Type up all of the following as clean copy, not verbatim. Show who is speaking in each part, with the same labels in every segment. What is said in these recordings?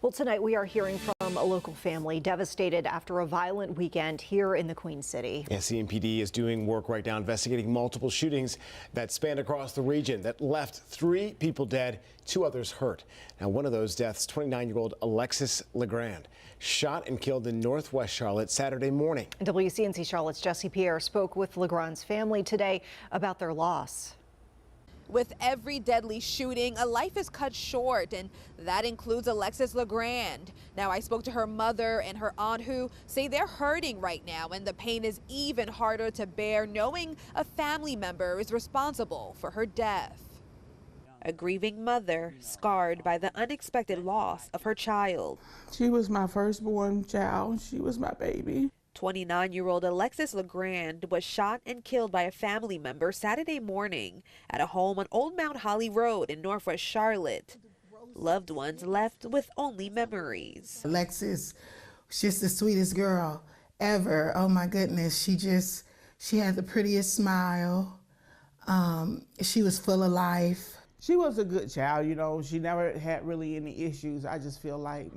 Speaker 1: Well, tonight we are hearing from a local family devastated after a violent weekend here in the Queen City.
Speaker 2: Yeah, CMPD is doing work right now investigating multiple shootings that spanned across the region that left 3 people dead, 2 others hurt. Now, one of those deaths, 29-year-old Alexis Legrand, shot and killed in northwest Charlotte Saturday morning.
Speaker 1: WCNC Charlotte's Jesse Pierre spoke with Legrand's family today about their loss.
Speaker 3: With every deadly shooting, a life is cut short, and that includes Alexis Legrand. Now, I spoke to her mother and her aunt who say they're hurting right now, and the pain is even harder to bear knowing a family member is responsible for her death. A grieving mother scarred by the unexpected loss of her child.
Speaker 4: She was my firstborn child. She was my baby.
Speaker 3: 29-year-old Alexis Legrand was shot and killed by a family member Saturday morning at a home on Old Mount Holly Road in northwest Charlotte. Loved ones left with only memories.
Speaker 5: Alexis, she's the sweetest girl ever. Oh my goodness, she had the prettiest smile. She was full of life.
Speaker 4: She was a good child, you know. She never had really any issues. I just feel like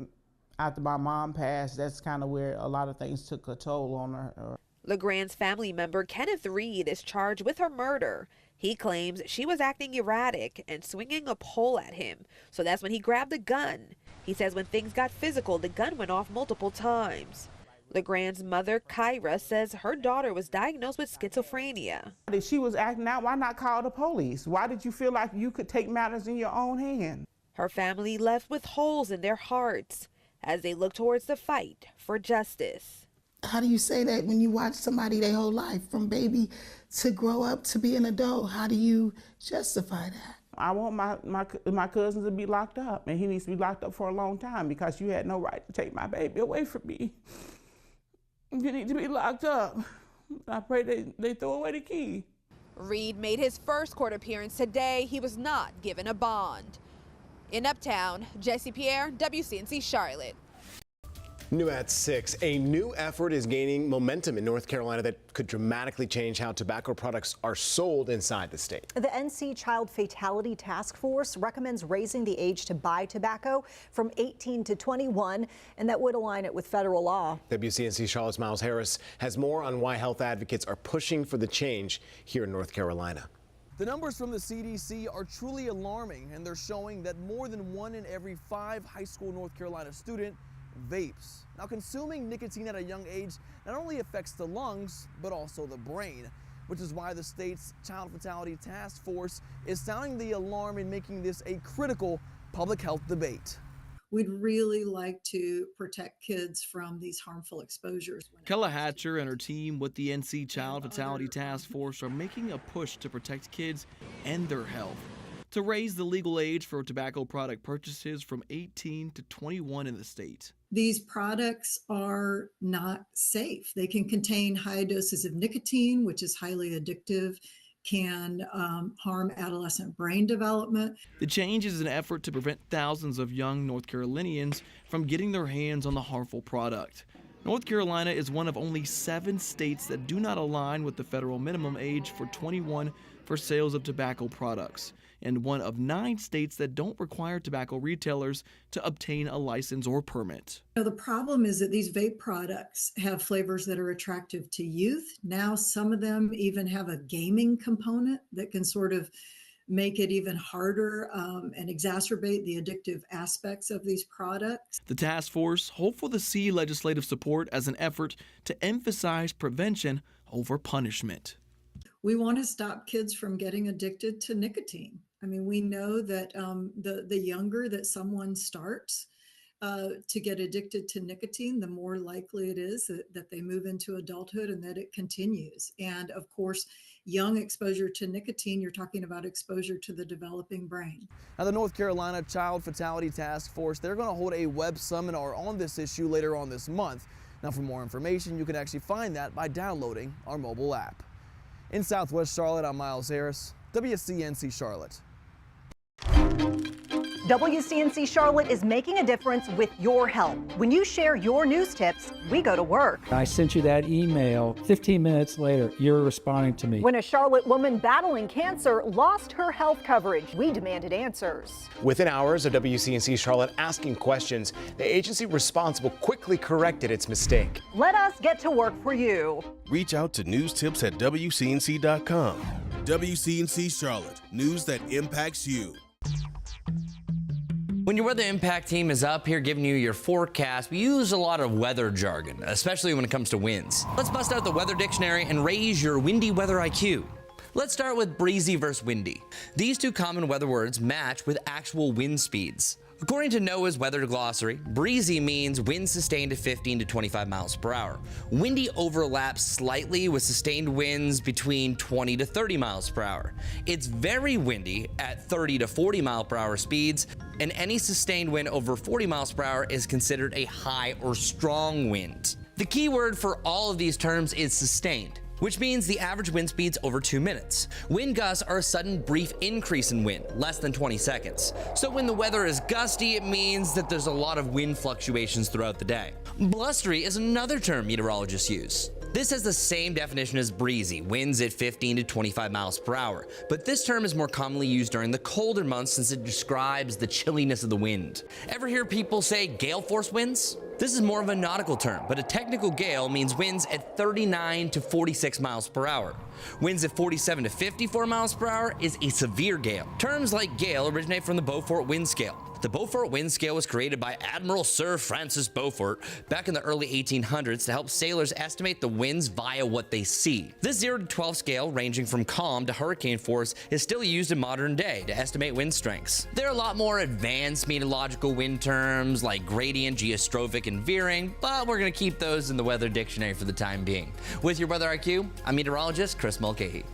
Speaker 4: after my mom passed, that's kind of where a lot of things took a toll on her.
Speaker 3: Legrand's family member Kenneth Reed is charged with her murder. He claims she was acting erratic and swinging a pole at him, so that's when he grabbed a gun. He says when things got physical, the gun went off multiple times. Legrand's mother, Kyra, says her daughter was diagnosed with schizophrenia.
Speaker 4: If she was acting out, why not call the police? Why did you feel like you could take matters in your own hand?
Speaker 3: Her family left with holes in their hearts as they look towards the fight for justice.
Speaker 5: How do you say that when you watch somebody their whole life, from baby to grow up to be an adult? How do you justify that?
Speaker 4: I want my cousin to be locked up, and he needs to be locked up for a long time because you had no right to take my baby away from me. You need to be locked up. I pray they throw away the key.
Speaker 3: Reed made his first court appearance today. He was not given a bond. In Uptown, Jesse Pierre, WCNC Charlotte.
Speaker 2: New at 6, a new effort is gaining momentum in North Carolina that could dramatically change how tobacco products are sold inside the state.
Speaker 1: The NC Child Fatality Task Force recommends raising the age to buy tobacco from 18 to 21, and that would align it with federal law.
Speaker 2: WCNC Charlotte's Miles Harris has more on why health advocates are pushing for the change here in North Carolina.
Speaker 6: The numbers from the CDC are truly alarming, and they're showing that more than 1 in every 5 high school North Carolina student vapes. Now, consuming nicotine at a young age not only affects the lungs, but also the brain, which is why the state's Child Fatality Task Force is sounding the alarm and making this a critical public health debate.
Speaker 7: We'd really like to protect kids from these harmful exposures.
Speaker 8: Kella Hatcher and her team with the NC Child Fatality Task Force are making a push to protect kids and their health, to raise the legal age for tobacco product purchases from 18 to 21 in the state.
Speaker 7: These products are not safe. They can contain high doses of nicotine, which is highly addictive, can harm adolescent brain development.
Speaker 8: The change is an effort to prevent thousands of young North Carolinians from getting their hands on the harmful product. North Carolina is one of only 7 states that do not align with the federal minimum age for 21 for sales of tobacco products, and one of 9 states that don't require tobacco retailers to obtain a license or permit.
Speaker 7: The problem is that these vape products have flavors that are attractive to youth. Now some of them even have a gaming component that can sort of make it even harder and exacerbate the addictive aspects of these products.
Speaker 8: The task force hopeful to see legislative support as an effort to emphasize prevention over punishment.
Speaker 7: We want to stop kids from getting addicted to nicotine. I mean, we know that the younger that someone starts to get addicted to nicotine, the more likely it is that they move into adulthood and that it continues. And of course, young exposure to nicotine, you're talking about exposure to the developing brain.
Speaker 6: Now, the North Carolina Child Fatality Task Force, they're going to hold a web seminar on this issue later on this month. Now, for more information, you can actually find that by downloading our mobile app. In Southwest Charlotte, I'm Miles Harris, WCNC Charlotte.
Speaker 1: WCNC Charlotte is making a difference with your help. When you share your news tips, we go to work.
Speaker 9: I sent you that email. 15 minutes later, you're responding to me.
Speaker 1: When a Charlotte woman battling cancer lost her health coverage, we demanded answers.
Speaker 2: Within hours of WCNC Charlotte asking questions, the agency responsible quickly corrected its mistake.
Speaker 1: Let us get to work for you.
Speaker 10: Reach out to newstips at WCNC.com. WCNC Charlotte, news that impacts you.
Speaker 11: When your weather impact team is up here giving you your forecast, we use a lot of weather jargon, especially when it comes to winds. Let's bust out the weather dictionary and raise your windy weather IQ. Let's start with breezy versus windy. These two common weather words match with actual wind speeds. According to NOAA's weather glossary, breezy means winds sustained at 15 to 25 miles per hour. Windy overlaps slightly with sustained winds between 20 to 30 miles per hour. It's very windy at 30 to 40 mile per hour speeds, and any sustained wind over 40 miles per hour is considered a high or strong wind. The key word for all of these terms is sustained, which means the average wind speed's over 2 minutes. Wind gusts are a sudden brief increase in wind, less than 20 seconds. So when the weather is gusty, it means that there's a lot of wind fluctuations throughout the day. Blustery is another term meteorologists use. This has the same definition as breezy, winds at 15 to 25 miles per hour. But this term is more commonly used during the colder months since it describes the chilliness of the wind. Ever hear people say gale force winds? This is more of a nautical term, but a technical gale means winds at 39 to 46 miles per hour. Winds at 47 to 54 miles per hour is a severe gale. Terms like gale originate from the Beaufort wind scale. The Beaufort wind scale was created by Admiral Sir Francis Beaufort back in the early 1800s to help sailors estimate the winds via what they see. This 0 to 12 scale, ranging from calm to hurricane force, is still used in modern day to estimate wind strengths. There are a lot more advanced meteorological wind terms like gradient, geostrophic, and veering, but we're going to keep those in the weather dictionary for the time being. With your Weather IQ, I'm meteorologist Chris Mulcahy.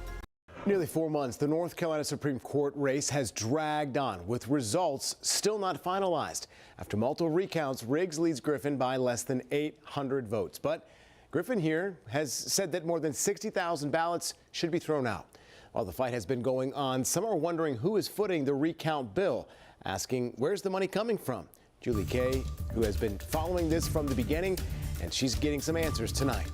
Speaker 2: Nearly 4 months, the North Carolina Supreme Court race has dragged on, with results still not finalized. After multiple recounts, Riggs leads Griffin by less than 800 votes. But Griffin here has said that more than 60,000 ballots should be thrown out. While the fight has been going on, some are wondering who is footing the recount bill, asking where's the money coming from. Julie Kay, who has been following this from the beginning, and she's getting some answers tonight.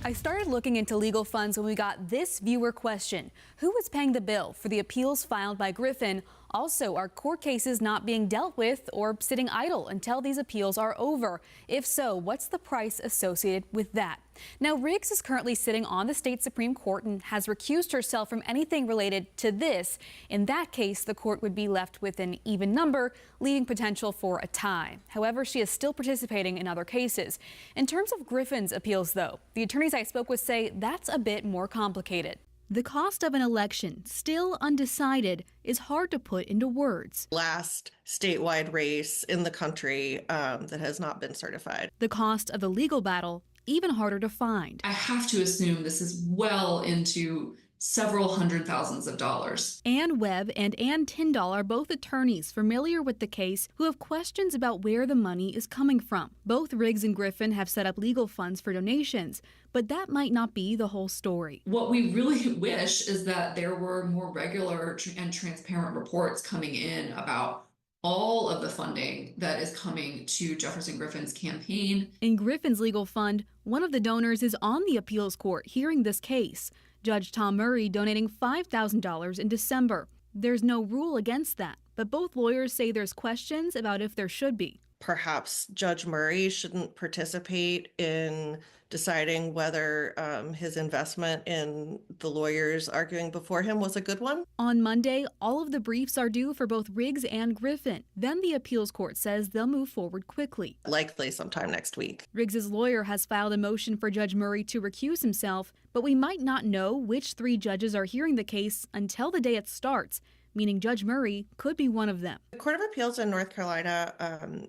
Speaker 12: I started looking into legal funds when we got this viewer question. Who was paying the bill for the appeals filed by Griffin? Also, are court cases not being dealt with or sitting idle until these appeals are over? If so, what's the price associated with that? Now, Riggs is currently sitting on the state Supreme Court and has recused herself from anything related to this. In that case, the court would be left with an even number, leaving potential for a tie. However, she is still participating in other cases. In terms of Griffin's appeals, though, the attorneys I spoke with say that's a bit more complicated. The cost of an election, still undecided, is hard to put into words.
Speaker 13: Last statewide race in the country that has not been certified.
Speaker 12: The cost of the legal battle, even harder to find.
Speaker 14: I have to assume this is well into several hundred thousands of dollars.
Speaker 12: Ann Webb and Ann Tyndall are both attorneys familiar with the case who have questions about where the money is coming from. Both Riggs and Griffin have set up legal funds for donations, but that might not be the whole story.
Speaker 14: What we really wish is that there were more regular and transparent reports coming in about all of the funding that is coming to Jefferson Griffin's campaign.
Speaker 12: In Griffin's legal fund, one of the donors is on the appeals court hearing this case. Judge Tom Murray donating $5,000 in December. There's no rule against that, but both lawyers say there's questions about if there should be.
Speaker 13: Perhaps Judge Murray shouldn't participate in deciding whether his investment in the lawyers arguing before him was a good one.
Speaker 12: On Monday, all of the briefs are due for both Riggs and Griffin. Then the appeals court says they'll move forward quickly.
Speaker 13: Likely sometime next week.
Speaker 12: Riggs's lawyer has filed a motion for Judge Murray to recuse himself, but we might not know which 3 judges are hearing the case until the day it starts, meaning Judge Murray could be one of them.
Speaker 13: The Court of Appeals in North Carolina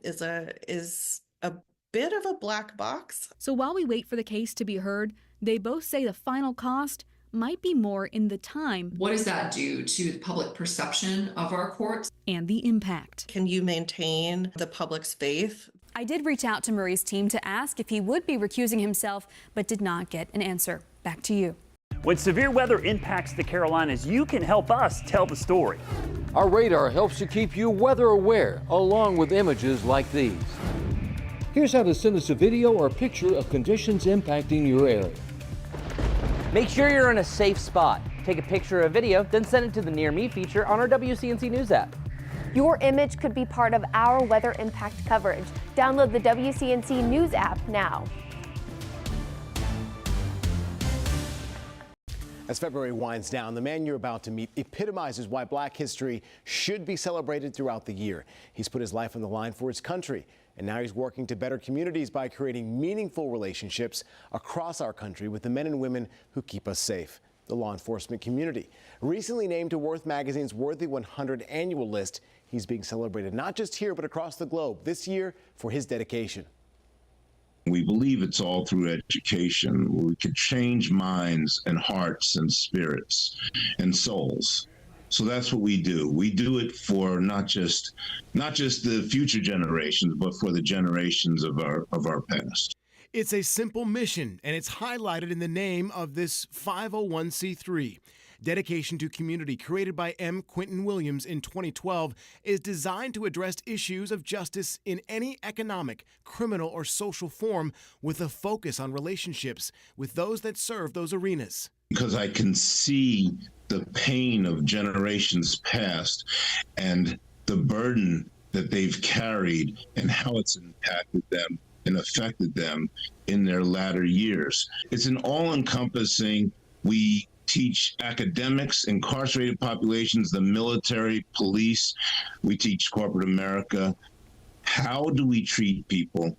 Speaker 13: is a bit of a black box.
Speaker 12: So while we wait for the case to be heard, they both say the final cost might be more in the time.
Speaker 14: What does that do to the public perception of our courts?
Speaker 12: And the impact.
Speaker 13: Can you maintain the public's faith?
Speaker 12: I did reach out to Murray's team to ask if he would be recusing himself, but did not get an answer. Back to you.
Speaker 15: When severe weather impacts the Carolinas, you can help us tell the story. Our radar helps to keep you weather aware, along with images like these. Here's how to send us a video or picture of conditions impacting your area.
Speaker 11: Make sure you're in a safe spot. Take a picture or a video, then send it to the Near Me feature on our WCNC News app.
Speaker 16: Your image could be part of our weather impact coverage. Download the WCNC News app now.
Speaker 2: As February winds down, the man you're about to meet epitomizes why Black history should be celebrated throughout the year. He's put his life on the line for his country, and now he's working to better communities by creating meaningful relationships across our country with the men and women who keep us safe. The law enforcement community. Recently named to Worth Magazine's Worthy 100 annual list, he's being celebrated not just here but across the globe this year for his dedication.
Speaker 17: We believe it's all through education. We could change minds and hearts and spirits and souls. So that's what we do. We do it for not just the future generations, but for the generations of our past.
Speaker 2: It's a simple mission, and it's highlighted in the name of this 501c3. Dedication to Community, created by M. Quentin Williams in 2012, is designed to address issues of justice in any economic, criminal, or social form with a focus on relationships with those that serve those arenas.
Speaker 17: Because I can see the pain of generations past and the burden that they've carried and how it's impacted them and affected them in their latter years. It's an all-encompassing, we teach academics, incarcerated populations, the military, police. We teach corporate America. How do we treat people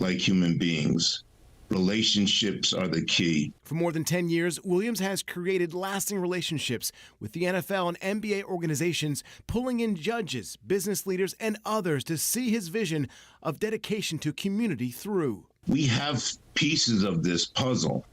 Speaker 17: like human beings? Relationships are the key.
Speaker 2: For more than 10 years, Williams has created lasting relationships with the NFL and NBA organizations, pulling in judges, business leaders, and others to see his vision of dedication to community through.
Speaker 17: We have pieces of this puzzle,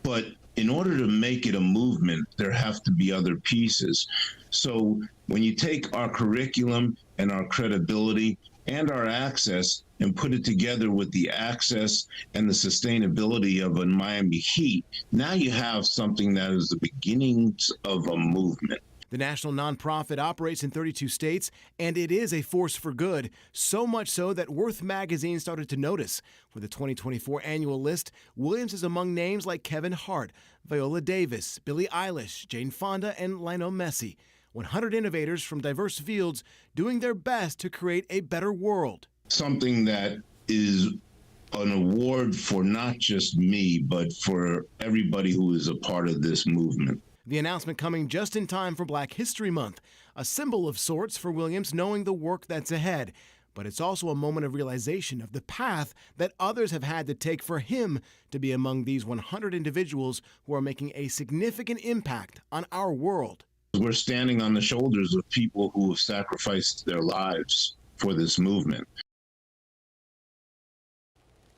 Speaker 17: but in order to make it a movement, there have to be other pieces. So when you take our curriculum and our credibility and our access and put it together with the access and the sustainability of a Miami Heat, now you have something that is the beginnings of a movement.
Speaker 2: The national nonprofit operates in 32 states, and it is a force for good, so much so that Worth Magazine started to notice. For the 2024 annual list, Williams is among names like Kevin Hart, Viola Davis, Billie Eilish, Jane Fonda, and Lionel Messi. 100 innovators from diverse fields doing their best to create a better world.
Speaker 17: Something that is an award for not just me, but for everybody who is a part of this movement.
Speaker 2: The announcement coming just in time for Black History Month, a symbol of sorts for Williams knowing the work that's ahead. But it's also a moment of realization of the path that others have had to take for him to be among these 100 individuals who are making a significant impact on our world.
Speaker 17: We're standing on the shoulders of people who have sacrificed their lives for this movement.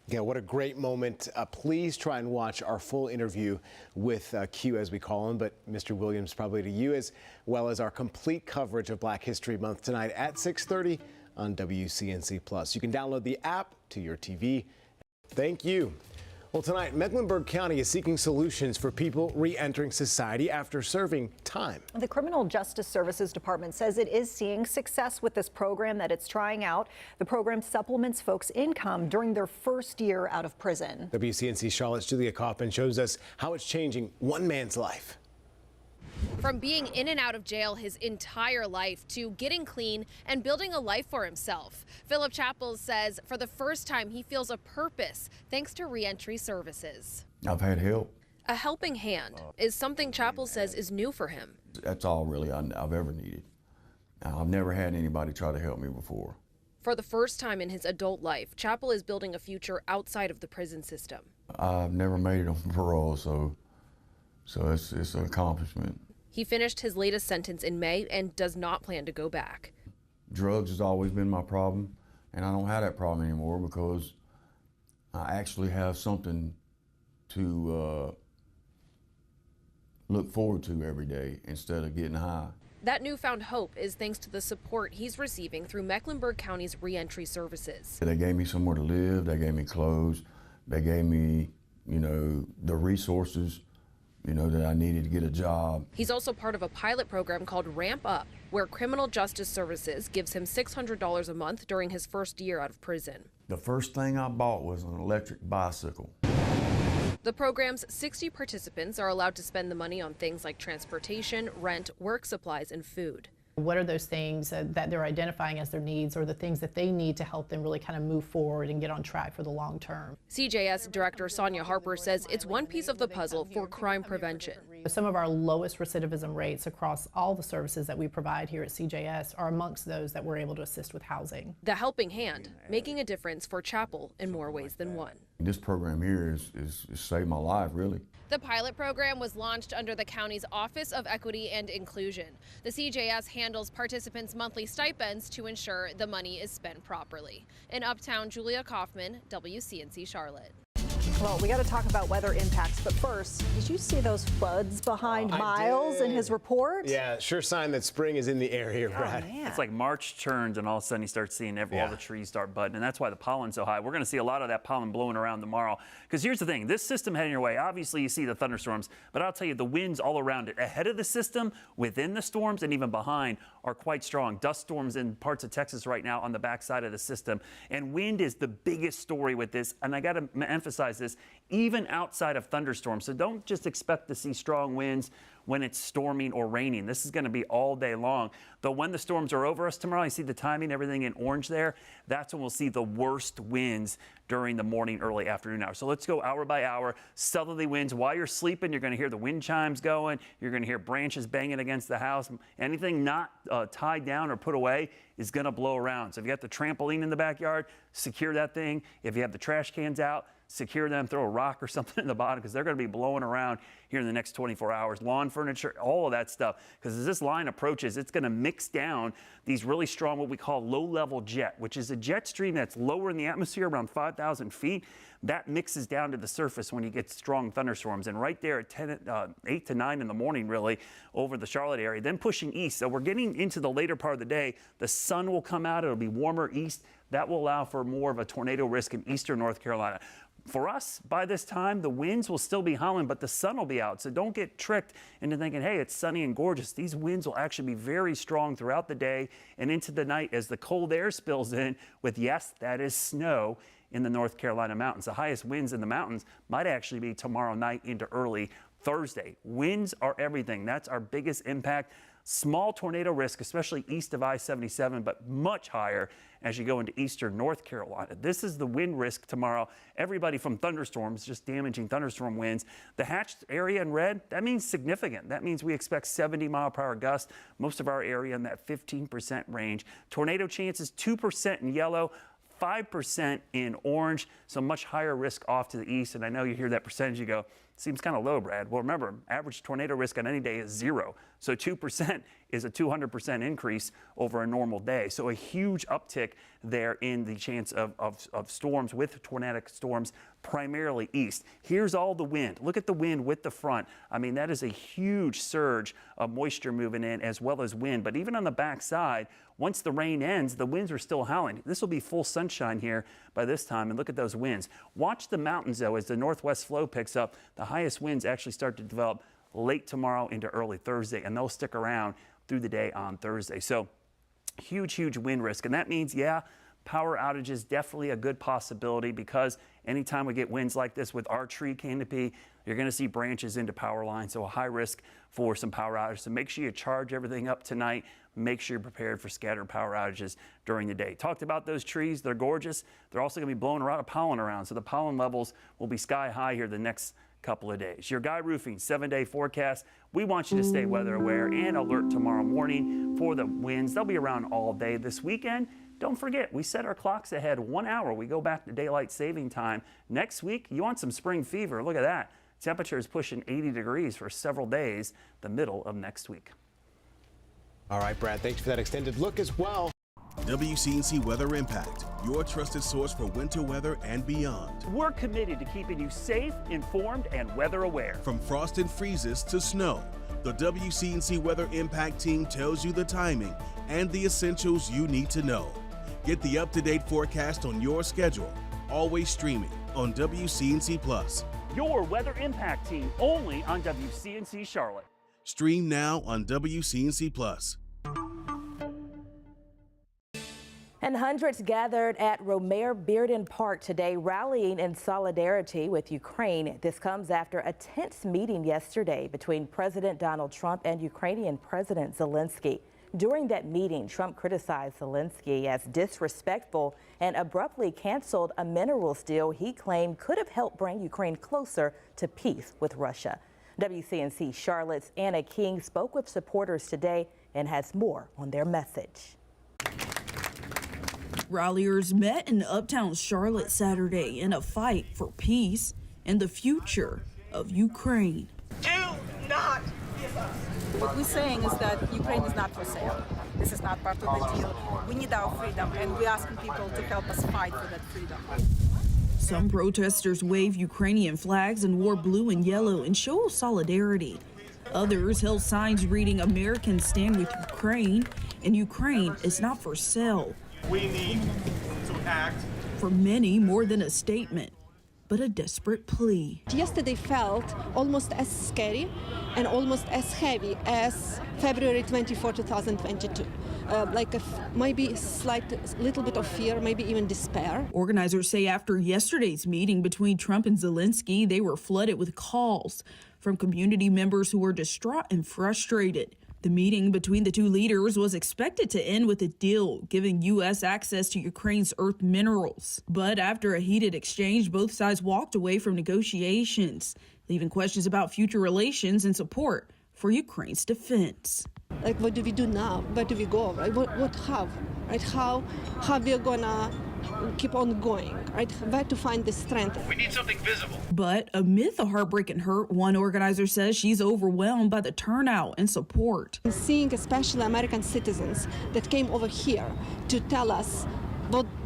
Speaker 2: Yeah, what a great moment. Please try and watch our full interview with Q, as we call him, but Mr. Williams probably to you, as well as our complete coverage of Black History Month tonight at 6:30 on WCNC+. You can download the app to your TV. Thank you. Well, tonight, Mecklenburg County is seeking solutions for people re-entering society after serving time.
Speaker 1: The Criminal Justice Services Department says it is seeing success with this program that it's trying out. The program supplements folks' income during their first year out of prison.
Speaker 2: WCNC Charlotte's Julia Kaufman shows us how it's changing one man's life.
Speaker 18: From being in and out of jail his entire life to getting clean and building a life for himself, Philip Chappell says for the first time he feels a purpose thanks to reentry services.
Speaker 19: I've had help.
Speaker 18: A helping hand is something Chappell says is new for him.
Speaker 19: That's all really I've ever needed. I've never had anybody try to help me before.
Speaker 18: For the first time in his adult life, Chappell is building a future outside of the prison system.
Speaker 19: I've never made it on parole, so it's an accomplishment.
Speaker 18: He finished his latest sentence in May and does not plan to go back.
Speaker 19: Drugs has always been my problem, and I don't have that problem anymore because I actually have something to look forward to every day instead of getting high.
Speaker 18: That newfound hope is thanks to the support he's receiving through Mecklenburg County's reentry services.
Speaker 19: They gave me somewhere to live, they gave me clothes, they gave me, the resources you know, that I needed to get a job.
Speaker 18: He's also part of a pilot program called Ramp Up, where Criminal Justice Services gives him $600 a month during his first year out of prison.
Speaker 19: The first thing I bought was an electric bicycle.
Speaker 18: The program's 60 participants are allowed to spend the money on things like transportation, rent, work supplies, and food.
Speaker 20: What are those things that they're identifying as their needs, or the things that they need to help them really kind of move forward and get on track for the long term?
Speaker 18: CJS Director Sonia Harper says it's one piece of the puzzle for crime prevention.
Speaker 20: Some of our lowest recidivism rates across all the services that we provide here at CJS are amongst those that we're able to assist with housing.
Speaker 18: The helping hand, making a difference for Chapel in more ways than one.
Speaker 19: This program here is saved my life, really.
Speaker 18: The pilot program was launched under the county's Office of Equity and Inclusion. The CJS handles participants' monthly stipends to ensure the money is spent properly. In Uptown, Julia Kaufman, WCNC Charlotte.
Speaker 1: Well, we got to talk about weather impacts, but first, did you see those floods behind Miles in his report?
Speaker 2: Yeah, sure sign that spring is in the air here, Brad.
Speaker 21: It's like March turns and all of a sudden you start seeing all the trees start budding, and that's why the pollen's so high. We're going to see a lot of that pollen blowing around tomorrow. Because here's the thing, this system heading your way, obviously you see the thunderstorms, but I'll tell you the winds all around it, ahead of the system, within the storms, and even behind are quite strong. Dust storms in parts of Texas right now on the backside of the system. And wind is the biggest story with this, and I got to emphasize this, even outside of thunderstorms. So don't just expect to see strong winds when it's storming or raining. This is going to be all day long. Though when the storms are over us tomorrow, you see the timing, everything in orange there, that's when we'll see the worst winds during the morning, early afternoon hours. So let's go hour by hour. Southerly winds. While you're sleeping, you're going to hear the wind chimes going. You're going to hear branches banging against the house. Anything not tied down or put away is going to blow around. So if you got the trampoline in the backyard, secure that thing. If you have the trash cans out, secure them, throw a rock or something in the bottom, because they're going to be blowing around here in the next 24 hours. Lawn furniture, all of that stuff. Because as this line approaches, it's going to mix down these really strong, what we call low-level jet, which is a jet stream that's lower in the atmosphere, around 5,000 feet. That mixes down to the surface when you get strong thunderstorms. And right there at 8 to 9 in the morning, really, over the Charlotte area, then pushing east. So we're getting into the later part of the day. The sun will come out. It'll be warmer east. That will allow for more of a tornado risk in eastern North Carolina. For us, by this time, the winds will still be howling, but the sun will be out. So don't get tricked into thinking, hey, it's sunny and gorgeous. These winds will actually be very strong throughout the day and into the night as the cold air spills in with, yes, that is snow in the North Carolina mountains. The highest winds in the mountains might actually be tomorrow night into early Thursday. Winds are everything. That's our biggest impact. Small tornado risk, especially east of I-77, but much higher as you go into eastern North Carolina. This is the wind risk tomorrow. Everybody from thunderstorms, just damaging thunderstorm winds. The hatched area in red, that means significant. That means we expect 70-mile-per-hour gusts, most of our area in that 15% range. Tornado chances 2% in yellow, 5% in orange, so much higher risk off to the east. And I know you hear that percentage, you go, seems kind of low, Brad. Well, remember, average tornado risk on any day is 0. So 2% is a 200% increase over a normal day. So a huge uptick there in the chance of storms with tornadic storms, primarily east. Here's all the wind. Look at the wind with the front. I mean, that is a huge surge of moisture moving in as well as wind. But even on the backside, once the rain ends, the winds are still howling. This will be full sunshine here by this time, and look at those winds. Watch the mountains, though, as the northwest flow picks up. The highest winds actually start to develop late tomorrow into early Thursday, and they'll stick around through the day on Thursday. So huge, huge wind risk. And that means, yeah, power outages definitely a good possibility, because anytime we get winds like this with our tree canopy, you're going to see branches into power lines. So a high risk for some power outages. So make sure you charge everything up tonight. Make sure you're prepared for scattered power outages during the day. Talked about those trees. They're gorgeous. They're also going to be blowing a lot of pollen around. So the pollen levels will be sky high here the next couple of days. Your Guy Roofing 7-day forecast. We want you to stay weather aware and alert tomorrow morning for the winds. They'll be around all day this weekend. Don't forget, we set our clocks ahead 1 hour. We go back to daylight saving time. Next week, you want some spring fever. Look at that. Temperature is pushing 80 degrees for several days, the middle of next week.
Speaker 2: All right, Brad, thanks for that extended look as well.
Speaker 10: WCNC Weather Impact, your trusted source for winter weather and beyond.
Speaker 21: We're committed to keeping you safe, informed, and weather aware.
Speaker 10: From frost and freezes to snow, the WCNC Weather Impact team tells you the timing and the essentials you need to know. Get the up-to-date forecast on your schedule, always streaming on WCNC Plus.
Speaker 21: Your weather impact team only on WCNC Charlotte.
Speaker 10: Stream now on WCNC Plus.
Speaker 5: And hundreds gathered at Romer Bearden Park today, rallying in solidarity with Ukraine. This comes after a tense meeting yesterday between President Donald Trump and Ukrainian President Zelensky. During that meeting, Trump criticized Zelensky as disrespectful and abruptly canceled a minerals deal he claimed could have helped bring Ukraine closer to peace with Russia. WCNC Charlotte's Anna King spoke with supporters today and has more on their message.
Speaker 22: Ralliers met in uptown Charlotte Saturday in a fight for peace and the future of Ukraine.
Speaker 23: Do not give up. What we're saying is that Ukraine is not for sale. This is not part of the deal. We need our freedom, and we're asking people to help us fight for that freedom.
Speaker 22: Some protesters waved Ukrainian flags and wore blue and yellow in show of solidarity. Others held signs reading "Americans stand with Ukraine" and "Ukraine is not for sale."
Speaker 24: We need to act.
Speaker 22: For many, more than a statement, but a desperate plea.
Speaker 25: Yesterday felt almost as scary and almost as heavy as February 24, 2022. Maybe little bit of fear, maybe even despair.
Speaker 22: Organizers say after yesterday's meeting between Trump and Zelensky, they were flooded with calls from community members who were distraught and frustrated. The meeting between the two leaders was expected to end with a deal giving U.S. access to Ukraine's earth minerals. But after a heated exchange, both sides walked away from negotiations, leaving questions about future relations and support for Ukraine's defense.
Speaker 25: What do we do now? Where do we go? Right? How we are gonna keep on going? Right? Where to find the strength?
Speaker 24: We need something visible.
Speaker 22: But amid the heartbreak and hurt, one organizer says she's overwhelmed by the turnout and support.
Speaker 25: Seeing especially American citizens that came over here to tell us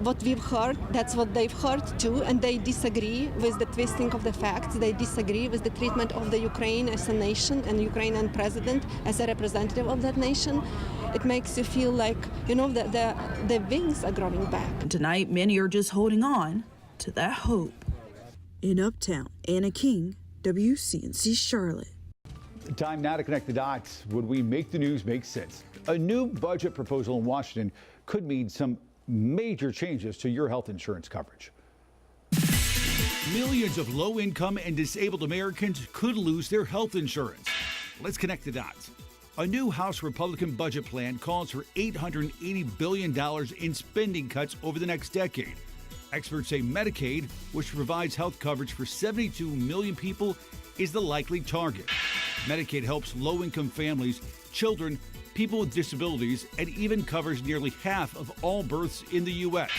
Speaker 25: what we've heard, that's what they've heard too, and they disagree with the twisting of the facts. They disagree with the treatment of the Ukraine as a nation and Ukrainian president as a representative of that nation. It makes you feel like, the wings are growing back.
Speaker 22: Tonight, many are just holding on to that hope. In Uptown, Anna King, WCNC Charlotte.
Speaker 26: Time now to connect the dots. When we make the news make sense. A new budget proposal in Washington could mean some major changes to your health insurance coverage.
Speaker 27: Millions of low-income and disabled Americans could lose their health insurance. Let's connect the dots. A new House Republican budget plan calls for $880 billion in spending cuts over the next decade. Experts say Medicaid, which provides health coverage for 72 million people, is the likely target. Medicaid helps low-income families, children, people with disabilities, and even covers nearly half of all births in the U.S.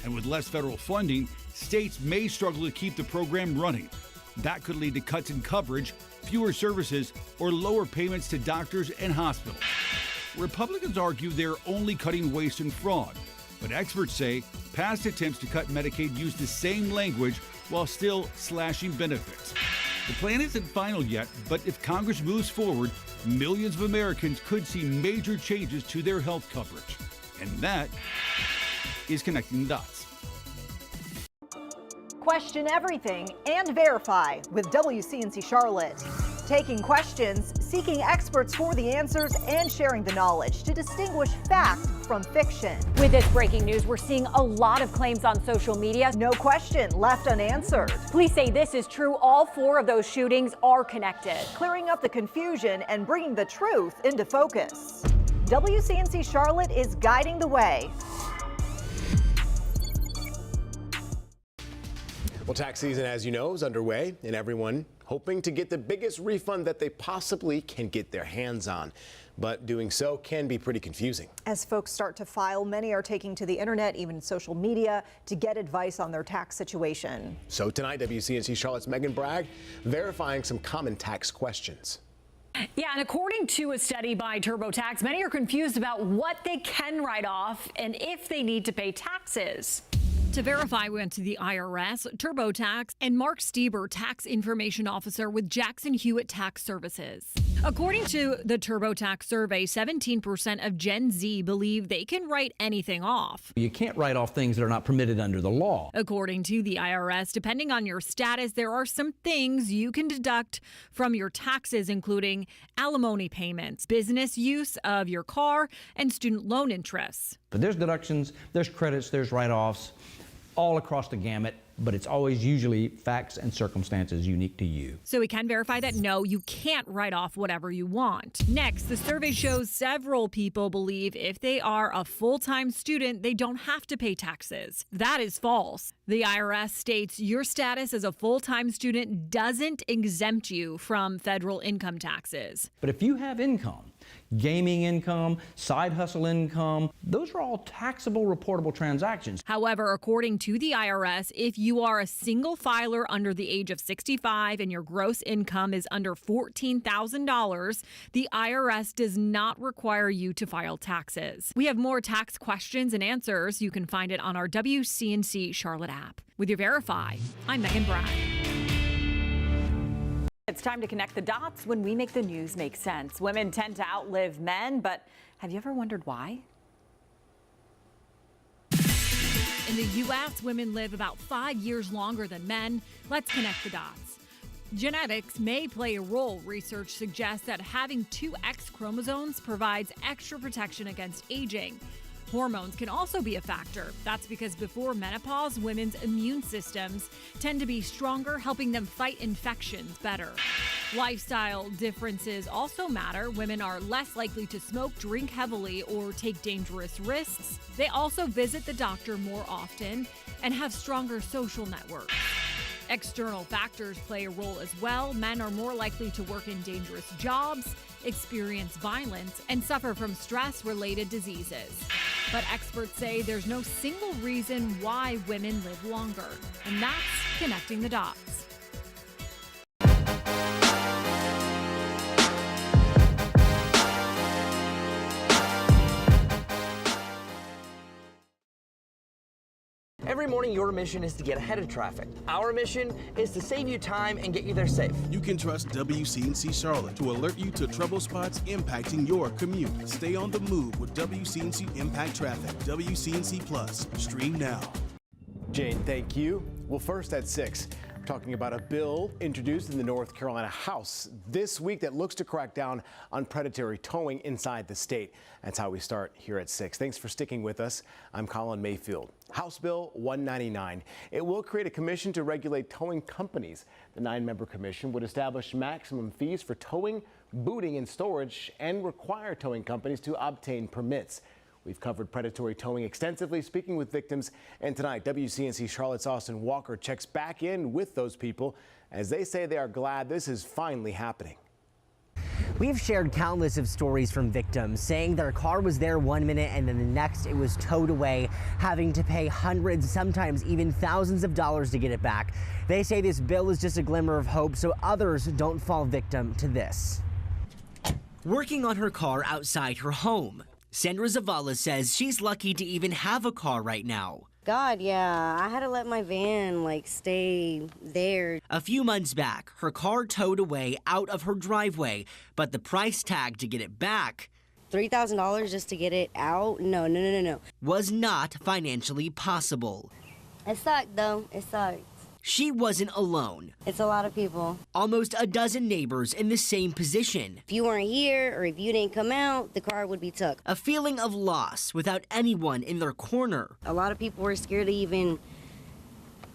Speaker 27: And with less federal funding, states may struggle to keep the program running. That could lead to cuts in coverage, fewer services, or lower payments to doctors and hospitals. Republicans argue they're only cutting waste and fraud, but experts say past attempts to cut Medicaid use the same language while still slashing benefits. The plan isn't final yet, but if Congress moves forward, millions of Americans could see major changes to their health coverage. And that is connecting the dots.
Speaker 1: Question everything and verify with WCNC Charlotte. Taking questions, seeking experts for the answers, and sharing the knowledge to distinguish fact from fiction.
Speaker 28: With this breaking news, we're seeing a lot of claims on social media.
Speaker 1: No question left unanswered.
Speaker 28: Police say this is true. All 4 of those shootings are connected.
Speaker 1: Clearing up the confusion and bringing the truth into focus. WCNC Charlotte is guiding the way.
Speaker 2: Well, tax season, as you know, is underway, and everyone hoping to get the biggest refund that they possibly can get their hands on. But doing so can be pretty confusing.
Speaker 1: As folks start to file, many are taking to the internet, even social media, to get advice on their tax situation.
Speaker 2: So tonight, WCNC Charlotte's Megan Bragg verifying some common tax questions.
Speaker 28: Yeah, and according to a study by TurboTax, many are confused about what they can write off and if they need to pay taxes.
Speaker 29: To verify, we went to the IRS, TurboTax, and Mark Stieber, Tax Information Officer with Jackson Hewitt Tax Services. According to the TurboTax survey, 17% of Gen Z believe they can write anything off.
Speaker 3: You can't write off things that are not permitted under the law.
Speaker 29: According to the IRS, depending on your status, there are some things you can deduct from your taxes, including alimony payments, business use of your car, and student loan interests.
Speaker 3: But there's deductions, there's credits, there's write-offs, all across the gamut, but it's always usually facts and circumstances unique to you.
Speaker 29: So we can verify that no, you can't write off whatever you want. Next, the survey shows several people believe if they are a full-time student, they don't have to pay taxes. That is false. The IRS states your status as a full-time student doesn't exempt you from federal income taxes.
Speaker 3: But if you have income, gaming income, side hustle income, those are all taxable, reportable transactions.
Speaker 29: However, according to the IRS, if you are a single filer under the age of 65 and your gross income is under $14,000, the IRS does not require you to file taxes. We have more tax questions and answers. You can find it on our WCNC Charlotte app. With your Verify, I'm Megan Bragg.
Speaker 4: It's time to connect the dots when we make the news make sense. Women tend to outlive men, but have you ever wondered why?
Speaker 29: In the U.S., women live about 5 years longer than men. Let's connect the dots. Genetics may play a role. Research suggests that having two X chromosomes provides extra protection against aging. Hormones can also be a factor. That's because before menopause, women's immune systems tend to be stronger, helping them fight infections better. Lifestyle differences also matter. Women are less likely to smoke, drink heavily, or take dangerous risks. They also visit the doctor more often and have stronger social networks. External factors play a role as well. Men are more likely to work in dangerous jobs, experience violence, and suffer from stress-related diseases. But experts say there's no single reason why women live longer, and that's connecting the dots.
Speaker 6: Every morning, your mission is to get ahead of traffic. Our mission is to save you time and get you there safe.
Speaker 10: You can trust WCNC Charlotte to alert you to trouble spots impacting your commute. Stay on the move with WCNC Impact Traffic. WCNC Plus. Stream now.
Speaker 2: Jane, thank you. Well, first at 6. Talking about a bill introduced in the North Carolina House this week that looks to crack down on predatory towing inside the state. That's how we start here at 6. Thanks for sticking with us. I'm Colin Mayfield. House Bill 199. It will create a commission to regulate towing companies. The 9-member commission would establish maximum fees for towing, booting, and storage, and require towing companies to obtain permits. We've covered predatory towing extensively, speaking with victims. And tonight, WCNC Charlotte's Austin Walker checks back in with those people as they say they are glad this is finally happening.
Speaker 7: We've shared countless of stories from victims saying their car was there one minute and then the next it was towed away, having to pay hundreds, sometimes even thousands of dollars to get it back. They say this bill is just a glimmer of hope so others don't fall victim to this. Working on her car outside her home, Sandra Zavala says she's lucky to even have a car right now.
Speaker 8: God, yeah, I had to let my van stay there.
Speaker 7: A few months back, her car towed away out of her driveway, but the price tag to get it back,
Speaker 8: $3,000 just to get it out? No.
Speaker 7: Was not financially possible.
Speaker 8: It sucked though, it sucked.
Speaker 7: She wasn't alone.
Speaker 8: It's a lot of people.
Speaker 7: Almost a dozen neighbors in the same position.
Speaker 8: If you weren't here or if you didn't come out, the car would be took.
Speaker 7: A feeling of loss without anyone in their corner.
Speaker 8: A lot of people were scared to even,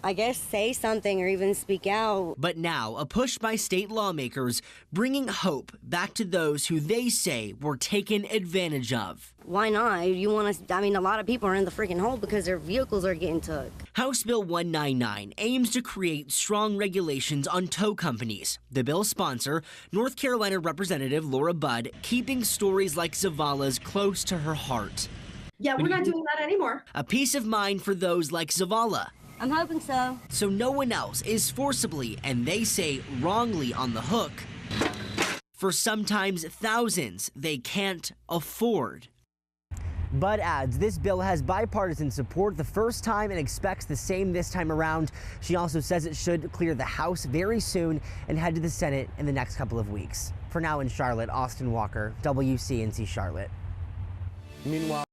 Speaker 8: I guess, say something or even speak out.
Speaker 7: But now, a push by state lawmakers bringing hope back to those who they say were taken advantage of.
Speaker 8: Why not? You want to, a lot of people are in the freaking hole because their vehicles are getting took.
Speaker 7: House Bill 199 aims to create strong regulations on tow companies. The bill's sponsor, North Carolina Representative Laura Budd, keeping stories like Zavala's close to her heart.
Speaker 8: Yeah, we're not doing that anymore.
Speaker 7: A peace of mind for those like Zavala.
Speaker 8: I'm hoping so.
Speaker 7: So no one else is forcibly, and they say wrongly, on the hook for sometimes thousands they can't afford. Budd adds this bill has bipartisan support the first time and expects the same this time around. She also says it should clear the House very soon and head to the Senate in the next couple of weeks. For now in Charlotte, Austin Walker, WCNC Charlotte.
Speaker 2: Meanwhile,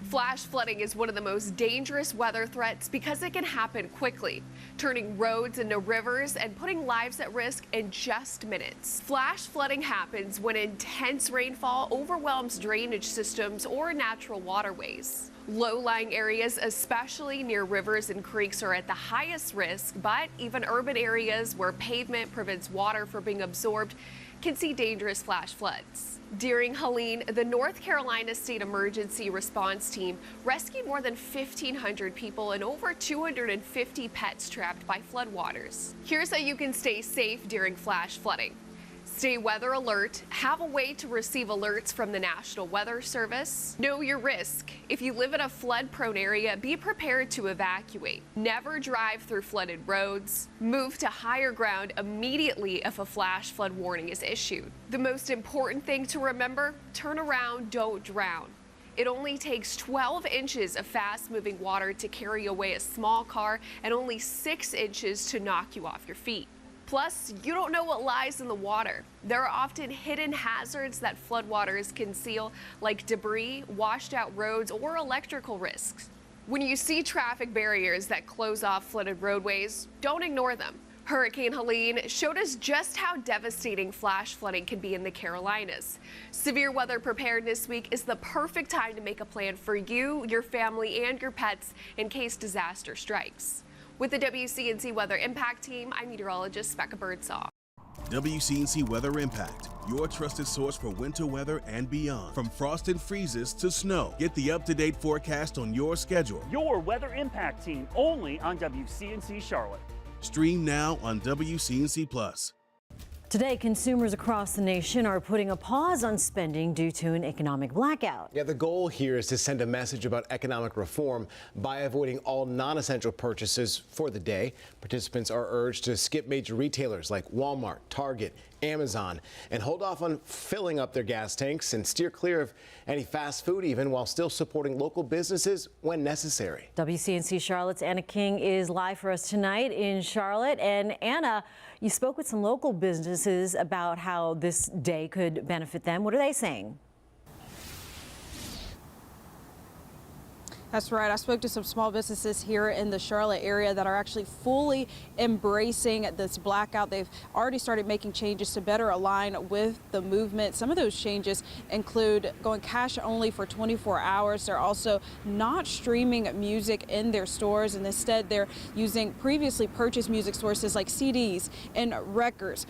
Speaker 9: flash flooding is one of the most dangerous weather threats because it can happen quickly, turning roads into rivers and putting lives at risk in just minutes. Flash flooding happens when intense rainfall overwhelms drainage systems or natural waterways. Low-lying areas, especially near rivers and creeks, are at the highest risk, but even urban areas where pavement prevents water from being absorbed can see dangerous flash floods. During Helene, the North Carolina State Emergency Response Team rescued more than 1,500 people and over 250 pets trapped by floodwaters. Here's how you can stay safe during flash flooding. Stay weather alert, have a way to receive alerts from the National Weather Service. Know your risk. If you live in a flood-prone area, be prepared to evacuate. Never drive through flooded roads. Move to higher ground immediately if a flash flood warning is issued. The most important thing to remember, turn around, don't drown. It only takes 12 inches of fast-moving water to carry away a small car and only 6 inches to knock you off your feet. Plus, you don't know what lies in the water. There are often hidden hazards that floodwaters conceal, like debris, washed out roads, or electrical risks. When you see traffic barriers that close off flooded roadways, don't ignore them. Hurricane Helene showed us just how devastating flash flooding can be in the Carolinas. Severe weather preparedness week is the perfect time to make a plan for you, your family, and your pets in case disaster strikes. With the WCNC Weather Impact Team, I'm meteorologist Becca Birdsall.
Speaker 10: WCNC Weather Impact, your trusted source for winter weather and beyond. From frost and freezes to snow, get the up-to-date forecast on your schedule.
Speaker 21: Your Weather Impact Team, only on WCNC Charlotte.
Speaker 10: Stream now on WCNC Plus.
Speaker 11: Today, consumers across the nation are putting a pause on spending due to an economic blackout.
Speaker 2: Yeah, the goal here is to send a message about economic reform by avoiding all non-essential purchases for the day. Participants are urged to skip major retailers like Walmart, Target, Amazon, and hold off on filling up their gas tanks and steer clear of any fast food even while still supporting local businesses when necessary.
Speaker 11: WCNC Charlotte's Anna King is live for us tonight in Charlotte. And Anna, you spoke with some local businesses about how this day could benefit them. What are they saying?
Speaker 23: That's right. I spoke to some small businesses here in the Charlotte area that are actually fully embracing this blackout. They've already started making changes to better align with the movement. Some of those changes include going cash only for 24 hours. They're also not streaming music in their stores, and instead they're using previously purchased music sources like CDs and records.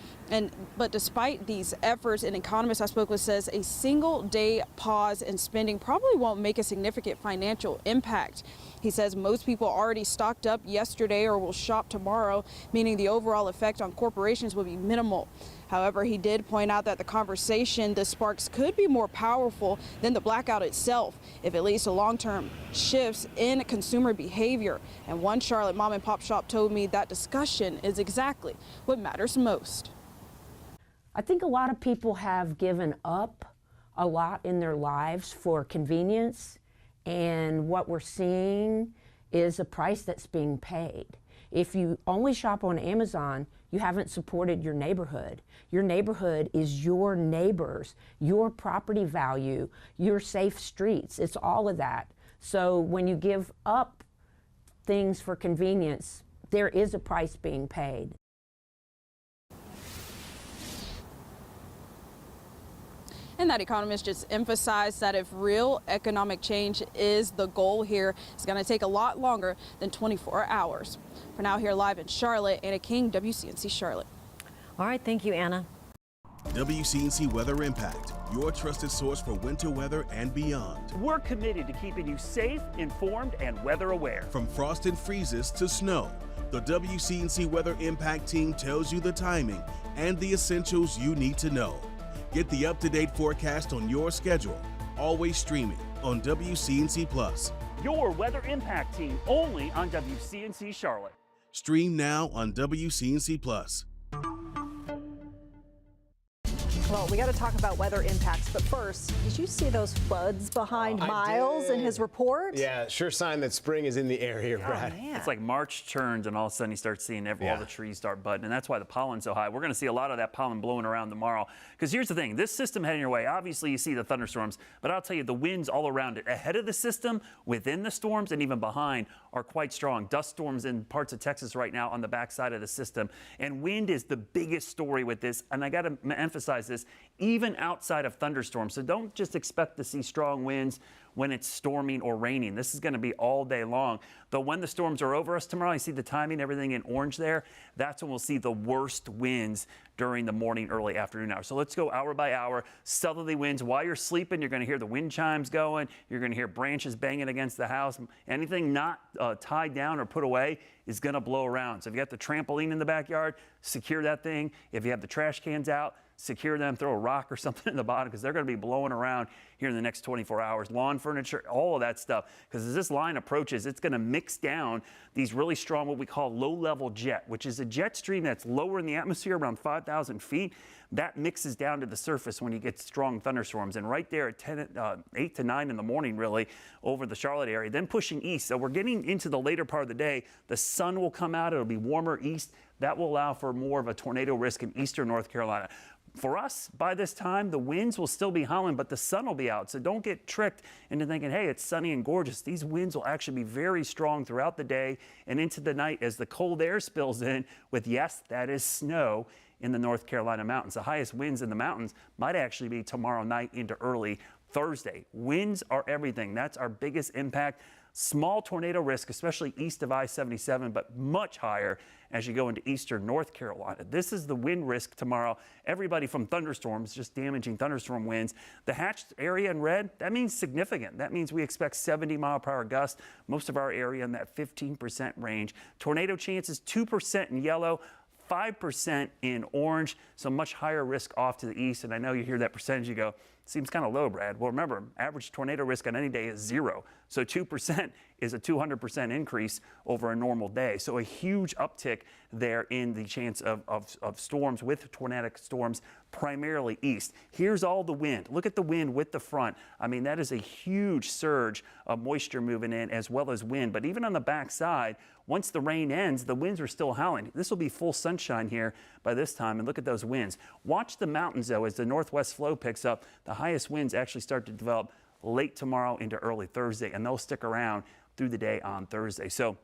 Speaker 23: But despite these efforts, an economist I spoke with says a single day pause in spending probably won't make a significant financial impact. He says most people already stocked up yesterday or will shop tomorrow, meaning the overall effect on corporations will be minimal. However, he did point out that the conversation this sparks could be more powerful than the blackout itself if it leads to long-term shifts in consumer behavior. And one Charlotte mom and pop shop told me that discussion is exactly what matters most.
Speaker 12: I think a lot of people have given up a lot in their lives for convenience, and what we're seeing is a price that's being paid. If you only shop on Amazon, you haven't supported your neighborhood. Your neighborhood is your neighbors, your property value, your safe streets. It's all of that. So when you give up things for convenience, there is a price being paid.
Speaker 23: And that economist just emphasized that if real economic change is the goal here, it's going to take a lot longer than 24 hours. For now, here live in Charlotte, Anna King, WCNC Charlotte.
Speaker 11: All right, thank you, Anna.
Speaker 10: WCNC Weather Impact, your trusted source for winter weather and beyond.
Speaker 21: We're committed to keeping you safe, informed, and weather aware.
Speaker 10: From frost and freezes to snow, the WCNC Weather Impact Team tells you the timing and the essentials you need to know. Get the up-to-date forecast on your schedule, always streaming on WCNC Plus.
Speaker 21: Your Weather Impact Team, only on WCNC Charlotte.
Speaker 10: Stream now on WCNC Plus.
Speaker 1: Well, we got to talk about weather impacts, but first, did you see those floods behind Miles in his report?
Speaker 2: Yeah, sure sign that spring is in the air here, Brad.
Speaker 21: It's like March turns and all of a sudden you start seeing all the trees start budding, and that's why the pollen's so high. We're going to see a lot of that pollen blowing around tomorrow. Because here's the thing, this system heading your way, obviously you see the thunderstorms, but I'll tell you, the winds all around it, ahead of the system, within the storms, and even behind, are quite strong. Dust storms in parts of Texas right now on the backside of the system. And wind is the biggest story with this, and I got to emphasize this, even outside of thunderstorms. So don't just expect to see strong winds when it's storming or raining. This is going to be all day long. But when the storms are over us tomorrow, you see the timing, everything in orange there, that's when we'll see the worst winds during the morning, early afternoon hours. So let's go hour by hour. Southerly winds. While you're sleeping, you're going to hear the wind chimes going. You're going to hear branches banging against the house. Anything not tied down or put away is going to blow around. So if you got the trampoline in the backyard, secure that thing. If you have the trash cans out, secure them, throw a rock or something in the bottom, because they're going to be blowing around here in the next 24 hours. Lawn furniture, all of that stuff. Because as this line approaches, it's going to mix down these really strong, what we call low-level jet, which is a jet stream that's lower in the atmosphere, around 5,000 feet. That mixes down to the surface when you get strong thunderstorms. And right there at 8 to 9 in the morning, really, over the Charlotte area, then pushing east. So we're getting into the later part of the day. The sun will come out. It'll be warmer east. That will allow for more of a tornado risk in eastern North Carolina. For us, by this time, the winds will still be howling, but the sun will be out. So don't get tricked into thinking, hey, it's sunny and gorgeous. These winds will actually be very strong throughout the day and into the night as the cold air spills in with, yes, that is snow in the North Carolina mountains. The highest winds in the mountains might actually be tomorrow night into early Thursday. Winds are everything. That's our biggest impact. Small tornado risk, especially east of I-77, but much higher as you go into eastern North Carolina. This is the wind risk tomorrow. Everybody from thunderstorms, just damaging thunderstorm winds. The hatched area in red, that means significant. That means we expect 70-mile-per-hour gusts, most of our area in that 15% range. Tornado chances 2% in yellow, 5% in orange, so much higher risk off to the east. And I know you hear that percentage, you go, seems kind of low, Brad. Well, remember, average tornado risk on any day is 0. So 2% is a 200% increase over a normal day. So a huge uptick there in the chance of storms with tornadic storms, primarily east. Here's all the wind. Look at the wind with the front. I mean, that is a huge surge of moisture moving in as well as wind. But even on the backside, once the rain ends, the winds are still howling. This will be full sunshine here by this time, and look at those winds. Watch the mountains, though, as the northwest flow picks up. The highest winds actually start to develop late tomorrow into early Thursday, and they'll stick around through the day on Thursday. So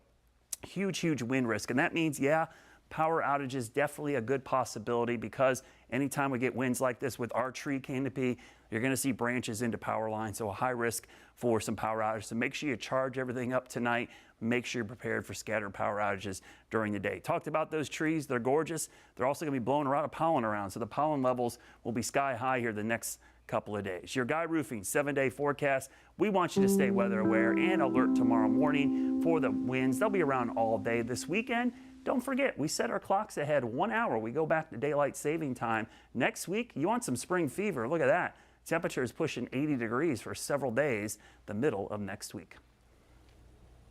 Speaker 21: huge wind risk, and that means, yeah, power outages definitely a good possibility, because anytime we get winds like this with our tree canopy, you're going to see branches into power lines, so a high risk for some power outages. So make sure you charge everything up tonight. Make sure you're prepared for scattered power outages during the day. Talked about those trees. They're gorgeous. They're also going to be blowing a lot of pollen around, so the pollen levels will be sky high here the next couple of days. Your Guy Roofing 7-day forecast. We want you to stay weather aware and alert tomorrow morning for the winds. They'll be around all day this weekend. Don't forget, we set our clocks ahead 1 hour. We go back to daylight saving time. Next week, you want some spring fever. Look at that. Temperatures pushing 80 degrees for several days, the middle of next week.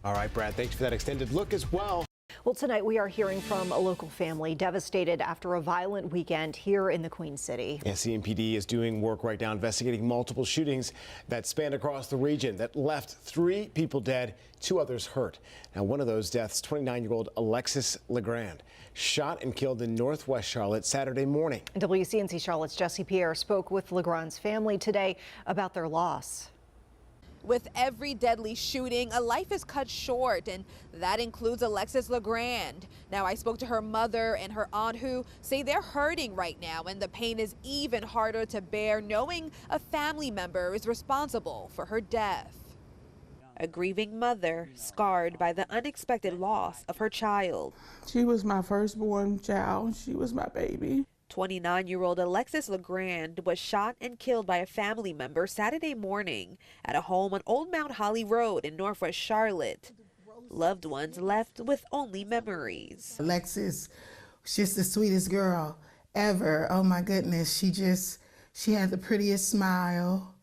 Speaker 2: All right, Brad, thanks for that extended look as well.
Speaker 1: Well, tonight we are hearing from a local family devastated after a violent weekend here in the Queen City.
Speaker 2: Yeah, CMPD is doing work right now investigating multiple shootings that spanned across the region that left 3 people dead, 2 others hurt. Now, one of those deaths, 29-year-old Alexis Legrand, shot and killed in northwest Charlotte Saturday morning.
Speaker 1: WCNC Charlotte's Jesse Pierre spoke with Legrand's family today about their loss.
Speaker 5: With every deadly shooting, a life is cut short, and that includes Alexis Legrand. Now, I spoke to her mother and her aunt, who say they're hurting right now, and the pain is even harder to bear knowing a family member is responsible for her death. A grieving mother scarred by the unexpected loss of her child.
Speaker 13: She was my firstborn child. She was my baby.
Speaker 5: 29-year-old Alexis Legrand was shot and killed by a family member Saturday morning at a home on Old Mount Holly Road in northwest Charlotte. Loved ones left with only memories.
Speaker 13: Alexis, she's the sweetest girl ever. Oh my goodness, she had the prettiest smile.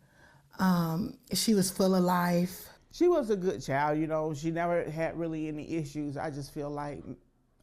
Speaker 13: She was full of life. She was a good child, you know. She never had really any issues. I just feel like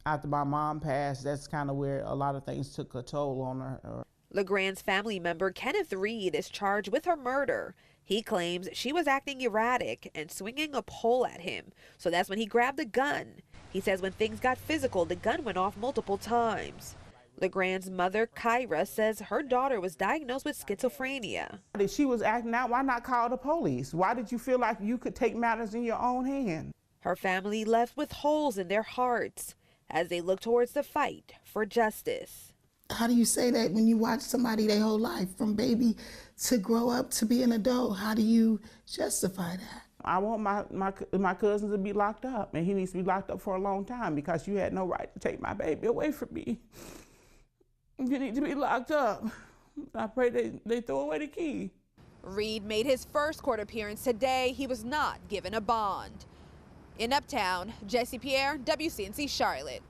Speaker 13: after my mom passed, that's kind of where a lot of things took a toll on her.
Speaker 5: LeGrand's family member Kenneth Reed is charged with her murder. He claims she was acting erratic and swinging a pole at him, so that's when he grabbed a gun. He says when things got physical, the gun went off multiple times. LeGrand's mother, Kyra, says her daughter was diagnosed with schizophrenia.
Speaker 14: If she was acting out, why not call the police? Why did you feel like you could take matters in your own hand?
Speaker 5: Her family left with holes in their hearts as they look towards the fight for justice.
Speaker 13: How do you say that when you watch somebody their whole life, from baby to grow up to be an adult? How do you justify that?
Speaker 14: I want my cousin to be locked up, and he needs to be locked up for a long time because you had no right to take my baby away from me. You need to be locked up. I pray they throw away the key.
Speaker 5: Reed made his first court appearance today. He was not given a bond. In Uptown, Jesse Pierre, WCNC Charlotte.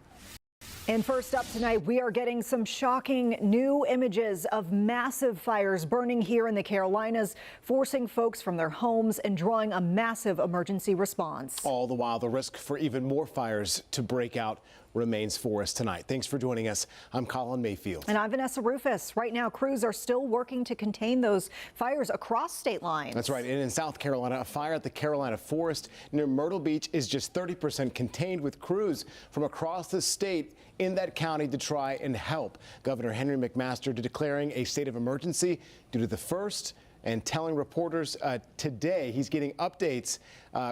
Speaker 1: And first up tonight, we are getting some shocking new images of massive fires burning here in the Carolinas, forcing folks from their homes and drawing a massive emergency response.
Speaker 2: All the while, the risk for even more fires to break out remains for us tonight. Thanks for joining us. I'm Colin Mayfield.
Speaker 1: And I'm Vanessa Rufus. Right now, crews are still working to contain those fires across state lines.
Speaker 2: That's right. And in South Carolina, a fire at the Carolina Forest near Myrtle Beach is just 30% contained, with crews from across the state in that county to try and help. Governor Henry McMaster declaring a state of emergency due to the first, and telling reporters today he's getting updates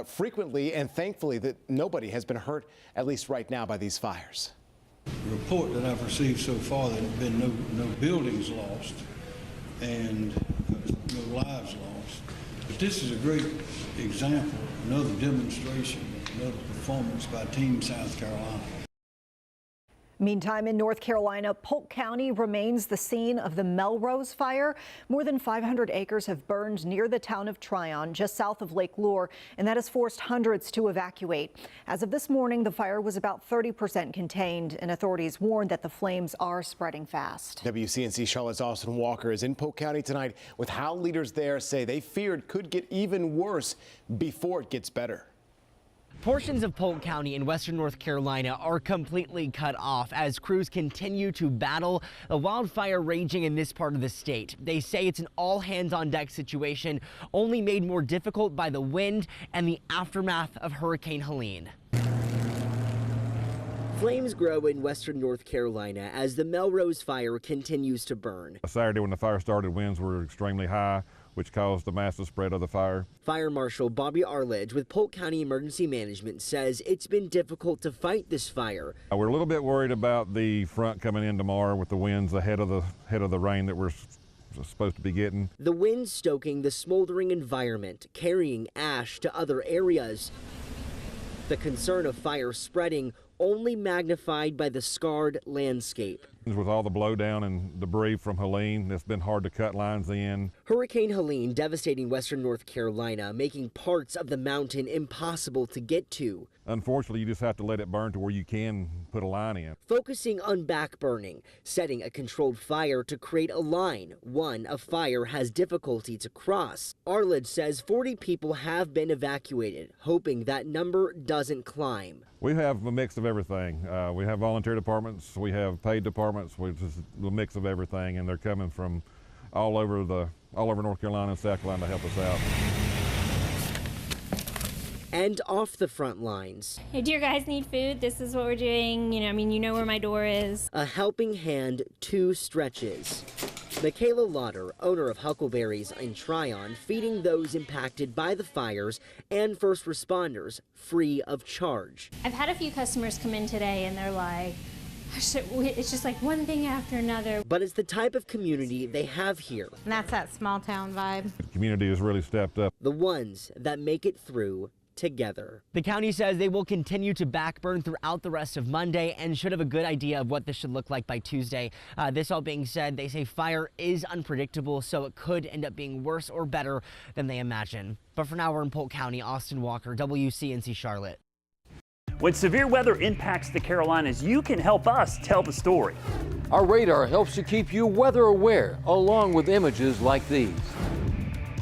Speaker 2: frequently, and thankfully that nobody has been hurt, at least right now, by these fires.
Speaker 15: The report that I've received so far, there have been no buildings lost and no lives lost. But this is a great example, another demonstration, another performance by Team South Carolina.
Speaker 1: Meantime, in North Carolina, Polk County remains the scene of the Melrose fire. More than 500 acres have burned near the town of Tryon, just south of Lake Lure, and that has forced hundreds to evacuate. As of this morning, the fire was about 30% contained, and authorities warned that the flames are spreading fast.
Speaker 2: WCNC Charlotte's Austin Walker is in Polk County tonight with how leaders there say they feared could get even worse before it gets better.
Speaker 7: Portions of Polk County in western North Carolina are completely cut off as crews continue to battle the wildfire raging in this part of the state. They say it's an all-hands-on-deck situation, only made more difficult by the wind and the aftermath of Hurricane Helene. Flames grow in western North Carolina as the Melrose fire continues to burn.
Speaker 16: Saturday when the fire started, winds were extremely high, which caused the massive spread of the fire.
Speaker 7: Fire Marshal Bobby Arledge with Polk County Emergency Management says it's been difficult to fight this fire.
Speaker 16: We're a little bit worried about the front coming in tomorrow with the winds ahead of the rain that we're supposed to be getting.
Speaker 7: The wind stoking the smoldering environment, carrying ash to other areas. The concern of fire spreading only magnified by the scarred landscape.
Speaker 16: With all the blowdown and debris from Helene, it's been hard to cut lines in.
Speaker 7: Hurricane Helene devastating western North Carolina, making parts of the mountain impossible to get to.
Speaker 16: Unfortunately, you just have to let it burn to where you can put a line in.
Speaker 7: Focusing on backburning, setting a controlled fire to create a line one a fire has difficulty to cross. Arledge says 40 people have been evacuated, hoping that number doesn't climb.
Speaker 16: We have a mix of everything. We have volunteer departments, we have paid departments, which is a mix of everything, and they're coming from all over North Carolina and South Carolina to help us out.
Speaker 7: And off the front lines.
Speaker 17: Hey, do you guys need food? This is what we're doing. You know where my door is.
Speaker 7: A helping hand, two stretches. Michaela Lauder, owner of Huckleberries in Tryon, feeding those impacted by the fires and first responders free of charge.
Speaker 17: I've had a few customers come in today and they're like, it's just like one thing after another.
Speaker 7: But it's the type of community they have here.
Speaker 17: And that's that small town vibe.
Speaker 16: The community has really stepped up.
Speaker 7: The ones that make it through together. The county says they will continue to backburn throughout the rest of Monday and should have a good idea of what this should look like by Tuesday. This all being said, they say fire is unpredictable, so it could end up being worse or better than they imagine. But for now, we're in Polk County. Austin Walker, WCNC Charlotte.
Speaker 21: When severe weather impacts the Carolinas, you can help us tell the story.
Speaker 18: Our radar helps to keep you weather aware, along with images like these.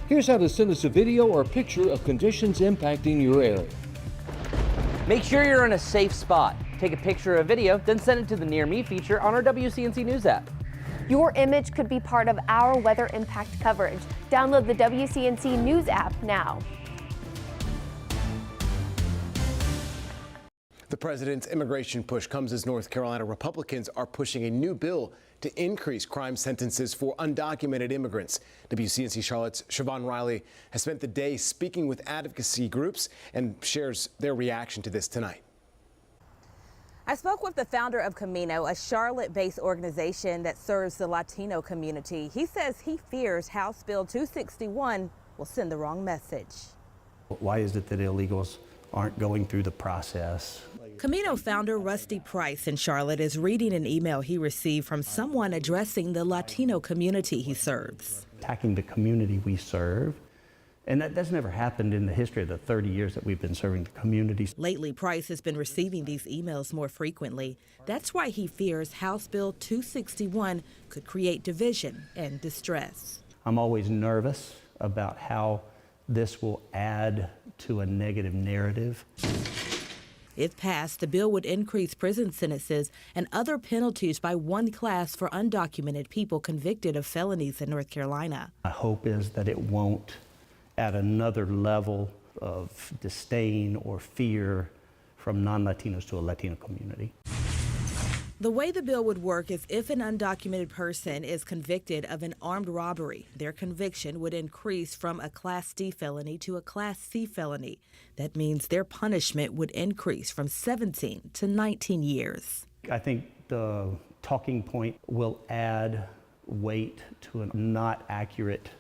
Speaker 18: Here's how to send us a video or picture of conditions impacting your area.
Speaker 6: Make sure you're in a safe spot. Take a picture or a video, then send it to the Near Me feature on our WCNC News app.
Speaker 3: Your image could be part of our weather impact coverage. Download the WCNC News app now.
Speaker 2: The president's immigration push comes as North Carolina Republicans are pushing a new bill to increase crime sentences for undocumented immigrants. WCNC Charlotte's Siobhan Riley has spent the day speaking with advocacy groups and shares their reaction to this tonight.
Speaker 19: I spoke with the founder of Camino, a Charlotte-based organization that serves the Latino community. He says he fears House Bill 261 will send the wrong message.
Speaker 20: Why is it that illegals aren't going through the process?
Speaker 19: Camino founder Rusty Price in Charlotte is reading an email he received from someone addressing the Latino community he serves.
Speaker 20: Attacking the community we serve. And that's never happened in the history of the 30 years that we've been serving the communities.
Speaker 19: Lately, Price has been receiving these emails more frequently. That's why he fears House Bill 261 could create division and distress.
Speaker 20: I'm always nervous about how this will add to a negative narrative.
Speaker 19: If passed, the bill would increase prison sentences and other penalties by one class for undocumented people convicted of felonies in North Carolina.
Speaker 20: My hope is that it won't add another level of disdain or fear from non-Latinos to a Latino community.
Speaker 19: The way the bill would work is if an undocumented person is convicted of an armed robbery, their conviction would increase from a Class D felony to a Class C felony. That means their punishment would increase from 17 to 19 years.
Speaker 20: I think the talking point will add weight to a not accurate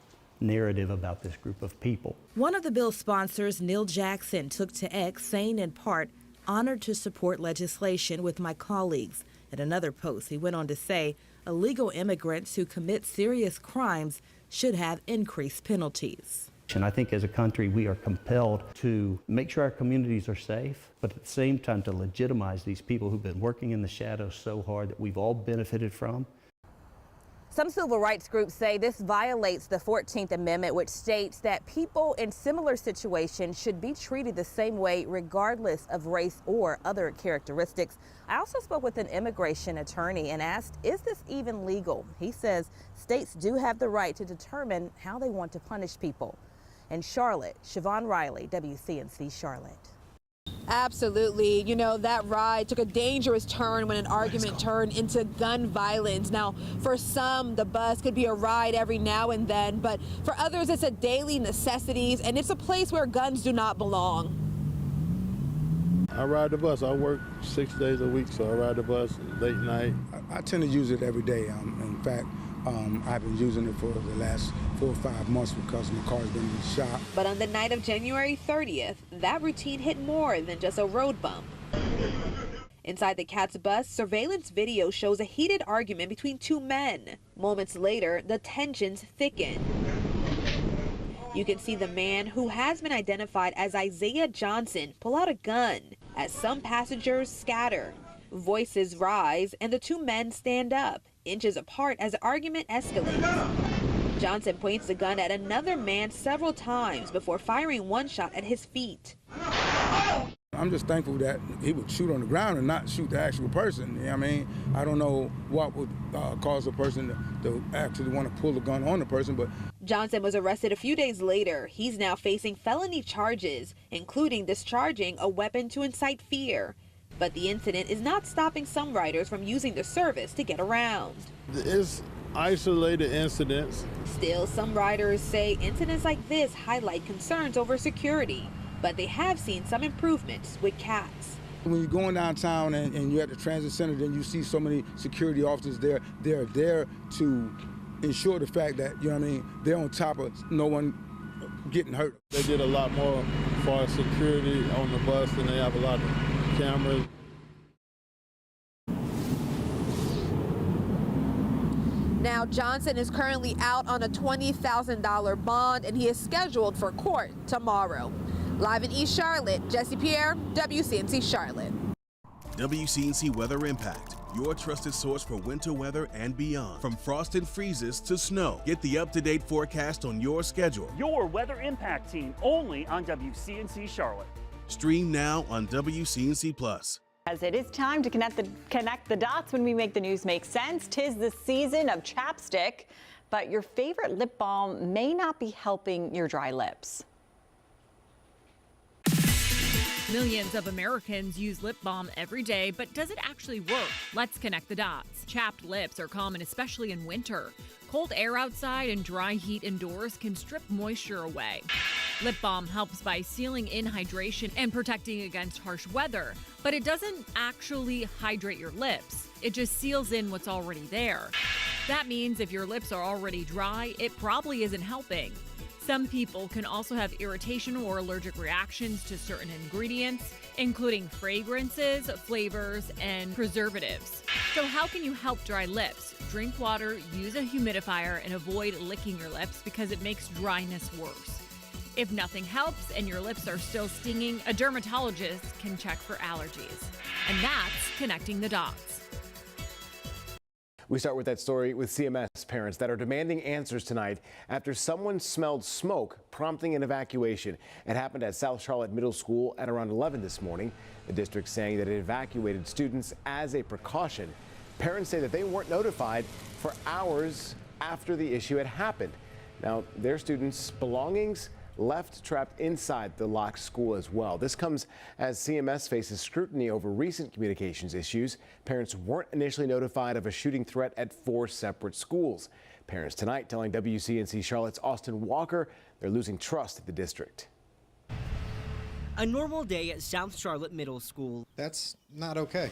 Speaker 20: narrative about this group of people.
Speaker 19: One of the bill's sponsors, Neil Jackson, took to X saying in part, "Honored to support legislation with my colleagues." In another post, he went on to say illegal immigrants who commit serious crimes should have increased penalties.
Speaker 20: And I think as a country, we are compelled to make sure our communities are safe, but at the same time to legitimize these people who've been working in the shadows so hard that we've all benefited from.
Speaker 19: Some civil rights groups say this violates the 14th Amendment, which states that people in similar situations should be treated the same way regardless of race or other characteristics. I also spoke with an immigration attorney and asked, is this even legal? He says states do have the right to determine how they want to punish people. In Charlotte, Siobhan Riley, WCNC Charlotte.
Speaker 5: Absolutely. You know, that ride took a dangerous turn when an argument turned into gun violence. Now, for some, the bus could be a ride every now and then, but for others, it's a daily necessities, and it's a place where guns do not belong.
Speaker 22: I ride the bus. I work 6 days a week, so I ride the bus late night.
Speaker 24: I tend to use it every day. In fact, I've been using it for the last 4 or 5 months because my car's been in the shop.
Speaker 5: But on the night of January 30th, that routine hit more than just a road bump. Inside the Cat's bus, surveillance video shows a heated argument between two men. Moments later, the tensions thicken. You can see the man, who has been identified as Isaiah Johnson, pull out a gun as some passengers scatter. Voices rise and the two men stand up, inches apart as the argument escalates. Johnson points the gun at another man several times before firing one shot at his feet.
Speaker 24: I'm just thankful that he would shoot on the ground and not shoot the actual person. You know what I mean? I don't know what would cause a person to actually want to pull the gun on the person, but
Speaker 5: Johnson was arrested a few days later. He's now facing felony charges, including discharging a weapon to incite fear. But the incident is not stopping some riders from using the service to get around.
Speaker 22: It's isolated incidents.
Speaker 5: Still, some riders say incidents like this highlight concerns over security, but they have seen some improvements with cats.
Speaker 24: When you're going downtown and you're at the transit center, then you see so many security officers there. They're there to ensure the fact that, you know what I mean, they're on top of no one getting hurt.
Speaker 22: They did a lot more for security on the bus, and they have a lot of cameras.
Speaker 5: Now, Johnson is currently out on a $20,000 bond, and he is scheduled for court tomorrow. Live in East Charlotte, Jesse Pierre, WCNC Charlotte.
Speaker 10: WCNC Weather Impact, your trusted source for winter weather and beyond. From frost and freezes to snow, get the up-to-date forecast on your schedule.
Speaker 21: Your Weather Impact team, only on WCNC Charlotte.
Speaker 10: Stream now on WCNC Plus.
Speaker 4: As it is time to connect the dots when we make the news make sense. 'Tis the season of chapstick, but your favorite lip balm may not be helping your dry lips.
Speaker 8: Millions of Americans use lip balm every day, but does it actually work? Let's connect the dots. Chapped lips are common, especially in winter. Cold air outside and dry heat indoors can strip moisture away. Lip balm helps by sealing in hydration and protecting against harsh weather, but it doesn't actually hydrate your lips. It just seals in what's already there. That means if your lips are already dry, it probably isn't helping. Some people can also have irritation or allergic reactions to certain ingredients, including fragrances, flavors, and preservatives. So how can you help dry lips? Drink water, use a humidifier, and avoid licking your lips because it makes dryness worse. If nothing helps and your lips are still stinging, a dermatologist can check for allergies. And that's connecting the dots.
Speaker 2: We start with that story with CMS parents that are demanding answers tonight after someone smelled smoke, prompting an evacuation. It happened at South Charlotte Middle School at around 11 this morning. The district saying that it evacuated students as a precaution. Parents say that they weren't notified for hours after the issue had happened. Now, their students' belongings left trapped inside the locked school as well. This comes as CMS faces scrutiny over recent communications issues. Parents weren't initially notified of a shooting threat at 4 separate schools. Parents tonight telling WCNC Charlotte's Austin Walker they're losing trust in the district.
Speaker 7: A normal day at South Charlotte Middle School.
Speaker 9: That's not okay.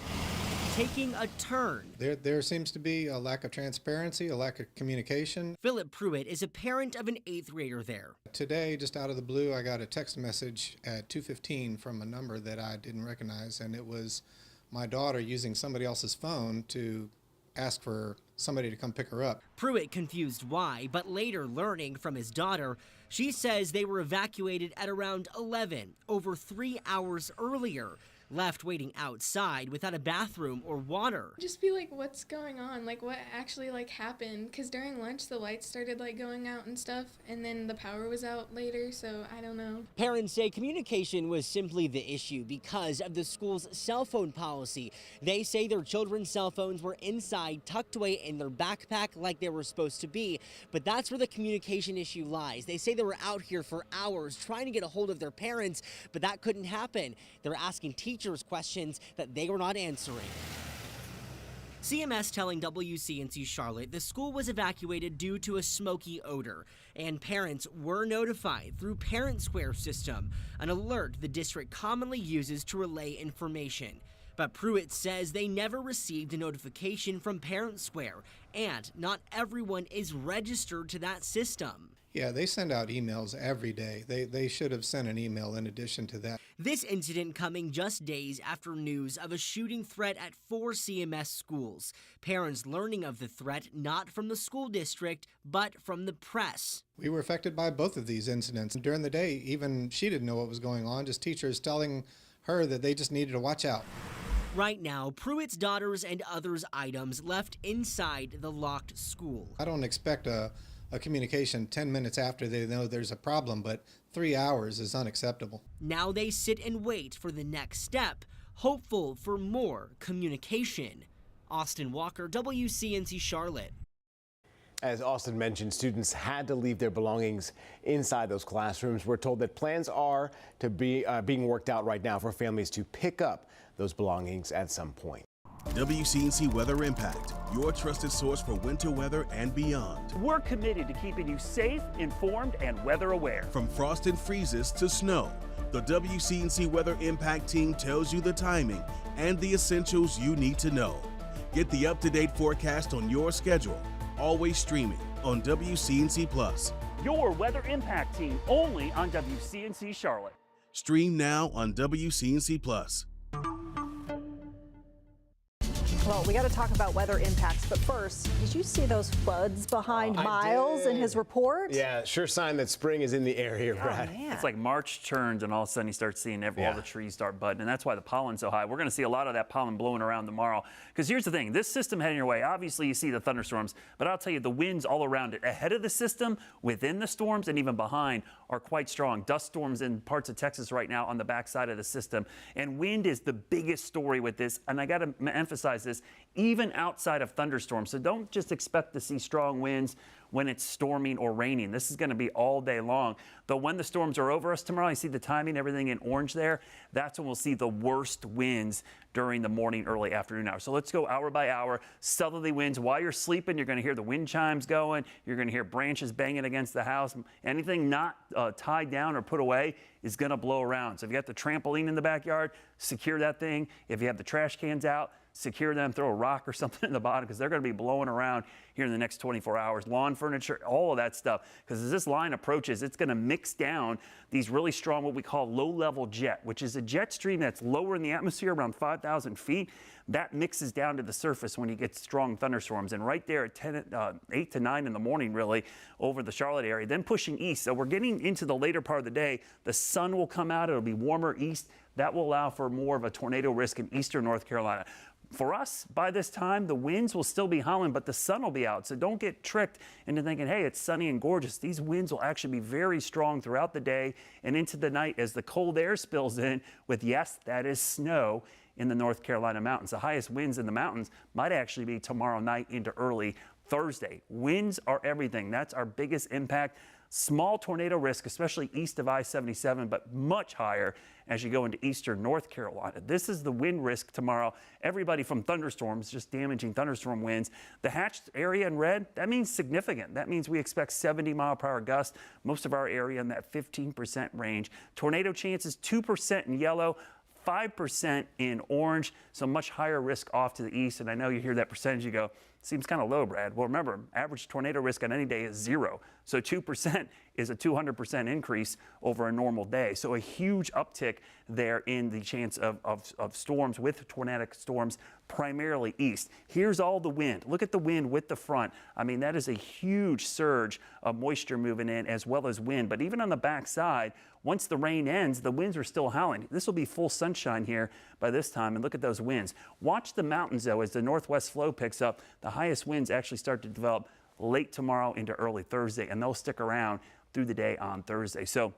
Speaker 7: Taking a turn.
Speaker 9: There seems to be a lack of transparency, a lack of communication.
Speaker 7: Philip Pruitt is a parent of an 8th grader there.
Speaker 9: Today, just out of the blue, I got a text message at 2:15 from a number that I didn't recognize, and it was my daughter using somebody else's phone to ask for somebody to come pick her up.
Speaker 7: Pruitt confused why, but later learning from his daughter, she says they were evacuated at around 11, over 3 hours earlier. Left waiting outside without a bathroom or water.
Speaker 12: Just be like, what's going on? Like, what actually happened? Because during lunch, the lights started going out and stuff, and then the power was out later, so I don't know.
Speaker 7: Parents say communication was simply the issue because of the school's cell phone policy. They say their children's cell phones were inside, tucked away in their backpack like they were supposed to be, but that's where the communication issue lies. They say they were out here for hours trying to get a hold of their parents, but that couldn't happen. They're asking teachers questions that they were not answering. CMS telling WCNC Charlotte the school was evacuated due to a smoky odor, and parents were notified through Parent Square system, an alert the district commonly uses to relay information. But Pruitt says they never received a notification from Parent Square, and not everyone is registered to that system.
Speaker 9: Yeah, they send out emails every day. They should have sent an email in addition to that.
Speaker 7: This incident coming just days after news of a shooting threat at 4 CMS schools. Parents learning of the threat not from the school district, but from the press.
Speaker 9: We were affected by both of these incidents. During the day, even she didn't know what was going on, just teachers telling her that they just needed to watch out.
Speaker 7: Right now, Pruitt's daughters and others' items left inside the locked school.
Speaker 9: I don't expect a communication 10 minutes after they know there's a problem, but 3 hours is unacceptable.
Speaker 7: Now they sit and wait for the next step, hopeful for more communication. Austin Walker, WCNC Charlotte.
Speaker 2: As Austin mentioned, students had to leave their belongings inside those classrooms. We're told that plans are to be being worked out right now for families to pick up those belongings at some point.
Speaker 10: WCNC Weather Impact, your trusted source for winter weather and beyond.
Speaker 25: We're committed to keeping you safe, informed, and weather aware.
Speaker 10: From frost and freezes to snow, the WCNC Weather Impact team tells you the timing and the essentials you need to know. Get the up-to-date forecast on your schedule, always streaming on WCNC Plus.
Speaker 25: Your Weather Impact team only on WCNC Charlotte.
Speaker 10: Stream now on WCNC Plus.
Speaker 1: Well, we got to talk about weather impacts, but first, did you see those floods behind Miles in his report?
Speaker 2: Yeah, sure sign that spring is in the air here, Brad.
Speaker 21: It's like March turns and all of a sudden you start seeing all the trees start budding, and that's why the pollen's so high. We're going to see a lot of that pollen blowing around tomorrow. Because here's the thing, this system heading your way, obviously you see the thunderstorms, but I'll tell you the winds all around it, ahead of the system, within the storms, and even behind are quite strong. Dust storms in parts of Texas right now on the backside of the system. And wind is the biggest story with this, and I got to emphasize this, even outside of thunderstorms. So don't just expect to see strong winds when it's storming or raining. This is going to be all day long. Though when the storms are over us tomorrow, you see the timing, everything in orange there, that's when we'll see the worst winds during the morning, early afternoon hours. So let's go hour by hour. Southerly winds. While you're sleeping, you're going to hear the wind chimes going. You're going to hear branches banging against the house. Anything not tied down or put away is going to blow around. So if you got the trampoline in the backyard, secure that thing. If you have the trash cans out, secure them, throw a rock or something in the bottom, because they're going to be blowing around here in the next 24 hours. Lawn furniture, all of that stuff. Because as this line approaches, it's going to mix down these really strong, what we call low-level jet, which is a jet stream that's lower in the atmosphere, around 5,000 feet. That mixes down to the surface when you get strong thunderstorms. And right there at 8 to 9 in the morning, really, over the Charlotte area, then pushing east. So we're getting into the later part of the day. The sun will come out. It'll be warmer east. That will allow for more of a tornado risk in eastern North Carolina. For us, by this time, the winds will still be howling, but the sun will be out. So don't get tricked into thinking, hey, it's sunny and gorgeous. These winds will actually be very strong throughout the day and into the night as the cold air spills in with, yes, that is snow in the North Carolina mountains. The highest winds in the mountains might actually be tomorrow night into early Thursday. Winds are everything. That's our biggest impact. Small tornado risk, especially east of I-77, but much higher as you go into eastern North Carolina. This is the wind risk tomorrow. Everybody from thunderstorms, just damaging thunderstorm winds. The hatched area in red, that means significant. That means we expect 70-mile-per-hour gusts, most of our area in that 15% range. Tornado chances 2% in yellow, 5% in orange, so much higher risk off to the east. And I know you hear that percentage, you go, seems kind of low, Brad. Well, remember, average tornado risk on any day is 0. So 2% is a 200% increase over a normal day. So a huge uptick there in the chance of storms with tornadic storms, primarily east. Here's all the wind. Look at the wind with the front. I mean, that is a huge surge of moisture moving in as well as wind. But even on the backside, once the rain ends, the winds are still howling. This will be full sunshine here by this time, and look at those winds. Watch the mountains, though, as the northwest flow picks up. The highest winds actually start to develop late tomorrow into early Thursday, and they'll stick around through the day on Thursday. So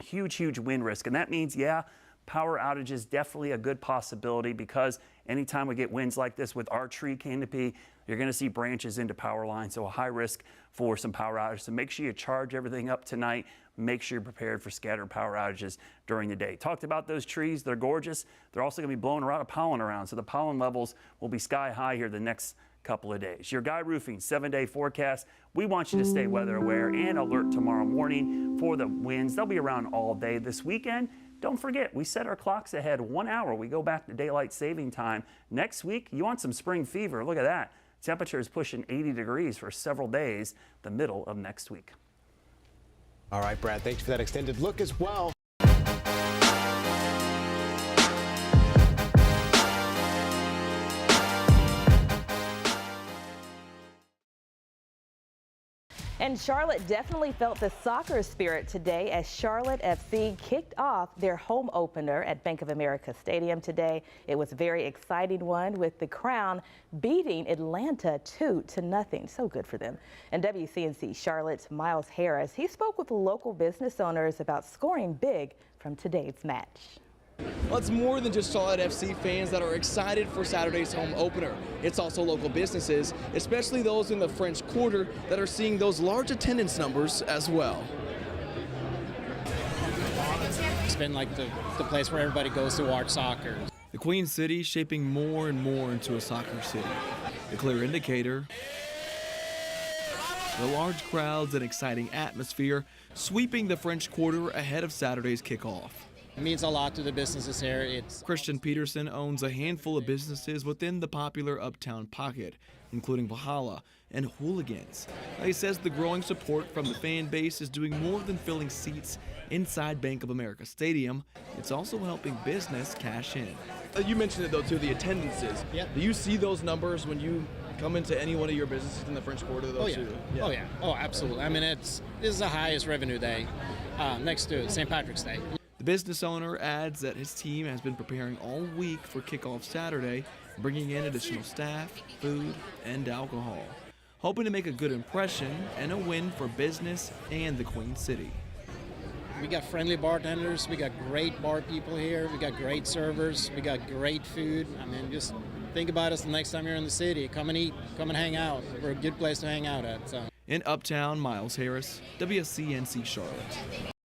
Speaker 21: huge, huge wind risk, and that means, yeah, power outages definitely a good possibility, because anytime we get winds like this with our tree canopy, you're going to see branches into power lines, so a high risk for some power outages. So make sure you charge everything up tonight. Make sure you're prepared for scattered power outages during the day. Talked about those trees. They're gorgeous. They're also going to be blowing a lot of pollen around, so the pollen levels will be sky high here the next couple of days. Your Guy Roofing 7-day forecast. We want you to stay weather aware and alert tomorrow morning for the winds. They'll be around all day this weekend. Don't forget, we set our clocks ahead 1 hour. We go back to daylight saving time. Next week, you want some spring fever. Look at that. Temperature is pushing 80 degrees for several days, the middle of next week.
Speaker 2: All right, Brad, thanks for that extended look as well.
Speaker 19: And Charlotte definitely felt the soccer spirit today as Charlotte FC kicked off their home opener at Bank of America Stadium today. It was a very exciting one, with the Crown beating Atlanta 2-0. So good for them. And WCNC Charlotte's Miles Harris, he spoke with local business owners about scoring big from today's match.
Speaker 11: Well, it's more than just Charlotte FC fans that are excited for Saturday's home opener. It's also local businesses, especially those in the French Quarter, that are seeing those large attendance numbers as well.
Speaker 13: It's been like the place where everybody goes to watch soccer.
Speaker 11: The Queen City shaping more and more into a soccer city. The clear indicator, the large crowds and exciting atmosphere sweeping the French Quarter ahead of Saturday's kickoff.
Speaker 13: It means a lot to the businesses here.
Speaker 11: Christian Peterson owns a handful of businesses within the popular Uptown pocket, including Valhalla and Hooligans. He says the growing support from the fan base is doing more than filling seats inside Bank of America Stadium. It's also helping business cash in. You mentioned it though too, the attendances.
Speaker 13: Yeah.
Speaker 11: Do you see those numbers when you come into any one of your businesses in the French Quarter though?
Speaker 13: Oh yeah.
Speaker 11: Too?
Speaker 13: Oh yeah. Oh, absolutely. I mean, this is the highest revenue day next to St. Patrick's Day.
Speaker 11: The business owner adds that his team has been preparing all week for kickoff Saturday, bringing in additional staff, food, and alcohol, hoping to make a good impression and a win for business and the Queen City.
Speaker 13: We got friendly bartenders, we got great bar people here, we got great servers, we got great food. I mean, just think about us the next time you're in the city. Come and eat, come and hang out. We're a good place to hang out at. So.
Speaker 11: In Uptown, Miles Harris, WCNC Charlotte.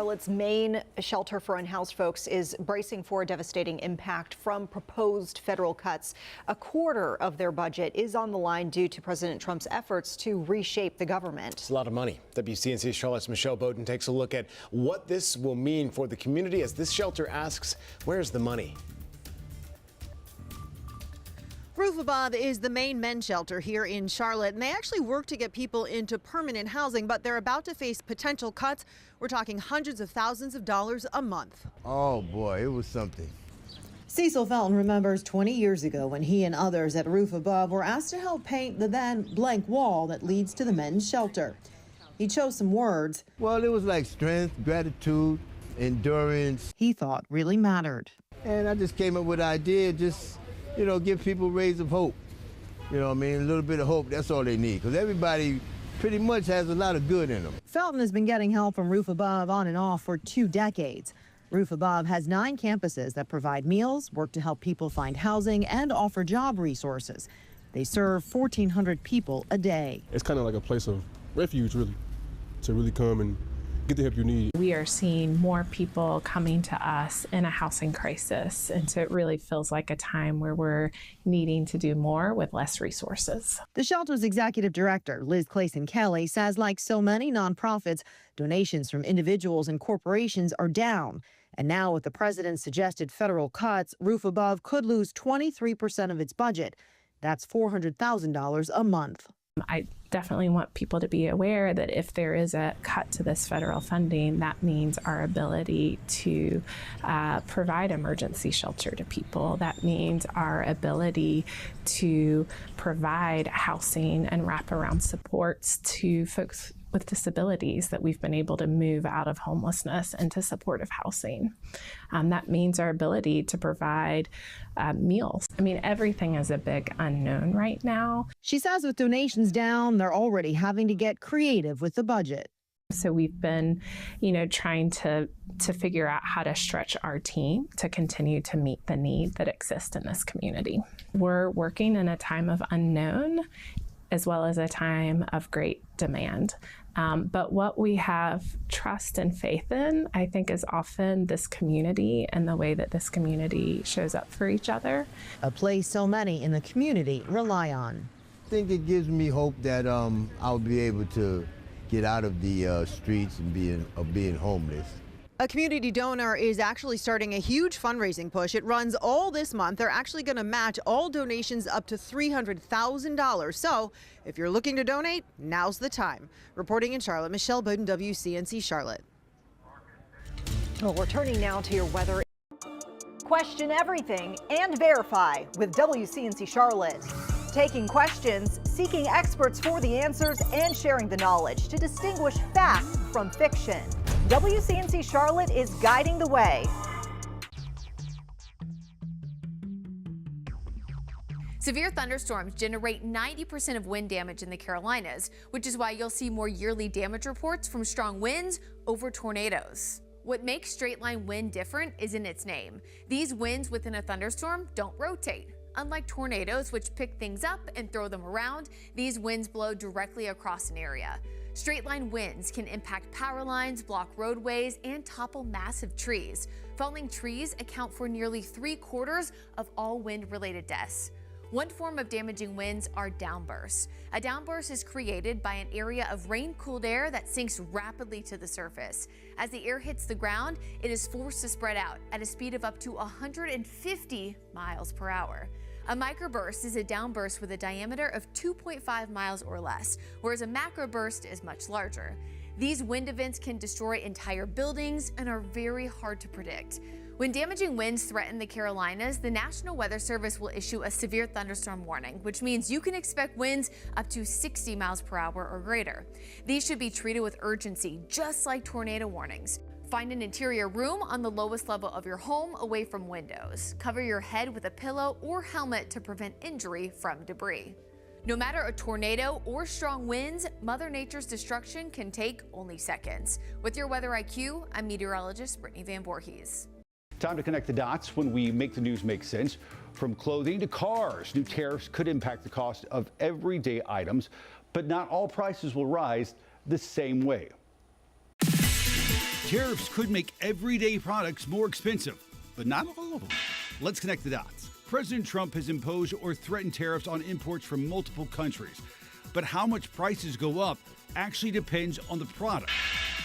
Speaker 1: Charlotte's main shelter for unhoused folks is bracing for a devastating impact from proposed federal cuts. A quarter of their budget is on the line due to President Trump's efforts to reshape the government.
Speaker 2: It's a lot of money. WCNC Charlotte's Michelle Bowden takes a look at what this will mean for the community as this shelter asks, where's the money?
Speaker 14: Roof Above is the main men's shelter here in Charlotte, and they actually work to get people into permanent housing, but they're about to face potential cuts. We're talking hundreds of thousands of dollars a month.
Speaker 15: Oh boy, it was something.
Speaker 16: Cecil Felton remembers 20 years ago when he and others at Roof Above were asked to help paint the then blank wall that leads to the men's shelter. He chose some words.
Speaker 15: Well, it was like strength, gratitude, endurance.
Speaker 16: He thought really mattered.
Speaker 15: And I just came up with an idea, just, you know, give people rays of hope. You know what I mean? A little bit of hope, that's all they need. Because everybody pretty much has a lot of good in them.
Speaker 16: Felton has been getting help from Roof Above on and off for 2 decades. Roof Above has 9 campuses that provide meals, work to help people find housing, and offer job resources. They serve 1,400 people a day.
Speaker 17: It's kind of like a place of refuge, really, to really come and get the help you need.
Speaker 23: We are seeing more people coming to us in a housing crisis, and so it really feels like a time where we're needing to do more with less resources.
Speaker 16: The shelter's executive director, Liz Clayson Kelly, says like so many nonprofits, donations from individuals and corporations are down. And now with the president's suggested federal cuts, Roof Above could lose 23% of its budget. That's $400,000 a month.
Speaker 23: I definitely want people to be aware that if there is a cut to this federal funding, that means our ability to provide emergency shelter to people. That means our ability to provide housing and wraparound supports to folks with disabilities that we've been able to move out of homelessness into supportive housing. That means our ability to provide meals. I mean, everything is a big unknown right now.
Speaker 16: She says with donations down, they're already having to get creative with the budget.
Speaker 23: So we've been, trying to figure out how to stretch our team to continue to meet the need that exists in this community. We're working in a time of unknown as well as a time of great demand. But what we have trust and faith in, I think, is often this community and the way that this community shows up for each other.
Speaker 16: A place so many in the community rely on.
Speaker 15: I think it gives me hope that I'll be able to get out of the streets and being homeless.
Speaker 14: A community donor is actually starting a huge fundraising push. It runs all this month. They're actually going to match all donations up to $300,000. So if you're looking to donate, now's the time. Reporting in Charlotte, Michelle Bowden, WCNC Charlotte.
Speaker 1: Well, we're turning now to your weather. Question everything and verify with WCNC Charlotte. Taking questions, seeking experts for the answers, and sharing the knowledge to distinguish fact from fiction. WCNC Charlotte is guiding the way.
Speaker 26: Severe thunderstorms generate 90% of wind damage in the Carolinas, which is why you'll see more yearly damage reports from strong winds over tornadoes. What makes straight line wind different is in its name. These winds within a thunderstorm don't rotate. Unlike tornadoes, which pick things up and throw them around, these winds blow directly across an area. Straight line winds can impact power lines, block roadways, and topple massive trees. Falling trees account for nearly 3/4 of all wind-related deaths. One form of damaging winds are downbursts. A downburst is created by an area of rain-cooled air that sinks rapidly to the surface. As the air hits the ground, it is forced to spread out at a speed of up to 150 miles per hour. A microburst is a downburst with a diameter of 2.5 miles or less, whereas a macroburst is much larger. These wind events can destroy entire buildings and are very hard to predict. When damaging winds threaten the Carolinas, the National Weather Service will issue a severe thunderstorm warning, which means you can expect winds up to 60 miles per hour or greater. These should be treated with urgency, just like tornado warnings. Find an interior room on the lowest level of your home away from windows. Cover your head with a pillow or helmet to prevent injury from debris. No matter a tornado or strong winds, Mother Nature's destruction can take only seconds. With your Weather IQ, I'm meteorologist Brittany Van Voorhees.
Speaker 3: Time to connect the dots when we make the news make sense. From clothing to cars, new tariffs could impact the cost of everyday items, but not all prices will rise the same way.
Speaker 6: Tariffs could make everyday products more expensive, but not all of them. Let's connect the dots. President Trump has imposed or threatened tariffs on imports from multiple countries. But how much prices go up actually depends on the product.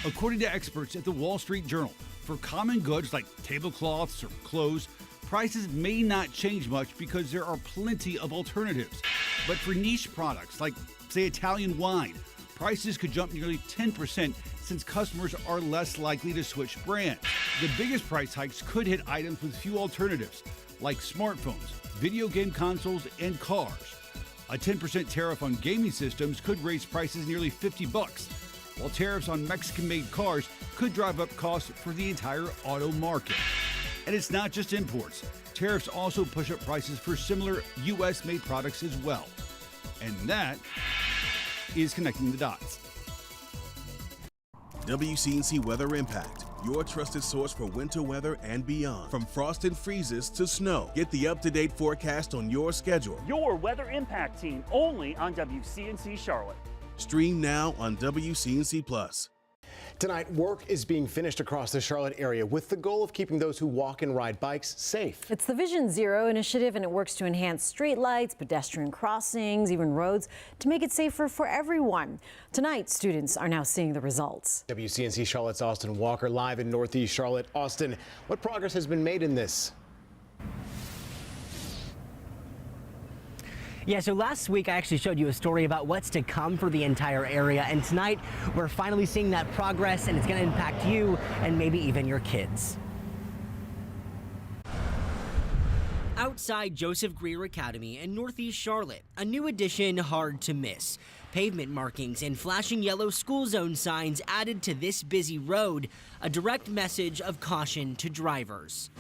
Speaker 6: According to experts at the Wall Street Journal, for common goods like tablecloths or clothes, prices may not change much because there are plenty of alternatives. But for niche products like, say, Italian wine, prices could jump nearly 10% since customers are less likely to switch brands. The biggest price hikes could hit items with few alternatives, like smartphones, video game consoles, and cars. A 10% tariff on gaming systems could raise prices nearly $50, while tariffs on Mexican-made cars could drive up costs for the entire auto market. And it's not just imports. Tariffs also push up prices for similar U.S.-made products as well. And that is connecting the dots.
Speaker 10: WCNC Weather Impact, your trusted source for winter weather and beyond. From frost and freezes to snow, get the up-to-date forecast on your schedule.
Speaker 25: Your Weather Impact Team, only on WCNC Charlotte.
Speaker 10: Stream now on WCNC Plus.
Speaker 2: Tonight, work is being finished across the Charlotte area with the goal of keeping those who walk and ride bikes safe.
Speaker 18: It's the Vision Zero initiative, and it works to enhance streetlights, pedestrian crossings, even roads, to make it safer for everyone. Tonight, students are now seeing the results.
Speaker 2: WCNC Charlotte's Austin Walker live in Northeast Charlotte. Austin, what progress has been made in this?
Speaker 7: Yeah, so last week I actually showed you a story about what's to come for the entire area, and tonight we're finally seeing that progress, and it's going to impact you and maybe even your kids. Outside Joseph Greer Academy in Northeast Charlotte, a new addition hard to miss. Pavement markings and flashing yellow school zone signs added to this busy road, a direct message of caution to drivers.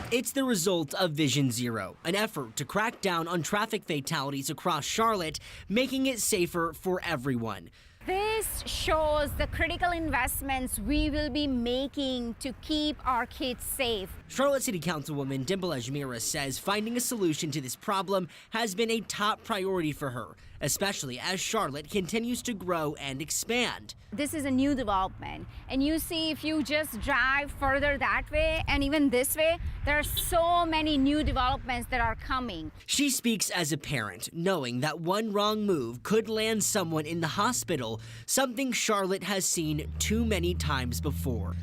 Speaker 7: It's the result of Vision Zero, an effort to crack down on traffic fatalities across Charlotte, making it safer for everyone.
Speaker 20: This shows the critical investments we will be making to keep our kids safe.
Speaker 7: Charlotte City Councilwoman Dimple Ajmira says finding a solution to this problem has been a top priority for her, especially as Charlotte continues to grow and expand.
Speaker 20: This is a new development, and you see if you just drive further that way and even this way, there are so many new developments that are coming.
Speaker 7: She speaks as a parent, knowing that one wrong move could land someone in the hospital, something Charlotte has seen too many times before.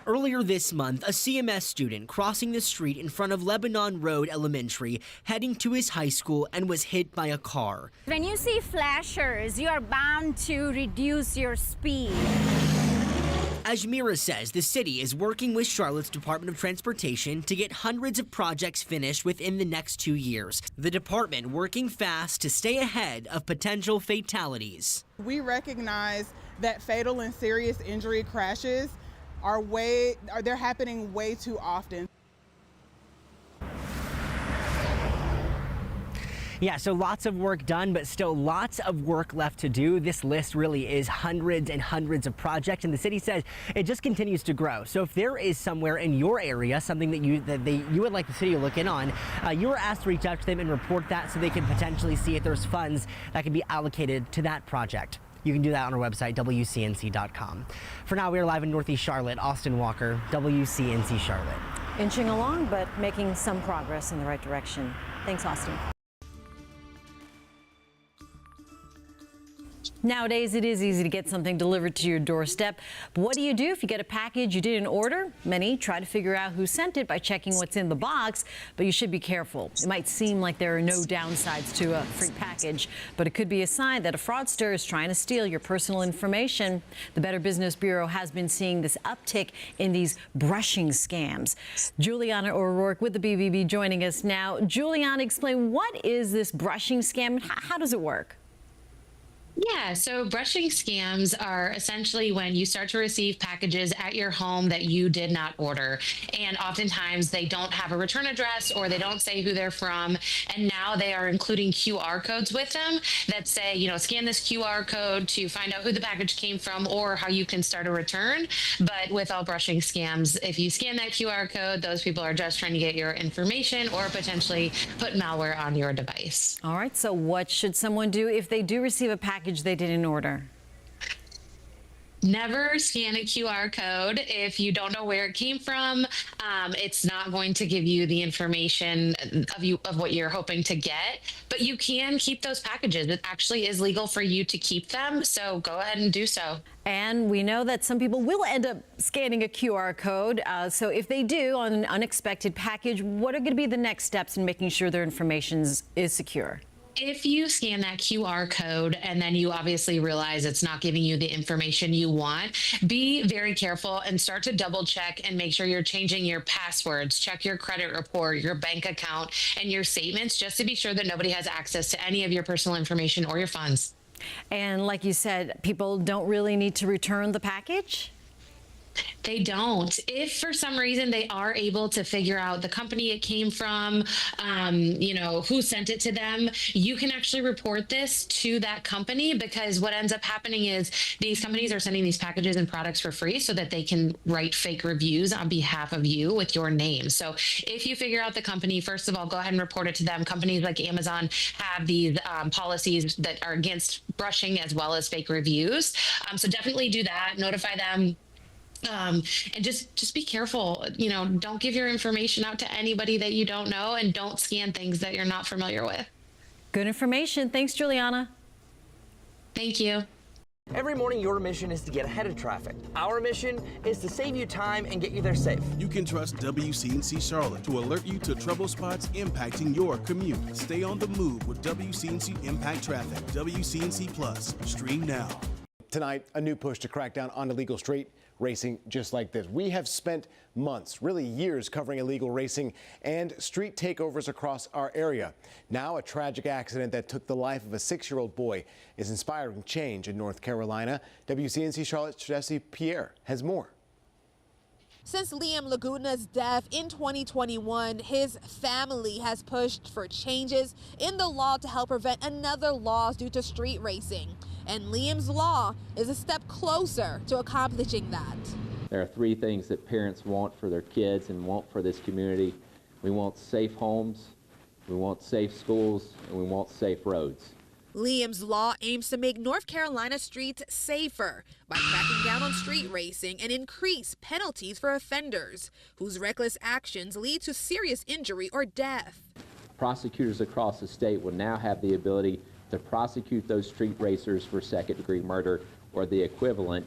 Speaker 7: Earlier this month, a CMS student crossing the street in front of Lebanon Road Elementary, heading to his high school, and was hit by a car.
Speaker 20: When you see flashers, you are bound to reduce your speed.
Speaker 7: Ajmira says the city is working with Charlotte's Department of Transportation to get hundreds of projects finished within the next 2 years. The department working fast to stay ahead of potential fatalities.
Speaker 22: We recognize that fatal and serious injury crashes they're happening way too often.
Speaker 7: Yeah, so lots of work done, but still lots of work left to do. This list really is hundreds and hundreds of projects, and the city says it just continues to grow. So if there is somewhere in your area, something that you would like the city to look in on, you are asked to reach out to them and report that so they can potentially see if there's funds that can be allocated to that project. You can do that on our website, WCNC.com. For now, we are live in Northeast Charlotte. Austin Walker, WCNC Charlotte.
Speaker 18: Inching along, but making some progress in the right direction. Thanks, Austin. Nowadays, it is easy to get something delivered to your doorstep. But what do you do if you get a package you didn't order? Many try to figure out who sent it by checking what's in the box, but you should be careful. It might seem like there are no downsides to a free package, but it could be a sign that a fraudster is trying to steal your personal information. The Better Business Bureau has been seeing this uptick in these brushing scams. Juliana O'Rourke with the BBB joining us now. Juliana, explain, what is this brushing scam? How does it work?
Speaker 4: Yeah, so brushing scams are essentially when you start to receive packages at your home that you did not order. And oftentimes they don't have a return address or they don't say who they're from. And now they are including QR codes with them that say, you know, scan this QR code to find out who the package came from or how you can start a return. But with all brushing scams, if you scan that QR code, those people are just trying to get your information or potentially put malware on your device.
Speaker 18: All right, so what should someone do if they do receive a package they didn't order?
Speaker 4: Never scan a QR code if you don't know where it came from. It's not going to give you the information of what you're hoping to get, but you can keep those packages. It actually is legal for you to keep them, so go ahead and do so.
Speaker 18: And we know that some people will end up scanning a QR code. So if they do on an unexpected package, what are going to be the next steps in making sure their information is secure?
Speaker 4: If you scan that QR code and then you obviously realize it's not giving you the information you want, be very careful and start to double check and make sure you're changing your passwords, check your credit report, your bank account, and your statements just to be sure that nobody has access to any of your personal information or your funds.
Speaker 18: And like you said, people don't really need to return the package?
Speaker 4: They don't. If for some reason they are able to figure out the company it came from, you know, who sent it to them, you can actually report this to that company, because what ends up happening is these companies are sending these packages and products for free so that they can write fake reviews on behalf of you with your name. So if you figure out the company, first of all, go ahead and report it to them. Companies like Amazon have these policies that are against brushing as well as fake reviews. So definitely do that. Notify them. And just be careful. You know, don't give your information out to anybody that you don't know, and don't scan things that you're not familiar with.
Speaker 18: Good information. Thanks, Juliana.
Speaker 4: Thank you.
Speaker 5: Every morning, your mission is to get ahead of traffic. Our mission is to save you time and get you there safe.
Speaker 10: You can trust WCNC Charlotte to alert you to trouble spots impacting your commute. Stay on the move with WCNC Impact Traffic. WCNC Plus. Stream now.
Speaker 2: Tonight, a new push to crack down on illegal street racing just like this. We have spent months, really years, covering illegal racing and street takeovers across our area. Now, a tragic accident that took the life of a 6-year-old boy is inspiring change in North Carolina. WCNC Charlotte's Jesse Pierre has more.
Speaker 8: Since Liam Laguna's death in 2021, his family has pushed for changes in the law to help prevent another loss due to street racing. And Liam's law is a step closer to accomplishing that.
Speaker 9: There are 3 things that parents want for their kids and want for this community. We want safe homes, we want safe schools, and we want safe roads.
Speaker 8: Liam's law aims to make North Carolina streets safer by cracking down on street racing and increase penalties for offenders whose reckless actions lead to serious injury or death.
Speaker 9: Prosecutors across the state will now have the ability to prosecute those street racers for second-degree murder or the equivalent,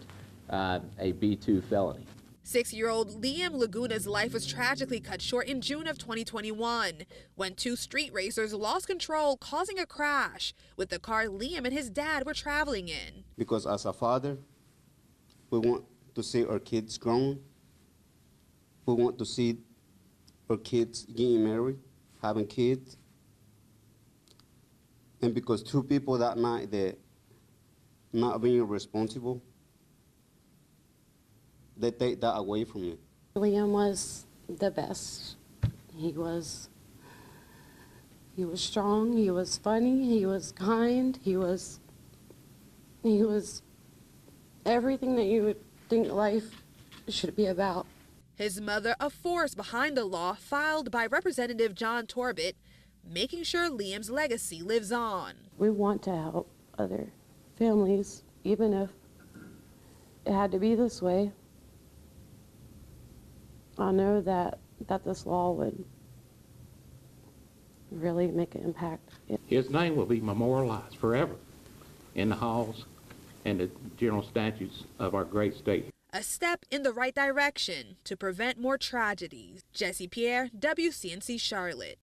Speaker 9: a B2 felony.
Speaker 8: 6-year-old Liam Laguna's life was tragically cut short in June of 2021 when 2 street racers lost control, causing a crash with the car Liam and his dad were traveling in.
Speaker 12: Because as a father, we want to see our kids grown. We want to see our kids getting married, having kids. And because 2 people that night, they're not being responsible, they take that away from me.
Speaker 24: Liam was the best. He was strong, he was funny, he was kind, he was everything that you would think life should be about.
Speaker 8: His mother, a force behind the law filed by Representative John Torbett, making sure Liam's legacy lives on.
Speaker 24: We want to help other families, even if it had to be this way. I know that this law would really make an impact.
Speaker 27: His name will be memorialized forever
Speaker 9: in the halls and the general statutes of our great state.
Speaker 8: A step in the right direction to prevent more tragedies. Jessie Pierre, WCNC Charlotte.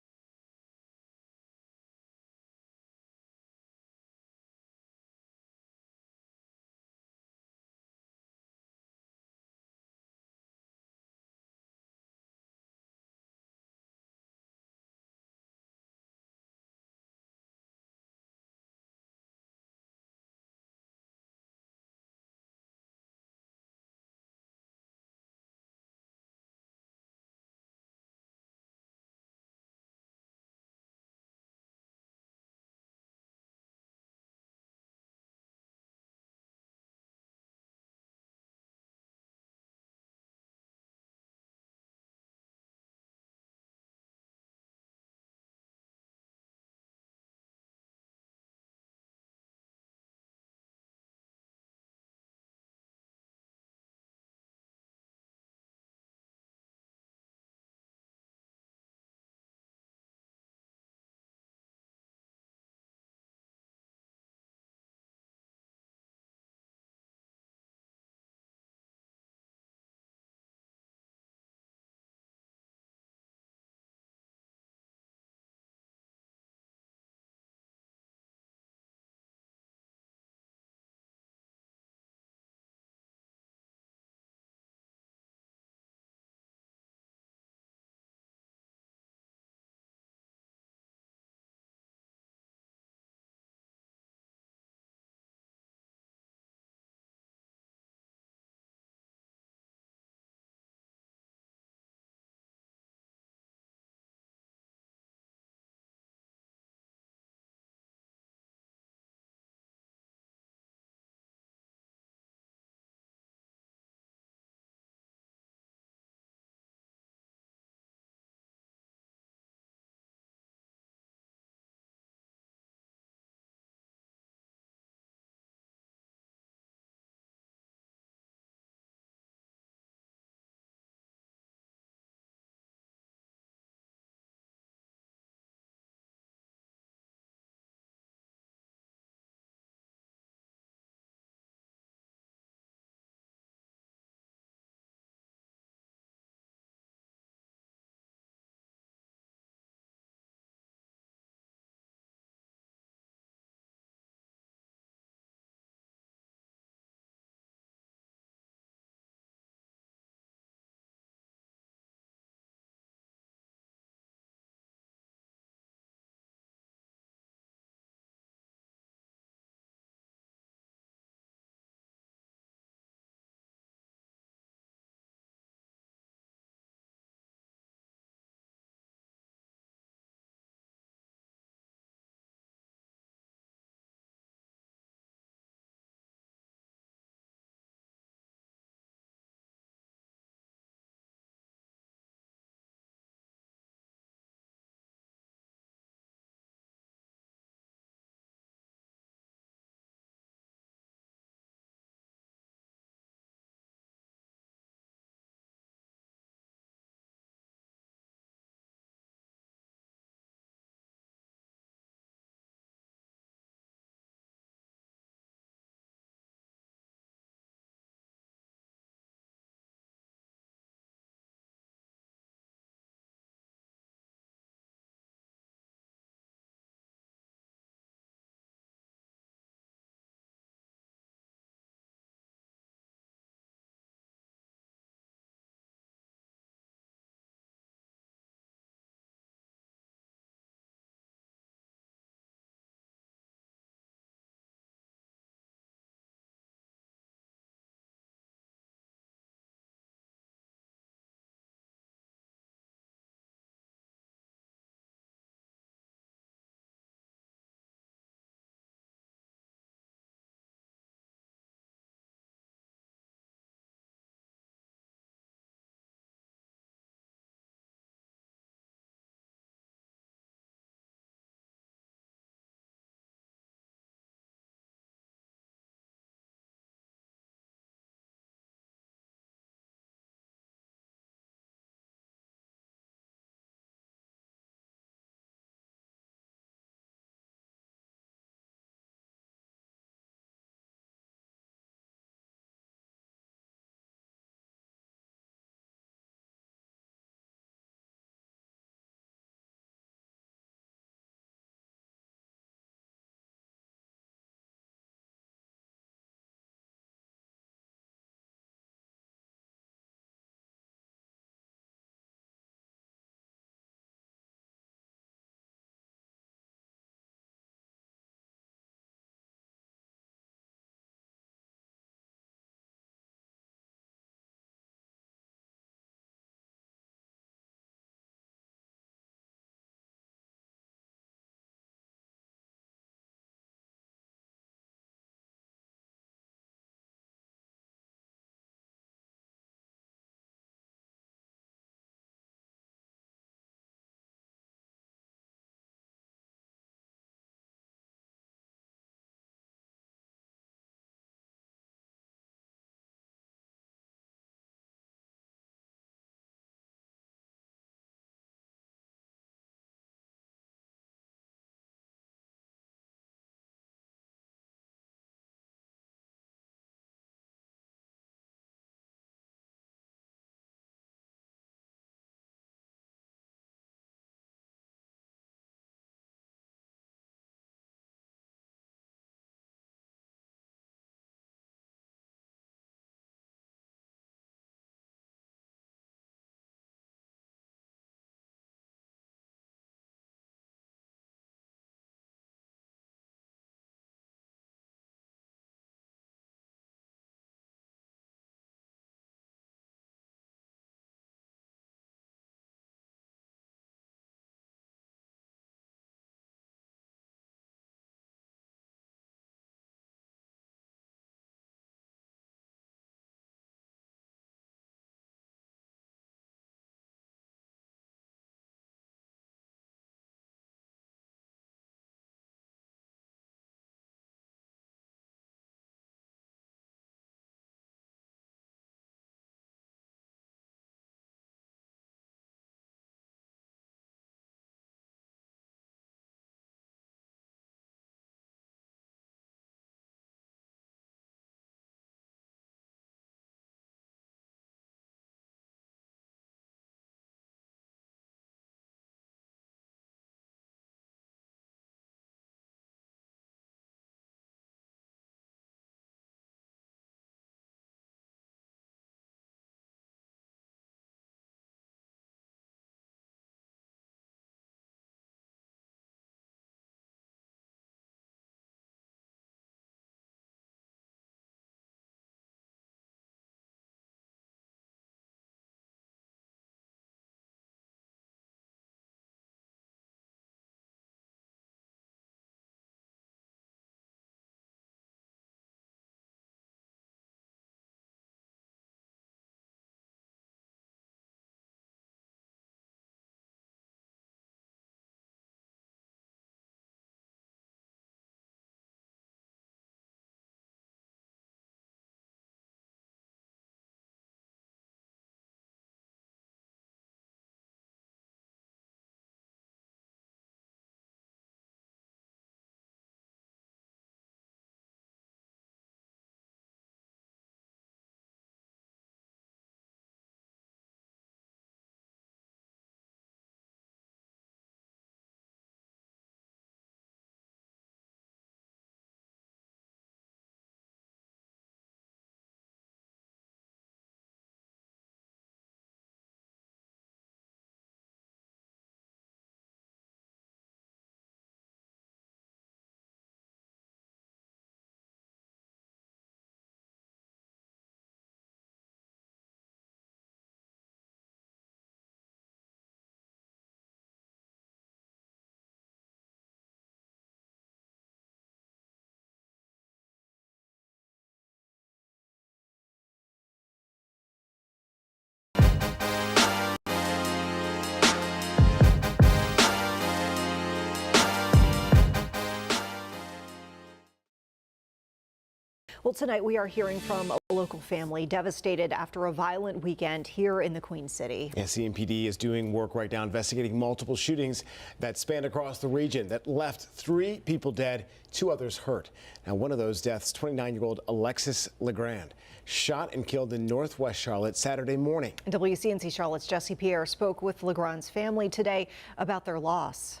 Speaker 1: Well, tonight we are hearing from a local family devastated after a violent weekend here in the Queen City.
Speaker 2: Yeah, CMPD is doing work right now investigating multiple shootings that spanned across the region that left 3 people dead, 2 others hurt. Now, one of those deaths, 29-year-old Alexis Legrand, shot and killed in northwest Charlotte Saturday morning.
Speaker 1: WCNC Charlotte's Jesse Pierre spoke with Legrand's family today about their loss.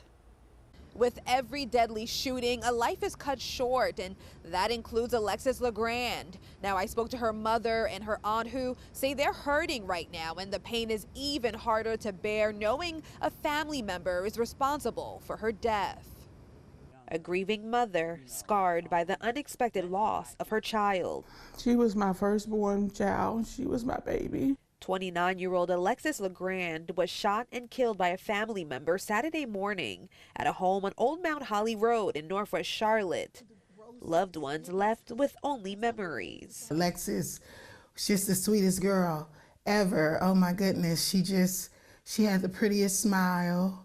Speaker 8: With every deadly shooting, a life is cut short, and that includes Alexis Legrand. Now, I spoke to her mother and her aunt, who say they're hurting right now, and the pain is even harder to bear knowing a family member is responsible for her death. A grieving mother scarred by the unexpected loss of her child.
Speaker 11: She was my firstborn child. She was my baby.
Speaker 8: 29-year-old Alexis Legrand was shot and killed by a family member Saturday morning at a home on Old Mount Holly Road in northwest Charlotte. Loved ones left with only memories.
Speaker 11: Alexis, she's the sweetest girl ever. Oh my goodness, she had the prettiest smile.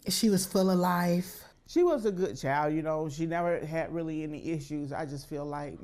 Speaker 11: She was full of life. She was a good child, you know. She never had really any issues. I just feel like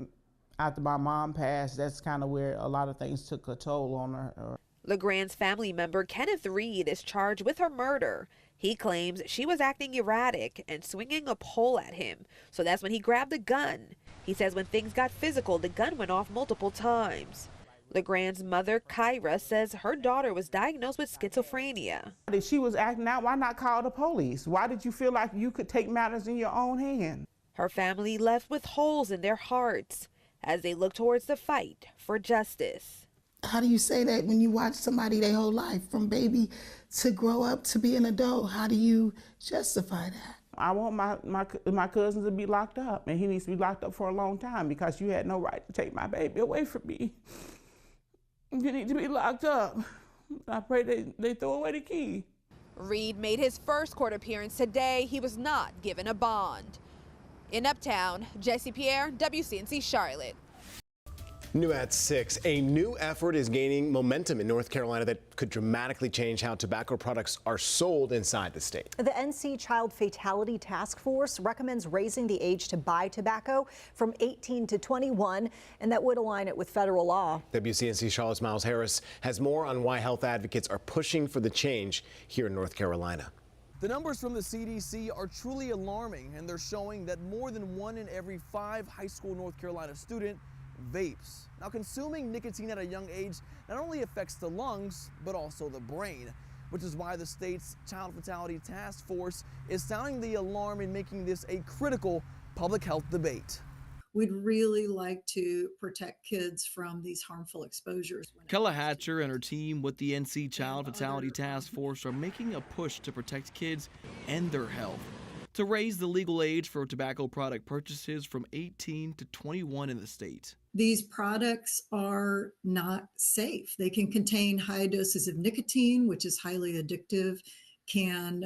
Speaker 11: after my mom passed, that's kind of where a lot of things took a toll on her.
Speaker 8: Legrand's family member Kenneth Reed is charged with her murder. He claims she was acting erratic and swinging a pole at him, so that's when he grabbed a gun. He says when things got physical, the gun went off multiple times. Legrand's mother, Kyra, says her daughter was diagnosed with schizophrenia.
Speaker 11: If she was acting out, why not call the police? Why did you feel like you could take matters in your own hand?
Speaker 8: Her family left with holes in their hearts as they look towards the fight for justice.
Speaker 11: How do you say that when you watch somebody their whole life, from baby to grow up to be an adult? How do you justify that? I want my cousin to be locked up, and he needs to be locked up for a long time because you had no right to take my baby away from me. You need to be locked up. I pray they throw away the key.
Speaker 8: Reed made his first court appearance today. He was not given a bond. In Uptown, Jesse Pierre, WCNC Charlotte.
Speaker 2: New at 6, a new effort is gaining momentum in North Carolina that could dramatically change how tobacco products are sold inside the state.
Speaker 1: The NC Child Fatality Task Force recommends raising the age to buy tobacco from 18 to 21, and that would align it with federal law.
Speaker 2: WCNC Charlotte's Miles Harris has more on why health advocates are pushing for the change here in North Carolina.
Speaker 13: The numbers from the CDC are truly alarming, and they're showing that more than 1 in every 5 high school North Carolina student vapes. Now, consuming nicotine at a young age not only affects the lungs, but also the brain, which is why the state's Child Fatality Task Force is sounding the alarm and making this a critical public health debate.
Speaker 17: We'd really like to protect kids from these harmful exposures.
Speaker 13: Kella Hatcher and her team with the NC Child Fatality Task Force are making a push to protect kids and their health, to raise the legal age for tobacco product purchases from 18 to 21 in the state.
Speaker 17: These products are not safe. They can contain high doses of nicotine, which is highly addictive, can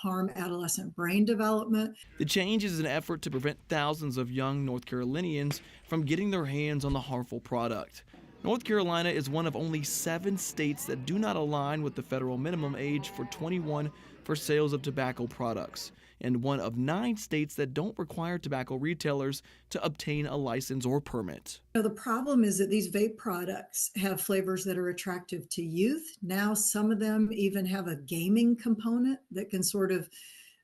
Speaker 17: harm adolescent brain development.
Speaker 13: The change is an effort to prevent thousands of young North Carolinians from getting their hands on the harmful product. North Carolina is one of only 7 states that do not align with the federal minimum age for 21 for sales of tobacco products, and one of 9 states that don't require tobacco retailers to obtain a license or permit.
Speaker 17: The problem is that these vape products have flavors that are attractive to youth. Now some of them even have a gaming component that can sort of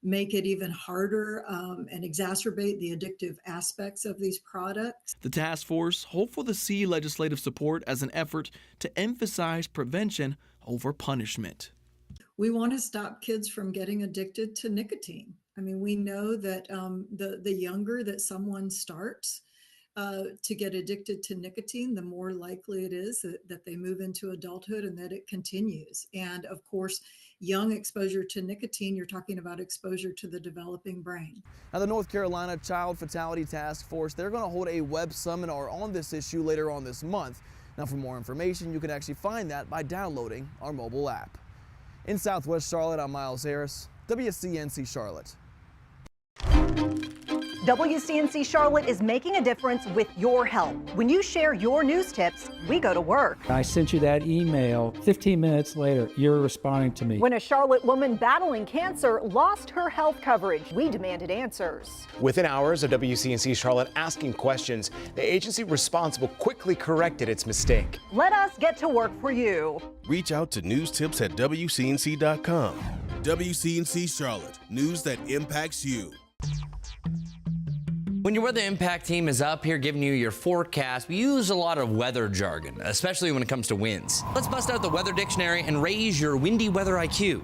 Speaker 17: make it even harder and exacerbate the addictive aspects of these products.
Speaker 13: The task force hopeful to see legislative support as an effort to emphasize prevention over punishment.
Speaker 17: We want to stop kids from getting addicted to nicotine. I mean, we know that the younger that someone starts to get addicted to nicotine, the more likely it is that they move into adulthood and that it continues. And of course, young exposure to nicotine, you're talking about exposure to the developing brain.
Speaker 13: Now, the North Carolina Child Fatality Task Force, they're going to hold a web seminar on this issue later on this month. Now, for more information, you can actually find that by downloading our mobile app. In Southwest Charlotte, I'm Miles Harris, WCNC Charlotte.
Speaker 1: WCNC Charlotte is making a difference with your help. When you share your news tips, we go to work.
Speaker 14: I sent you that email. 15 minutes later, you're responding to me.
Speaker 1: When a Charlotte woman battling cancer lost her health coverage, we demanded answers.
Speaker 2: Within hours of WCNC Charlotte asking questions, the agency responsible quickly corrected its mistake.
Speaker 1: Let us get to work for you.
Speaker 10: Reach out to newstips@WCNC.com. WCNC Charlotte, news that impacts you.
Speaker 15: When your weather impact team is up here giving you your forecast, we use a lot of weather jargon, especially when it comes to winds. Let's bust out the weather dictionary and raise your windy weather IQ.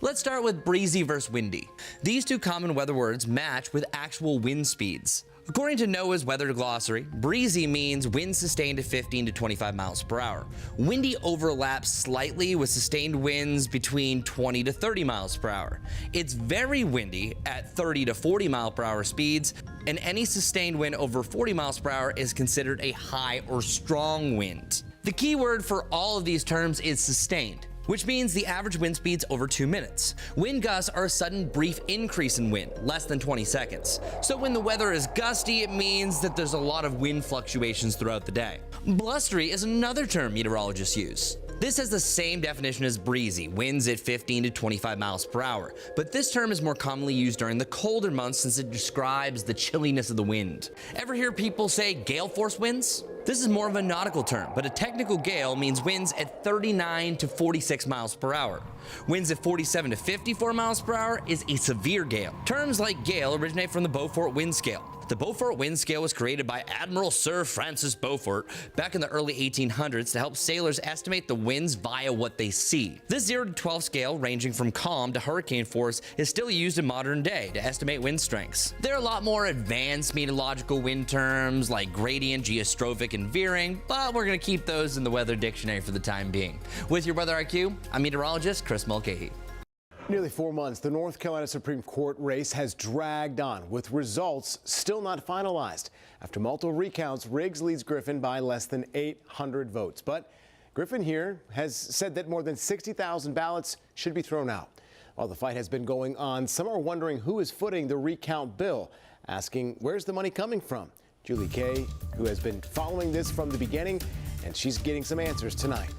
Speaker 15: Let's start with breezy versus windy. These two common weather words match with actual wind speeds. According to NOAA's weather glossary, breezy means winds sustained at 15 to 25 miles per hour. Windy overlaps slightly with sustained winds between 20 to 30 miles per hour. It's very windy at 30 to 40 mile per hour speeds, and any sustained wind over 40 miles per hour is considered a high or strong wind. The key word for all of these terms is sustained, which means the average wind speed's over 2 minutes. Wind gusts are a sudden brief increase in wind, less than 20 seconds. So when the weather is gusty, it means that there's a lot of wind fluctuations throughout the day. Blustery is another term meteorologists use. This has the same definition as breezy, winds at 15 to 25 miles per hour. But this term is more commonly used during the colder months since it describes the chilliness of the wind. Ever hear people say gale force winds? This is more of a nautical term, but a technical gale means winds at 39 to 46 miles per hour. Winds at 47 to 54 miles per hour is a severe gale. Terms like gale originate from the Beaufort wind scale. The Beaufort wind scale was created by Admiral Sir Francis Beaufort back in the early 1800s to help sailors estimate the winds via what they see. This 0 to 12 scale, ranging from calm to hurricane force, is still used in modern day to estimate wind strengths. There are a lot more advanced meteorological wind terms like gradient, geostrophic, and veering, but we're going to keep those in the weather dictionary for the time being. With your Weather IQ, I'm meteorologist Chris Mulcahy.
Speaker 2: Nearly 4 months, the North Carolina Supreme Court race has dragged on, with results still not finalized. After multiple recounts, Riggs leads Griffin by less than 800 votes. But Griffin here has said that more than 60,000 ballots should be thrown out. While the fight has been going on, some are wondering who is footing the recount bill, asking where's the money coming from. Julie Kay, who has been following this from the beginning, and she's getting some answers tonight.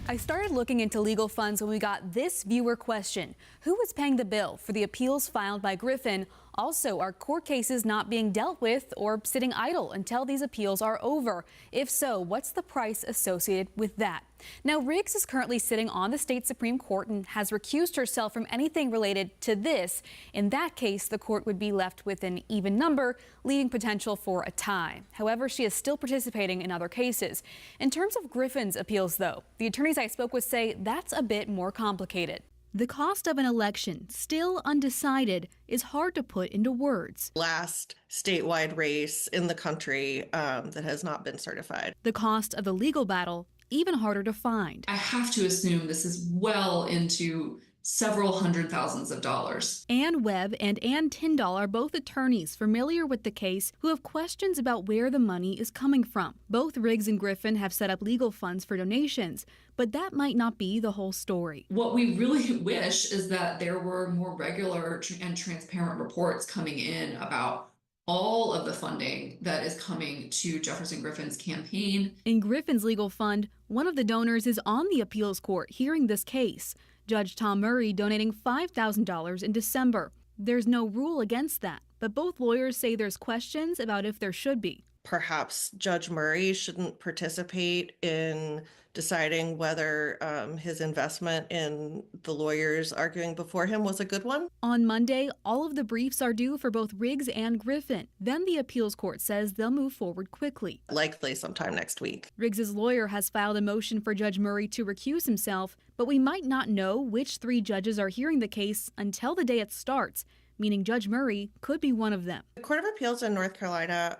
Speaker 16: I started looking into legal funds when we got this viewer question. Who was paying the bill for the appeals filed by Griffin? Also, are court cases not being dealt with or sitting idle until these appeals are over? If so, what's the price associated with that? Now, Riggs is currently sitting on the state Supreme Court and has recused herself from anything related to this. In that case, the court would be left with an even number, leaving potential for a tie. However, she is still participating in other cases. In terms of Griffin's appeals, though, the attorneys I spoke with say that's a bit more complicated. The cost of an election, still undecided, is hard to put into words.
Speaker 19: Last statewide race in the country that has not been certified.
Speaker 16: The cost of the legal battle, even harder to find.
Speaker 21: I have to assume this is well into several hundred thousands of dollars.
Speaker 16: Ann Webb and Ann Tyndall are both attorneys familiar with the case who have questions about where the money is coming from. Both Riggs and Griffin have set up legal funds for donations, but that might not be the whole story.
Speaker 21: What we really wish is that there were more regular and transparent reports coming in about all of the funding that is coming to Jefferson Griffin's campaign.
Speaker 16: In Griffin's legal fund, one of the donors is on the appeals court hearing this case. Judge Tom Murray donating $5,000 in December. There's no rule against that, but both lawyers say there's questions about if there should be.
Speaker 19: Perhaps Judge Murray shouldn't participate in deciding whether his investment in the lawyers arguing before him was a good one.
Speaker 16: On Monday, all of the briefs are due for both Riggs and Griffin. Then the appeals court says they'll move forward quickly.
Speaker 19: Likely sometime next week.
Speaker 16: Riggs's lawyer has filed a motion for Judge Murray to recuse himself, but we might not know which 3 judges are hearing the case until the day it starts, meaning Judge Murray could be one of them.
Speaker 19: The Court of Appeals in North Carolina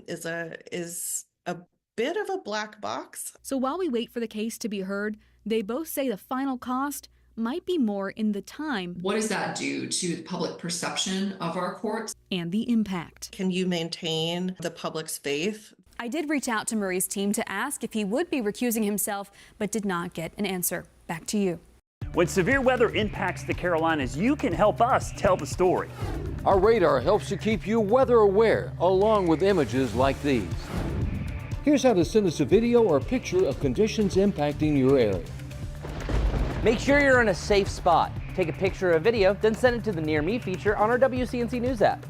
Speaker 19: is a bit of a black box.
Speaker 16: So while we wait for the case to be heard, they both say the final cost might be more in the time.
Speaker 21: What does that do to the public perception of our courts?
Speaker 16: And the impact.
Speaker 19: Can you maintain the public's faith?
Speaker 16: I did reach out to Murray's team to ask if he would be recusing himself, but did not get an answer. Back to you.
Speaker 25: When severe weather impacts the Carolinas, you can help us tell the story.
Speaker 3: Our radar helps to keep you weather aware, along with images like these. Here's how to send us a video or picture of conditions impacting your area.
Speaker 7: Make sure you're in a safe spot. Take a picture or a video, then send it to the Near Me feature on our WCNC News app.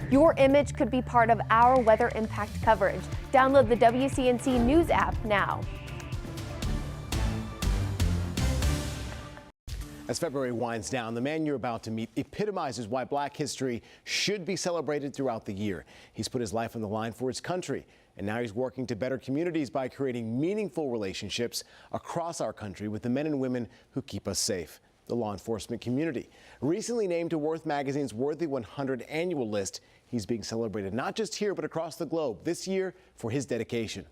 Speaker 6: Your image could be part of our weather impact coverage. Download the WCNC News app now.
Speaker 2: As February winds down, the man you're about to meet epitomizes why Black history should be celebrated throughout the year. He's put his life on the line for his country, and now he's working to better communities by creating meaningful relationships across our country with the men and women who keep us safe. The law enforcement community. Recently named to Worth Magazine's Worthy 100 annual list, he's being celebrated not just here but across the globe this year for his dedication.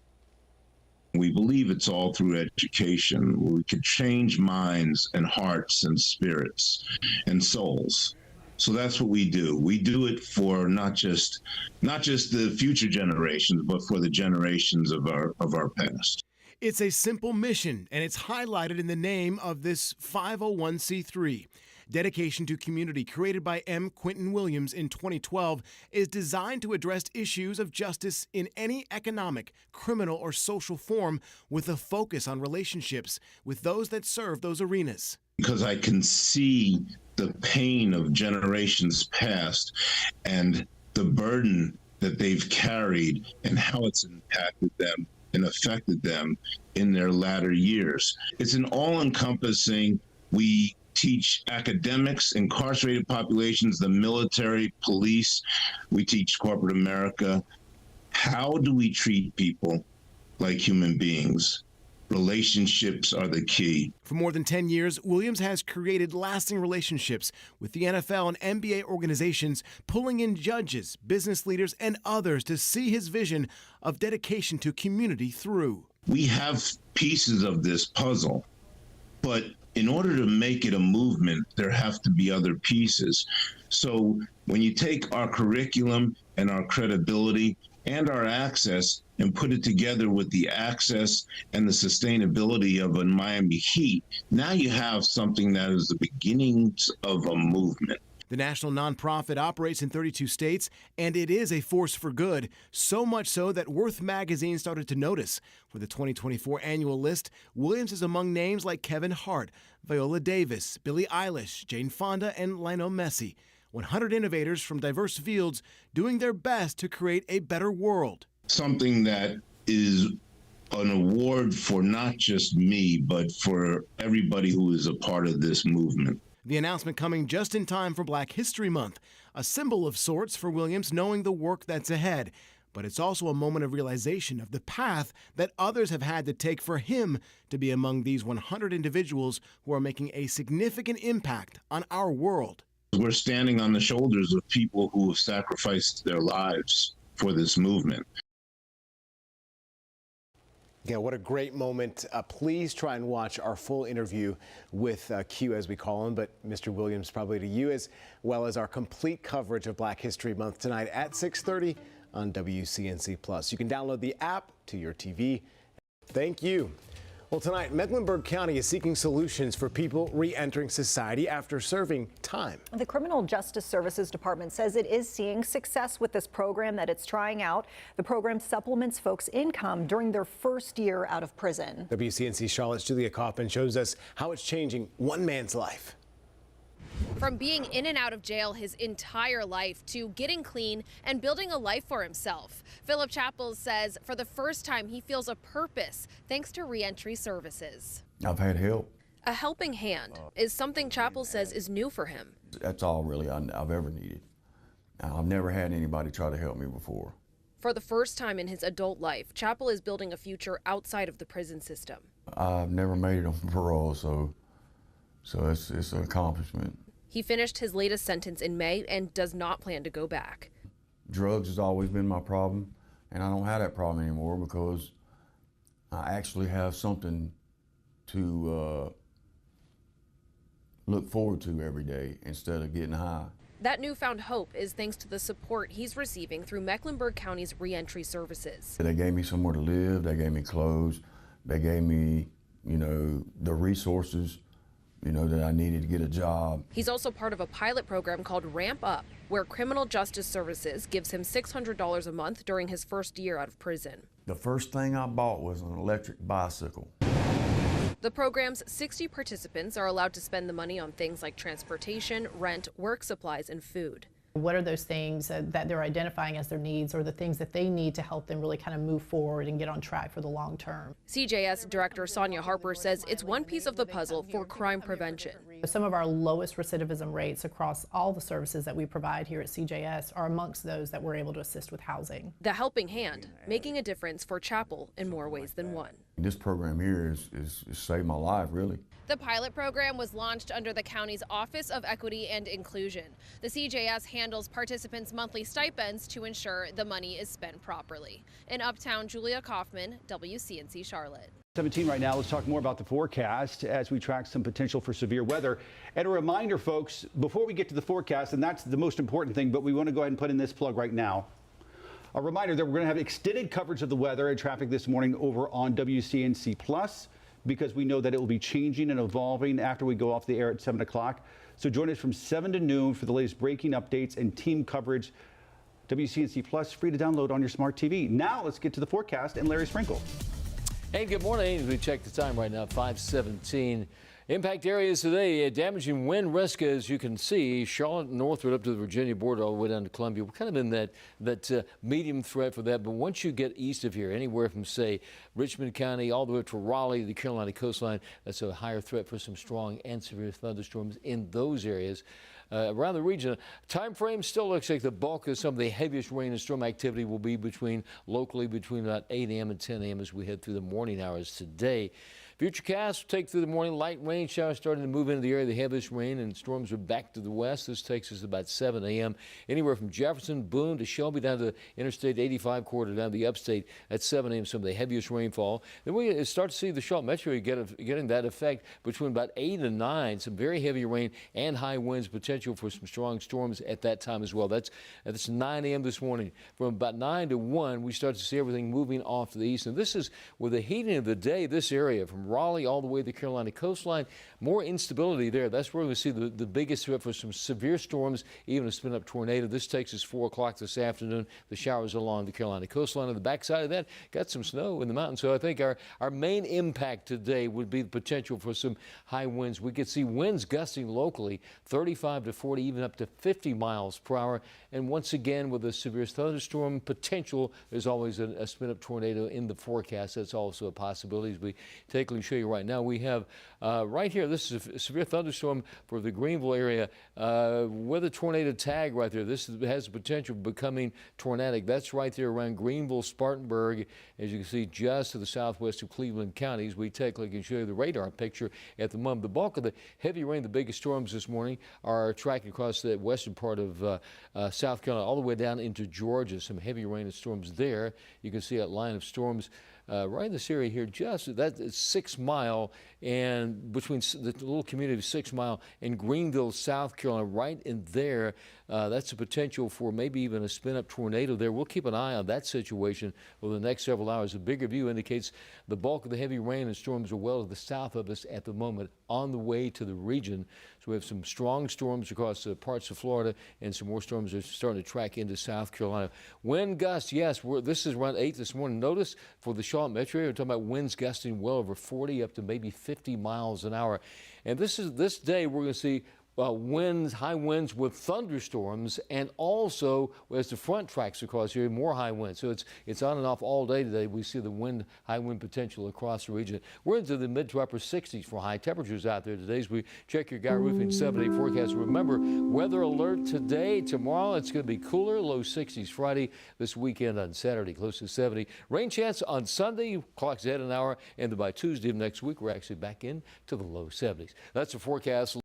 Speaker 20: We believe it's all through education. We can change minds and hearts and spirits and souls. So that's what we do. We do it for not just the future generations, but for the generations of our past.
Speaker 2: It's a simple mission, and it's highlighted in the name of this 501c3. Dedication to Community, created by M. Quentin Williams in 2012, is designed to address issues of justice in any economic, criminal, or social form with a focus on relationships with those that serve those arenas.
Speaker 20: Because I can see the pain of generations past and the burden that they've carried and how it's impacted them and affected them in their latter years. It's an all-encompassing, we teach academics, incarcerated populations, the military, police. We teach corporate America. How do we treat people like human beings? Relationships are the key.
Speaker 2: For more than 10 years, Williams has created lasting relationships with the NFL and NBA organizations, pulling in judges, business leaders, and others to see his vision of dedication to community through.
Speaker 20: We have pieces of this puzzle, but in order to make it a movement, there have to be other pieces. So when you take our curriculum and our credibility and our access and put it together with the access and the sustainability of a Miami Heat, now you have something that is the beginnings of a movement.
Speaker 2: The national nonprofit operates in 32 states, and it is a force for good, so much so that Worth Magazine started to notice. For the 2024 annual list, Williams is among names like Kevin Hart, Viola Davis, Billie Eilish, Jane Fonda, and Lionel Messi. 100 innovators from diverse fields doing their best to create a better world.
Speaker 20: Something that is an award for not just me, but for everybody who is a part of this movement.
Speaker 2: The announcement coming just in time for Black History Month, a symbol of sorts for Williams knowing the work that's ahead. But it's also a moment of realization of the path that others have had to take for him to be among these 100 individuals who are making a significant impact on our world.
Speaker 20: We're standing on the shoulders of people who have sacrificed their lives for this movement.
Speaker 2: Yeah, what a great moment. Please try and watch our full interview with Q, as we call him, but Mr. Williams probably to you, as well as our complete coverage of Black History Month tonight at 6:30 on WCNC+. You can download the app to your TV. Thank you. Well, tonight, Mecklenburg County is seeking solutions for people re-entering society after serving time.
Speaker 1: The Criminal Justice Services Department says it is seeing success with this program that it's trying out. The program supplements folks' income during their first year out of prison.
Speaker 2: WCNC Charlotte's Julia Kaufman shows us how it's changing one man's life.
Speaker 22: From being in and out of jail his entire life to getting clean and building a life for himself, Philip Chappell says for the first time he feels a purpose thanks to reentry services.
Speaker 23: I've had help.
Speaker 22: A helping hand is something Chappell says is new for him.
Speaker 23: That's all really I've ever needed. I've never had anybody try to help me before.
Speaker 22: For the first time in his adult life, Chappell is building a future outside of the prison system.
Speaker 23: I've never made it on parole, so it's an accomplishment.
Speaker 22: He finished his latest sentence in May and does not plan to go back.
Speaker 23: Drugs has always been my problem, and I don't have that problem anymore because I actually have something to look forward to every day instead of getting high.
Speaker 22: That newfound hope is thanks to the support he's receiving through Mecklenburg County's reentry services.
Speaker 23: They gave me somewhere to live, they gave me clothes, they gave me, the resources that I needed to get a job.
Speaker 22: He's also part of a pilot program called Ramp Up, where Criminal Justice Services gives him $600 a month during his first year out of prison.
Speaker 23: The first thing I bought was an electric bicycle.
Speaker 22: The program's 60 participants are allowed to spend the money on things like transportation, rent, work supplies, and food.
Speaker 4: What are those things that they're identifying as their needs, or the things that they need to help them really kind of move forward and get on track for the long term?
Speaker 22: CJS Director Sonia Harper says it's one piece of the puzzle for crime prevention.
Speaker 4: Some of our lowest recidivism rates across all the services that we provide here at CJS are amongst those that we're able to assist with housing.
Speaker 22: The helping hand, making a difference for Chapel in more ways than one.
Speaker 23: This program here is saved my life, really.
Speaker 22: The pilot program was launched under the county's Office of Equity and Inclusion. The CJS handles participants' monthly stipends to ensure the money is spent properly. In Uptown, Julia Kaufman, WCNC Charlotte.
Speaker 5: 17 right now. Let's talk more about the forecast as we track some potential for severe weather. And a reminder, folks, before we get to the forecast, and that's the most important thing, but we want to go ahead and put in this plug right now. A reminder that we're going to have extended coverage of the weather and traffic this morning over on WCNC Plus, because we know that it will be changing and evolving after we go off the air at 7 o'clock. So join us from 7 to noon for the latest breaking updates and team coverage. WCNC Plus, free to download on your smart TV. Now let's get to the forecast and Larry Sprinkle.
Speaker 3: Hey, good morning. As we check the time right now, 5:17. Impact areas today, damaging wind risk, as you can see, Charlotte northward up to the Virginia border all the way down to Columbia. We're kind of in that medium threat for that. But once you get east of here, anywhere from, say, Richmond County all the way up to Raleigh, the Carolina coastline, that's a higher threat for some strong and severe thunderstorms in those areas. Around the region, time frame still looks like the bulk of some of the heaviest rain and storm activity will be locally between about 8 a.m. and 10 a.m. as we head through the morning hours today. Futurecast will take through the morning. Light rain showers starting to move into the area. The heaviest rain and storms are back to the west. This takes us about 7 a.m. Anywhere from Jefferson, Boone to Shelby down to the Interstate 85 corridor down to the upstate at 7 a.m. Some of the heaviest rainfall. Then we start to see the Charlotte metro getting that effect between about 8 and 9. Some very heavy rain and high winds, potential for some strong storms at that time as well. That's 9 a.m. this morning. From about 9 to 1, we start to see everything moving off to the east. And this is with the heating of the day, this area from Raleigh all the way to the Carolina coastline, more instability there. That's where we see the biggest threat for some severe storms, even a spin-up tornado. This takes us 4 o'clock this afternoon. The showers along the Carolina coastline. On the backside of that, got some snow in the mountains. So I think our main impact today would be the potential for some high winds. We could see winds gusting locally 35 to 40, even up to 50 miles per hour. And once again, with a severe thunderstorm potential, there's always a spin-up tornado in the forecast. That's also a possibility. As we take a look, show you right now, we have right here, this is a severe thunderstorm for the Greenville area with a tornado tag right there. This has the potential of becoming tornadic. That's right there around Greenville, Spartanburg, as you can see, just to the southwest of Cleveland counties. We take a look and show you the radar picture at the moment. The bulk of the heavy rain, the biggest storms this morning, are tracking across the western part of South Carolina all the way down into Georgia. Some heavy rain and storms there. You can see that line of storms right in this area here, just that is 6 Mile, and between the little community of 6 Mile and Greenville, South Carolina, right in there. That's a potential for maybe even a spin-up tornado there. We'll keep an eye on that situation over the next several hours. A bigger view indicates the bulk of the heavy rain and storms are well to the south of us at the moment, on the way to the region. So we have some strong storms across parts of Florida, and some more storms are starting to track into South Carolina. Wind gusts, yes, this is around 8 this morning. Notice for the Charlotte metro area, we're talking about winds gusting well over 40 up to maybe 50 miles an hour. And this day we're going to see winds, high winds with thunderstorms, and also as the front tracks across here, more high winds. So it's on and off all day today. We see the high wind potential across the region. We're into the mid to upper 60s for high temperatures out there today as we check your Guy Roofing 7-day forecast. Remember, weather alert today, tomorrow it's going to be cooler, low 60s Friday, this weekend on Saturday, close to 70. Rain chance on Sunday, clock's ahead an hour, and by Tuesday of next week, we're actually back into the low 70s. That's the forecast.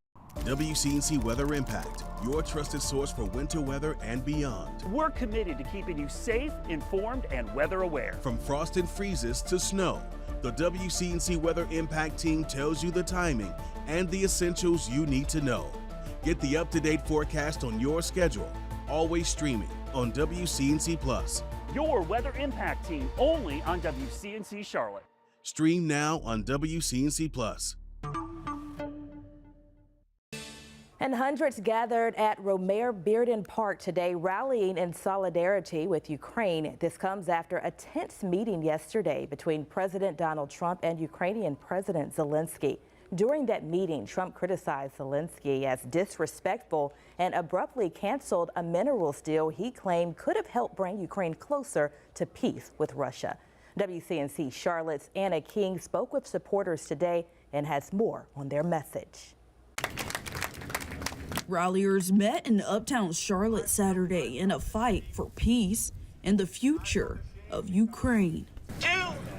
Speaker 10: WCNC Weather Impact, your trusted source for winter weather and beyond.
Speaker 25: We're committed to keeping you safe, informed, and weather aware.
Speaker 10: From frost and freezes to snow, the WCNC Weather Impact team tells you the timing and the essentials you need to know. Get the up-to-date forecast on your schedule, always streaming on WCNC Plus.
Speaker 25: Your Weather Impact team only on WCNC Charlotte.
Speaker 10: Stream now on WCNC Plus.
Speaker 9: And hundreds gathered at Romer-Bearden Park today, rallying in solidarity with Ukraine. This comes after a tense meeting yesterday between President Donald Trump and Ukrainian President Zelensky. During that meeting, Trump criticized Zelensky as disrespectful and abruptly canceled a minerals deal he claimed could have helped bring Ukraine closer to peace with Russia. WCNC Charlotte's Anna King spoke with supporters today and has more on their message.
Speaker 11: Ralliers met in uptown Charlotte Saturday in a fight for peace and the future of Ukraine.
Speaker 12: Do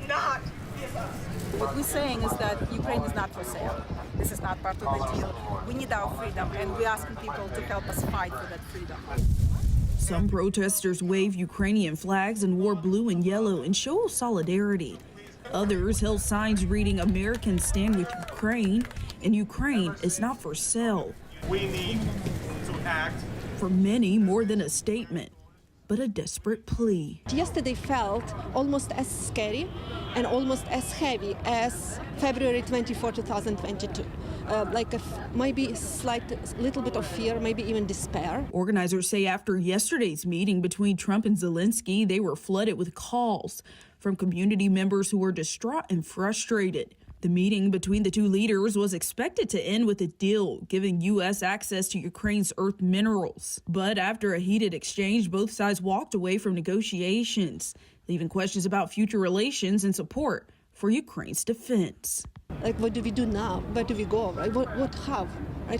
Speaker 12: not give up. What we're saying is that Ukraine is not for sale. This is not part of the deal. We need our freedom, and we're asking people to help us fight for that freedom.
Speaker 11: Some protesters waved Ukrainian flags and wore blue and yellow in show of solidarity. Others held signs reading "Americans stand with Ukraine" and "Ukraine is not for sale."
Speaker 18: We need to act.
Speaker 11: For many, more than a statement, but a desperate plea.
Speaker 24: Yesterday felt almost as scary and almost as heavy as February 24, 2022. Maybe a little bit of fear, maybe even despair.
Speaker 11: Organizers say after yesterday's meeting between Trump and Zelensky, they were flooded with calls from community members who were distraught and frustrated. The meeting between the two leaders was expected to end with a deal giving U.S. access to Ukraine's earth minerals. But after a heated exchange, both sides walked away from negotiations, leaving questions about future relations and support for Ukraine's defense.
Speaker 24: What do we do now? Where do we go? Right?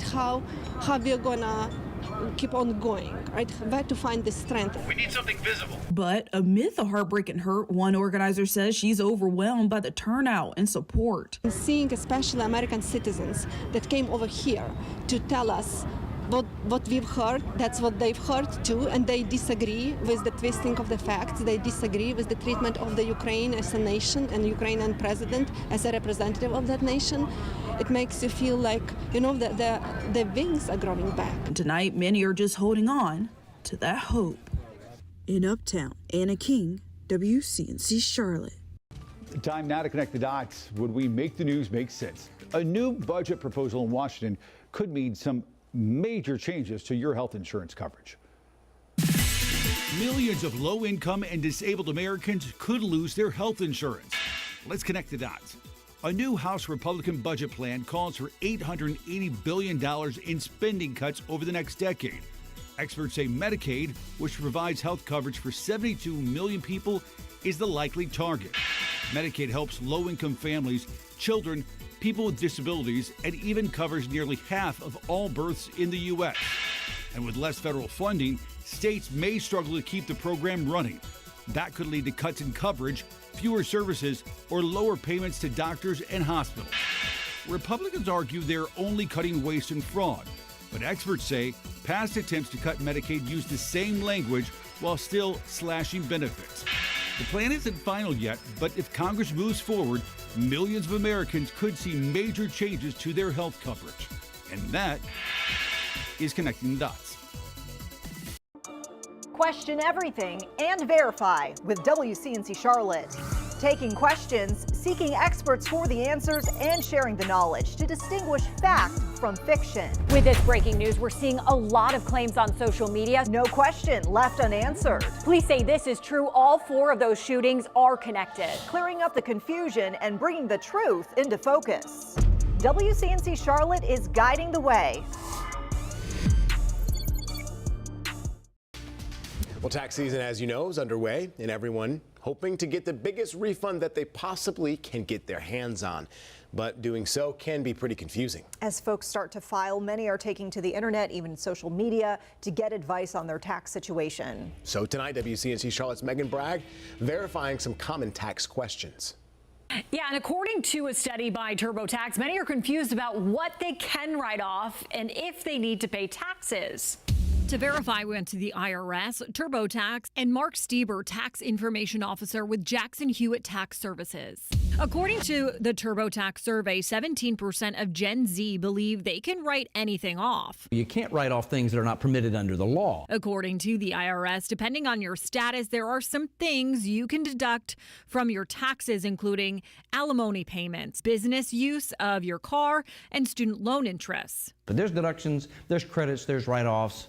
Speaker 24: How we are gonna keep on going? Right? Where to find the strength?
Speaker 18: We need something visible.
Speaker 11: But amid the heartbreak and hurt, one organizer says she's overwhelmed by the turnout and support.
Speaker 24: Seeing especially American citizens that came over here to tell us what we've heard, that's what they've heard too, and they disagree with the twisting of the facts. They disagree with the treatment of the Ukraine as a nation and Ukrainian president as a representative of that nation. It makes you feel like, the wings are growing back.
Speaker 11: And tonight, many are just holding on to that hope. In Uptown, Anna King, WCNC Charlotte.
Speaker 5: Time now to connect the dots. Would we make the news make sense? A new budget proposal in Washington could mean some major changes to your health insurance coverage.
Speaker 26: Millions of low-income and disabled Americans could lose their health insurance. Let's connect the dots. A new House Republican budget plan calls for $880 billion in spending cuts over the next decade. Experts say Medicaid, which provides health coverage for 72 million people, is the likely target. Medicaid helps low-income families, children, people with disabilities, and even covers nearly half of all births in the U.S. And with less federal funding, states may struggle to keep the program running. That could lead to cuts in coverage, fewer services, or lower payments to doctors and hospitals. Republicans argue they're only cutting waste and fraud, but experts say past attempts to cut Medicaid use the same language while still slashing benefits. The plan isn't final yet, but if Congress moves forward, millions of Americans could see major changes to their health coverage. And that is Connecting the Dots.
Speaker 1: Question everything and verify with WCNC Charlotte. Taking questions, seeking experts for the answers, and sharing the knowledge to distinguish fact from fiction.
Speaker 27: With this breaking news, we're seeing a lot of claims on social media.
Speaker 1: No question left unanswered.
Speaker 27: Police say this is true. All 4 of those shootings are connected.
Speaker 1: Clearing up the confusion and bringing the truth into focus. WCNC Charlotte is guiding the way.
Speaker 2: Well, tax season, as you know, is underway, and everyone hoping to get the biggest refund that they possibly can get their hands on. But doing so can be pretty confusing.
Speaker 1: As folks start to file, many are taking to the internet, even social media, to get advice on their tax situation.
Speaker 2: So tonight, WCNC Charlotte's Megan Bragg verifying some common tax questions.
Speaker 16: Yeah, and according to a study by TurboTax, many are confused about what they can write off and if they need to pay taxes.
Speaker 28: To verify, we went to the IRS, TurboTax, and Mark Stieber, Tax Information Officer with Jackson Hewitt Tax Services. According to the TurboTax survey, 17% of Gen Z believe they can write anything off.
Speaker 7: You can't write off things that are not permitted under the law.
Speaker 28: According to the IRS, depending on your status, there are some things you can deduct from your taxes, including alimony payments, business use of your car, and student loan interests.
Speaker 7: But there's deductions, there's credits, there's write-offs,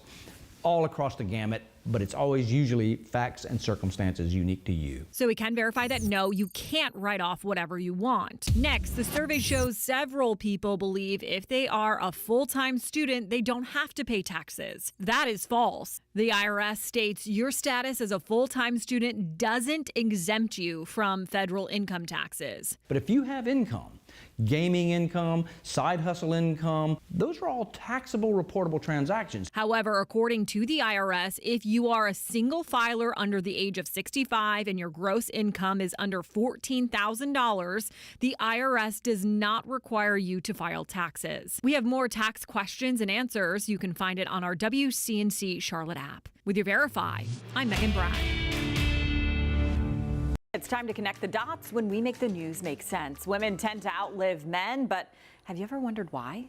Speaker 7: all across the gamut, but it's always usually facts and circumstances unique to you.
Speaker 28: So we can verify that no, you can't write off whatever you want. Next, the survey shows several people believe if they are a full-time student, they don't have to pay taxes. That is false. The IRS states your status as a full-time student doesn't exempt you from federal income taxes.
Speaker 7: But if you have income, gaming income, side hustle income, those are all taxable, reportable transactions.
Speaker 28: However, according to the IRS, if you are a single filer under the age of 65 and your gross income is under $14,000, the IRS does not require you to file taxes. We have more tax questions and answers. You can find it on our WCNC Charlotte app. With your Verify, I'm Megan Bragg.
Speaker 27: It's time to connect the dots when we make the news make sense. Women tend to outlive men, but have you ever wondered why?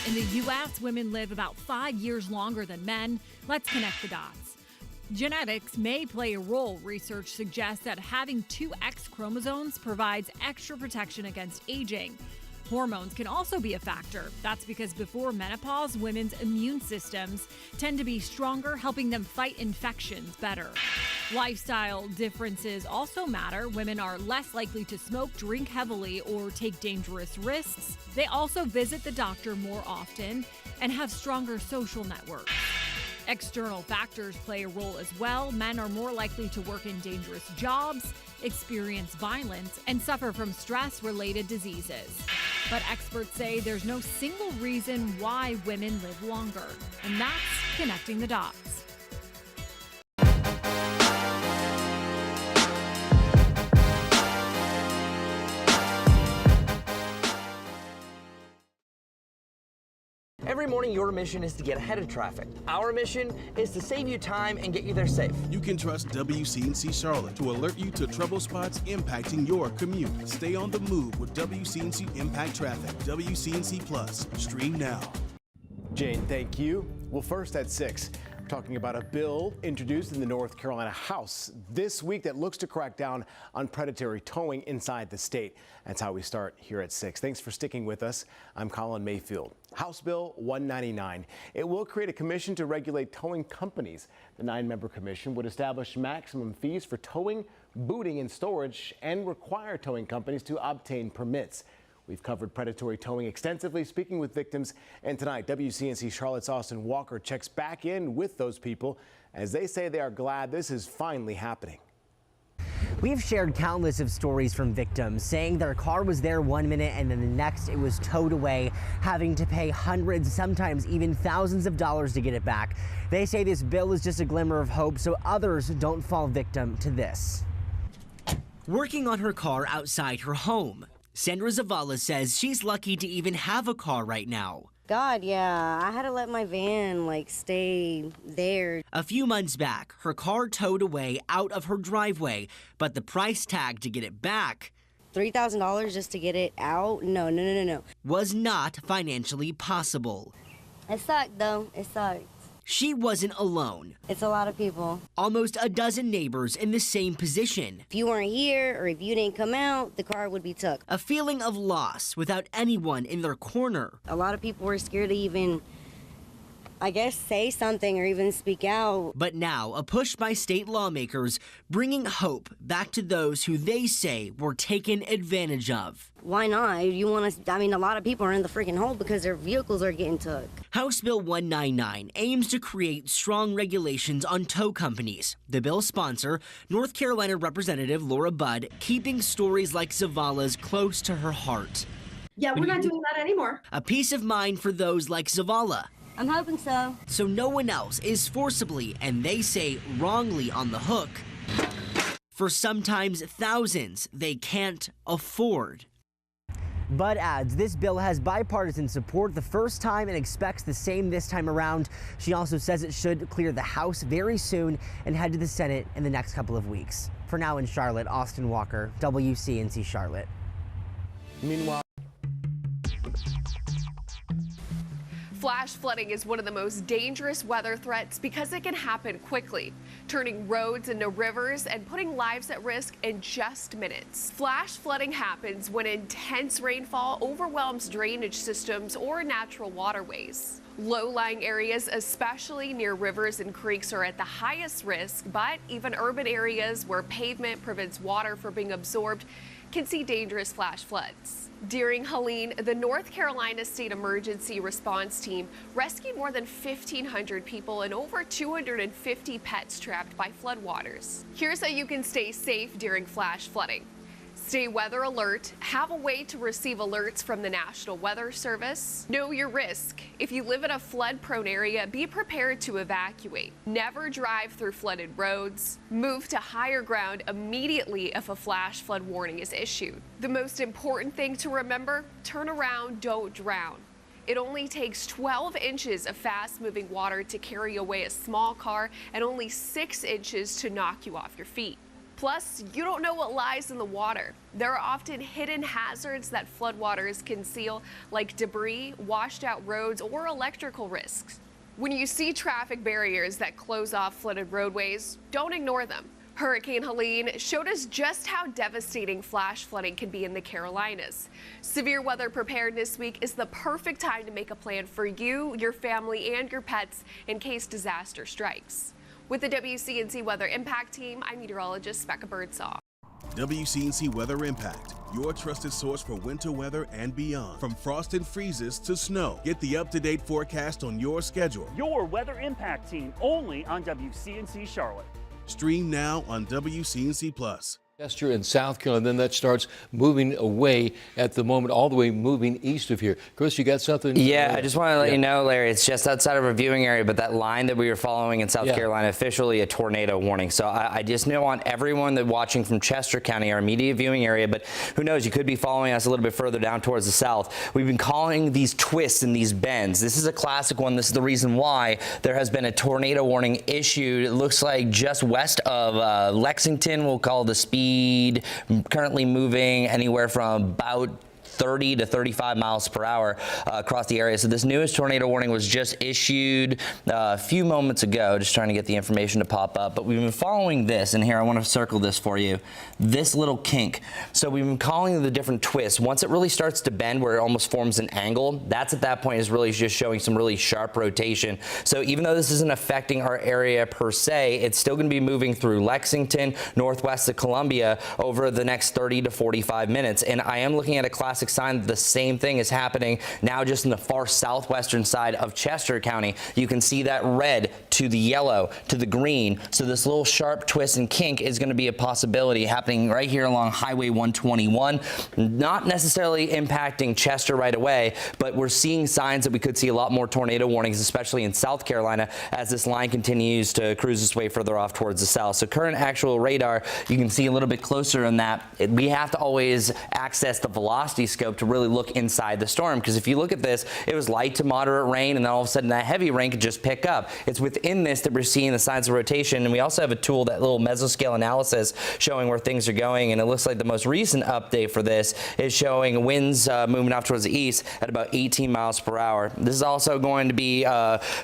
Speaker 28: In the U.S., women live about 5 years longer than men. Let's connect the dots. Genetics may play a role. Research suggests that having two X chromosomes provides extra protection against aging. Hormones can also be a factor. That's because before menopause, women's immune systems tend to be stronger, helping them fight infections better. Lifestyle differences also matter. Women are less likely to smoke, drink heavily, or take dangerous risks. They also visit the doctor more often and have stronger social networks. External factors play a role as well. Men are more likely to work in dangerous jobs, experience violence, and suffer from stress-related diseases. But experts say there's no single reason why women live longer, and that's connecting the dots.
Speaker 8: Every morning, your mission is to get ahead of traffic. Our mission is to save you time and get you there safe.
Speaker 10: You can trust WCNC Charlotte to alert you to trouble spots impacting your commute. Stay on the move with WCNC Impact Traffic. WCNC Plus. Stream now.
Speaker 2: Jane, thank you. Well, first at 6. Talking about a bill introduced in the North Carolina House this week that looks to crack down on predatory towing inside the state. That's how we start here at 6. Thanks for sticking with us. I'm Colin Mayfield. House Bill 199. It will create a commission to regulate towing companies. The 9-member commission would establish maximum fees for towing, booting, and storage, and require towing companies to obtain permits. We've covered predatory towing extensively, speaking with victims. And tonight, WCNC Charlotte's Austin Walker checks back in with those people as they say they are glad this is finally happening.
Speaker 13: We've shared countless of stories from victims saying their car was there one minute and then the next it was towed away, having to pay hundreds, sometimes even thousands of dollars to get it back. They say this bill is just a glimmer of hope so others don't fall victim to this.
Speaker 14: Working on her car outside her home, Sandra Zavala says she's lucky to even have a car right now.
Speaker 15: God, yeah, I had to let my van stay there.
Speaker 14: A few months back, her car towed away out of her driveway, but the price tag to get it back,
Speaker 15: $3,000 just to get it out? No.
Speaker 14: Was not financially possible.
Speaker 15: It sucked though, it sucked.
Speaker 14: She wasn't alone.
Speaker 15: It's a lot of people.
Speaker 14: Almost a dozen neighbors in the same position.
Speaker 15: If you weren't here or if you didn't come out, the car would be took.
Speaker 14: A feeling of loss without anyone in their corner.
Speaker 15: A lot of people were scared to even, I guess, say something or even speak out.
Speaker 14: But now, a push by state lawmakers bringing hope back to those who they say were taken advantage of.
Speaker 15: Why not? You want to, a lot of people are in the freaking hole because their vehicles are getting took.
Speaker 14: House Bill 199 aims to create strong regulations on tow companies. The bill's sponsor, North Carolina Representative Laura Budd, keeping stories like Zavala's close to her heart.
Speaker 17: Yeah, we're not doing that anymore.
Speaker 14: A peace of mind for those like Zavala.
Speaker 15: I'm hoping so.
Speaker 14: So no one else is forcibly, and they say wrongly, on the hook for sometimes thousands they can't afford.
Speaker 13: Budd adds this bill has bipartisan support the first time and expects the same this time around. She also says it should clear the House very soon and head to the Senate in the next couple of weeks. For now in Charlotte, Austin Walker, WCNC Charlotte.
Speaker 2: Meanwhile,
Speaker 3: flash flooding is one of the most dangerous weather threats because it can happen quickly, turning roads into rivers and putting lives at risk in just minutes. Flash flooding happens when intense rainfall overwhelms drainage systems or natural waterways. Low-lying areas, especially near rivers and creeks, are at the highest risk, but even urban areas where pavement prevents water from being absorbed can see dangerous flash floods. During Helene, the North Carolina State Emergency Response Team rescued more than 1,500 people and over 250 pets trapped by floodwaters. Here's how you can stay safe during flash flooding. Stay weather alert, have a way to receive alerts from the National Weather Service. Know your risk. If you live in a flood-prone area, be prepared to evacuate. Never drive through flooded roads. Move to higher ground immediately if a flash flood warning is issued. The most important thing to remember, turn around, don't drown. It only takes 12 inches of fast-moving water to carry away a small car and only 6 inches to knock you off your feet. Plus, you don't know what lies in the water. There are often hidden hazards that floodwaters conceal, like debris, washed out roads, or electrical risks. When you see traffic barriers that close off flooded roadways, don't ignore them. Hurricane Helene showed us just how devastating flash flooding can be in the Carolinas. Severe weather preparedness week is the perfect time to make a plan for you, your family, and your pets in case disaster strikes. With the WCNC Weather Impact Team, I'm meteorologist Becca Birdsall.
Speaker 10: WCNC Weather Impact, your trusted source for winter weather and beyond. From frost and freezes to snow, get the up-to-date forecast on your schedule.
Speaker 25: Your Weather Impact Team, only on WCNC Charlotte.
Speaker 10: Stream now on WCNC Plus.
Speaker 4: Chester in South Carolina, then that starts moving away at the moment, all the way moving east of here. Chris, you got something?
Speaker 6: Yeah, I just want to let you know, Larry, it's just outside of our viewing area, but that line that we were following in South Carolina, officially a tornado warning. So I just want everyone that watching from Chester County, our immediate viewing area, but who knows, you could be following us a little bit further down towards the south. We've been calling these twists and these bends. This is a classic one. This is the reason why there has been a tornado warning issued. It looks like just west of Lexington, we'll call the speed currently moving anywhere from about 30 to 35 miles per hour across the area. So this newest tornado warning was just issued a few moments ago, just trying to get the information to pop up. But we've been following this, and here I want to circle this for you, this little kink. So we've been calling the different twists. Once it really starts to bend where it almost forms an angle, that's at that point is really just showing some really sharp rotation. So even though this isn't affecting our area per se, it's still going to be moving through Lexington, northwest of Columbia over the next 30 to 45 minutes. And I am looking at a classic sign that the same thing is happening now just in the far southwestern side of Chester County. You can see that red to the yellow to the green. So this little sharp twist and kink is going to be a possibility happening right here along Highway 121. Not necessarily impacting Chester right away, but we're seeing signs that we could see a lot more tornado warnings, especially in South Carolina, as this line continues to cruise its way further off towards the south. So current actual radar, you can see a little bit closer in that. We have to always access the velocity scope to really look inside the storm, because if you look at this, it was light to moderate rain, and then all of a sudden that heavy rain could just pick up. It's within this that we're seeing the signs of rotation, and we also have a tool, that little mesoscale analysis, showing where things are going, and it looks like the most recent update for this is showing winds moving off towards the east at about 18 miles per hour. This is also going to be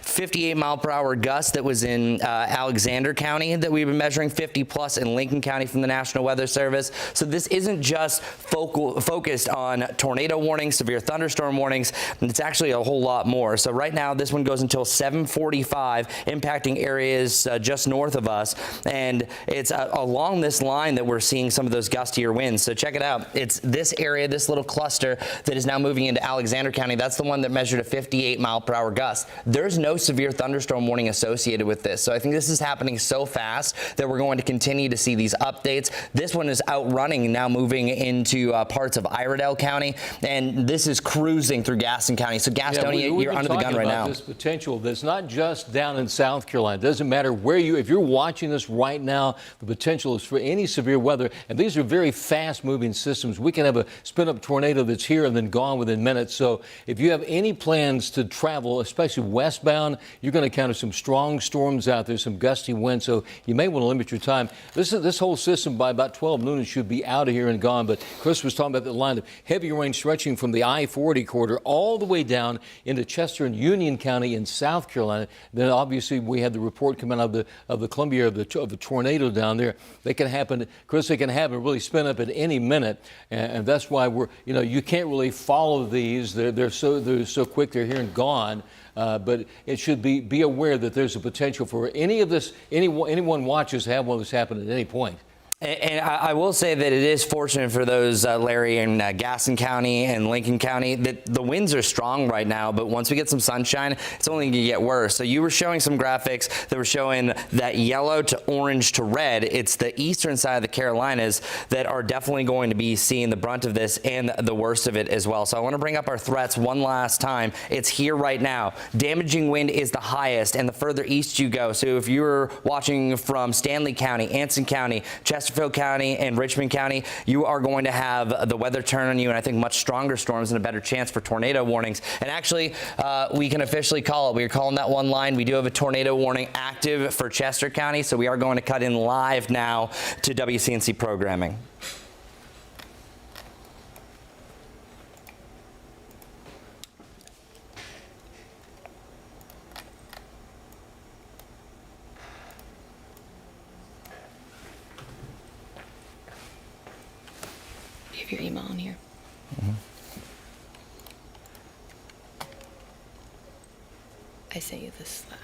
Speaker 6: 58 mile per hour gust that was in Alexander County that we've been measuring, 50 plus in Lincoln County from the National Weather Service. So this isn't just focused on tornado warnings, severe thunderstorm warnings, and it's actually a whole lot more. So right now this one goes until 7:45, impacting areas just north of us, and it's along this line that we're seeing some of those gustier winds. So check it out. It's this area, this little cluster that is now moving into Alexander County. That's the one that measured a 58 mile per hour gust. There's no severe thunderstorm warning associated with this. So I think this is happening so fast that we're going to continue to see these updates. This one is outrunning, now moving into parts of Iredell County. County, and this is cruising through Gaston County. So Gastonia, you're under the gun right now.
Speaker 4: This potential that's not just down in South Carolina. It doesn't matter where if you're watching this right now, the potential is for any severe weather. And these are very fast moving systems. We can have a spin up tornado that's here and then gone within minutes. So if you have any plans to travel, especially westbound, you're going to encounter some strong storms out there, some gusty winds. So you may want to limit your time. This whole system by about 12 noon should be out of here and gone. But Chris was talking about the line of heavy rain stretching from the I-40 corridor all the way down into Chester and Union County in South Carolina. Then obviously we had the report coming out of the Columbia of the tornado down there. They can happen, Chris, they can happen really spin up at any minute. And that's why you can't really follow these. They're so quick, they're here and gone. But it should be aware that there's a potential for anyone watches to have one of this happen at any point.
Speaker 6: And I will say that it is fortunate for those, Larry, in Gaston County and Lincoln County, that the winds are strong right now. But once we get some sunshine, it's only going to get worse. So you were showing some graphics that were showing that yellow to orange to red. It's the eastern side of the Carolinas that are definitely going to be seeing the brunt of this and the worst of it as well. So I want to bring up our threats one last time. It's here right now. Damaging wind is the highest, and the further east you go. So if you're watching from Stanley County, Anson County, Chesterfield County, and Richmond County, you are going to have the weather turn on you, and I think much stronger storms and a better chance for tornado warnings. And actually, we can officially call it. We are calling that one line. We do have a tornado warning active for Chester County, so we are going to cut in live now to WCNC programming.
Speaker 9: Your email on here. I sent you this Slack.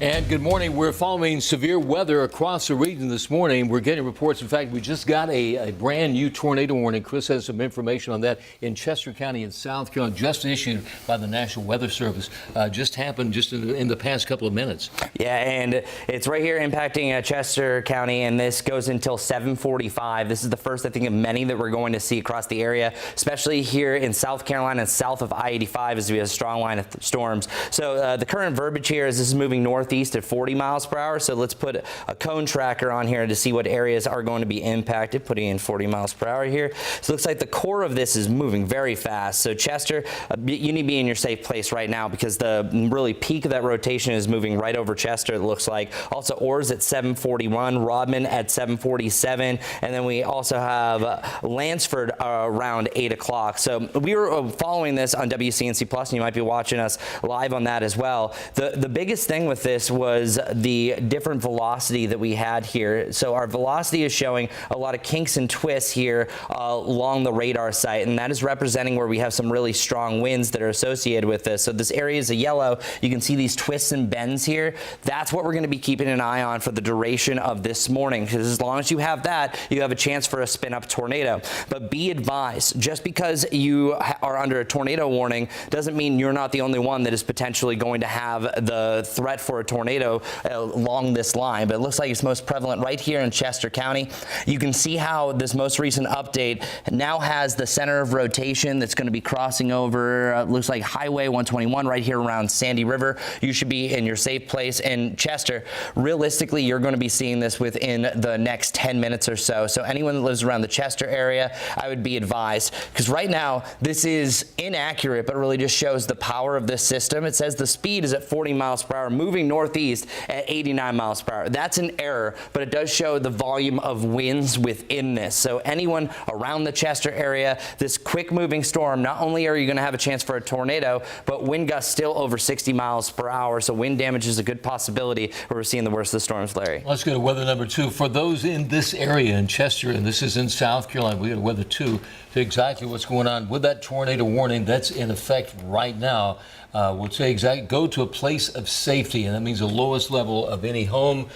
Speaker 4: And good morning. We're following severe weather across the region this morning. We're getting reports. In fact, we just got a brand new tornado warning. Chris has some information on that in Chester County in South Carolina, just issued by the National Weather Service. Just happened just in the past couple of minutes.
Speaker 6: Yeah, and it's right here impacting Chester County, and this goes until 7:45. This is the first, I think, of many that we're going to see across the area, especially here in South Carolina and south of I-85 as we have a strong line of storms. So the current verbiage here is this is moving northeast at 40 miles per hour. So let's put a cone tracker on here to see what areas are going to be impacted, putting in 40 miles per hour here. So it looks like the core of this is moving very fast. So Chester, you need to be in your safe place right now because the really peak of that rotation is moving right over Chester, it looks like. Also Orr's at 741, Rodman at 747, and then we also have Lansford around 8 o'clock. So we were following this on WCNC Plus, and you might be watching us live on that as well. The biggest thing with this was the different velocity that we had here. So our velocity is showing a lot of kinks and twists here along the radar site, and that is representing where we have some really strong winds that are associated with this. So this area is a yellow. You can see these twists and bends here. That's what we're going to be keeping an eye on for the duration of this morning, because as long as you have that, you have a chance for a spin-up tornado. But be advised, just because you are under a tornado warning doesn't mean you're not the only one that is potentially going to have the threat for a tornado along this line, but it looks like it's most prevalent right here in Chester County. You can see how this most recent update now has the center of rotation that's going to be crossing over, looks like Highway 121 right here around Sandy River. You should be in your safe place in Chester. Realistically, you're going to be seeing this within the next 10 minutes or so. So anyone that lives around the Chester area, I would be advised, because right now this is inaccurate, but really just shows the power of this system. It says the speed is at 40 miles per hour, moving northeast at 89 miles per hour. That's an error, but it does show the volume of winds within this. So anyone around the Chester area, this quick moving storm, not only are you going to have a chance for a tornado, but wind gusts still over 60 miles per hour. So wind damage is a good possibility where we're seeing the worst of the storms, Larry.
Speaker 4: Let's go to weather number 2. For those in this area in Chester, and this is in South Carolina, we got weather 2 to exactly what's going on with that tornado warning that's in effect right now. We'll say go to a place of safety, and that means means the lowest level of any home.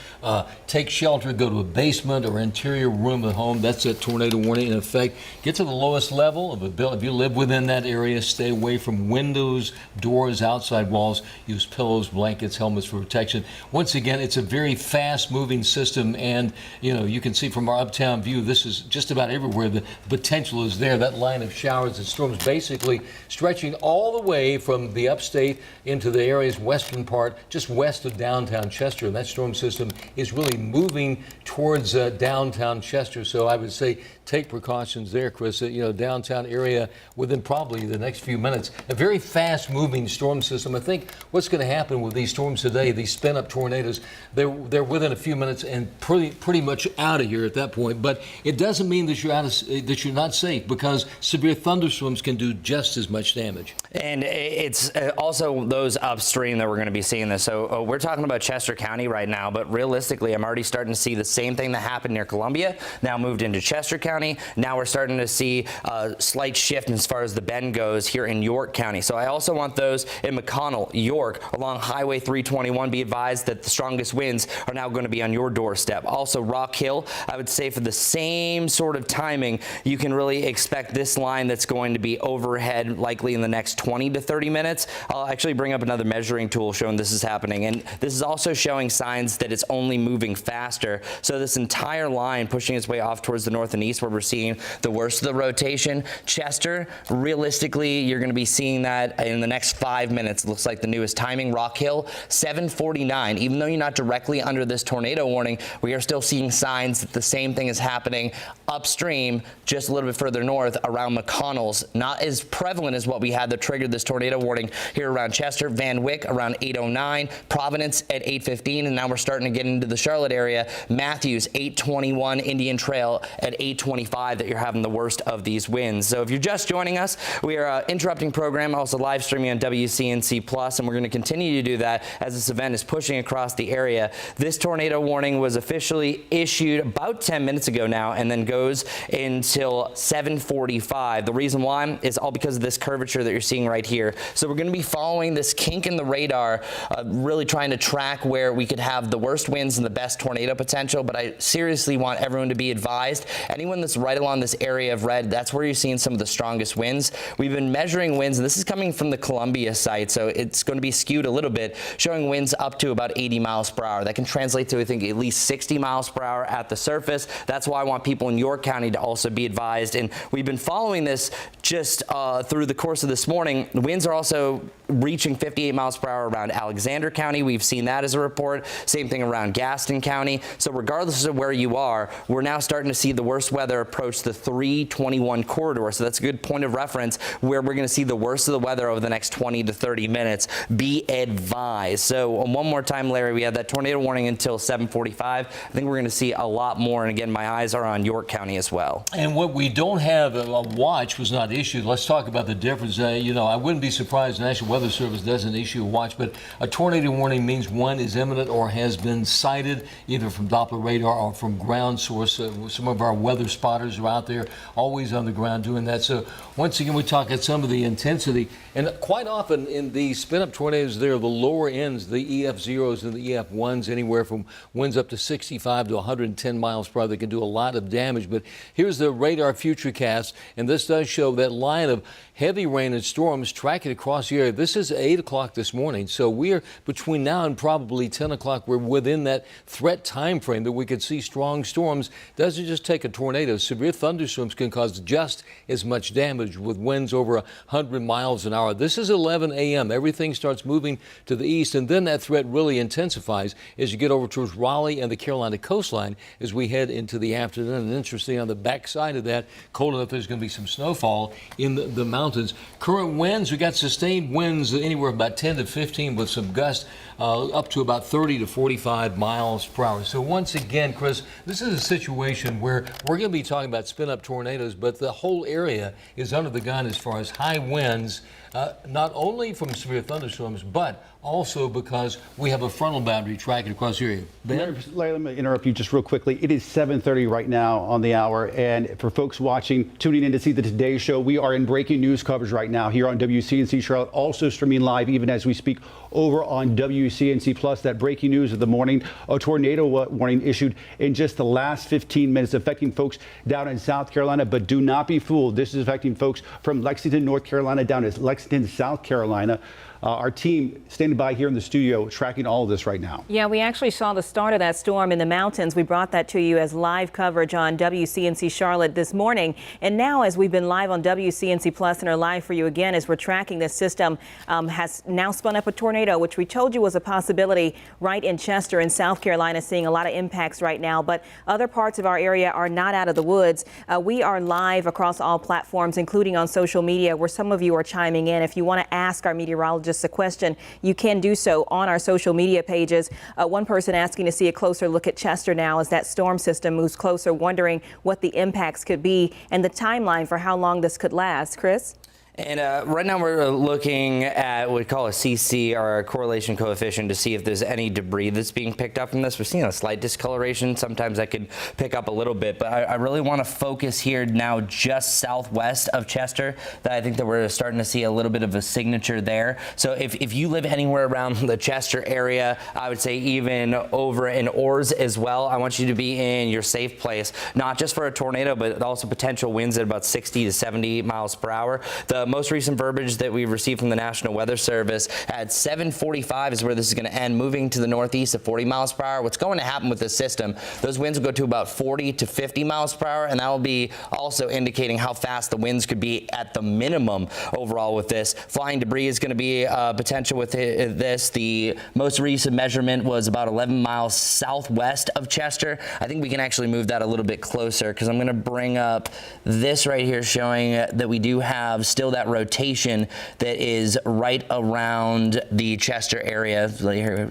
Speaker 4: Take shelter, go to a basement or interior room of the home. That's a tornado warning in effect. Get to the lowest level of a building. If you live within that area, stay away from windows, doors, outside walls. Use pillows, blankets, helmets for protection. Once again, it's a very fast-moving system, and you can see from our uptown view, this is just about everywhere. The potential is there. That line of showers and storms basically stretching all the way from the upstate into the area's western part, just west of downtown Chester. And that storm system is really moving towards downtown Chester. So I would say take precautions there, Chris. Downtown area within probably the next few minutes. A very fast-moving storm system. I think what's going to happen with these storms today, these spin-up tornadoes, they're within a few minutes and pretty much out of here at that point. But it doesn't mean that you're not safe, because severe thunderstorms can do just as much damage.
Speaker 6: And it's also those upstream that we're going to be seeing this. So we're talking about Chester County right now, but realistically, I'm already starting to see the same thing that happened near Columbia now moved into Chester County. Now we're starting to see a slight shift as far as the bend goes here in York County. So I also want those in McConnell, York, along Highway 321, be advised that the strongest winds are now going to be on your doorstep. Also Rock Hill, I would say for the same sort of timing, you can really expect this line that's going to be overhead likely in the next 20 to 30 minutes. I'll actually bring up another measuring tool showing this is happening, and this is also showing signs that it's only moving faster. So this entire line pushing its way off towards the north and east, where we're seeing the worst of the rotation. Chester, realistically, you're going to be seeing that in the next 5 minutes. It looks like the newest timing. Rock Hill, 7:49. Even though you're not directly under this tornado warning, we are still seeing signs that the same thing is happening upstream, just a little bit further north around McConnell's. Not as prevalent as what we had that triggered this tornado warning here around Chester. Van Wyck around 8:09, Providence at 8:15, and now we're starting to get into the Charlotte area. Matthews 8:21, Indian Trail at 8:25 that you're having the worst of these winds. So if you're just joining us, we are interrupting program, also live streaming on WCNC Plus, and we're going to continue to do that as this event is pushing across the area. This tornado warning was officially issued about 10 minutes ago now, and then goes until 7:45. The reason why is all because of this curvature that you're seeing right here. So we're going to be following this kink in the radar, really trying to track where we could have the worst winds and the best tornado potential. But I seriously want everyone to be advised, anyone that's right along this area of red, that's where you're seeing some of the strongest winds. We've been measuring winds, and this is coming from the Columbia site, so it's going to be skewed a little bit, showing winds up to about 80 miles per hour. That can translate to, I think, at least 60 miles per hour at the surface. That's why I want people in York County to also be advised. And we've been following this just through the course of this morning. The winds are also reaching 58 miles per hour around Alexander County. We've seen that as a report. Same thing around Gaston County. So regardless of where you are, we're now starting to see the worst weather approach the 321 corridor. So that's a good point of reference where we're going to see the worst of the weather over the next 20 to 30 minutes. Be advised. So one more time, Larry, we have that tornado warning until 7:45. I think we're going to see a lot more. And again, my eyes are on York County as well.
Speaker 4: And what we don't have, a watch was not issued. Let's talk about the difference. I wouldn't be surprised the National Weather Service doesn't issue a watch, but a tornado warning means one is imminent or has been sighted either from Doppler radar or from ground source. Some of our weather spotters are out there always on the ground doing that. So once again, we talk at some of the intensity, and quite often in the spin-up tornadoes, there are the lower ends, the EF0s and the EF1s, anywhere from winds up to 65 to 110 miles per hour. They can do a lot of damage. But here's the radar futurecast, and this does show that line of heavy rain and storms tracking across the area. This is 8 o'clock this morning, so we are between now and probably 10 o'clock. We're within that threat time frame that we could see strong storms. Doesn't just take a tornado. Severe thunderstorms can cause just as much damage with winds over 100 miles an hour. This is 11 a.m. Everything starts moving to the east, and then that threat really intensifies as you get over towards Raleigh and the Carolina coastline as we head into the afternoon. And interesting, on the backside of that, cold enough, there's going to be some snowfall in the mountains. Current winds, we got sustained winds anywhere about 10 to 15 with some gusts up to about 30 to 45 miles per hour. So once again, Chris, this is a situation where we're going to be talking about spin-up tornadoes, but the whole area is under the gun as far as high winds, not only from severe thunderstorms, but also because we have a frontal boundary tracking across the area. Ben?
Speaker 5: Larry, let me interrupt you just real quickly. It is 7:30 right now on the hour, and for folks watching, tuning in to see the Today Show, we are in breaking news coverage right now here on WCNC Charlotte, also streaming live even as we speak over on WCNC Plus. That breaking news of the morning, a tornado warning issued in just the last 15 minutes, affecting folks down in South Carolina. But do not be fooled. This is affecting folks from Lexington, North Carolina, down to Lexington, South Carolina. Our team standing by here in the studio tracking all of this right now.
Speaker 12: Yeah, we actually saw the start of that storm in the mountains. We brought that to you as live coverage on WCNC Charlotte this morning. And now, as we've been live on WCNC Plus and are live for you again as we're tracking this system, has now spun up a tornado, which we told you was a possibility right in Chester in South Carolina, seeing a lot of impacts right now. But other parts of our area are not out of the woods. We are live across all platforms, including on social media, where some of you are chiming in. If you want to ask our meteorologist a question, you can do so on our social media pages. One person asking to see a closer look at Chester now as that storm system moves closer, wondering what the impacts could be and the timeline for how long this could last. Chris?
Speaker 6: And right now we're looking at what we call a CC, or a correlation coefficient, to see if there's any debris that's being picked up from this. We're seeing a slight discoloration. Sometimes that could pick up a little bit, but I really want to focus here now just southwest of Chester. That I think that we're starting to see a little bit of a signature there. So if you live anywhere around the Chester area, I would say even over in Orrs as well, I want you to be in your safe place, not just for a tornado, but also potential winds at about 60 to 70 miles per hour. The most recent verbiage that we've received from the National Weather Service at 7:45 is where this is going to end, moving to the northeast at 40 miles per hour. What's going to happen with this system, those winds will go to about 40 to 50 miles per hour, and that will be also indicating how fast the winds could be at the minimum overall with this. Flying debris is going to be potential with this. The most recent measurement was about 11 miles southwest of Chester. I think we can actually move that a little bit closer, because I'm going to bring up this right here showing that we do have still that rotation that is right around the Chester area.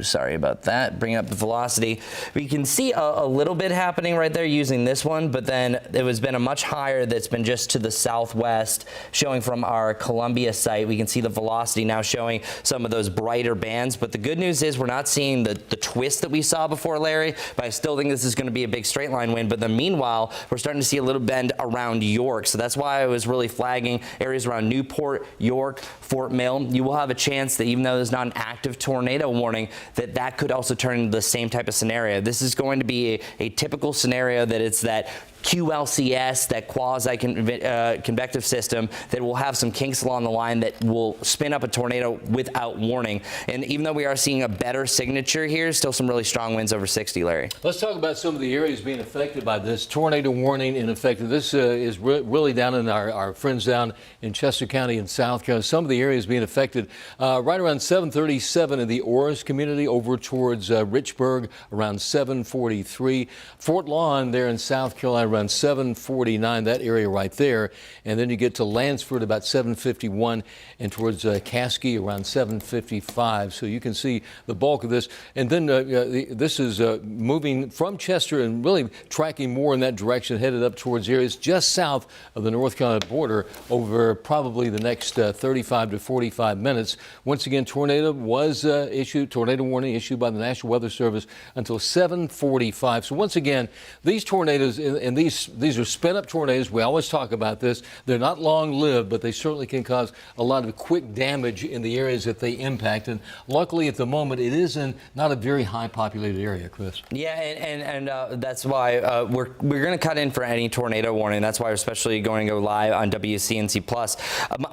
Speaker 6: Sorry about that. Bring up the velocity. We can see a little bit happening right there using this one, but then it has been a much higher that's been just to the southwest, showing from our Columbia site. We can see the velocity now showing some of those brighter bands, but the good news is we're not seeing the twist that we saw before, Larry, but I still think this is going to be a big straight line wind. But then meanwhile, we're starting to see a little bend around York, so that's why I was really flagging areas around Newport, York, Fort Mill. You will have a chance that even though there's not an active tornado warning, that could also turn into the same type of scenario. This is going to be a typical scenario that it's that QLCS, that quasi-convective system that will have some kinks along the line that will spin up a tornado without warning. And even though we are seeing a better signature here, still some really strong winds over 60, Larry.
Speaker 4: Let's talk about some of the areas being affected by this tornado warning in effect. This is really down in our friends down in Chester County in South Carolina. Some of the areas being affected right around 737 in the Orrs community, over towards Richburg around 743. Fort Lawn there in South Carolina around 749, that area right there. And then you get to Lansford about 751 and towards Caskey around 755. So you can see the bulk of this. And then this is moving from Chester and really tracking more in that direction, headed up towards areas just south of the North Carolina border over probably the next 35 to 45 minutes. Once again, tornado warning issued by the National Weather Service until 7:45. So once again, these tornadoes and these are sped up tornadoes. We always talk about this. They're not long lived, but they certainly can cause a lot of quick damage in the areas that they impact. And luckily at the moment, it is not a very high populated area, Chris.
Speaker 6: Yeah, and that's why we're going to cut in for any tornado warning. That's why we're especially going to go live on WCNC Plus.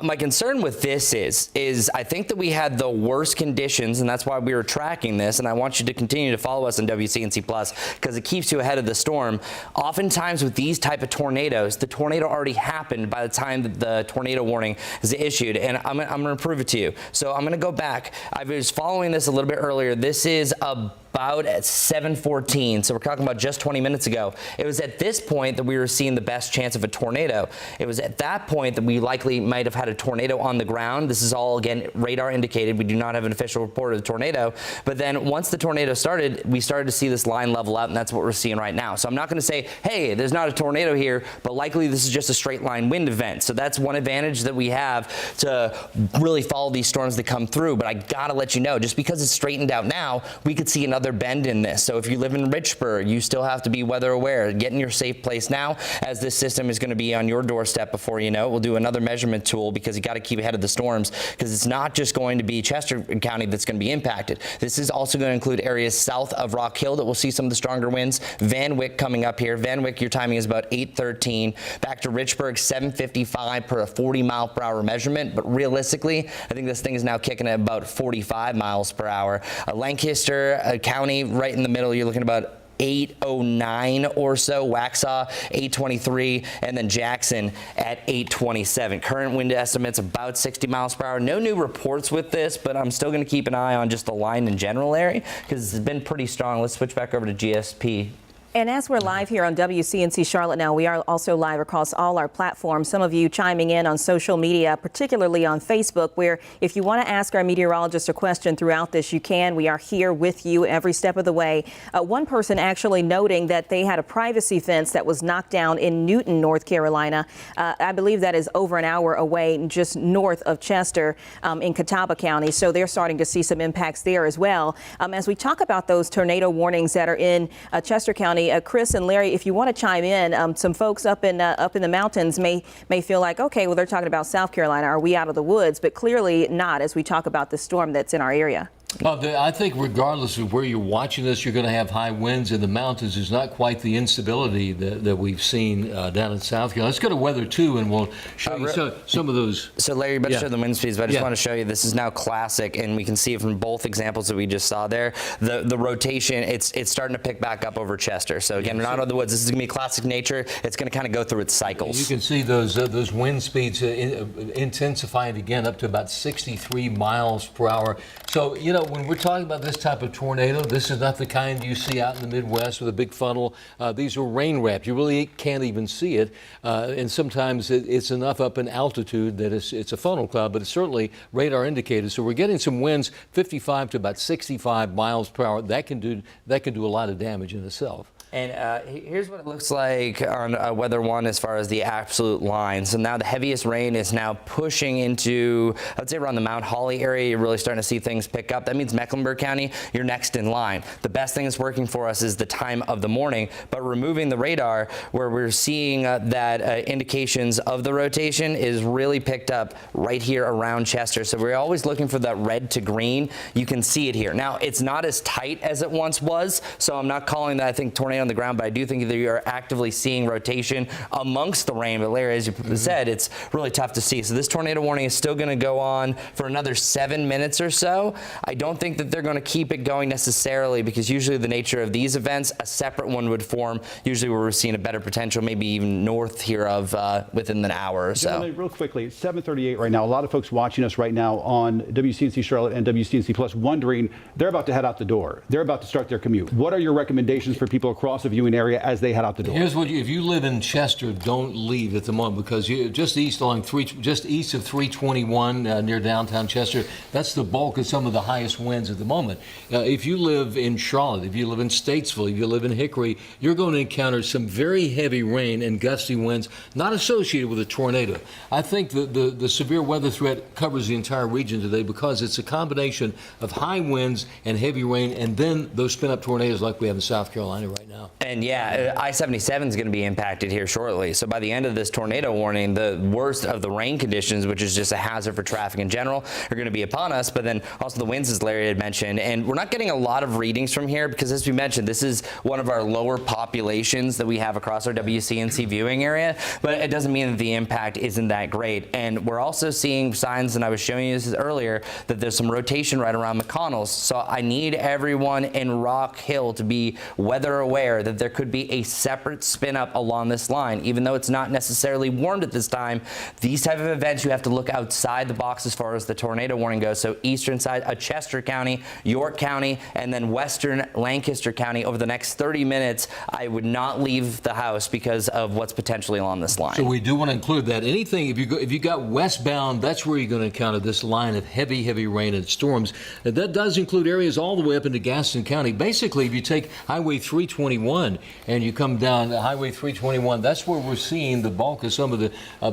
Speaker 6: My concern with this is I think that we had the worst conditions, and that's why we were tracking this. And I want you to continue to follow us on WCNC Plus because it keeps you ahead of the storm. Oftentimes with these type of tornadoes, the tornado already happened by the time that the tornado warning is issued, and I'm going to prove it to you. So I'm going to go back. I was following this a little bit earlier. This is about about at 7:14. So we're talking about just 20 minutes ago. It was at this point that we were seeing the best chance of a tornado. It was at that point that we likely might have had a tornado on the ground. This is all, again, radar indicated. We do not have an official report of the tornado. But then once the tornado started, we started to see this line level out, and that's what we're seeing right now. So I'm not going to say, hey, there's not a tornado here, but likely this is just a straight line wind event. So that's one advantage that we have to really follow these storms that come through. But I got to let you know, just because it's straightened out now, we could see another bend in this. So if you live in Richburg, you still have to be weather aware. Get in your safe place now, as this system is going to be on your doorstep before you know it. We'll do another measurement tool because you got to keep ahead of the storms, because it's not just going to be Chester County that's going to be impacted. This is also going to include areas south of Rock Hill that will see some of the stronger winds. Van Wyck coming up here. Van Wyck, your timing is about 8:13. Back to Richburg, 7:55 per a 40-mile-per-hour measurement. But realistically, I think this thing is now kicking at about 45 miles per hour. Lancaster County, right in the middle, you're looking about 8:09 or so, Waxhaw 8:23, and then Jackson at 8:27. Current wind estimates about 60 miles per hour. No new reports with this, but I'm still going to keep an eye on just the line in general area because it's been pretty strong. Let's switch back over to GSP.
Speaker 12: And as we're live here on WCNC Charlotte now, we are also live across all our platforms. Some of you chiming in on social media, particularly on Facebook, where if you want to ask our meteorologist a question throughout this, you can. We are here with you every step of the way. One person actually noting that they had a privacy fence that was knocked down in Newton, North Carolina. I believe that is over an hour away, just north of Chester in Catawba County. So they're starting to see some impacts there as well. As we talk about those tornado warnings that are in Chester County, Chris and Larry, if you want to chime in, some folks up in the mountains may feel like, okay, well, they're talking about South Carolina. Are we out of the woods? But clearly not, as we talk about the storm that's in our area.
Speaker 4: Well, I think regardless of where you're watching this, you're going to have high winds in the mountains. There's not quite the instability that we've seen down in South Carolina. Let's go to weather, too, and we'll show you some of those.
Speaker 6: So, Larry, you better show the wind speeds, but I just want to show you this is now classic, and we can see it from both examples that we just saw there. The rotation, it's starting to pick back up over Chester. So, again, we're not out of the woods. This is going to be classic nature. It's going to kind of go through its cycles.
Speaker 4: You can see those wind speeds intensifying again up to about 63 miles per hour. So, you know, when we're talking about this type of tornado, this is not the kind you see out in the Midwest with a big funnel. These are rain wrapped. You really can't even see it. And sometimes it's enough up in altitude that it's a funnel cloud, but it's certainly radar indicated. So we're getting some winds 55 to about 65 miles per hour. That can do a lot of damage in itself.
Speaker 6: And here's what it looks like on Weather One as far as the absolute line. So now the heaviest rain is now pushing into, I would say, around the Mount Holly area. You're really starting to see things pick up. That means Mecklenburg County, you're next in line. The best thing that's working for us is the time of the morning, but removing the radar where we're seeing that indications of the rotation is really picked up right here around Chester. So we're always looking for that red to green. You can see it here. Now, it's not as tight as it once was, so I'm not calling that, I think, tornado on the ground, but I do think that you are actively seeing rotation amongst the rain. But Larry, as you said, it's really tough to see. So this tornado warning is still going to go on for another 7 minutes or so. I don't think that they're going to keep it going necessarily, because usually the nature of these events, a separate one would form, usually where we're seeing a better potential, maybe even north here of within an hour or so.
Speaker 5: Gentlemen, real quickly, it's 7:38 right now. A lot of folks watching us right now on WCNC Charlotte and WCNC Plus wondering, they're about to head out the door. They're about to start their commute. What are your recommendations for people across the viewing area as they head out the door?
Speaker 4: Here's what if you live in Chester, don't leave at the moment, because you're just east of 321 near downtown Chester. That's the bulk of some of the highest winds at the moment. If you live in Charlotte, if you live in Statesville, if you live in Hickory, you're going to encounter some very heavy rain and gusty winds not associated with a tornado. I think the severe weather threat covers the entire region today because it's a combination of high winds and heavy rain, and then those spin-up tornadoes like we have in South Carolina right now.
Speaker 6: And yeah, I-77 is going to be impacted here shortly. So by the end of this tornado warning, the worst of the rain conditions, which is just a hazard for traffic in general, are going to be upon us. But then also the winds, as Larry had mentioned. And we're not getting a lot of readings from here because, as we mentioned, this is one of our lower populations that we have across our WCNC viewing area. But it doesn't mean that the impact isn't that great. And we're also seeing signs, and I was showing you this earlier, that there's some rotation right around McConnell's. So I need everyone in Rock Hill to be weather aware aware that there could be a separate spin up along this line. Even though it's not necessarily warmed at this time, these type of events, you have to look outside the box as far as the tornado warning goes. So eastern side of Chester County, York County, and then western Lancaster County over the next 30 minutes, I would not leave the house because of what's potentially along this line.
Speaker 4: So we do want to include that. Anything, if you got westbound, that's where you're going to encounter this line of heavy rain and storms. That does include areas all the way up into Gaston County. Basically, if you take Highway 321 and you come down Highway 321, that's where we're seeing the bulk of some of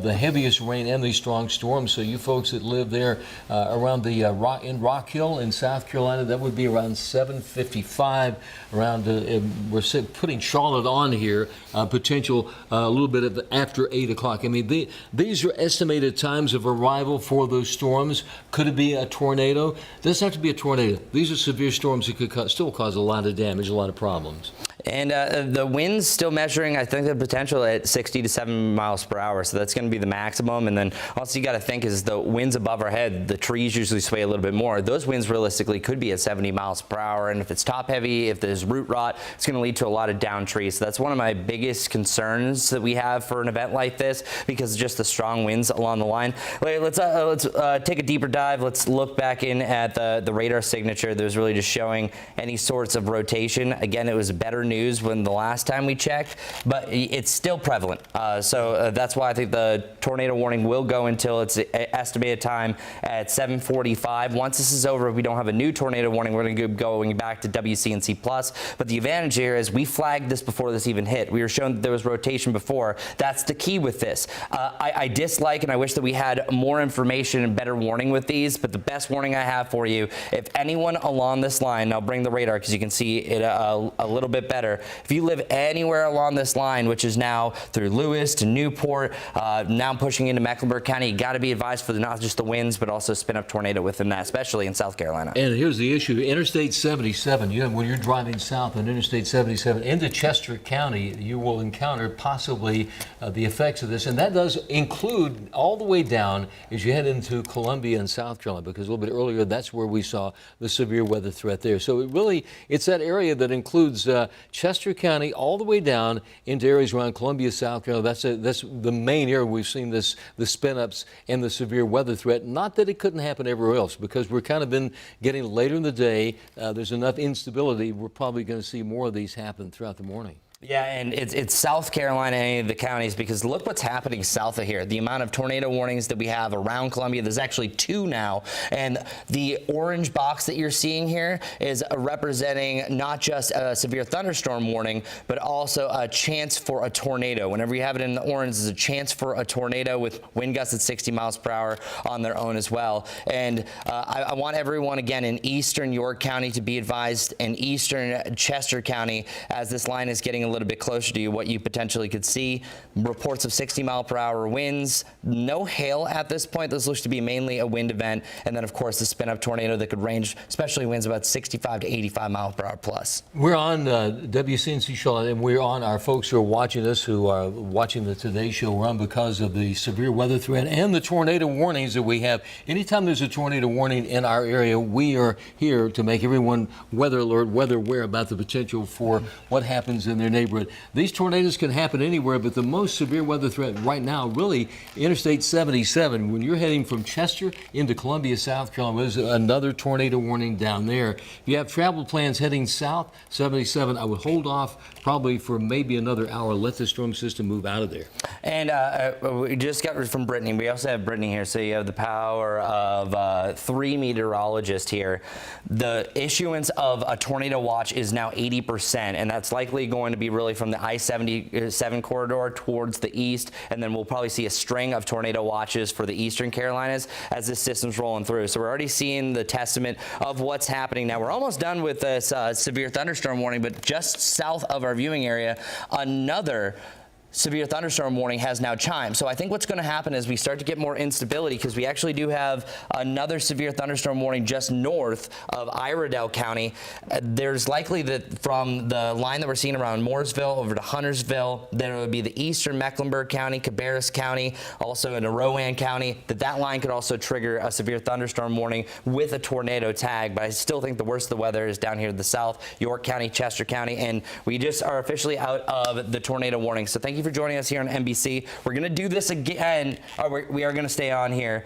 Speaker 4: the heaviest rain and these strong storms. So you folks that live there around the in Rock Hill in South Carolina, that would be around 7:55. Around we're putting Charlotte on here, potential a little bit of after 8 o'clock. I mean, these are estimated times of arrival for those storms. Could it be a tornado? It doesn't have to be a tornado. These are severe storms that could still cause a lot of damage, a lot of problems.
Speaker 6: And the wind's still measuring, I think, the potential at 60 to 7 miles per hour. So that's going to be the maximum. And then also you got to think is the winds above our head, the trees usually sway a little bit more. Those winds realistically could be at 70 miles per hour. And if it's top heavy, if there's root rot, it's going to lead to a lot of down trees. So that's one of my biggest concerns that we have for an event like this, because of just the strong winds along the line. Let's take a deeper dive. Let's look back in at the radar signature that was really just showing any sorts of rotation. Again, it was better news when the last time we checked, but it's still prevalent. So that's why I think the tornado warning will go until its estimated time at 7:45. Once this is over, if we don't have a new tornado warning, we're going to be going back to WCNC Plus. But the advantage here is we flagged this before this even hit. We were shown that there was rotation before. That's the key with this. I dislike and I wish that we had more information and better warning with these, but the best warning I have for you, if anyone along this line, I'll bring the radar because you can see it a little bit better. If you live anywhere along this line, which is now through Lewis to Newport, now pushing into Mecklenburg County, you got to be advised for not just the winds, but also spin up tornado within that, especially in South Carolina.
Speaker 4: And here's the issue. Interstate 77, when you're driving south on Interstate 77 into Chester County, you will encounter possibly the effects of this. And that does include all the way down as you head into Columbia and South Carolina, because a little bit earlier, that's where we saw the severe weather threat there. So it's that area that includes Chester County all the way down into areas around Columbia, South Carolina. That's the main area we've seen the spin-ups and the severe weather threat. Not that it couldn't happen everywhere else, because we're kind of been getting later in the day. There's enough instability. We're probably going to see more of these happen throughout the morning.
Speaker 6: Yeah, and it's South Carolina, any of the counties, because look what's happening south of here. The amount of tornado warnings that we have around Columbia, there's actually 2 now. And the orange box that you're seeing here is representing not just a severe thunderstorm warning, but also a chance for a tornado. Whenever you have it in the orange, there's a chance for a tornado with wind gusts at 60 miles per hour on their own as well. And I want everyone, again, in eastern York County to be advised, in eastern Chester County, as this line is getting a little bit closer to you, what you potentially could see. Reports of 60 mile per hour winds, no hail at this point. This looks to be mainly a wind event. And then, of course, the spin up tornado that could range, especially winds about 65 to 85 miles per hour plus.
Speaker 4: We're on WCNC Charlotte, and we're on our folks who are watching us, who are watching the Today Show run because of the severe weather threat and the tornado warnings that we have. Anytime there's a tornado warning in our area, we are here to make everyone weather alert, weather aware about the potential for what happens in their neighborhood. These tornadoes can happen anywhere, but the most severe weather threat right now, really, Interstate 77. When you're heading from Chester into Columbia, South Carolina, there's another tornado warning down there. If you have travel plans heading south, 77, I would hold off probably for maybe another hour. Let the storm system move out of there.
Speaker 6: And we just got from Brittany. We also have Brittany here, so you have the power of 3 meteorologists here. The issuance of a tornado watch is now 80%, and that's likely going to be really from the I-77 corridor towards the east, and then we'll probably see a string of tornado watches for the eastern Carolinas as this system's rolling through. So we're already seeing the testament of what's happening now. We're almost done with this severe thunderstorm warning, but just south of our viewing area, another severe thunderstorm warning has now chimed. So I think what's going to happen is we start to get more instability because we actually do have another severe thunderstorm warning just north of Iredell County. There's likely that from the line that we're seeing around Mooresville over to Huntersville, then it would be the eastern Mecklenburg County, Cabarrus County, also into Rowan County, that line could also trigger a severe thunderstorm warning with a tornado tag. But I still think the worst of the weather is down here to the south, York County, Chester County, and we just are officially out of the tornado warning. So thank you for joining us here on NBC. We're going to do this again. We are going to stay on here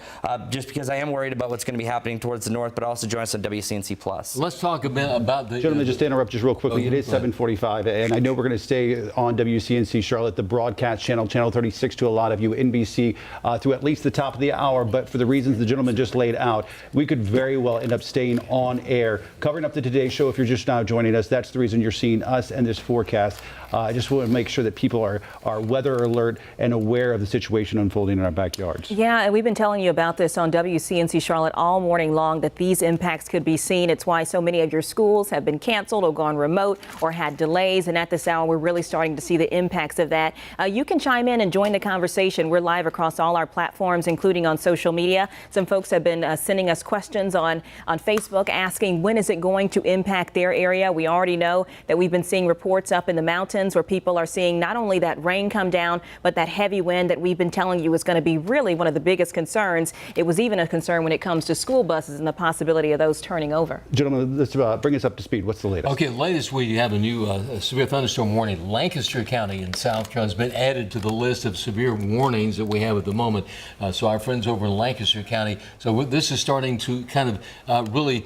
Speaker 6: just because I am worried about what's going to be happening towards the north, but also join us on WCNC Plus.
Speaker 4: Let's talk a bit about the...
Speaker 5: Gentlemen, just to interrupt just real quickly, it is 7:45, and I know we're going to stay on WCNC Charlotte, the broadcast channel 36 to a lot of you, NBC, through at least the top of the hour, but for the reasons the gentleman just laid out, we could very well end up staying on air, covering up the Today Show. If you're just now joining us, that's the reason you're seeing us and this forecast. I just want to make sure that people are weather alert and aware of the situation unfolding in our backyards.
Speaker 12: Yeah, and we've been telling you about this on WCNC Charlotte all morning long, that these impacts could be seen. It's why so many of your schools have been canceled or gone remote or had delays. And at this hour, we're really starting to see the impacts of that. You can chime in and join the conversation. We're live across all our platforms, including on social media. Some folks have been sending us questions on Facebook asking when is it going to impact their area. We already know that we've been seeing reports up in the mountains where people are seeing not only that rain come down, but that heavy wind that we've been telling you is going to be really one of the biggest concerns. It was even a concern when it comes to school buses and the possibility of those turning over.
Speaker 5: Gentlemen, let's bring us up to speed. What's the latest?
Speaker 4: Okay, latest we have a new severe thunderstorm warning. Lancaster County in South Carolina has been added to the list of severe warnings that we have at the moment. So our friends over in Lancaster County, so this is starting to kind of really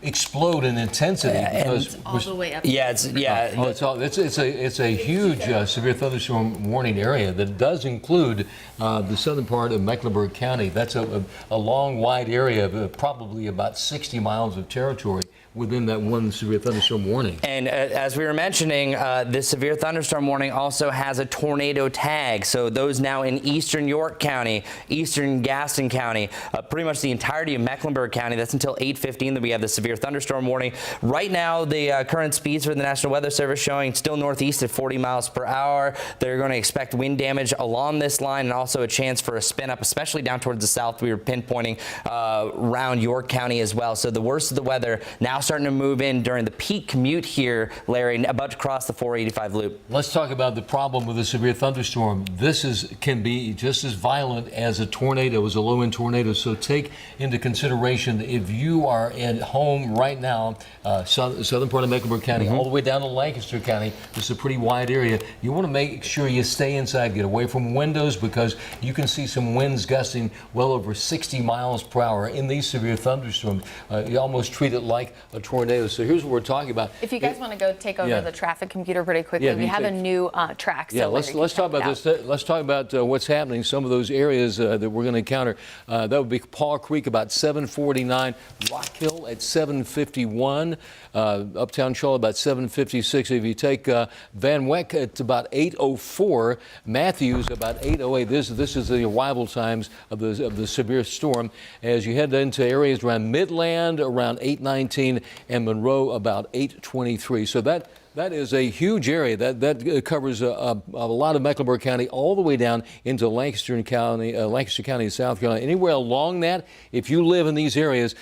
Speaker 4: explode in intensity because
Speaker 9: all the way up.
Speaker 6: Yeah,
Speaker 4: it's a huge severe thunderstorm warning area that does include the southern part of Mecklenburg County. That's a long, wide area of probably about 60 miles of territory within that one severe thunderstorm warning.
Speaker 6: And as we were mentioning, this severe thunderstorm warning also has a tornado tag. So those now in eastern York County, eastern Gaston County, pretty much the entirety of Mecklenburg County. That's until 8:15 that we have the severe thunderstorm warning. Right now, the current speeds for the National Weather Service showing still northeast at 40 miles per hour. They're going to expect wind damage along this line and also a chance for a spin up, especially down towards the south. We were pinpointing around York County as well. So the worst of the weather now starting to move in during the peak commute here, Larry, about to cross the 485 loop.
Speaker 4: Let's talk about the problem with a severe thunderstorm. This can be just as violent as a tornado, as a low-end tornado. So take into consideration if you are at home right now, southern part of Mecklenburg County, all the way down to Lancaster County. This is a pretty wide area. You want to make sure you stay inside, get away from windows, because you can see some winds gusting well over 60 miles per hour in these severe thunderstorms. You almost treat it like a tornado. So here's what we're talking about.
Speaker 9: If you guys want to go take over the traffic computer pretty quickly, we have a new track. So
Speaker 4: let's talk about this. Let's talk about what's happening. Some of those areas that we're going to encounter. That would be Paul Creek about 7:49, Rock Hill at 7:51, Uptown Charlotte about 7:56. If you take Van Wyck, it's about 8:04, Matthews about 8:08. This is the arrival times of the severe storm. As you head into areas around Midland, around 8:19, and Monroe about 8:23. So that is a huge area. That covers a lot of Mecklenburg County all the way down into Lancaster County, South Carolina. Anywhere along that, if you live in these areas,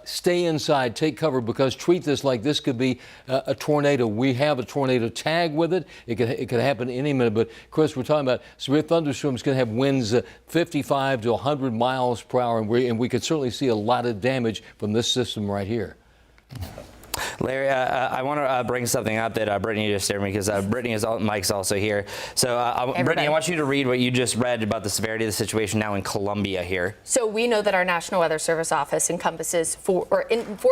Speaker 4: stay inside, take cover, because treat this like this could be a tornado. We have a tornado tag with it. It could happen any minute. But Chris, we're talking about severe thunderstorms can have winds 55 to 100 miles per hour, and we could certainly see a lot of damage from this system right here.
Speaker 6: Larry, I want to bring something up that Brittany just shared me, because Mike's also here. So, Brittany, I want you to read what you just read about the severity of the situation now in Columbia here.
Speaker 9: So we know that our National Weather Service office encompasses four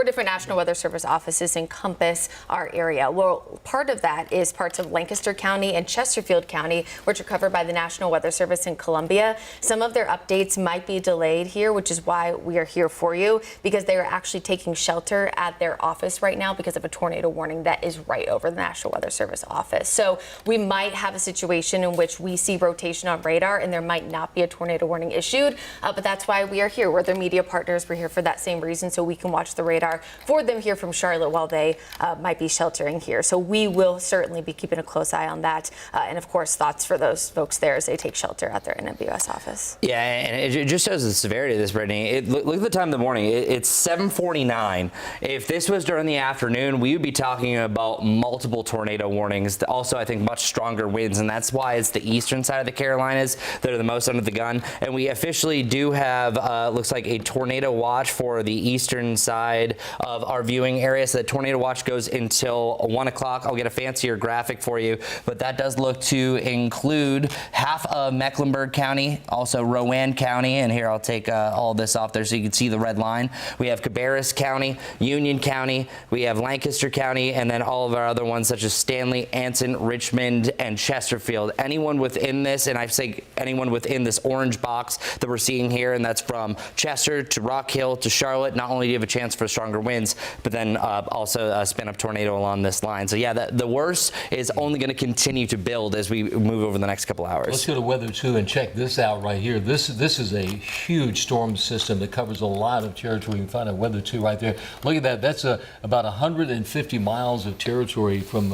Speaker 9: different National Weather Service offices encompass our area. Well, part of that is parts of Lancaster County and Chesterfield County, which are covered by the National Weather Service in Columbia. Some of their updates might be delayed here, which is why we are here for you, because they are actually taking shelter at their office right now because of a tornado warning that is right over the National Weather Service office. So we might have a situation in which we see rotation on radar and there might not be a tornado warning issued, but that's why we are here. We're their media partners. We're here for that same reason, so we can watch the radar for them here from Charlotte while they might be sheltering here. So we will certainly be keeping a close eye on that. And of course, thoughts for those folks there as they take shelter at their NWS office.
Speaker 6: Yeah, and it just shows the severity of this, Brittany. Look at the time of the morning. It's 7:49. If this was during the afternoon, we would be talking about multiple tornado warnings. Also, I think much stronger winds, and that's why it's the eastern side of the Carolinas that are the most under the gun. And we officially do have, looks like a tornado watch for the eastern side of our viewing area. So the tornado watch goes until 1 o'clock. I'll get a fancier graphic for you, but that does look to include half of Mecklenburg County, also Rowan County, and here I'll take all this off there so you can see the red line. We have Cabarrus County, Union County, we have Lancaster County, and then all of our other ones such as Stanley, Anson, Richmond, and Chesterfield. Anyone within this, and I say anyone within this orange box that we're seeing here, and that's from Chester to Rock Hill to Charlotte, not only do you have a chance for stronger winds, but then also a spin-up tornado along this line. So yeah, the worst is only going to continue to build as we move over the next couple hours.
Speaker 4: Let's go to Weather 2 and check this out right here. This is a huge storm system that covers a lot of territory. You can find out Weather 2 right there. Look at that. That's about 150 miles of territory from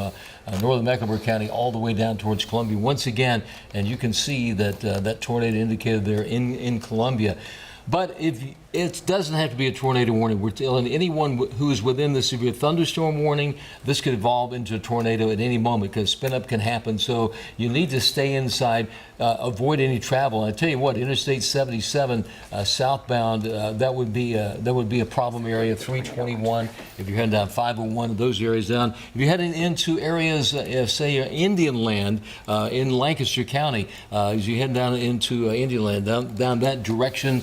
Speaker 4: northern Mecklenburg County all the way down towards Columbia once again, and you can see that that tornado indicated there in Columbia. But if it doesn't have to be a tornado warning, we're telling anyone who is within the severe thunderstorm warning, this could evolve into a tornado at any moment because spin-up can happen. So you need to stay inside, avoid any travel. And I tell you what, Interstate 77 southbound, that would be a problem area. 321 if you're heading down 501, those areas down. If you're heading into areas, say Indian Land in Lancaster County, as you head down into Indian Land, down that direction,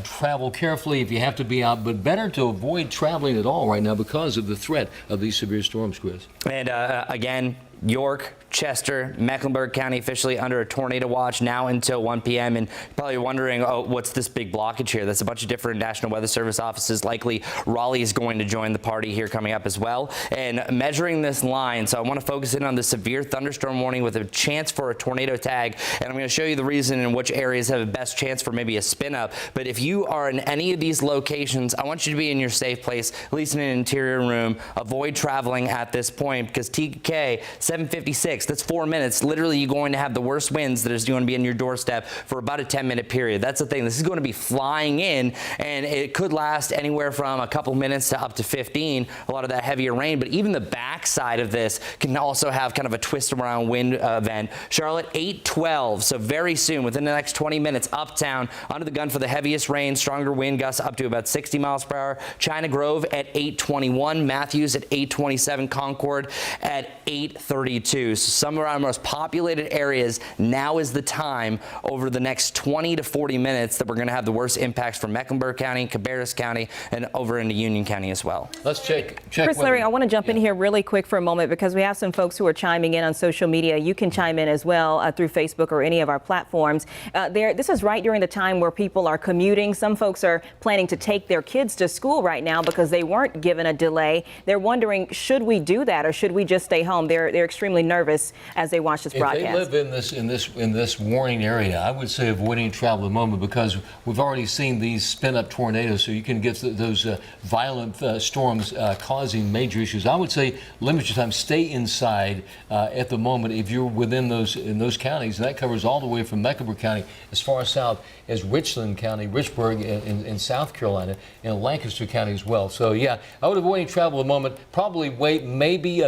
Speaker 4: travel carefully if you have to be out, but better to avoid traveling at all right now because of the threat of these severe storms, Chris.
Speaker 6: And again, York, Chester, Mecklenburg County officially under a tornado watch now until 1 p.m. And probably wondering, oh, what's this big blockage here? That's a bunch of different National Weather Service offices. Likely Raleigh is going to join the party here coming up as well. And measuring this line, so I want to focus in on the severe thunderstorm warning with a chance for a tornado tag. And I'm going to show you the reason in which areas have the best chance for maybe a spin up. But if you are in any of these locations, I want you to be in your safe place, at least in an interior room. Avoid traveling at this point because TK 756. That's 4 minutes. Literally, you're going to have the worst winds that is going to be in your doorstep for about a 10-minute period. That's the thing. This is going to be flying in, and it could last anywhere from a couple minutes to up to 15. A lot of that heavier rain, but even the backside of this can also have kind of a twist around wind event. Charlotte 812. So very soon, within the next 20 minutes, uptown under the gun for the heaviest rain, stronger wind gusts up to about 60 miles per hour. China Grove at 821. Matthews at 827. Concord at 832. So some of our most populated areas, now is the time over the next 20 to 40 minutes that we're going to have the worst impacts from Mecklenburg County, Cabarrus County, and over into Union County as well.
Speaker 4: Let's check
Speaker 12: Chris, Larry, I want to jump in here really quick for a moment because we have some folks who are chiming in on social media. You can chime in as well through Facebook or any of our platforms. This is right during the time where people are commuting. Some folks are planning to take their kids to school right now because they weren't given a delay. They're wondering, should we do that or should we just stay home? They're extremely nervous as they watch this broadcast.
Speaker 4: If they live in this warning area, I would say avoiding travel at the moment because we've already seen these spin-up tornadoes, so you can get those violent storms causing major issues. I would say limit your time, stay inside at the moment if you're within those counties, and that covers all the way from Mecklenburg County as far south as Richland County, Richburg in South Carolina, and Lancaster County as well. So yeah, I would avoid any travel at the moment. Probably wait maybe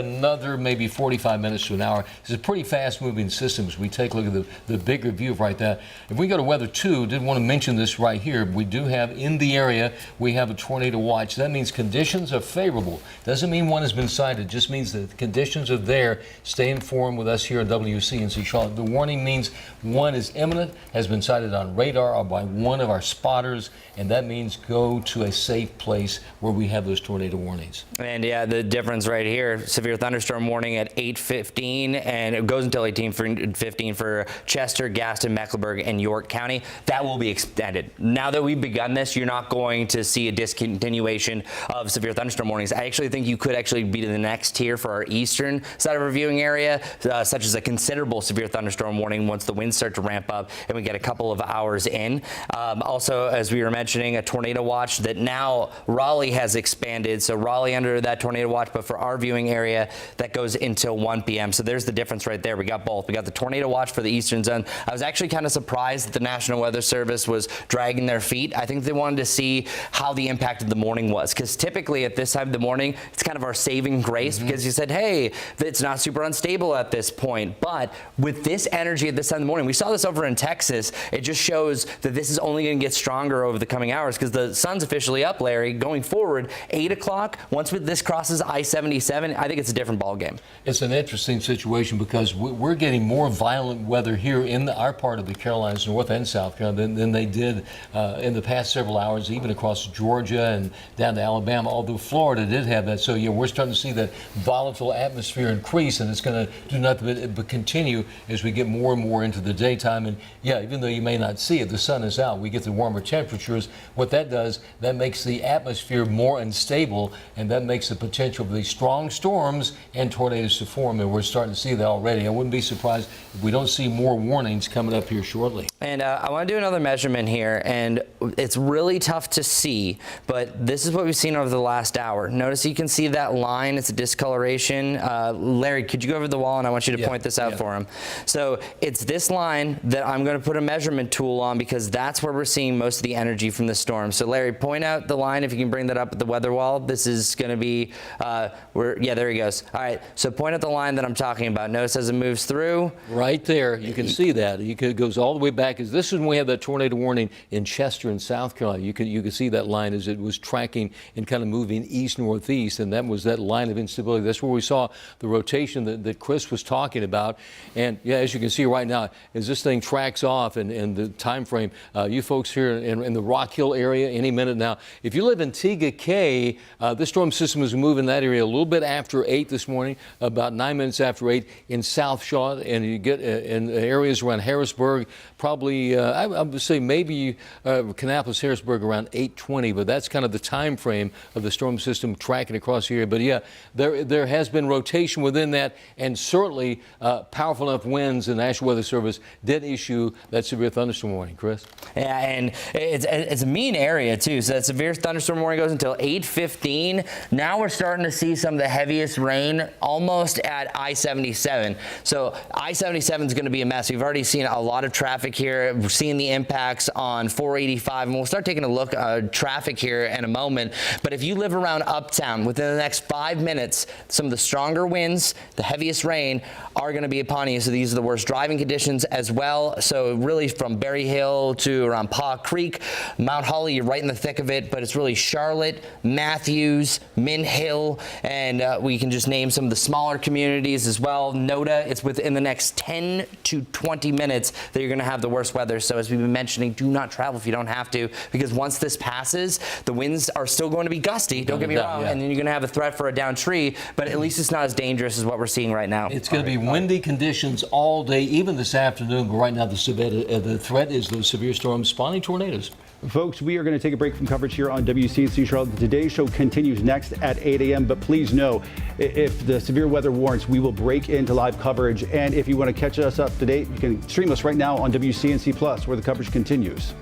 Speaker 4: 45 minutes to an hour. This is pretty fast-moving systems. We take a look at the bigger view of right that. If we go to Weather 2, did want to mention this right here. We do have in the area, we have a tornado watch. That means conditions are favorable. Doesn't mean one has been sighted. Just means that the conditions are there. Stay informed with us here at WCNC Charlotte. The warning means one is imminent, has been sighted on radar or by one of our spotters, and that means go to a safe place where we have those tornado warnings.
Speaker 6: And yeah, the difference right here, severe thunderstorm warning at 8:40. 8:15, and it goes until 18:15 for Chester, Gaston, Mecklenburg, and York County. That will be extended. Now that we've begun this, you're not going to see a discontinuation of severe thunderstorm warnings. I actually think you could actually be to the next tier for our eastern side of our viewing area, such as a considerable severe thunderstorm warning once the winds start to ramp up and we get a couple of hours in. Also, as we were mentioning, a tornado watch that now Raleigh has expanded. So Raleigh under that tornado watch, but for our viewing area, that goes until 1 p.m. So there's the difference right there. We got both. We got the tornado watch for the eastern zone. I was actually kind of surprised that the National Weather Service was dragging their feet. I think they wanted to see how the impact of the morning was, because typically at this time of the morning, it's kind of our saving grace, because you said, hey, it's not super unstable at this point. But with this energy at this time of the morning, we saw this over in Texas. It just shows that this is only going to get stronger over the coming hours, because the sun's officially up, Larry. Going forward, 8 o'clock, once this crosses I-77, I think it's a different ballgame.
Speaker 4: It's an interesting situation because we're getting more violent weather here in our part of the Carolinas, North and South Carolina, than they did in the past several hours, even across Georgia and down to Alabama, although Florida did have that. So, yeah, we're starting to see that volatile atmosphere increase, and it's going to do nothing but continue as we get more and more into the daytime. And, yeah, even though you may not see it, the sun is out. We get the warmer temperatures. What that does, that makes the atmosphere more unstable, and that makes the potential of these strong storms and tornadoes to form, and we're starting to see that already. I wouldn't be surprised if we don't see more warnings coming up here shortly.
Speaker 6: And I want to do another measurement here, and it's really tough to see, but this is what we've seen over the last hour. Notice you can see that line. It's a discoloration. Larry, could you go over the wall, and I want you to point this out for him. So it's this line that I'm going to put a measurement tool on, because that's where we're seeing most of the energy from the storm. So Larry, point out the line if you can bring that up at the weather wall. This is going to be, yeah, there he goes. All right, so point at the line that I'm talking about. Notice as it moves through.
Speaker 4: Right there, you can see that. It goes all the way back. This is when we had that tornado warning in Chester in South Carolina. You could see that line as it was tracking and kind of moving east-northeast, and that was that line of instability. That's where we saw the rotation that Chris was talking about. And yeah, as you can see right now, as this thing tracks off and the time frame, you folks here in the Rock Hill area, any minute now. If you live in Tega Cay, this storm system is moving in that area a little bit after 8 this morning, about 9 minutes after 8 in South Charlotte, and you get in areas around Harrisburg, probably, I would say maybe Kannapolis, Harrisburg around 8:20, but that's kind of the time frame of the storm system tracking across the area. But yeah, there has been rotation within that, and certainly powerful enough winds. The National Weather Service did issue that severe thunderstorm warning, Chris.
Speaker 6: Yeah, and it's a mean area too. So that severe thunderstorm warning goes until 8:15. Now we're starting to see some of the heaviest rain almost at I-77. So I-77 is going to be a mess. We've already seen a lot of traffic here. We're seeing the impacts on 485, and we'll start taking a look at traffic here in a moment. But if you live around Uptown, within the next 5 minutes, some of the stronger winds, the heaviest rain are going to be upon you. So these are the worst driving conditions as well. So really from Berry Hill to around Paw Creek, Mount Holly, you're right in the thick of it, but it's really Charlotte, Matthews, Mint Hill, and we can just name some of the smaller communities as well. Noda, it's within the next 10 to 20 minutes that you're going to have the worst weather. So as we've been mentioning, do not travel if you don't have to, because once this passes, the winds are still going to be gusty, don't get me wrong, and then you're going to have a threat for a down tree, but at least it's not as dangerous as what we're seeing right now.
Speaker 4: It's going to be windy conditions all day, even this afternoon, but right now the threat is those severe storms spawning tornadoes.
Speaker 5: Folks, we are going to take a break from coverage here on WCNC Charlotte. The Today Show continues next at 8 a.m. But please know, if the severe weather warrants, we will break into live coverage. And if you want to catch us up to date, you can stream us right now on WCNC Plus, where the coverage continues.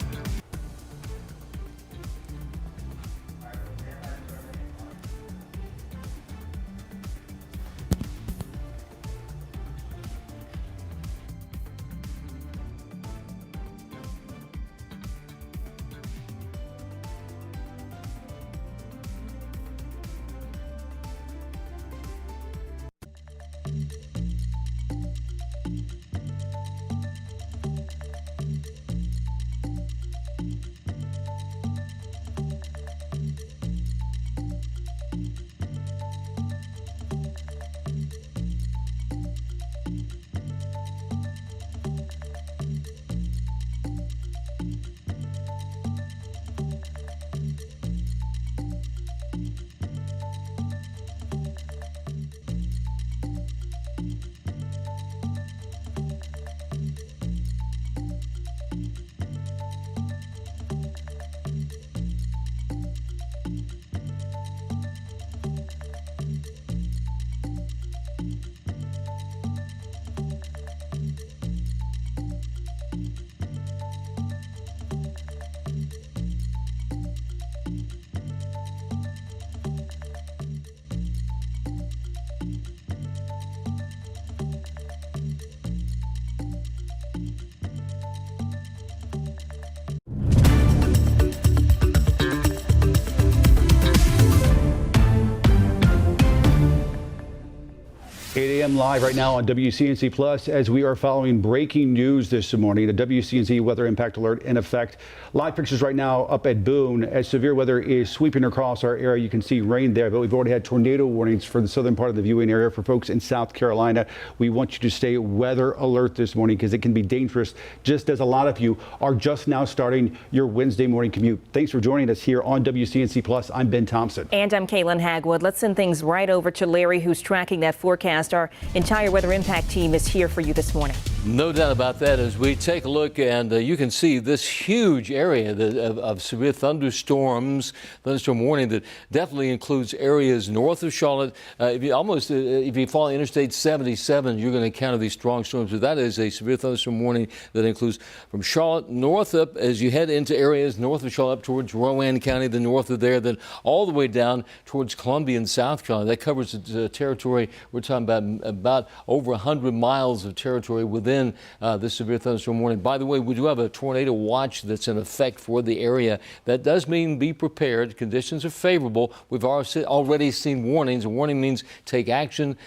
Speaker 5: am live right now on WCNC Plus as we are following breaking news this morning. A WCNC weather impact alert in effect. Live pictures right now up at Boone as severe weather is sweeping across our area. You can see rain there, but we've already had tornado warnings for the southern part of the viewing area. For folks in South Carolina, we want you to stay weather alert this morning because it can be dangerous, just as a lot of you are just now starting your Wednesday morning commute. Thanks for joining us here on WCNC Plus. I'm Ben Thompson.
Speaker 12: And I'm Kaylin Hagwood. Let's send things right over to Larry, who's tracking that forecast. Our entire weather impact team is here for you this morning.
Speaker 4: No doubt about that. As we take a look, and you can see this huge area of severe thunderstorm warning that definitely includes areas north of Charlotte. If you follow Interstate 77, you're going to encounter these strong storms. So that is a severe thunderstorm warning that includes from Charlotte north up as you head into areas north of Charlotte up towards Rowan County, the north of there, then all the way down towards Columbia and South Carolina. That covers the territory. We're talking about over 100 miles of territory within this severe thunderstorm warning. By the way, we do have a tornado watch that's in effect for the area. That does mean be prepared. Conditions are favorable. We've already seen warnings. A warning means take action.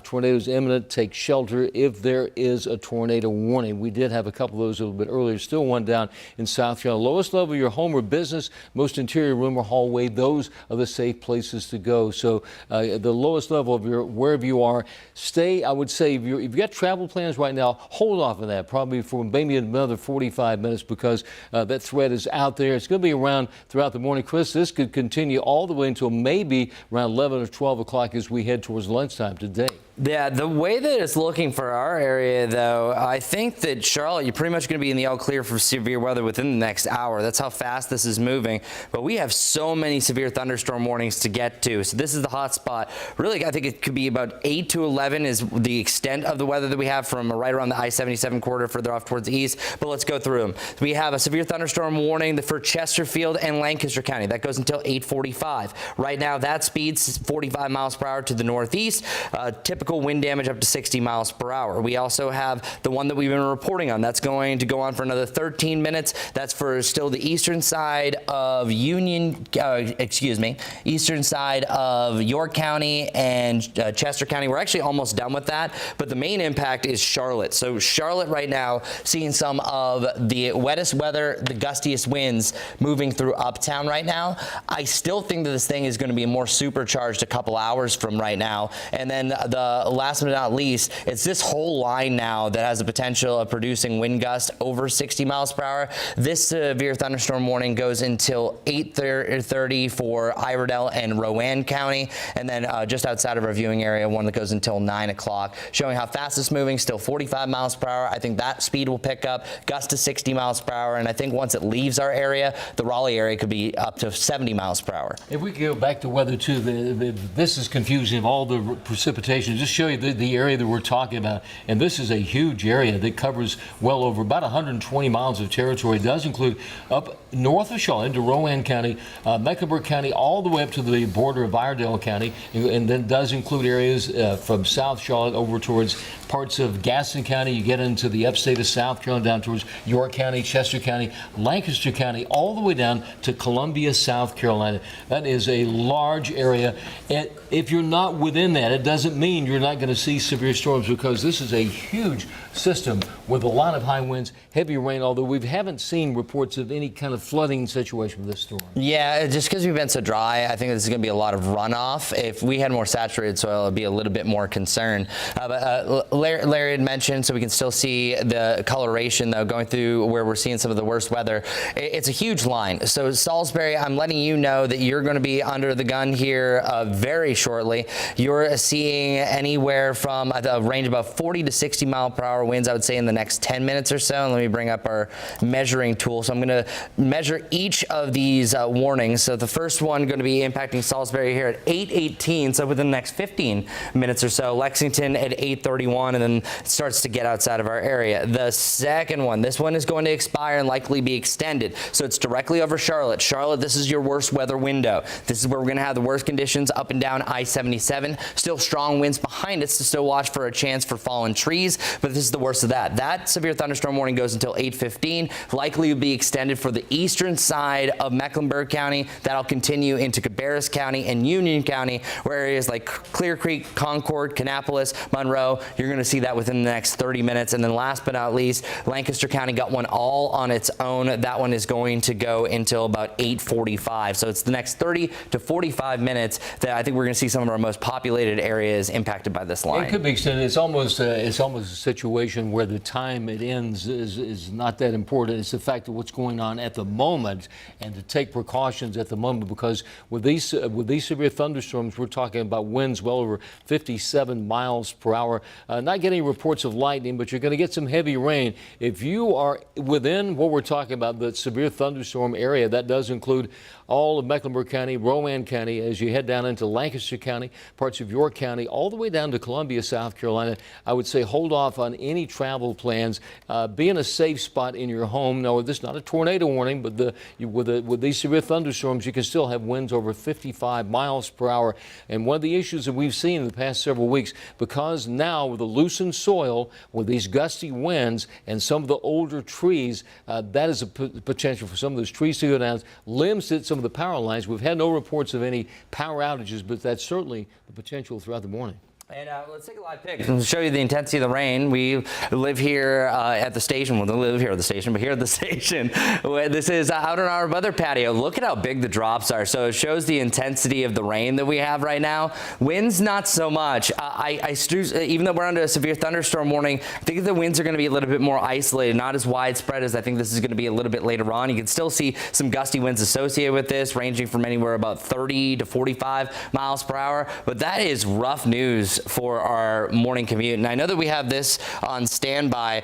Speaker 4: Tornadoes imminent. Take shelter if there is a tornado warning. We did have a couple of those a little bit earlier. Still one down in South Carolina. Lowest level of your home or business, most interior room or hallway, those are the safe places to go. So the lowest level of your wherever you are, stay. I would say if you've got travel plans right now, hold off on that probably for maybe another 45 minutes because that threat is out there. It's going to be around throughout the morning. Chris, this could continue all the way until maybe around 11 or 12 o'clock as we head towards lunchtime today.
Speaker 6: Yeah, the way that it's looking for our area, though, I think that Charlotte, you're pretty much going to be in the all clear for severe weather within the next hour. That's how fast this is moving. But we have so many severe thunderstorm warnings to get to. So this is the hot spot. Really, I think it could be about 8 to 11 is the extent of the weather that we have from right around the I-77 corridor further off towards the east. But let's go through them. We have a severe thunderstorm warning for Chesterfield and Lancaster County. That goes until 8:45. Right now, that speed's 45 miles per hour to the northeast. Typical wind damage up to 60 miles per hour. We also have the one that we've been reporting on. That's going to go on for another 13 minutes. That's for still the eastern side of eastern side of York County and Chester County. We're actually almost done with that, but the main impact is Charlotte. So Charlotte right now seeing some of the wettest weather, the gustiest winds moving through uptown right now. I still think that this thing is going to be more supercharged a couple hours from right now. And then the last but not least, it's this whole line now that has the potential of producing wind gusts over 60 miles per hour. This severe thunderstorm warning goes until 8:30 for Iredell and Rowan County, and then just outside of our viewing area, one that goes until 9 o'clock, showing how fast it's moving, still 45 miles per hour. I think that speed will pick up, gust to 60 miles per hour, and I think once it leaves our area, the Raleigh area could be up to 70 miles per hour.
Speaker 4: If we could go back to weather too, this is confusing of all the precipitation. Just show you the area that we're talking about, and this is a huge area that covers well over about 120 miles of territory. It does include up north of Charlotte into Rowan County, Mecklenburg County, all the way up to the border of Iredell County, and then does include areas from South Charlotte over towards parts of Gaston County. You get into the upstate of South Carolina down towards York County, Chester County, Lancaster County, all the way down to Columbia, South Carolina. That is a large area. And if you're not within that, it doesn't mean you're not going to see severe storms, because this is a huge system with a lot of high winds, heavy rain, although we haven't seen reports of any kind of flooding situation with this storm.
Speaker 6: Yeah, just because we've been so dry, I think this is going to be a lot of runoff. If we had more saturated soil, it'd be a little bit more concern. But Larry had mentioned, so we can still see the coloration, though, going through where we're seeing some of the worst weather. It's a huge line. So Salisbury, I'm letting you know that you're going to be under the gun here very shortly. You're seeing anywhere from a range of about 40 to 60 mile per hour winds, I would say, in the next 10 minutes or so. And let me bring up our measuring tool. So I'm going to measure each of these warnings. So the first one going to be impacting Salisbury here at 8:18, so within the next 15 minutes or so. Lexington at 8:31, and then it starts to get outside of our area. The second one, this one is going to expire and likely be extended. So it's directly over Charlotte. Charlotte, this is your worst weather window. This is where we're going to have the worst conditions up and down I-77. Still strong winds behind behind us to still watch for a chance for fallen trees, but this is the worst of that. That severe thunderstorm warning goes until 8:15. Likely will be extended for the eastern side of Mecklenburg County. That'll continue into Cabarrus County and Union County, where areas like Clear Creek, Concord, Kannapolis, Monroe, you're going to see that within the next 30 minutes. And then last but not least, Lancaster County got one all on its own. That one is going to go until about 8:45. So it's the next 30 to 45 minutes that I think we're going to see some of our most populated areas impacted by this line.
Speaker 4: It could be extended. It's almost a situation where the time it ends is not that important. It's the fact of what's going on at the moment and to take precautions at the moment, because with these severe thunderstorms, we're talking about winds well over 57 miles per hour. Not getting reports of lightning, but you're going to get some heavy rain. If you are within what we're talking about, the severe thunderstorm area, that does include all of Mecklenburg County, Rowan County, as you head down into Lancaster County, parts of York County, all the way down to Columbia, South Carolina. I would say hold off on any travel plans. Be in a safe spot in your home. No, this is not a tornado warning, but with these severe thunderstorms, you can still have winds over 55 miles per hour. And one of the issues that we've seen in the past several weeks, because now with the loosened soil, with these gusty winds and some of the older trees, that is a potential for some of those trees to go down, limbs hit some of the power lines. We've had no reports of any power outages, but that's certainly the potential throughout the morning.
Speaker 6: And let's take a live pic and show you the intensity of the rain. We live here at the station. Well, don't live here at the station, but here at the station. This is out on our weather patio. Look at how big the drops are. So it shows the intensity of the rain that we have right now. Winds, not so much. Even though we're under a severe thunderstorm warning, I think the winds are going to be a little bit more isolated, not as widespread as I think this is going to be a little bit later on. You can still see some gusty winds associated with this, ranging from anywhere about 30 to 45 miles per hour. But that is rough news for our morning commute. And I know that we have this on standby.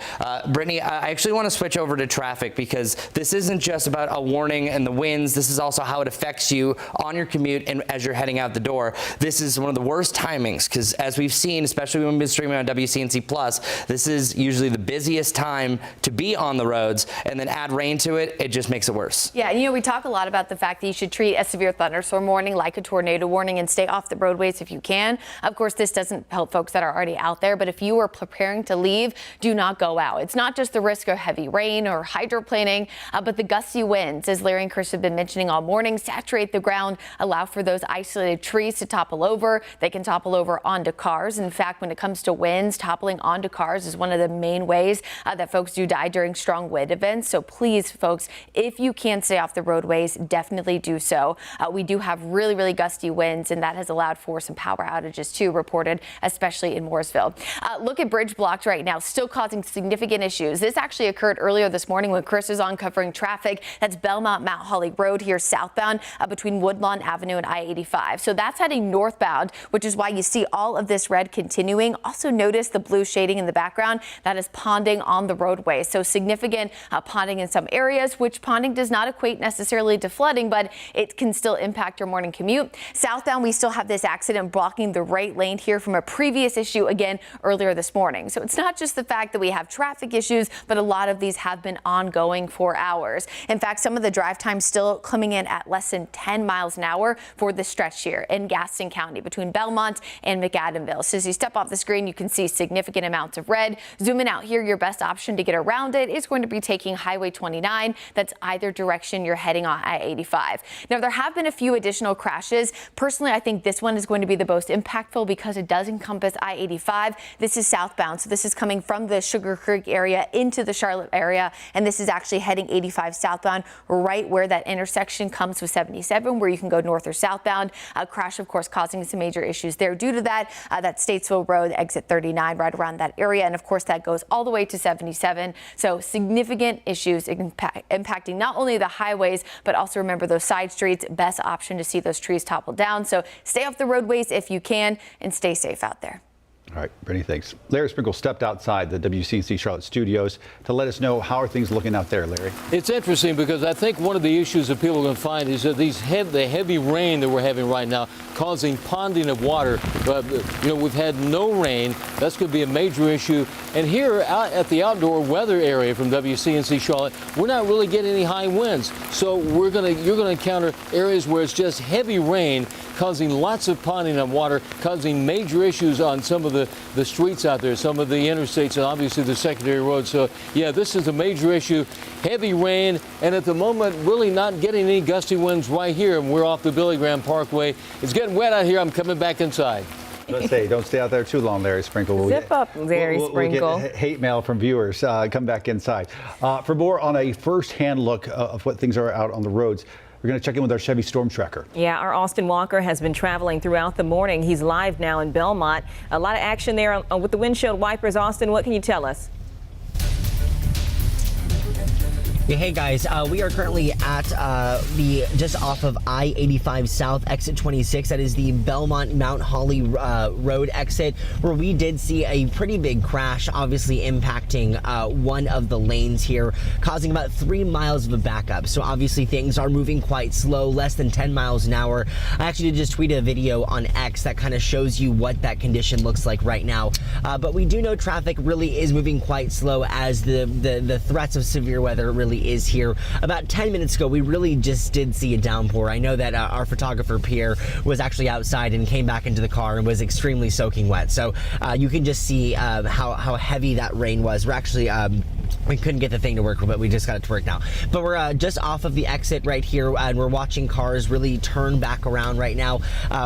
Speaker 6: Brittany, I actually want to switch over to traffic, because this isn't just about a warning and the winds. This is also how it affects you on your commute and as you're heading out the door. This is one of the worst timings, because as we've seen, especially when we've been streaming on WCNC Plus, this is usually the busiest time to be on the roads, and then add rain to it, it just makes it worse.
Speaker 9: Yeah, and we talk a lot about the fact that you should treat a severe thunderstorm warning like a tornado warning and stay off the roadways if you can. Of course, this doesn't help folks that are already out there, but if you are preparing to leave, do not go out. It's not just the risk of heavy rain or hydroplaning, but the gusty winds, as Larry and Chris have been mentioning all morning, saturate the ground, allow for those isolated trees to topple over. They can topple over onto cars. In fact, when it comes to winds, toppling onto cars is one of the main ways that folks do die during strong wind events. So please, folks, if you can stay off the roadways, definitely do so. We do have really, really gusty winds, and that has allowed for some power outages too reported, especially in Mooresville. Look at bridge blocks right now, still causing significant issues. This actually occurred earlier this morning when Chris was on covering traffic. That's Belmont Mount Holly Road here southbound between Woodlawn Avenue and I-85. So that's heading northbound, which is why you see all of this red continuing. Also notice the blue shading in the background. That is ponding on the roadway. So significant ponding in some areas, which ponding does not equate necessarily to flooding, but it can still impact your morning commute. Southbound, we still have this accident blocking the right lane here from a previous issue again earlier this morning. So it's not just the fact that we have traffic issues, but a lot of these have been ongoing for hours. In fact, some of the drive times still coming in at less than 10 miles an hour for the stretch here in Gaston County between Belmont and McAdenville. So as you step off the screen, you can see significant amounts of red. Zooming out here, your best option to get around it is going to be taking Highway 29. That's either direction you're heading on I-85. Now, there have been a few additional crashes. Personally, I think this one is going to be the most impactful because it does encompass I-85. This is southbound, so this is coming from the Sugar Creek area into the Charlotte area, and this is actually heading 85 southbound, right where that intersection comes with 77, where you can go north or southbound. A crash, of course, causing some major issues there due to that. That Statesville Road, exit 39, right around that area, and of course that goes all the way to 77. So significant issues impacting not only the highways, but also remember those side streets. Best option to see those trees topple down. So stay off the roadways if you can, and stay safe out there.
Speaker 5: All right, Brittany, thanks. Larry Sprinkle stepped outside the WCNC Charlotte studios to let us know how are things looking out there, Larry.
Speaker 4: It's interesting because I think one of the issues that people are going to find is that the heavy rain that we're having right now causing ponding of water. We've had no rain. That's going to be a major issue. And here out at the outdoor weather area from WCNC Charlotte, we're not really getting any high winds. So you're going to encounter areas where it's just heavy rain causing lots of ponding of water, causing major issues on some of the streets out there, some of the interstates, and obviously the secondary roads. So, yeah, this is a major issue. Heavy rain, and at the moment, really not getting any gusty winds right here. And we're off the Billy Graham Parkway. It's getting wet out here. I'm coming back inside.
Speaker 5: Let's say, don't stay out there too long, Larry Sprinkle.
Speaker 12: Zip up, Larry Sprinkle.
Speaker 5: We'll get hate mail from viewers. Come back inside. For more on a first-hand look of what things are out on the roads, we're going to check in with our Chevy Storm Tracker.
Speaker 12: Yeah, our Austin Walker has been traveling throughout the morning. He's live now in Belmont. A lot of action there with the windshield wipers. Austin, what can you tell us?
Speaker 13: Hey guys, we are currently at just off of I-85 South, exit 26. That is the Belmont Mount Holly Road exit, where we did see a pretty big crash, obviously impacting one of the lanes here, causing about 3 miles of a backup. So obviously things are moving quite slow, less than 10 miles an hour. I actually did just tweet a video on X that kind of shows you what that condition looks like right now. But we do know traffic really is moving quite slow as the threats of severe weather really is here. About 10 minutes ago, we really just did see a downpour. I know that our photographer Pierre was actually outside and came back into the car and was extremely soaking wet. So you can just see how heavy that rain was. We're actually we couldn't get the thing to work, but we just got it to work now. But we're just off of the exit right here, and we're watching cars really turn back around right now.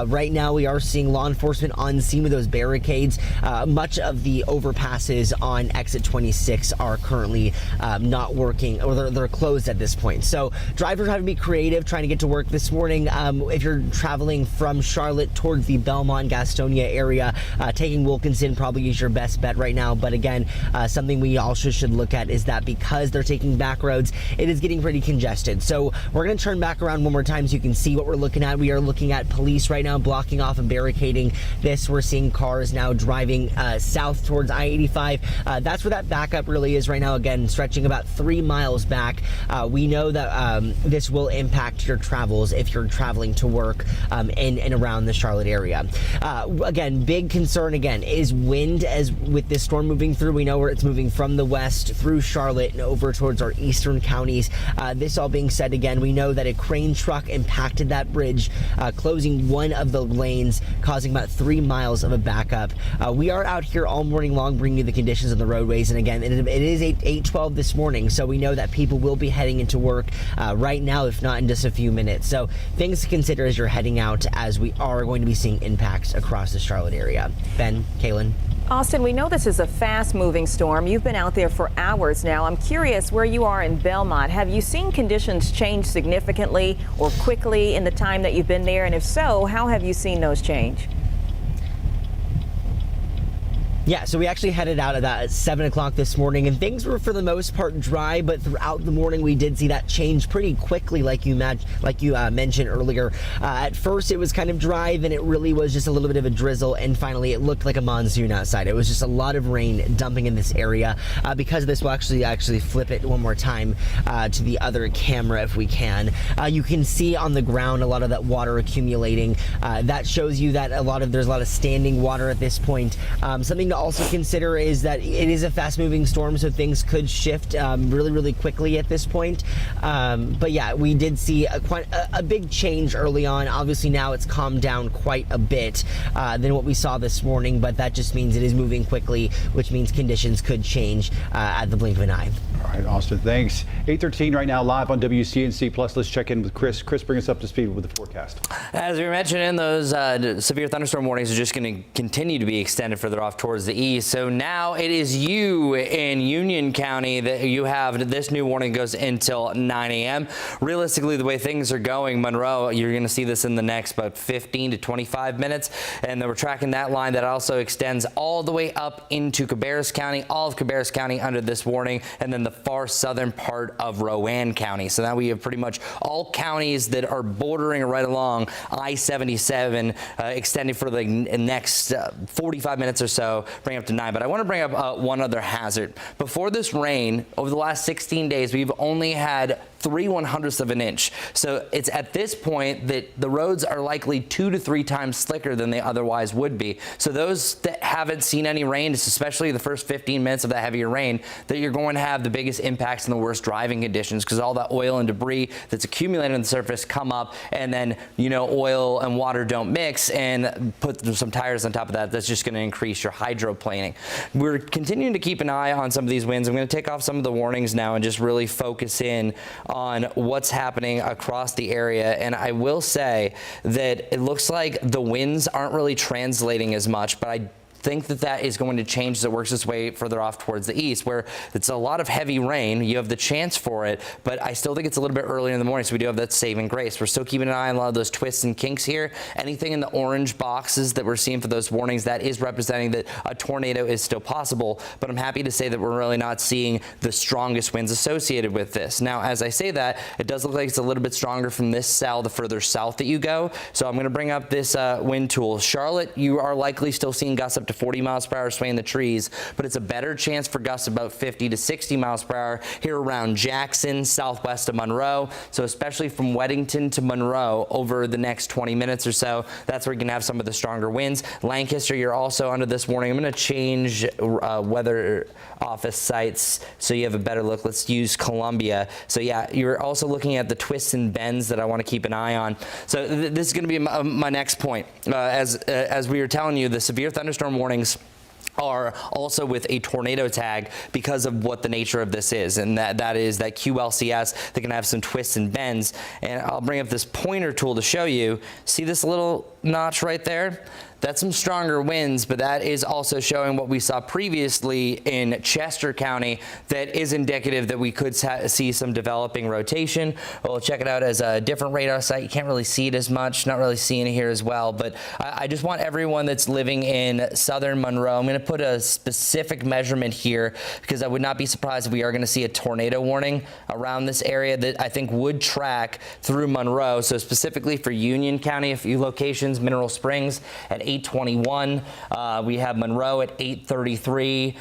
Speaker 13: Right now, we are seeing law enforcement on scene with those barricades. Much of the overpasses on exit 26 are currently not working, or they're closed at this point. So drivers have to be creative trying to get to work this morning. If you're traveling from Charlotte towards the Belmont, Gastonia area, taking Wilkinson probably is your best bet right now. But again, something we also should look at is that because they're taking back roads, it is getting pretty congested. So we're going to turn back around one more time so you can see what we're looking at. We are looking at police right now blocking off and barricading this. We're seeing cars now driving south towards I-85. That's where that backup really is right now, again, stretching about 3 miles back. We know that this will impact your travels if you're traveling to work in and around the Charlotte area. Again, big concern again is wind as with this storm moving through. We know where it's moving from the west through Charlotte and over towards our eastern counties. This all being said, again, we know that a crane truck impacted that bridge, closing one of the lanes, causing about 3 miles of a backup. We are out here all morning long bringing you the conditions on the roadways, and again, it is 8:12 this morning, so we know that people will be heading into work right now, if not in just a few minutes. So things to consider as you're heading out, as we are going to be seeing impacts across the Charlotte area. Ben, Kaylin.
Speaker 12: Austin, we know this is a fast-moving storm. You've been out there for hours now. I'm curious where you are in Belmont. Have you seen conditions change significantly or quickly in the time that you've been there? And if so, how have you seen those change?
Speaker 13: Yeah, so we actually headed out at 7 o'clock this morning, and things were for the most part dry, but throughout the morning we did see that change pretty quickly, like you mentioned earlier. At first it was kind of dry, then it really was just a little bit of a drizzle, and finally it looked like a monsoon outside. It was just a lot of rain dumping in this area. Because of this, we'll actually flip it one more time to the other camera if we can. You can see on the ground a lot of that water accumulating. That shows you that there's a lot of standing water at this point. Something to also consider is that it is a fast-moving storm, so things could shift really quickly at this point. But yeah, we did see quite a big change early on. Obviously now it's calmed down quite a bit than what we saw this morning, but that just means it is moving quickly, which means conditions could change at the blink of an eye.
Speaker 5: All right, Austin, thanks. 8:13 right now, live on WCNC Plus. Let's check in with Chris. Chris, bring us up to speed with the forecast.
Speaker 6: As we mentioned, those severe thunderstorm warnings are just going to continue to be extended further off towards towards the east. So now it is you in Union County that you have this new warning goes until 9 a.m. Realistically, the way things are going, Monroe, you're going to see this in the next about 15 to 25 minutes. And then we're tracking that line that also extends all the way up into Cabarrus County, all of Cabarrus County under this warning, and then the far southern part of Rowan County. So now we have pretty much all counties that are bordering right along I-77 extending for the next 45 minutes or so, bring up to 9. But I want to bring up one other hazard. Before this rain, over the last 16 days, we've only had 3/100ths of an inch. So it's at this point that the roads are likely 2 to 3 times slicker than they otherwise would be. So those that haven't seen any rain, especially the first 15 minutes of that heavier rain, that you're going to have the biggest impacts and the worst driving conditions, because all that oil and debris that's accumulated on the surface come up, and then, you know, oil and water don't mix, and put some tires on top of that. That's just going to increase your hydroplaning. We're continuing to keep an eye on some of these winds. I'm going to take off some of the warnings now and just really focus in on what's happening across the area. And I will say that it looks like the winds aren't really translating as much, but I think that is going to change as it works its way further off towards the east, where it's a lot of heavy rain. You have the chance for it, but I still think it's a little bit early in the morning, so we do have that saving grace. We're still keeping an eye on a lot of those twists and kinks here. Anything in the orange boxes that we're seeing for those warnings, that is representing that a tornado is still possible, but I'm happy to say that we're really not seeing the strongest winds associated with this. Now, as I say that, it does look like it's a little bit stronger from this cell the further south that you go, so I'm going to bring up this wind tool. Charlotte, you are likely still seeing gusts up to 40 miles per hour swaying the trees, but it's a better chance for gusts about 50 to 60 miles per hour here around Jackson, southwest of Monroe. So especially from Weddington to Monroe over the next 20 minutes or so, that's where you can have some of the stronger winds. Lancaster, you're also under this warning. I'm going to change weather office sites so you have a better look. Let's use Columbia. So yeah, you're also looking at the twists and bends that I want to keep an eye on. So this is going to be my next point. As we were telling you, the severe thunderstorm warnings are also with a tornado tag because of what the nature of this is, and that is that QLCS that can have some twists and bends. And I'll bring up this pointer tool to show you. See this little notch right there? That's some stronger winds, but that is also showing what we saw previously in Chester County that is indicative that we could see some developing rotation. We'll check it out as a different radar site. You can't really see it as much, not really seeing it here as well, but I just want everyone that's living in southern Monroe, I'm going to put a specific measurement here because I would not be surprised if we are going to see a tornado warning around this area that I think would track through Monroe. So specifically for Union County, a few locations, Mineral Springs at 821. We have Monroe at 833,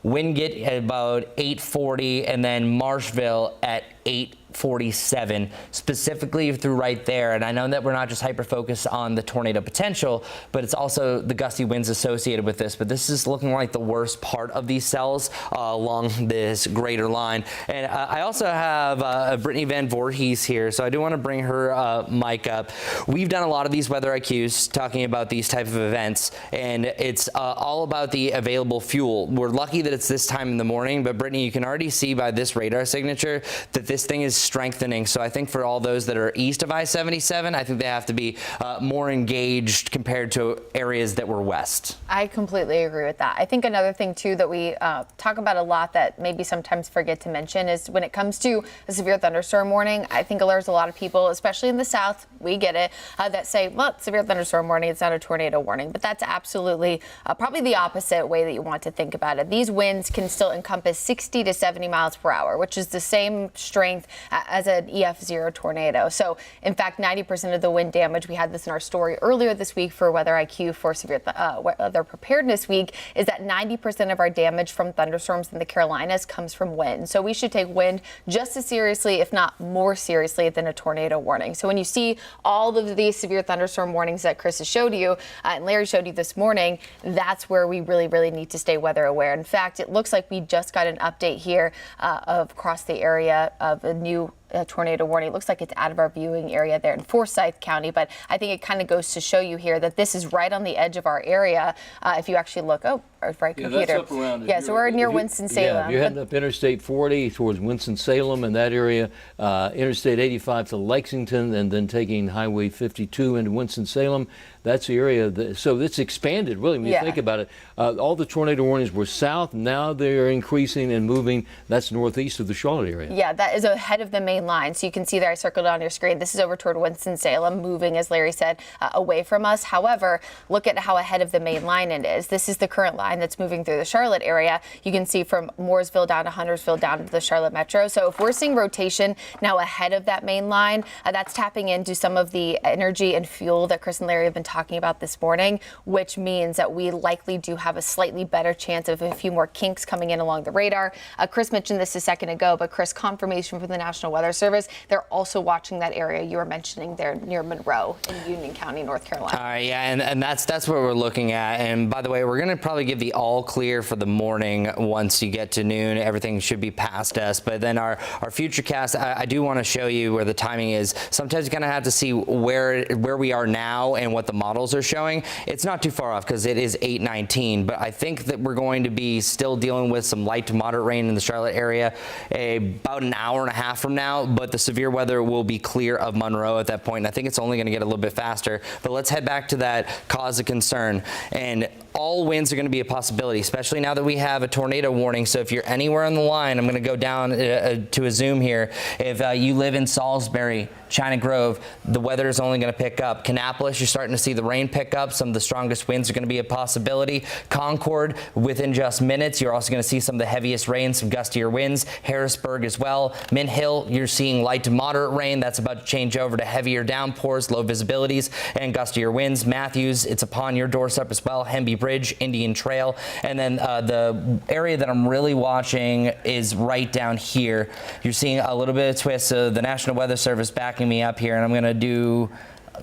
Speaker 6: Wingate at about 840, and then Marshville at 847, specifically through right there. And I know that we're not just hyper-focused on the tornado potential, but it's also the gusty winds associated with this. But this is looking like the worst part of these cells along this greater line. And I also have Brittany Van Voorhees here, so I do want to bring her mic up. We've done a lot of these weather IQs talking about these type of events, and it's all about the available fuel. We're lucky that it's this time in the morning, but Brittany, you can already see by this radar signature that this thing is strengthening. So I think for all those that are east of I-77, I think they have to be more engaged compared to areas that were west.
Speaker 9: I completely agree with that. I think another thing too that we talk about a lot that maybe sometimes forget to mention is when it comes to a severe thunderstorm warning, I think there's a lot of people, especially in the south, we get it, that say, well, severe thunderstorm warning, it's not a tornado warning. But that's absolutely probably the opposite way that you want to think about it. These winds can still encompass 60 to 70 miles per hour, which is the same strength as an EF0 tornado. So in fact, 90% of the wind damage, we had this in our story earlier this week for Weather IQ for severe weather preparedness week, is that 90% of our damage from thunderstorms in the Carolinas comes from wind. So we should take wind just as seriously, if not more seriously, than a tornado warning. So when you see all of these severe thunderstorm warnings that Chris has showed you and Larry showed you this morning, that's where we really, really need to stay weather aware. In fact, it looks like we just got an update here across the area of a new tornado warning. It looks like it's out of our viewing area there in Forsyth County, but I think it kind of goes to show you here that this is right on the edge of our area. If you actually look, our right computer.
Speaker 4: That's up around.
Speaker 9: Yeah, so we're near Winston-Salem.
Speaker 4: Yeah, you're heading up Interstate 40 towards Winston-Salem and that area, Interstate 85 to Lexington, and then taking Highway 52 into Winston-Salem. That's the area. So it's expanded, really, when you think about it. All the tornado warnings were south. Now they're increasing and moving. That's northeast of the Charlotte area.
Speaker 9: Yeah, that is ahead of the main line. So you can see there, I circled it on your screen. This is over toward Winston-Salem, moving, as Larry said, away from us. However, look at how ahead of the main line it is. This is the current line that's moving through the Charlotte area. You can see from Mooresville down to Huntersville down to the Charlotte Metro. So if we're seeing rotation now ahead of that main line, that's tapping into some of the energy and fuel that Chris and Larry have been talking about this morning, which means that we likely do have a slightly better chance of a few more kinks coming in along the radar. Chris mentioned this a second ago, but Chris, confirmation from the National Weather Service, they're also watching that area you were mentioning there near Monroe in Union County, North Carolina.
Speaker 6: All right, yeah, and that's what we're looking at. And by the way, we're going to probably give the all clear for the morning. Once you get to noon, everything should be past us. But then our future cast, I do want to show you where the timing is. Sometimes you're going to have to see where we are now and what the models are showing. It's not too far off because it is 8:19, but I think that we're going to be still dealing with some light to moderate rain in the Charlotte area about an hour and a half from now, but the severe weather will be clear of Monroe at that point. And I think it's only going to get a little bit faster, but let's head back to that cause of concern. And all winds are going to be a possibility, especially now that we have a tornado warning. So if you're anywhere on the line, I'm going to go down to a zoom here. If you live in Salisbury, China Grove, the weather is only going to pick up. Kannapolis, you're starting to see the rain pick up. Some of the strongest winds are going to be a possibility. Concord, within just minutes, you're also going to see some of the heaviest rain, some gustier winds. Harrisburg as well. Mint Hill, you're seeing light to moderate rain. That's about to change over to heavier downpours, low visibilities, and gustier winds. Matthews, it's upon your doorstep as well. Hemby Bridge, Indian Trail. And then the area that I'm really watching is right down here. You're seeing a little bit of twist. So the National Weather Service backing me up here, and I'm going to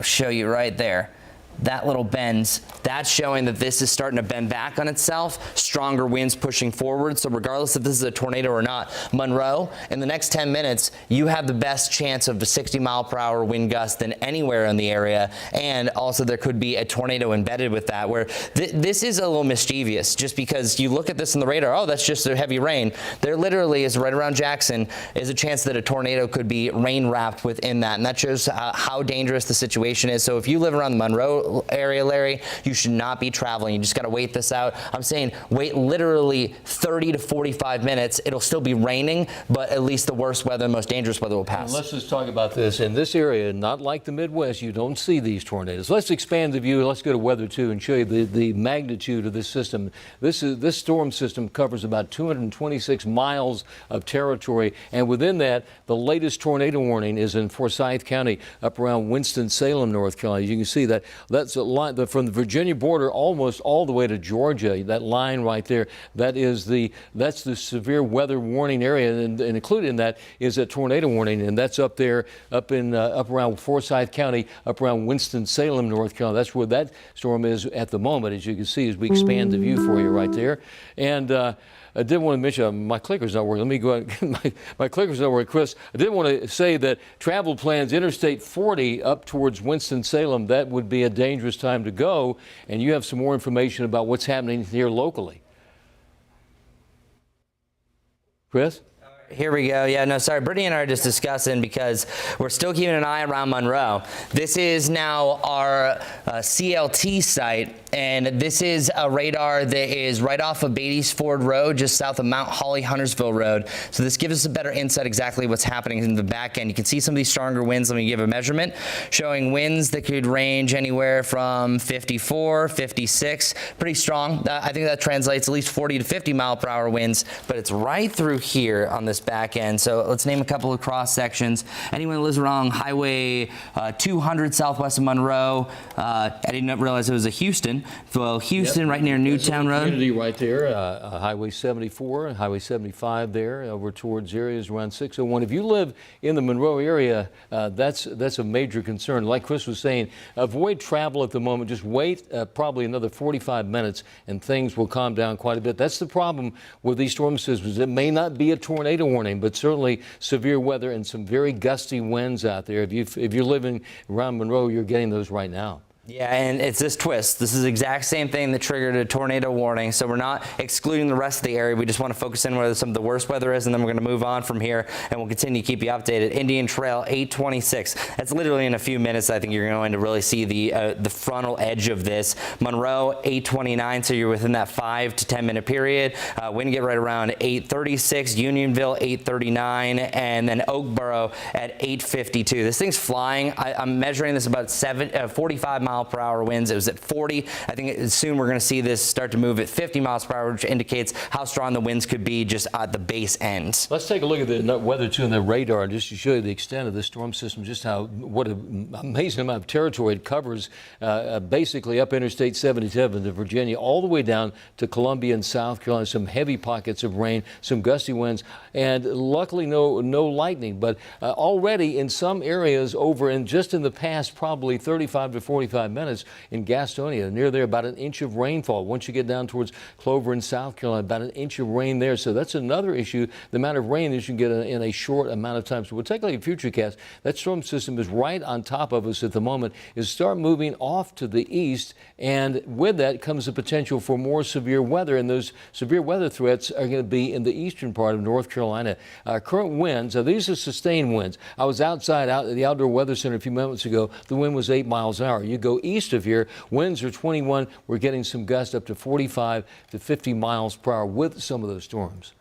Speaker 6: show you right there. That little bends, that's showing that this is starting to bend back on itself. Stronger winds pushing forward. So regardless if this is a tornado or not, Monroe, in the next 10 minutes, you have the best chance of a 60-mile-per-hour wind gust than anywhere in the area. And also there could be a tornado embedded with that, where this is a little mischievous, just because you look at this in the radar, oh, that's just a heavy rain. There literally is, right around Jackson, is a chance that a tornado could be rain-wrapped within that. And that shows how dangerous the situation is. So if you live around the Monroe area, Larry, you should not be traveling. You just got to wait this out. I'm saying wait literally 30 to 45 minutes. It'll still be raining, but at least the worst weather, the most dangerous weather will pass.
Speaker 4: And let's just talk about this. In this area, not like the Midwest, you don't see these tornadoes. Let's expand the view. Let's go to Weather 2 and show you the magnitude of this system. This storm system covers about 226 miles of territory, and within that, the latest tornado warning is in Forsyth County, up around Winston-Salem, North Carolina. You can see that. That's a line from the Virginia border almost all the way to Georgia. That line right there, that's the severe weather warning area, and included in that is a tornado warning, and that's up there, up around Forsyth County, up around Winston-Salem, North Carolina. That's where that storm is at the moment, as you can see, as we expand the view for you right there. And I did want to mention, my clicker's not working. Let me go ahead. My clicker's not working, Chris. I did want to say that travel plans, Interstate 40 up towards Winston-Salem, that would be a dangerous time to go. And you have some more information about what's happening here locally. Chris?
Speaker 6: Here we go. Yeah, no, sorry. Brittany and I are just discussing because we're still keeping an eye around Monroe. This is now our CLT site, and this is a radar that is right off of Beatty's Ford Road, just south of Mount Holly, Huntersville Road. So this gives us a better insight exactly what's happening in the back end. You can see some of these stronger winds. Let me give a measurement showing winds that could range anywhere from 54, 56, pretty strong. I think that translates at least 40 to 50 mile per hour winds, but it's right through here on this back end. So let's name a couple of cross sections. Anyone who lives along Highway 200 southwest of Monroe, I didn't realize it was a Houston. Well, Houston, right near Newtown Road.
Speaker 4: Community right there, Highway 74, Highway 75 there, over towards areas around 601. If you live in the Monroe area, that's a major concern. Like Chris was saying, avoid travel at the moment. Just wait probably another 45 minutes and things will calm down quite a bit. That's the problem with these storm systems. It may not be a tornado warning, but certainly severe weather and some very gusty winds out there. If you're living around Monroe, you're getting those right now.
Speaker 6: Yeah, and it's this twist. This is the exact same thing that triggered a tornado warning. So we're not excluding the rest of the area. We just want to focus in where some of the worst weather is, and then we're going to move on from here, and we'll continue to keep you updated. Indian Trail, 826. That's literally in a few minutes. I think you're going to really see the frontal edge of this. Monroe, 829. So you're within that 5 to 10 minute period. Wind get right around 836. Unionville, 839, and then Oakboro at 852. This thing's flying. I'm measuring this about 45 miles per hour winds. It was at 40. I think soon we're going to see this start to move at 50 miles per hour, which indicates how strong the winds could be just at the base end.
Speaker 4: Let's take a look at the weather too and the radar, just to show you the extent of the storm system, just what an amazing amount of territory it covers, basically up Interstate 77 to Virginia, all the way down to Columbia and South Carolina. Some heavy pockets of rain, some gusty winds, and luckily no lightning. But already in some areas over in just in the past probably 35 to 45 minutes in Gastonia, near there, about an inch of rainfall. Once you get down towards Clover in South Carolina, about an inch of rain there. So that's another issue, the amount of rain that you can get in a short amount of time. So we'll take a look at Futurecast. That storm system is right on top of us at the moment. Is start moving off to the east, and with that comes the potential for more severe weather, and those severe weather threats are going to be in the eastern part of North Carolina. Current winds, these are sustained winds. I was outside out at the Outdoor Weather Center a few moments ago. The wind was 8 miles an hour. You go east of here, winds are 21. We're getting some gusts up to 45 to 50 miles per hour with some of those storms.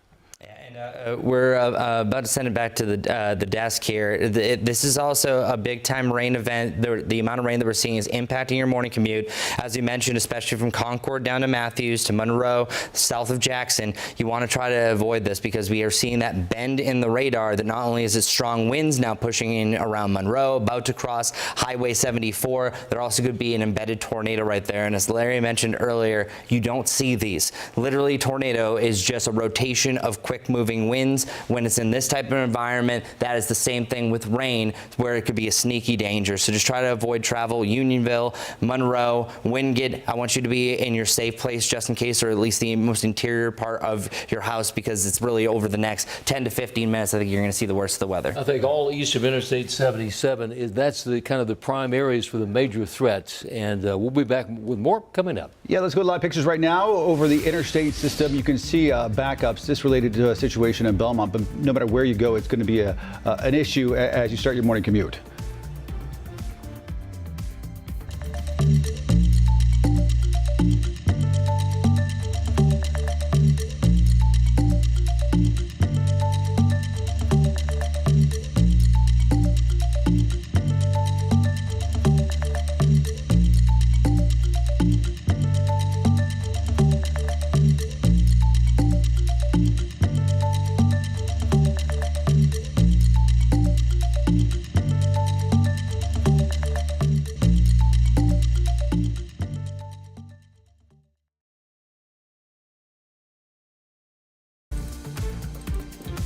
Speaker 6: We're about to send it back to the desk here. This is also a big time rain event. The amount of rain that we're seeing is impacting your morning commute. As you mentioned, especially from Concord down to Matthews to Monroe, south of Jackson, you want to try to avoid this because we are seeing that bend in the radar that not only is it strong winds now pushing in around Monroe, about to cross Highway 74, there also could be an embedded tornado right there. And as Larry mentioned earlier, you don't see these. Literally, tornado is just a rotation of quick moving winds. When it's in this type of environment, that is the same thing with rain, where it could be a sneaky danger. So just try to avoid travel. Unionville, Monroe, Wingate, I want you to be in your safe place just in case, or at least the most interior part of your house, because it's really over the next 10 to 15 minutes, I think you're going to see the worst of the weather.
Speaker 4: I think all east of Interstate 77 that's the kind of the prime areas for the major threats, and we'll be back with more coming up.
Speaker 5: Yeah, let's go to live pictures right now over the interstate system. You can see backups. This related to a situation in Belmont, but no matter where you go, it's going to be an issue as you start your morning commute.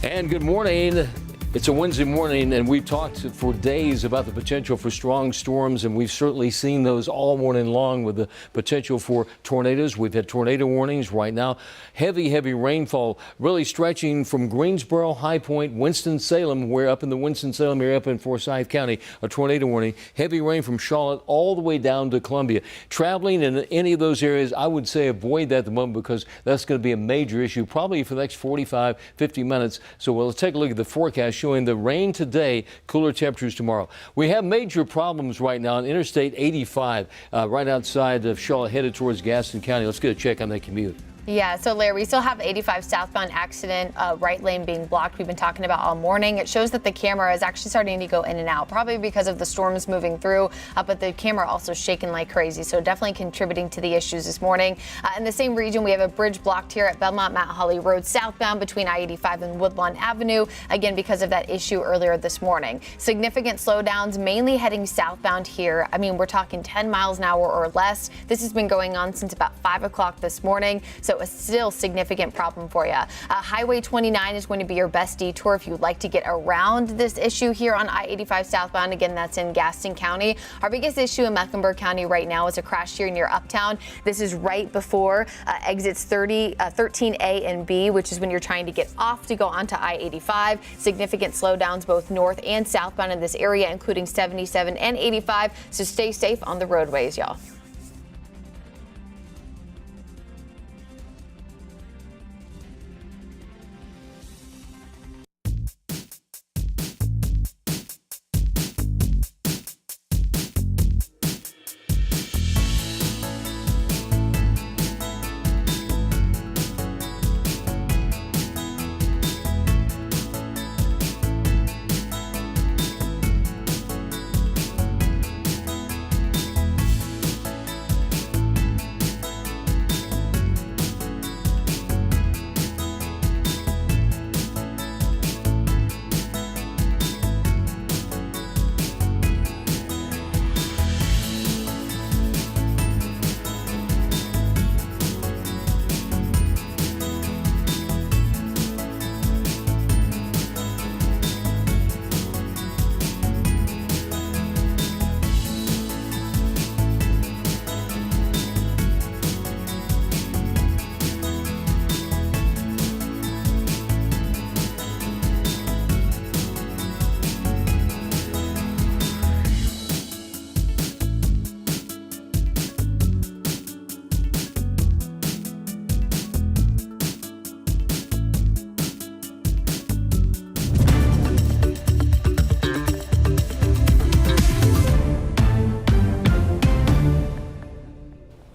Speaker 4: And good morning. It's a Wednesday morning, and we've talked for days about the potential for strong storms, and we've certainly seen those all morning long with the potential for tornadoes. We've had tornado warnings right now. Heavy rainfall really stretching from Greensboro, High Point, Winston-Salem. We're up in the Winston-Salem area up in Forsyth County, a tornado warning. Heavy rain from Charlotte all the way down to Columbia. Traveling in any of those areas, I would say avoid that at the moment, because that's going to be a major issue probably for the next 45, 50 minutes. So let's take a look at the forecast showing the rain today, cooler temperatures tomorrow. We have major problems right now on Interstate 85, right outside of Charlotte, headed towards Gaston County. Let's get a check on that commute.
Speaker 9: Yeah, so Larry, we still have 85 southbound accident, right lane being blocked. We've been talking about all morning. It shows that the camera is actually starting to go in and out, probably because of the storms moving through, but the camera also shaking like crazy. So definitely contributing to the issues this morning. In the same region, we have a bridge blocked here at Belmont Mount Holly Road southbound between I-85 and Woodlawn Avenue, again, because of that issue earlier this morning. Significant slowdowns, mainly heading southbound here. I mean, we're talking 10 miles an hour or less. This has been going on since about 5 o'clock this morning. So So a still significant problem for you. Highway 29 is going to be your best detour if you would like to get around this issue here on I-85 southbound. Again, that's in Gaston County. Our biggest issue in Mecklenburg County right now is a crash here near Uptown. This is right before exits 13A and B, which is when you're trying to get off to go onto I-85. Significant slowdowns both north and southbound in this area, including 77 and 85. So stay safe on the roadways, y'all.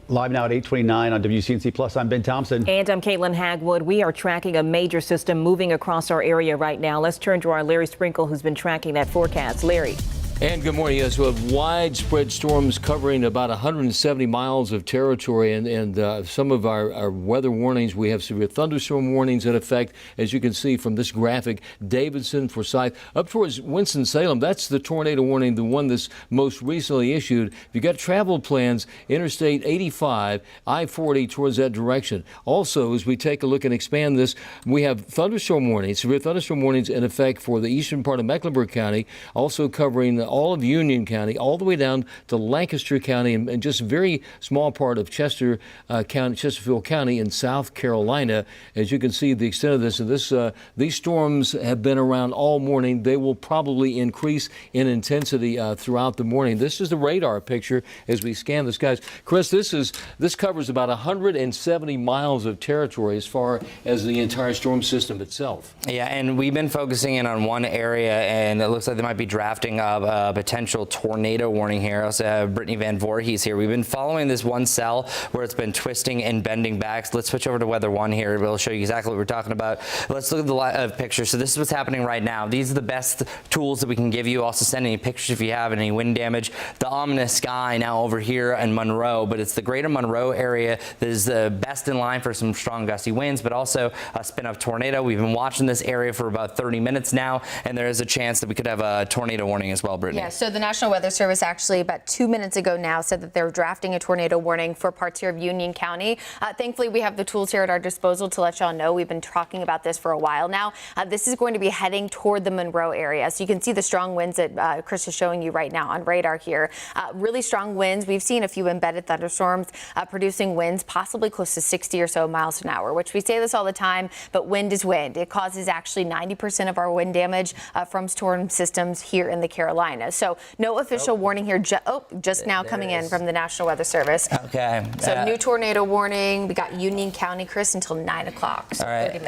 Speaker 5: Live now at 8:29 on WCNC Plus. I'm Ben Thompson.
Speaker 12: And I'm Caitlin Hagwood. We are tracking a major system moving across our area right now. Let's turn to our Larry Sprinkle, who's been tracking that forecast. Larry.
Speaker 4: And good morning. Yes, we have widespread storms covering about 170 miles of territory, and some of our weather warnings. We have severe thunderstorm warnings in effect, as you can see from this graphic. Davidson, Forsyth, up towards Winston-Salem. That's the tornado warning, the one that's most recently issued. If you got travel plans, Interstate 85, I-40 towards that direction. Also, as we take a look and expand this, we have thunderstorm warnings, severe thunderstorm warnings in effect for the eastern part of Mecklenburg County, also covering all of Union County, all the way down to Lancaster County, and just a very small part of Chester County, Chesterfield County in South Carolina. As you can see, the extent of this, and these storms have been around all morning. They will probably increase in intensity throughout the morning. This is the radar picture as we scan the skies. Chris, this covers about 170 miles of territory as far as the entire storm system itself.
Speaker 6: Yeah, and we've been focusing in on one area, and it looks like they might be drafting a potential tornado warning here. I also have Brittany Van Voorhees here. We've been following this one cell where it's been twisting and bending back. So let's switch over to weather one here. We'll show you exactly what we're talking about. Let's look at the picture. So this is what's happening right now. These are the best tools that we can give you. Also send any pictures if you have any wind damage. The ominous sky now over here in Monroe, but it's the greater Monroe area that is the best in line for some strong gusty winds, but also a spin-up tornado. We've been watching this area for about 30 minutes now, and there is a chance that we could have a tornado warning as well, Brittany.
Speaker 9: Yeah, so the National Weather Service actually about 2 minutes ago now said that they're drafting a tornado warning for parts here of Union County. Thankfully, we have the tools here at our disposal to let y'all know. We've been talking about this for a while now. This is going to be heading toward the Monroe area. So you can see the strong winds that Chris is showing you right now on radar here. Really strong winds. We've seen a few embedded thunderstorms producing winds possibly close to 60 or so miles an hour, which we say this all the time, but wind is wind. It causes actually 90% of our wind damage from storm systems here in the Carolinas. So no official warning here. Just now coming in from the National Weather Service.
Speaker 6: Okay.
Speaker 9: So new tornado warning. We got Union County, Chris, until 9 o'clock. So
Speaker 6: all right.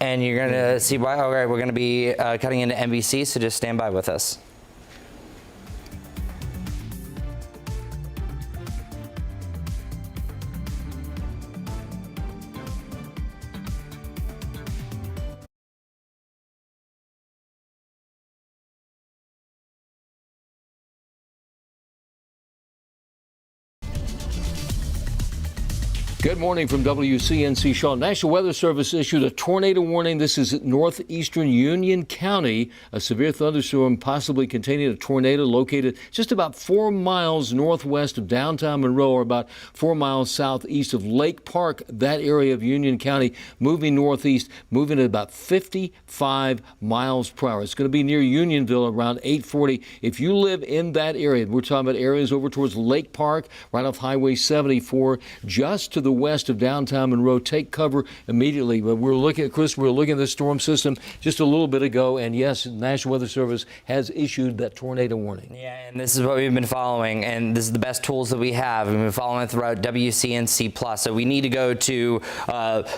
Speaker 6: And you're going to see why. All right. We're going to be cutting into NBC, so just stand by with us.
Speaker 4: Good morning from WCNC Charlotte. National Weather Service issued a tornado warning. This is northeastern Union County. A severe thunderstorm possibly containing a tornado located just about 4 miles northwest of downtown Monroe, or about 4 miles southeast of Lake Park, that area of Union County, moving northeast, moving at about 55 miles per hour. It's going to be near Unionville around 8:40. If you live in that area, we're talking about areas over towards Lake Park, right off Highway 74, just to the west of downtown Monroe, take cover immediately. But we're looking at, Chris, we're looking at the storm system just a little bit ago, and yes, National Weather Service has issued that tornado warning.
Speaker 6: Yeah, and this is what we've been following, and this is the best tools that we have. We've been following it throughout WCNC Plus. So we need to go to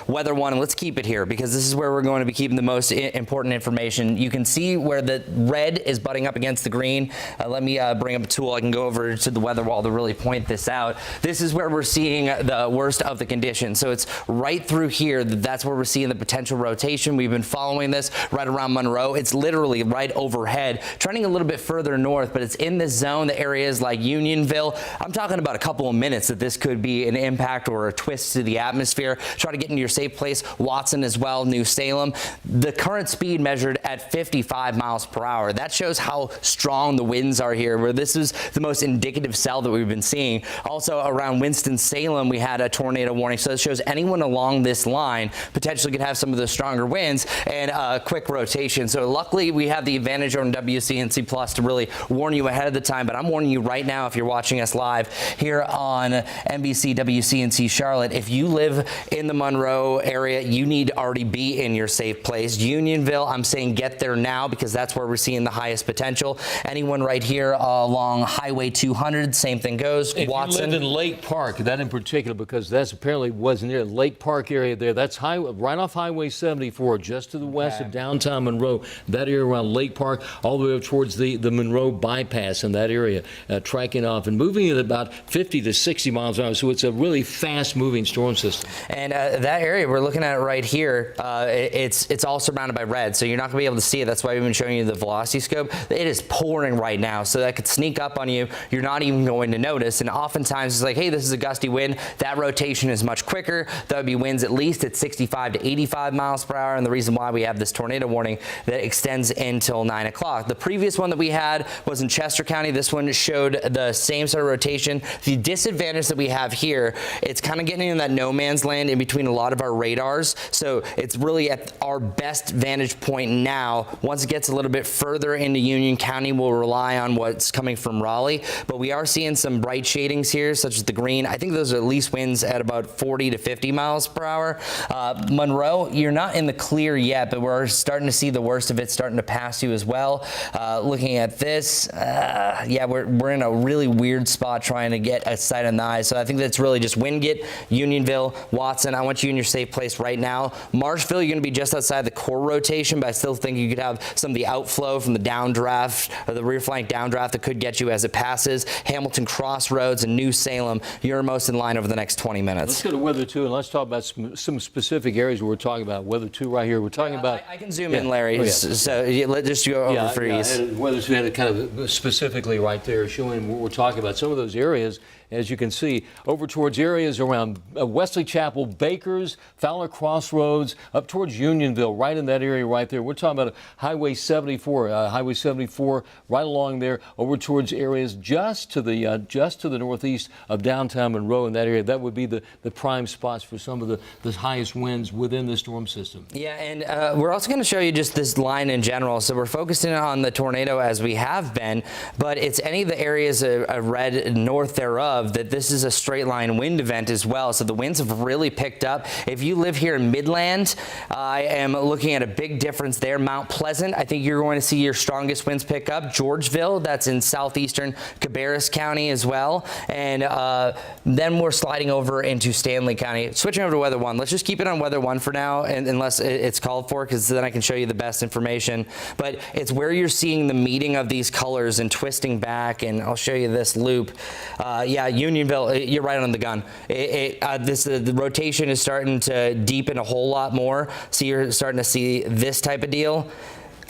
Speaker 6: Weather One, and let's keep it here because this is where we're going to be keeping the most important information. You can see where the red is butting up against the green. Let me bring up a tool. I can go over to the weather wall to really point this out. This is where we're seeing the worst of the conditions. So it's right through here. That's where we're seeing the potential rotation. We've been following this right around Monroe. It's literally right overhead, trending a little bit further north, but it's in this zone, the areas like Unionville. I'm talking about a couple of minutes that this could be an impact or a twist to the atmosphere. Try to get into your safe place. Watson as well, New Salem. The current speed measured at 55 miles per hour. That shows how strong the winds are here, where this is the most indicative cell that we've been seeing. Also around Winston-Salem, we had a tornado warning. So it shows anyone along this line potentially could have some of the stronger winds and a quick rotation. So luckily we have the advantage on WCNC Plus to really warn you ahead of the time. But I'm warning you right now, if you're watching us live here on NBC WCNC Charlotte, if you live in the Monroe area, you need to already be in your safe place. Unionville, I'm saying get there now because that's where we're seeing the highest potential. Anyone right here along Highway 200, same thing goes.
Speaker 4: If
Speaker 6: Watson.
Speaker 4: you live in Lake Park, that in particular, because that's apparently was near the Lake Park area there. That's right off Highway 74, just to the west of downtown Monroe. That area around Lake Park, all the way up towards the Monroe bypass in that area, tracking off and moving at about 50 to 60 miles an hour. So it's a really fast-moving storm system.
Speaker 6: And that area we're looking at right here, it's all surrounded by red, so you're not going to be able to see it. That's why we've been showing you the velocity scope. It is pouring right now, so that could sneak up on you. You're not even going to notice. And oftentimes it's like, hey, this is a gusty wind. That rotation is much quicker. That would be winds at least at 65 to 85 miles per hour. And the reason why we have this tornado warning that extends until 9 o'clock. The previous one that we had was in Chester County. This one showed the same sort of rotation. The disadvantage that we have here, it's kind of getting in that no man's land in between a lot of our radars. So it's really at our best vantage point now. Once it gets a little bit further into Union County, we'll rely on what's coming from Raleigh. But we are seeing some bright shadings here, such as the green. I think those are at least winds at about 40 to 50 miles per hour. Monroe, you're not in the clear yet, but we're starting to see the worst of it starting to pass you as well. Looking at this, yeah, we're in a really weird spot trying to get a sight on the eye. So I think that's really just Wingate, Unionville, Watson. I want you in your safe place right now. Marshville, you're going to be just outside the core rotation, but I still think you could have some of the outflow from the downdraft or the rear flank downdraft that could get you as it passes. Hamilton Crossroads and New Salem, you're most in line over the next 20 minutes.
Speaker 4: Let's go to Weather 2 and let's talk about some specific areas where we're talking about. Weather 2 right here. We're talking about.
Speaker 6: I can zoom in, Larry. Oh, yeah. So let's just go over for ease.
Speaker 4: Weather 2 had it kind of specifically right there showing what we're talking about. Some of those areas, as you can see, over towards areas around Wesley Chapel, Bakers, Fowler Crossroads, up towards Unionville, right in that area right there. We're talking about Highway 74, right along there, over towards areas just to the northeast of downtown Monroe in that area. That would be the prime spots for some of the highest winds within the storm system.
Speaker 6: Yeah, and we're also going to show you just this line in general. So we're focusing on the tornado as we have been, but it's any of the areas of red north thereof that this is a straight line wind event as well. So the winds have really picked up. If you live here in Midland, I am looking at a big difference there. Mount Pleasant, I think you're going to see your strongest winds pick up. Georgeville, that's in southeastern Cabarrus County as well. And then we're sliding over into Stanley County. Switching over to Weather 1. Let's just keep it on Weather 1 for now, unless it's called for, because then I can show you the best information. But it's where you're seeing the meeting of these colors and twisting back, and I'll show you this loop. Yeah, Unionville, you're right on the gun. The rotation is starting to deepen a whole lot more. So you're starting to see this type of deal.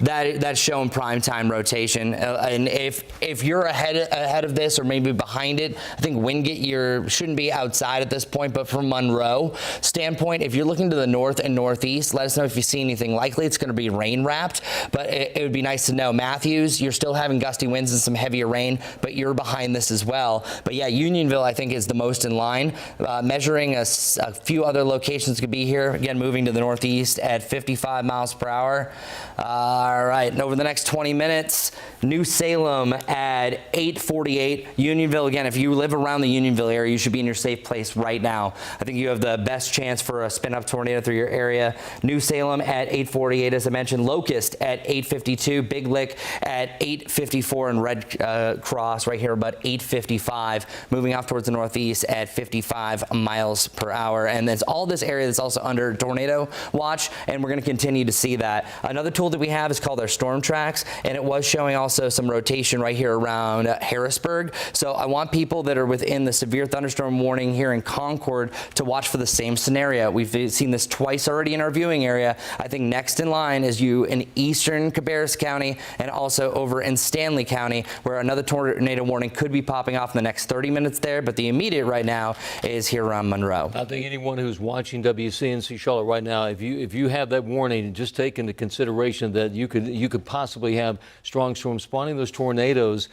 Speaker 6: that's showing prime time rotation. And if you're ahead of this or maybe behind it, I think Wingate shouldn't be outside at this point. But from Monroe standpoint, if you're looking to the north and northeast, let us know if you see anything. Likely it's going to be rain wrapped, but it would be nice to know. Matthews, you're still having gusty winds and some heavier rain, but you're behind this as well. But yeah, Unionville I think is the most in line. Measuring a few other locations could be here. Again, moving to the northeast at 55 miles per hour. All right, and over the next 20 minutes, New Salem at 8:48. Unionville, again, if you live around the Unionville area, you should be in your safe place right now. I think you have the best chance for a spin-up tornado through your area. New Salem at 8:48, as I mentioned. Locust at 8:52. Big Lick at 8:54, and Red Cross right here about 8:55. Moving off towards the northeast at 55 miles per hour. And there's all this area that's also under tornado watch, and we're going to continue to see that. Another tool that we have is called our storm tracks, and it was showing also some rotation right here around Harrisburg. So I want people that are within the severe thunderstorm warning here in Concord to watch for the same scenario. We've seen this twice already in our viewing area. I think next in line is you in eastern Cabarrus County and also over in Stanley County, where another tornado warning could be popping off in the next 30 minutes there, but the immediate right now is here around Monroe.
Speaker 4: I think anyone who's watching WCNC Charlotte right now, if you have that warning, just take into consideration that you could possibly have strong storms spawning those tornadoes.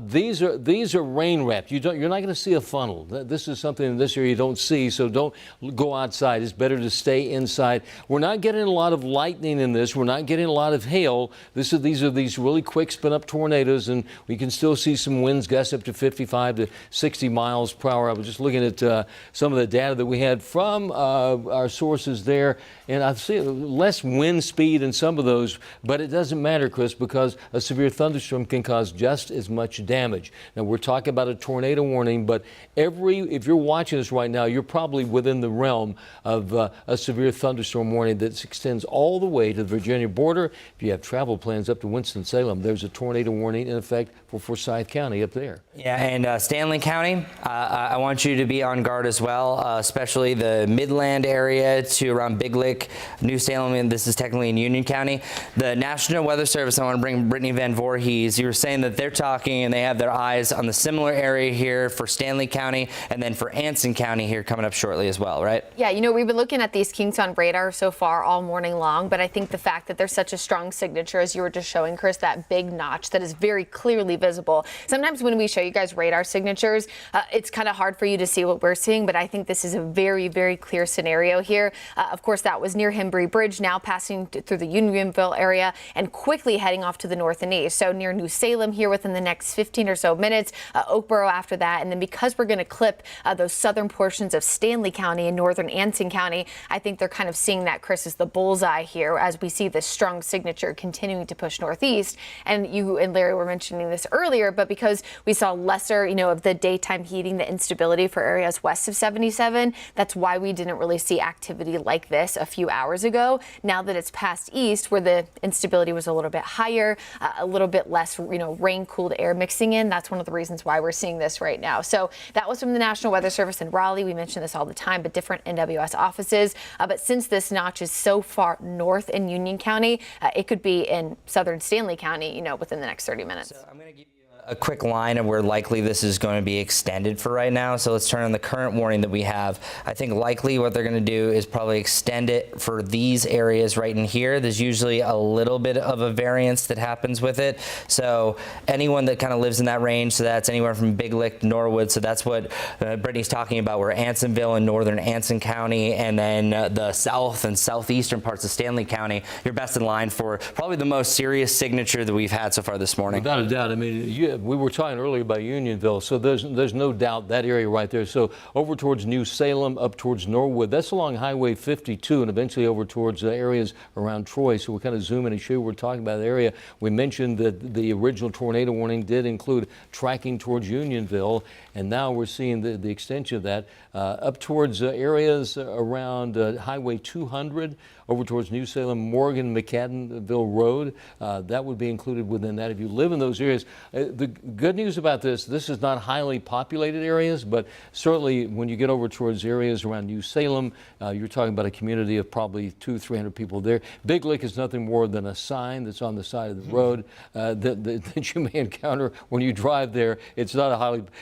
Speaker 4: These are rain wrapped. You're not going to see a funnel. This is something in this area you don't see, so don't go outside. It's better to stay inside. We're not getting a lot of lightning in this. We're not getting a lot of hail. These are really quick spin up tornadoes, and we can still see some winds gusts up to 55 to 60 miles per hour. I was just looking at some of the data that we had from our sources there, and I see less wind speed in some of those, but it doesn't matter, Chris, because a severe thunderstorm can cause just as much damage. Now, we're talking about a tornado warning, but if you're watching this right now, you're probably within the realm of a severe thunderstorm warning that extends all the way to the Virginia border. If you have travel plans up to Winston-Salem, there's a tornado warning in effect for Forsyth County up there.
Speaker 6: Yeah, and Stanley County, I want you to be on guard as well, especially the Midland area to around Big Lick, New Salem, and this is technically in Union County. The National Weather Service, I want to bring Brittany Van Voorhees. You were saying that they're talking and they have their eyes on the similar area here for Stanley County and then for Anson County here coming up shortly as well, right?
Speaker 9: Yeah, we've been looking at these kinks on radar so far all morning long, but I think the fact that there's such a strong signature, as you were just showing, Chris, that big notch that is very clearly visible. Sometimes when we show you guys radar signatures, it's kind of hard for you to see what we're seeing, but I think this is a very, very clear scenario here. Of course, that was near Hembury Bridge, now passing through the Unionville area and quickly heading off to the north and east. So near New Salem here within the next 15 or so minutes, Oakboro after that. And then because we're going to clip those southern portions of Stanley County and northern Anson County, I think they're kind of seeing that, Chris, as the bullseye here as we see this strong signature continuing to push northeast. And you and Larry were mentioning this earlier, but because we saw lesser, of the daytime heating, the instability for areas west of 77, that's why we didn't really see activity like this a few hours ago. Now that it's past east, where the instability was a little bit higher, a little bit less, rain-cooled air mixing in, that's one of the reasons why we're seeing this right now. So that was from the National Weather Service in Raleigh. We mention this all the time, but different NWS offices. But since this notch is so far north in Union County, it could be in southern Stanley County, within the next 30 minutes.
Speaker 6: So I'm going to give you a quick line of where likely this is going to be extended for right now. So let's turn on the current warning that we have. I think likely what they're going to do is probably extend it for these areas right in here. There's usually a little bit of a variance that happens with it. So anyone that kind of lives in that range, so that's anywhere from Big Lick to Norwood. So that's what Brittany's talking about, where Ansonville and northern Anson County, and then the south and southeastern parts of Stanley County, you're best in line for probably the most serious signature that we've had so far this morning.
Speaker 4: Without a doubt. I mean, we were talking earlier about Unionville, so there's no doubt that area right there. So over towards New Salem, up towards Norwood, that's along Highway 52, and eventually over towards areas around Troy. So we're kind of zooming and show you we're talking about the area. We mentioned that the original tornado warning did include tracking towards Unionville, and now we're seeing the extension of that up towards areas around Highway 200, over towards New Salem, Morgan, McAdenville Road. That would be included within that if you live in those areas. The the good news about this is not highly populated areas, but certainly when you get over towards areas around New Salem, you're talking about a community of probably 200-300 people there. Big Lick is nothing more than a sign that's on the side of the road that you may encounter when you drive there. It's not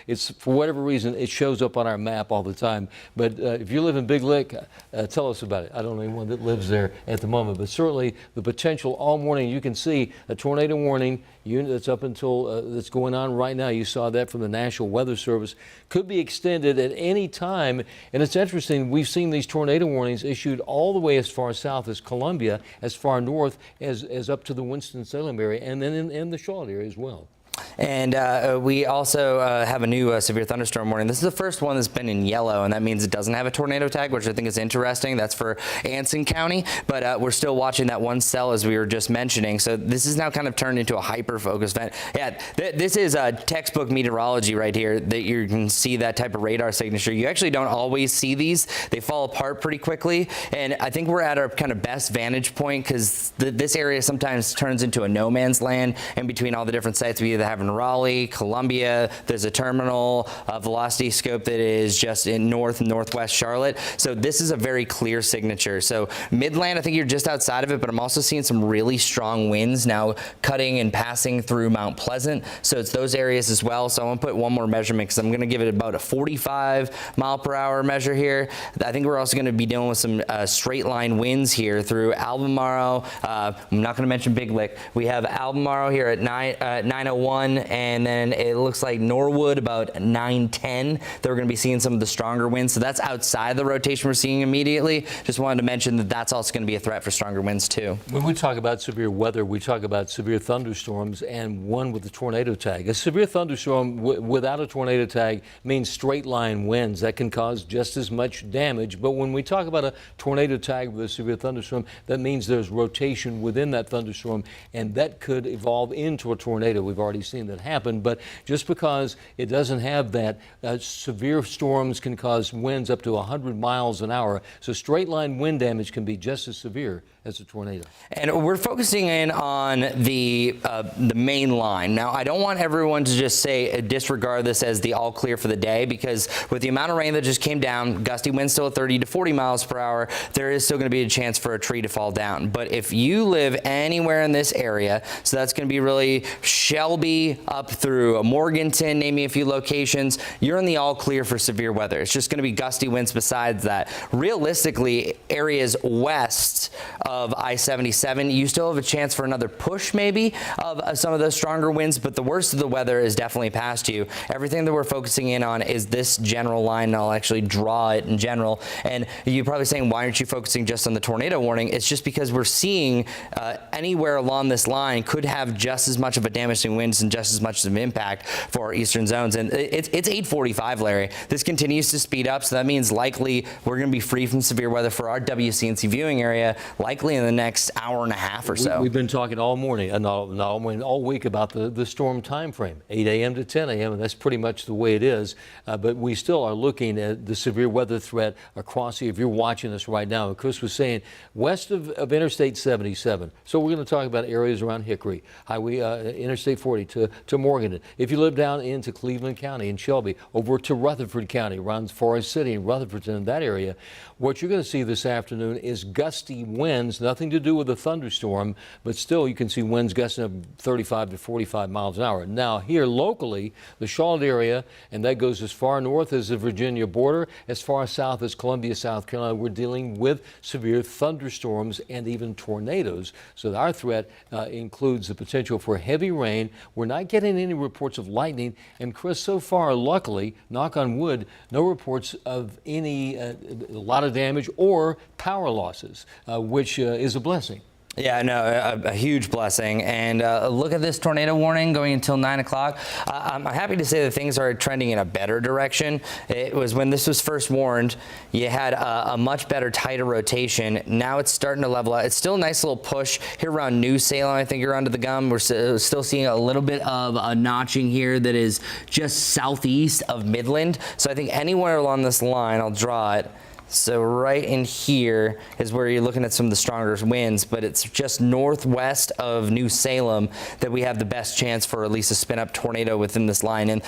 Speaker 4: it's for whatever reason, it shows up on our map all the time. But if you live in Big Lick, tell us about it. I don't know anyone that lives there at the moment, but certainly the potential all morning. You can see a tornado warning unit that's up until that's going on right now. You saw that from the National Weather Service. Could be extended at any time. And it's interesting, we've seen these tornado warnings issued all the way as far south as Columbia, as far north as up to the Winston-Salem area, and then in the Charlotte area as well.
Speaker 6: And we also have a new severe thunderstorm warning. This is the first one that's been in yellow, and that means it doesn't have a tornado tag, which I think is interesting. That's for Anson County, but we're still watching that one cell as we were just mentioning. So this is now kind of turned into a hyper-focused event. Yeah, this is textbook meteorology right here, that you can see that type of radar signature. You actually don't always see these. They fall apart pretty quickly, and I think we're at our kind of best vantage point because this area sometimes turns into a no man's land in between all the different sites we either have in Raleigh, Columbia. There's a terminal velocity scope that is just in north and northwest Charlotte. So this is a very clear signature. So Midland, I think you're just outside of it, but I'm also seeing some really strong winds now cutting and passing through Mount Pleasant. So it's those areas as well. So I want to put one more measurement because I'm going to give it about a 45 mile per hour measure here. I think we're also going to be dealing with some straight line winds here through Albemarle. I'm not going to mention Big Lick. We have Albemarle here at 901. And then it looks like Norwood about 910. They're going to be seeing some of the stronger winds. So that's outside the rotation we're seeing immediately. Just wanted to mention that that's also going to be a threat for stronger winds too.
Speaker 4: When we talk about severe weather, we talk about severe thunderstorms and one with the tornado tag. A severe thunderstorm without a tornado tag means straight line winds that can cause just as much damage. But when we talk about a tornado tag with a severe thunderstorm, that means there's rotation within that thunderstorm, and that could evolve into a tornado. We've already seen that happen, but just because it doesn't have that, severe storms can cause winds up to 100 miles an hour. So straight line wind damage can be just as severe as a tornado.
Speaker 6: And we're focusing in on the main line. Now, I don't want everyone to just say disregard this as the all clear for the day, because with the amount of rain that just came down, gusty winds still at 30 to 40 miles per hour, there is still going to be a chance for a tree to fall down. But if you live anywhere in this area, so that's going to be really Shelby up through Morganton, naming a few locations, you're in the all clear for severe weather. It's just going to be gusty winds besides that. Realistically, areas west of I-77, you still have a chance for another push maybe of some of those stronger winds, but the worst of the weather is definitely past you. Everything that we're focusing in on is this general line, and I'll actually draw it in general. And you're probably saying, why aren't you focusing just on the tornado warning? It's just because we're seeing anywhere along this line could have just as much of a damaging winds and just as much of an impact for our eastern zones. And it's 8:45, Larry. This continues to speed up, so that means likely we're going to be free from severe weather for our WCNC viewing area, likely in the next hour and a half or so.
Speaker 4: We've been talking all morning, all week about the storm time frame, 8 a.m. to 10 a.m., and that's pretty much the way it is. But we still are looking at the severe weather threat across here. If you're watching us right now, and Chris was saying west of Interstate 77. So we're going to talk about areas around Hickory, Highway Interstate 40 to Morganton. If you live down into Cleveland County and Shelby, over to Rutherford County, around Forest City and Rutherford, in that area, what you're going to see this afternoon is gusty winds, nothing to do with a thunderstorm, but still you can see winds gusting up 35 to 45 miles an hour. Now here locally, the Charlotte area, and that goes as far north as the Virginia border, as far south as Columbia, South Carolina, we're dealing with severe thunderstorms and even tornadoes. So our threat includes the potential for heavy rain. We're not getting any reports of lightning, and Chris, so far, luckily, knock on wood, no reports of any a lot of damage or power losses, which is a blessing.
Speaker 6: Yeah, no, a huge blessing. And look at this tornado warning going until 9 o'clock. I'm happy to say that things are trending in a better direction. It was when this was first warned, you had a much better, tighter rotation. Now it's starting to level out. It's still a nice little push here around New Salem. I think you're under the gum. We're still seeing a little bit of a notching here that is just southeast of Midland. So I think anywhere along this line, I'll draw it. So right in here is where you're looking at some of the stronger winds, but it's just northwest of New Salem that we have the best chance for at least a spin-up tornado within this line. And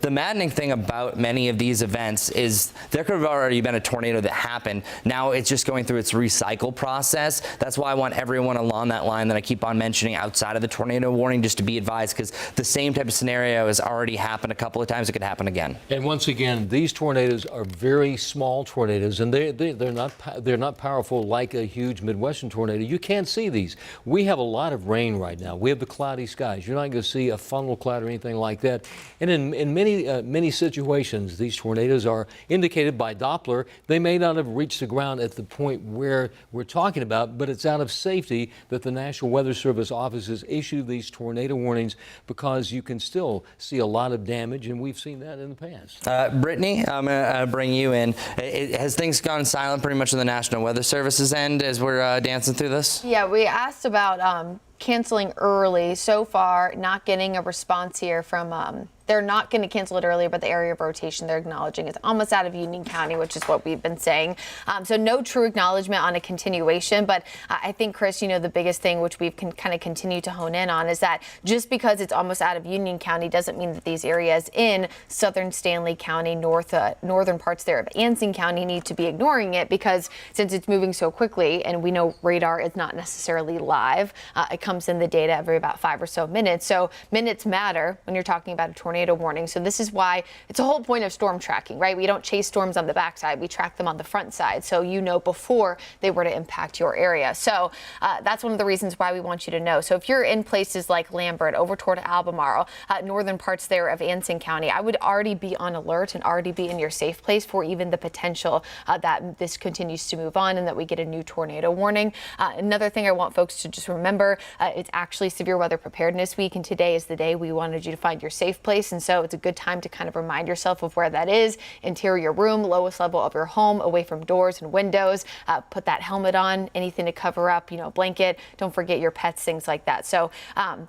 Speaker 6: the maddening thing about many of these events is there could have already been a tornado that happened. Now it's just going through its recycle process. That's why I want everyone along that line that I keep on mentioning outside of the tornado warning just to be advised, because the same type of scenario has already happened a couple of times. It could happen again.
Speaker 4: And once again, these tornadoes are very small tornadoes, and they're not powerful like a huge Midwestern tornado. You can't see these. We have a lot of rain right now. We have the cloudy skies. You're not going to see a funnel cloud or anything like that. And in many situations, these tornadoes are indicated by Doppler. They may not have reached the ground at the point where we're talking about, but it's out of safety that the National Weather Service offices issue these tornado warnings, because you can still see a lot of damage, and we've seen that in the past.
Speaker 6: Brittany, I'm going to bring you in. Has things gone silent pretty much on the National Weather Service's end as we're dancing through this?
Speaker 9: Yeah, we asked about canceling early. So far, not getting a response here from they're not going to cancel it earlier, but the area of rotation they're acknowledging is almost out of Union County, which is what we've been saying. So no true acknowledgement on a continuation. But I think, Chris, the biggest thing which we've kind of continued to hone in on is that just because it's almost out of Union County doesn't mean that these areas in southern Stanley County, northern parts there of Anson County need to be ignoring it, because since it's moving so quickly and we know radar is not necessarily live, it comes in the data every about 5 or so minutes. So minutes matter when you're talking about a tornado warning. So this is why it's a whole point of storm tracking, right? We don't chase storms on the backside. We track them on the front side. So before they were to impact your area. So that's one of the reasons why we want you to know. So if you're in places like Lambert, over toward Albemarle, northern parts there of Anson County, I would already be on alert and already be in your safe place for even the potential that this continues to move on and that we get a new tornado warning. Another thing I want folks to just remember, it's actually Severe Weather Preparedness Week, and today is the day we wanted you to find your safe place. And so it's a good time to kind of remind yourself of where that is. Interior room, lowest level of your home, away from doors and windows. Put that helmet on, anything to cover up, blanket. Don't forget your pets, things like that. So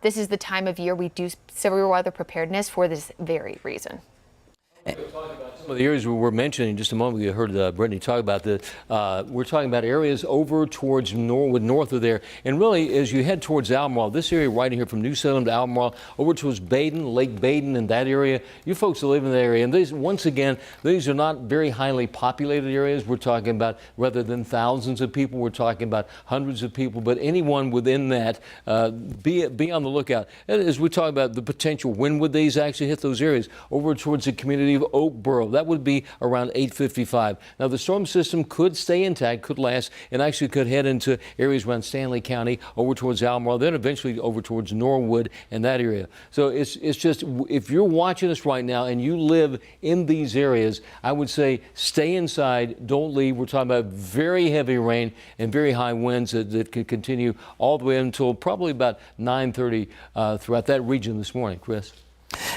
Speaker 9: this is the time of year we do severe weather preparedness for this very reason.
Speaker 4: Some of the areas we were mentioning just a moment ago, you heard Brittany talk about we're talking about areas over towards north of there. And really, as you head towards Albemarle, this area right here from New Salem to Albemarle, over towards Baden, Lake Baden and that area, you folks that live in that area. And once again, these are not very highly populated areas. We're talking about, rather than thousands of people, we're talking about hundreds of people. But anyone within that, be on the lookout. As we talk about the potential, when would these actually hit those areas? Over towards the community of Oakboro. That would be around 8:55. Now, the storm system could stay intact, could last, and actually could head into areas around Stanley County, over towards Albemarle, then eventually over towards Norwood and that area. So it's just, if you're watching us right now and you live in these areas, I would say stay inside, don't leave. We're talking about very heavy rain and very high winds that could continue all the way until probably about 9:30 throughout that region this morning. Chris?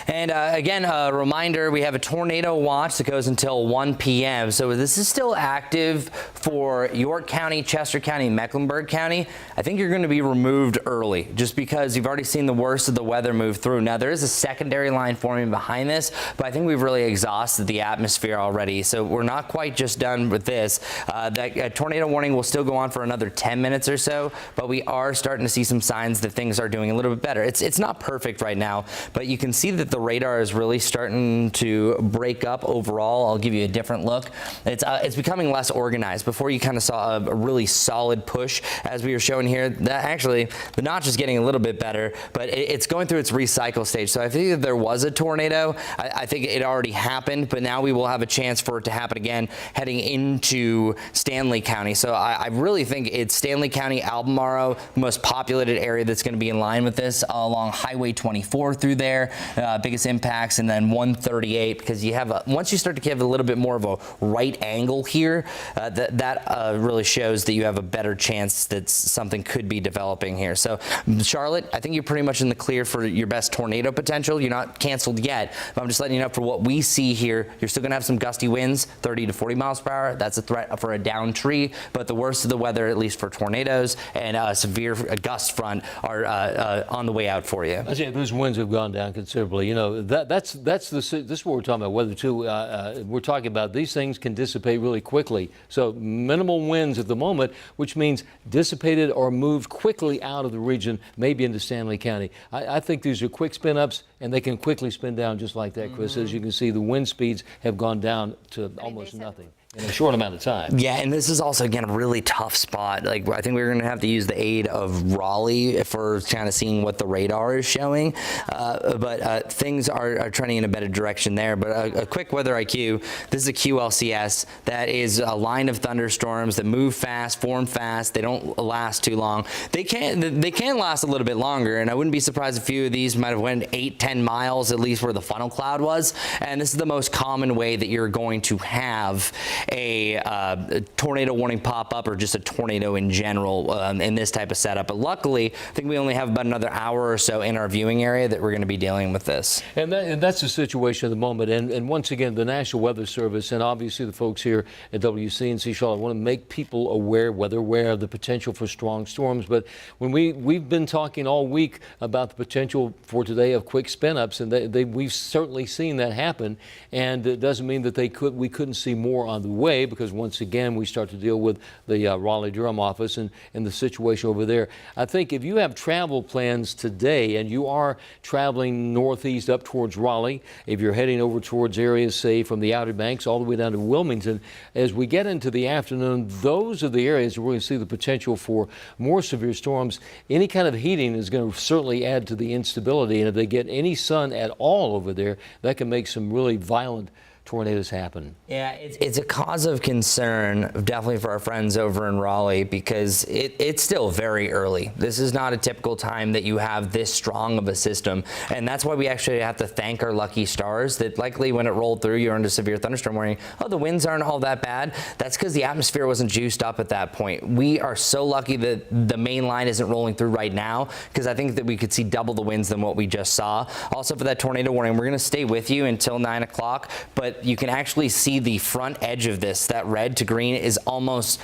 Speaker 6: And again, a reminder, we have a tornado watch that goes until 1 p.m. So this is still active for York County, Chester County, Mecklenburg County. I think you're going to be removed early just because you've already seen the worst of the weather move through. Now, there is a secondary line forming behind this, but I think we've really exhausted the atmosphere already. So we're not quite just done with this. That tornado warning will still go on for another 10 minutes or so, but we are starting to see some signs that things are doing a little bit better. It's not perfect right now, but you can see that the radar is really starting to break up overall. I'll give you a different look. It's becoming less organized. Before, you kind of saw a really solid push as we were showing here. That actually, the notch is getting a little bit better, but it's going through its recycle stage. So I think that there was a tornado. I think it already happened, but now we will have a chance for it to happen again heading into Stanley County. So I really think it's Stanley County, Albemarle, the most populated area that's going to be in line with this, along Highway 24 through there. Biggest impacts, and then 138, because you have once you start to give a little bit more of a right angle here, that really shows that you have a better chance that something could be developing here. So Charlotte, I think you're pretty much in the clear for your best tornado potential. You're not canceled yet, but I'm just letting you know for what we see here, you're still going to have some gusty winds, 30 to 40 miles per hour. That's a threat for a down tree, but the worst of the weather, at least for tornadoes and a severe gust front, are on the way out for you.
Speaker 4: I say those winds have gone down considerably. You know, this is what we're talking about. Weather too. We're talking about these things can dissipate really quickly. So minimal winds at the moment, which means dissipated or moved quickly out of the region, maybe into Stanley County. I think these are quick spin ups, and they can quickly spin down just like that, Chris. As you can see, the wind speeds have gone down to almost nothing in a short amount of time.
Speaker 6: Yeah, and this is also, again, a really tough spot. Like, I think we're going to have to use the aid of Raleigh for kind of seeing what the radar is showing. But things are trending in a better direction there. But a quick weather IQ, this is a QLCS. That is a line of thunderstorms that move fast, form fast. They don't last too long. They can last a little bit longer, and I wouldn't be surprised if a few of these might have went 8-10 miles, at least where the funnel cloud was. And this is the most common way that you're going to have a tornado warning pop up, or just a tornado in general in this type of setup. But luckily, I think we only have about another hour or so in our viewing area that we're going to be dealing with this.
Speaker 4: And that's the situation at the moment. And once again, the National Weather Service and obviously the folks here at WCNC Charlotte want to make people aware of the potential for strong storms. But when we've been talking all week about the potential for today of quick spin-ups, and we've certainly seen that happen. And it doesn't mean that we couldn't see more on the way, because once again we start to deal with the Raleigh-Durham office and the situation over there. I think if you have travel plans today and you are traveling northeast up towards Raleigh, if you're heading over towards areas, say, from the Outer Banks all the way down to Wilmington, as we get into the afternoon, those are the areas where we're going to see the potential for more severe storms. Any kind of heating is going to certainly add to the instability, and if they get any sun at all over there, that can make some really violent tornadoes happen.
Speaker 6: Yeah, it's a cause of concern, definitely for our friends over in Raleigh, because it's still very early. This is not a typical time that you have this strong of a system, and that's why we actually have to thank our lucky stars that likely when it rolled through, you're under severe thunderstorm warning. Oh, the winds aren't all that bad. That's because the atmosphere wasn't juiced up at that point. We are so lucky that the main line isn't rolling through right now, because I think that we could see double the winds than what we just saw. Also, for that tornado warning, we're going to stay with you until 9 o'clock, but you can actually see the front edge of this. That red to green is almost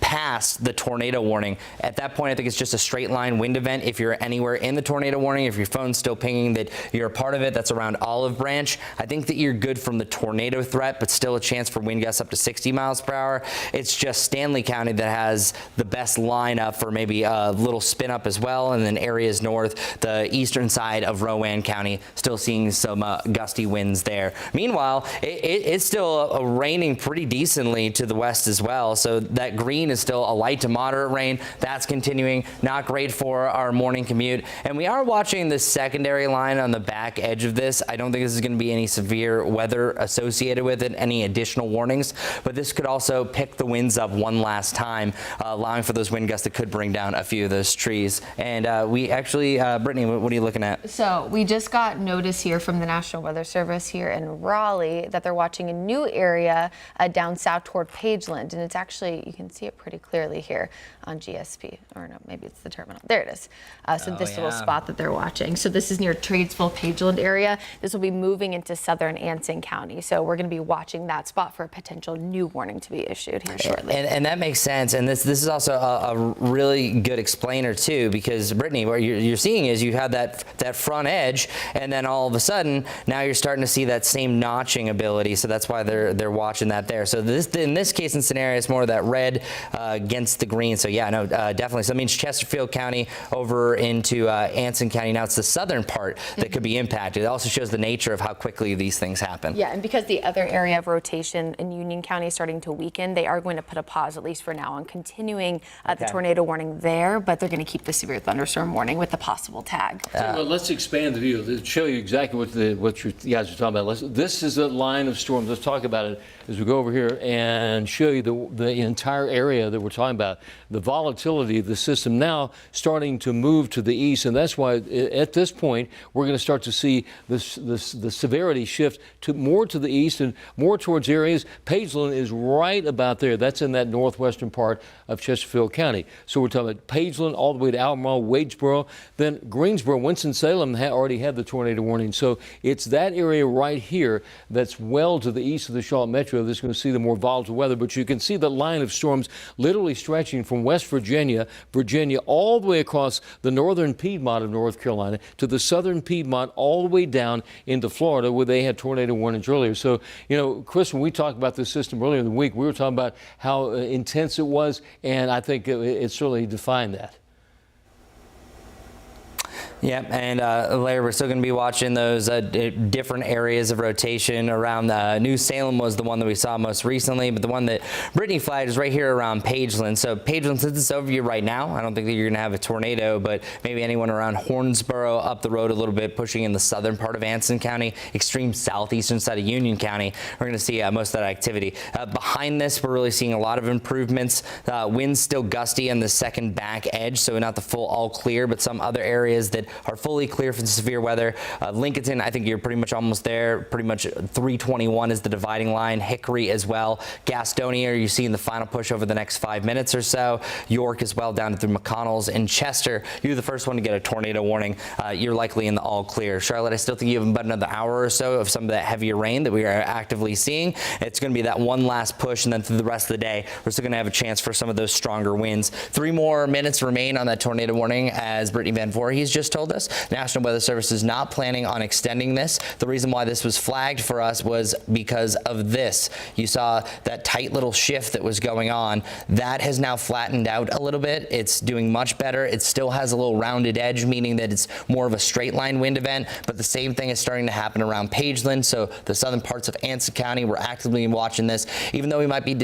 Speaker 6: past the tornado warning. At that point, I think it's just a straight line wind event. If you're anywhere in the tornado warning, if your phone's still pinging that you're a part of it, that's around Olive Branch, I think that you're good from the tornado threat, but still a chance for wind gusts up to 60 miles per hour. It's just Stanley County that has the best lineup for maybe a little spin up as well, and then areas north, the eastern side of Rowan County, still seeing some gusty winds there. Meanwhile, it's still raining pretty decently to the west as well, so that green is still a light to moderate rain. That's continuing. Not great for our morning commute. And we are watching the secondary line on the back edge of this. I don't think this is going to be any severe weather associated with it, any additional warnings, but this could also pick the winds up one last time, allowing for those wind gusts that could bring down a few of those trees. And we actually, Brittany, what are you looking at?
Speaker 9: So we just got notice here from the National Weather Service here in Raleigh that they're watching a new area down south toward Pageland, and it's actually, you can see it pretty clearly here on GSP, or no, maybe it's the terminal. There it is. This little spot that they're watching. So this is near Tradesville, Pageland area. This will be moving into southern Anson County. So we're going to be watching that spot for a potential new warning to be issued here shortly.
Speaker 6: And that makes sense. And this is also a really good explainer too, because Brittany, what you're seeing is you have that front edge, and then all of a sudden now you're starting to see that same notching ability. So that's why they're watching that there. So in this case and scenario, it's more of that red against the green. So yeah, no, definitely. So that means Chesterfield County over into Anson County. Now it's the southern part that could be impacted. It also shows the nature of how quickly these things happen.
Speaker 9: Yeah, and because the other area of rotation in Union County is starting to weaken, they are going to put a pause, at least for now, on continuing the tornado warning there, but they're going to keep the severe thunderstorm warning with the possible tag.
Speaker 4: Let's expand the view. Let's show you exactly what you guys are talking about. This is a line of storms. Let's talk about it as we go over here and show you the entire area that we're talking about. The volatility of the system now starting to move to the east, and that's why at this point we're going to start to see the severity shift more to the east and more towards areas. Pageland is right about there. That's in that northwestern part of Chesterfield County. So we're talking about Pageland all the way to Albemarle, Wadesboro, then Greensboro, Winston-Salem already had the tornado warning. So it's that area right here that's well to the east of the Charlotte Metro that's going to see the more volatile weather. But you can see the line of storms literally stretching from West Virginia, all the way across the northern Piedmont of North Carolina to the southern Piedmont, all the way down into Florida, where they had tornado warnings earlier. So, you know, Chris, when we talked about this system earlier in the week, we were talking about how intense it was, and I think it certainly defined that.
Speaker 6: Yeah, and Larry, we're still going to be watching those different areas of rotation around New Salem was the one that we saw most recently, but the one that Brittany flagged is right here around Pageland. So Pageland, since it's over you right now, I don't think that you're going to have a tornado, but maybe anyone around Hornsboro up the road a little bit, pushing in the southern part of Anson County, extreme southeastern side of Union County, we're going to see most of that activity. Behind this, we're really seeing a lot of improvements. Winds still gusty on the second back edge, so not the full all clear, but some other areas that are fully clear for severe weather. Lincolnton, I think you're pretty much almost there. Pretty much 321 is the dividing line. Hickory as well. Gastonia, you're seeing the final push over the next 5 minutes or so. York as well, down through McConnell's. And Chester, you're the first one to get a tornado warning. You're likely in the all clear. Charlotte, I still think you have about another hour or so of some of that heavier rain that we are actively seeing. It's going to be that one last push, and then through the rest of the day, we're still going to have a chance for some of those stronger winds. 3 more minutes remain on that tornado warning, as Brittany Van Voorhees just told us. National Weather Service is not planning on extending this. The reason why this was flagged for us was because of this. You saw that tight little shift that was going on. That has now flattened out a little bit. It's doing much better. It still has a little rounded edge, meaning that it's more of a straight line wind event, but the same thing is starting to happen around Pageland. So the southern parts of Anson County, we're actively watching this. Even though we might be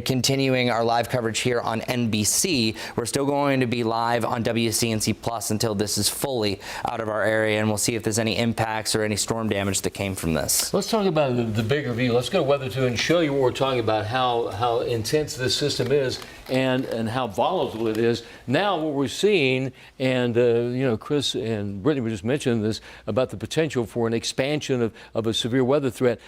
Speaker 6: continuing our live coverage here on NBC, we're still going to be live on WCNC Plus until this is fully out of our area, and we'll see if there's any impacts or any storm damage that came from this.
Speaker 4: Let's talk about the bigger view. Let's go to Weather 2 and show you what we're talking about, how intense this system is and how volatile it is. Now what we're seeing, and you know, Chris and Brittany were just mentioning this about the potential for an expansion of a severe weather threat.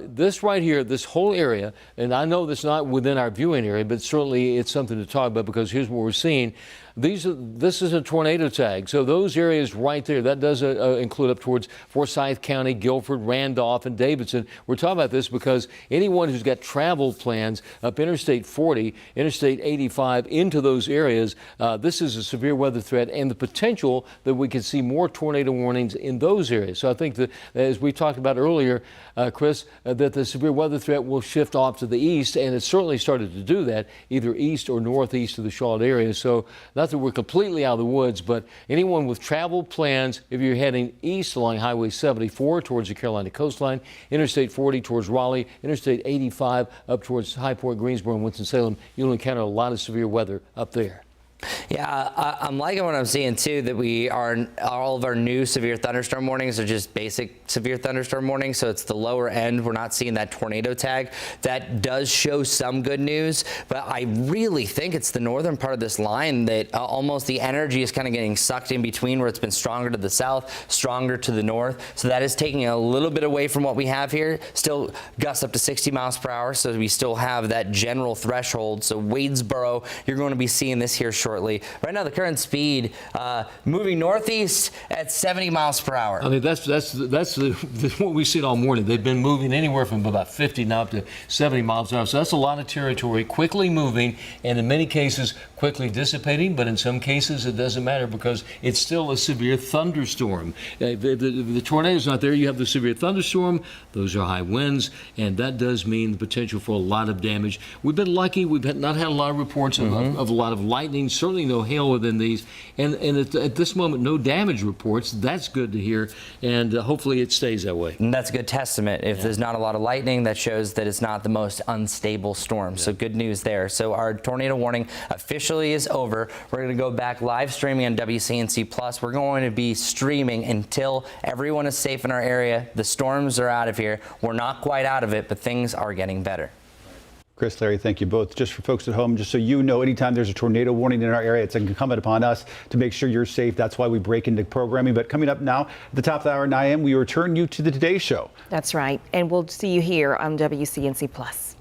Speaker 4: This right here, this whole area, and I know that's not within our viewing area, but certainly it's something to talk about, because here's what we're seeing. This is a tornado tag. So those areas right there, that does include up towards Forsyth County, Guilford, Randolph, and Davidson. We're talking about this because anyone who's got travel plans up Interstate 40, Interstate 85 into those areas, this is a severe weather threat, and the potential that we could see more tornado warnings in those areas. So I think that, as we talked about earlier, Chris, that the severe weather threat will shift off to the east, and it's certainly started to do that, either east or northeast of the Charlotte area. So not that we're completely out of the woods, but anyone with travel plans, if you're heading east along Highway 74 towards the Carolina coastline, Interstate 40 towards Raleigh, Interstate 85 up towards High Point, Greensboro, and Winston-Salem, you'll encounter a lot of severe weather up there.
Speaker 6: Yeah, I'm liking what I'm seeing too, that we are, all of our new severe thunderstorm warnings are just basic severe thunderstorm warnings. So it's the lower end. We're not seeing that tornado tag. That does show some good news, but I really think it's the northern part of this line that almost the energy is kind of getting sucked in between, where it's been stronger to the south, stronger to the north. So that is taking a little bit away from what we have here. Still gusts up to 60 miles per hour. So we still have that general threshold. So Wadesboro, you're going to be seeing this here shortly. Right now, the current speed moving northeast at 70 miles per hour.
Speaker 4: I mean, that's what we've seen all morning. They've been moving anywhere from about 50 now up to 70 miles an hour. So that's a lot of territory, quickly moving, and in many cases quickly dissipating. But in some cases, it doesn't matter, because it's still a severe thunderstorm. The tornado's not there. You have the severe thunderstorm. Those are high winds, and that does mean the potential for a lot of damage. We've been lucky. We've not had a lot of reports of a lot of lightning. Certainly no hail within these, and at this moment, no damage reports. That's good to hear, and hopefully it stays that way.
Speaker 6: And that's a good testament. If there's not a lot of lightning, that shows that it's not the most unstable storm. So good news there. So our tornado warning officially is over. We're going to go back live streaming on WCNC Plus. We're going to be streaming until everyone is safe in our area. The storms are out of here. We're not quite out of it, but things are getting better.
Speaker 5: Chris, Larry, thank you both. Just for folks at home, just so you know, anytime there's a tornado warning in our area, it's incumbent upon us to make sure you're safe. That's why we break into programming. But coming up now, at the top of the hour at 9 a.m., we return you to the Today Show.
Speaker 12: That's right. And we'll see you here on WCNC Plus.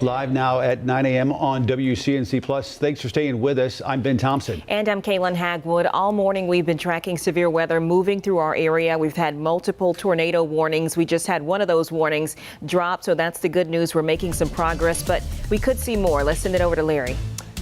Speaker 5: Live now at 9 a.m. on WCNC Plus. Thanks for staying with us. I'm Ben Thompson.
Speaker 12: And I'm Kaylin Hagwood. All morning we've been tracking severe weather moving through our area. We've had multiple tornado warnings. We just had one of those warnings drop, so that's the good news. We're making some progress, but we could see more. Let's send it over to Larry.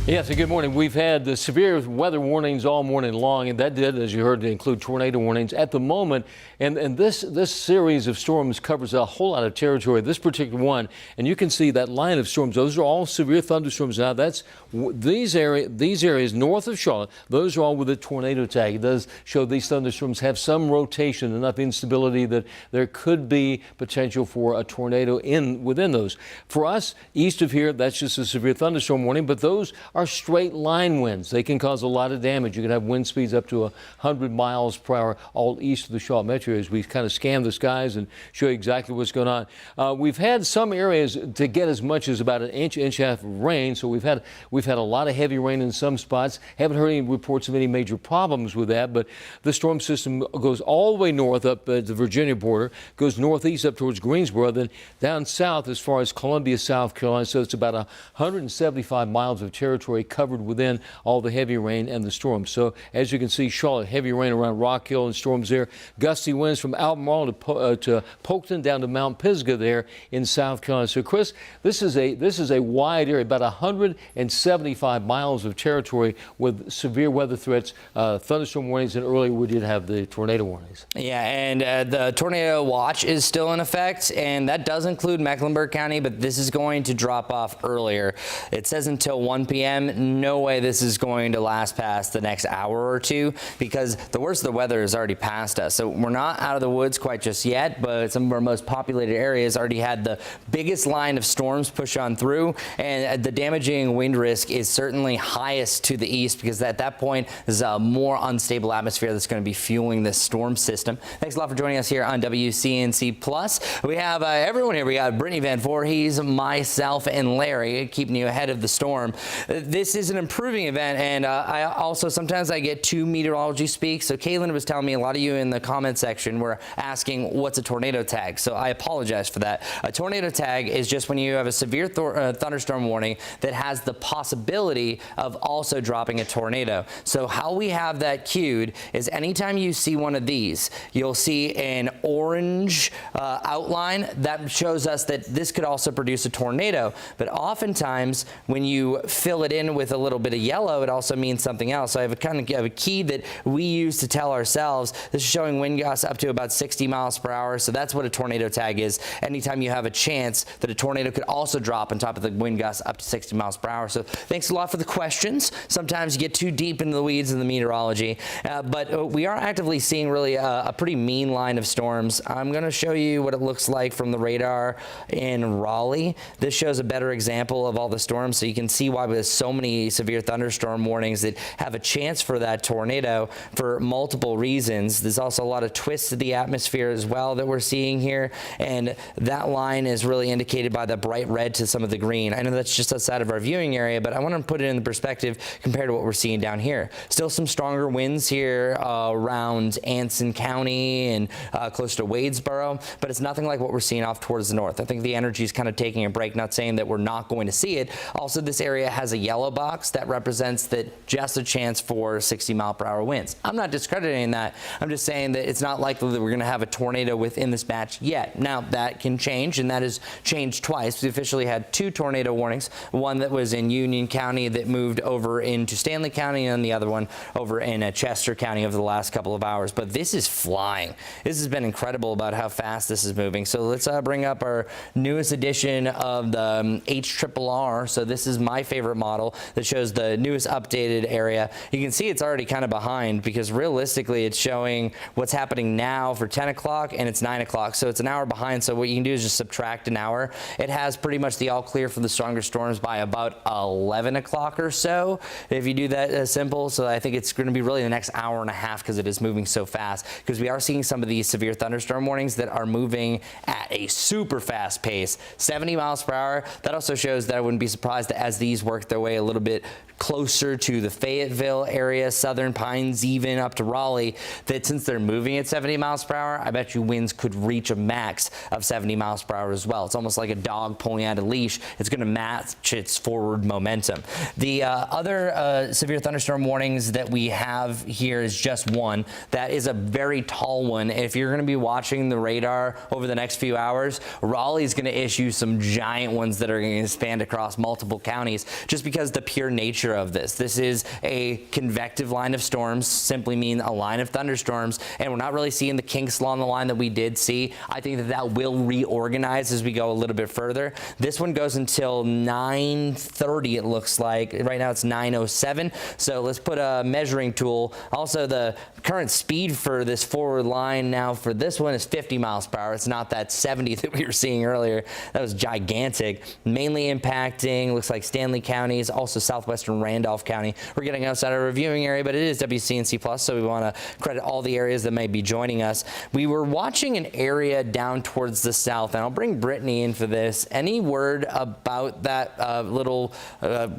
Speaker 4: Yes, good morning. We've had the severe weather warnings all morning long, and that did, as you heard, include tornado warnings at the moment. And this series of storms covers a whole lot of territory, this particular one. And you can see that line of storms. Those are all severe thunderstorms. Now, that's these areas north of Charlotte, those are all with a tornado tag. It does show these thunderstorms have some rotation, enough instability that there could be potential for a tornado within those. For us, east of here, that's just a severe thunderstorm warning, but those are straight line winds. They can cause a lot of damage. You can have wind speeds up to 100 miles per hour all east of the Charlotte metro as we kind of scan the skies and show you exactly what's going on. We've had some areas to get as much as about an inch and a half of rain. So we've had a lot of heavy rain in some spots. Haven't heard any reports of any major problems with that, but the storm system goes all the way north up at the Virginia border, goes northeast up towards Greensboro, then down south as far as Columbia, South Carolina. So it's about 175 miles of territory covered within all the heavy rain and the storms. So as you can see, Charlotte, heavy rain around Rock Hill and storms there. Gusty winds from Albemarle to Polkton down to Mount Pisgah there in South Carolina. So Chris, this is a wide area, about 175 miles of territory with severe weather threats, thunderstorm warnings, and earlier we did have the tornado warnings.
Speaker 6: Yeah, and the tornado watch is still in effect, and that does include Mecklenburg County, but this is going to drop off earlier. It says until 1 p.m. No way this is going to last past the next hour or two, because the worst of the weather is already past us. So we're not out of the woods quite just yet, but some of our most populated areas already had the biggest line of storms push on through, and the damaging wind risk is certainly highest to the east, because at that point there's a more unstable atmosphere that's going to be fueling this storm system. Thanks a lot for joining us here on WCNC Plus. We have everyone here. We got Brittany Van Voorhees, myself, and Larry keeping you ahead of the storm. This is an improving event, and I also sometimes I get two meteorology speak. So Kaylin was telling me, a lot of you in the comment section were asking what's a tornado tag. So I apologize for that. A tornado tag is just when you have a severe thunderstorm warning that has the possibility of also dropping a tornado. So how we have that cued is anytime you see one of these, you'll see an orange outline that shows us that this could also produce a tornado. But oftentimes when you fill it in with a little bit of yellow, it also means something else. So I have a key that we use to tell ourselves. This is showing wind gusts up to about 60 miles per hour. So that's what a tornado tag is. Anytime you have a chance that a tornado could also drop on top of the wind gusts up to 60 miles per hour. So thanks a lot for the questions. Sometimes you get too deep into the weeds in the meteorology, but we are actively seeing really a pretty mean line of storms. I'm going to show you what it looks like from the radar in Raleigh. This shows a better example of all the storms, so you can see why there's so many severe thunderstorm warnings that have a chance for that tornado for multiple reasons. There's also a lot of twists to the atmosphere as well that we're seeing here, and that line is really indicated by the bright red to some of the green. I know that's just outside of our viewing area, but I want to put it in the perspective compared to what we're seeing down here. Still some stronger winds here around Anson County and close to Wadesboro, but it's nothing like what we're seeing off towards the north. I think the energy is kind of taking a break, not saying that we're not going to see it. Also, this area has a yellow box that represents that just a chance for 60-mile-per-hour winds. I'm not discrediting that. I'm just saying that it's not likely that we're going to have a tornado within this batch yet. Now, that can change, and that has changed twice. We officially had two tornado warnings, one that was in Union County that moved over into Stanley County, and the other one over in Chester County over the last couple of hours. But this is flying. This has been incredible about how fast this is moving. So let's bring up our newest edition of the HRRR. So this is my favorite model that shows the newest updated area. You can see it's already kind of behind, because realistically it's showing what's happening now for 10 o'clock and it's 9 o'clock. So it's an hour behind. So what you can do is just subtract an hour. It has pretty much the all clear for the stronger storms by about 11 o'clock or so, if you do that simple. So I think it's going to be really the next hour and a half, because it is moving so fast, because we are seeing some of these severe thunderstorm warnings that are moving at a super fast pace, 70 miles per hour. That also shows that I wouldn't be surprised that as these work their way way a little bit closer to the Fayetteville area, Southern Pines, even up to Raleigh, that since they're moving at 70 miles per hour, I bet you winds could reach a max of 70 miles per hour as well. It's almost like a dog pulling out a leash. It's going to match its forward momentum. The other severe thunderstorm warnings that we have here is just one. That is a very tall one. If you're going to be watching the radar over the next few hours, Raleigh is going to issue some giant ones that are going to span across multiple counties just because the pure nature of this. This is a convective line of storms, simply mean a line of thunderstorms, and we're not really seeing the kinks along the line that we did see. I think that will reorganize as we go a little bit further. This one goes until 9:30, it looks like. Right now it's 9:07, so let's put a measuring tool. Also, the current speed for this forward line now for this one is 50 miles per hour. It's not that 70 that we were seeing earlier. That was gigantic. Mainly impacting, looks like Stanley counties, also southwestern Randolph County. We're getting outside our reviewing area, but it is WCNC Plus, so we want to credit all the areas that may be joining us. We were watching an area down towards the south, and I'll bring Brittany in for this. Any word about that little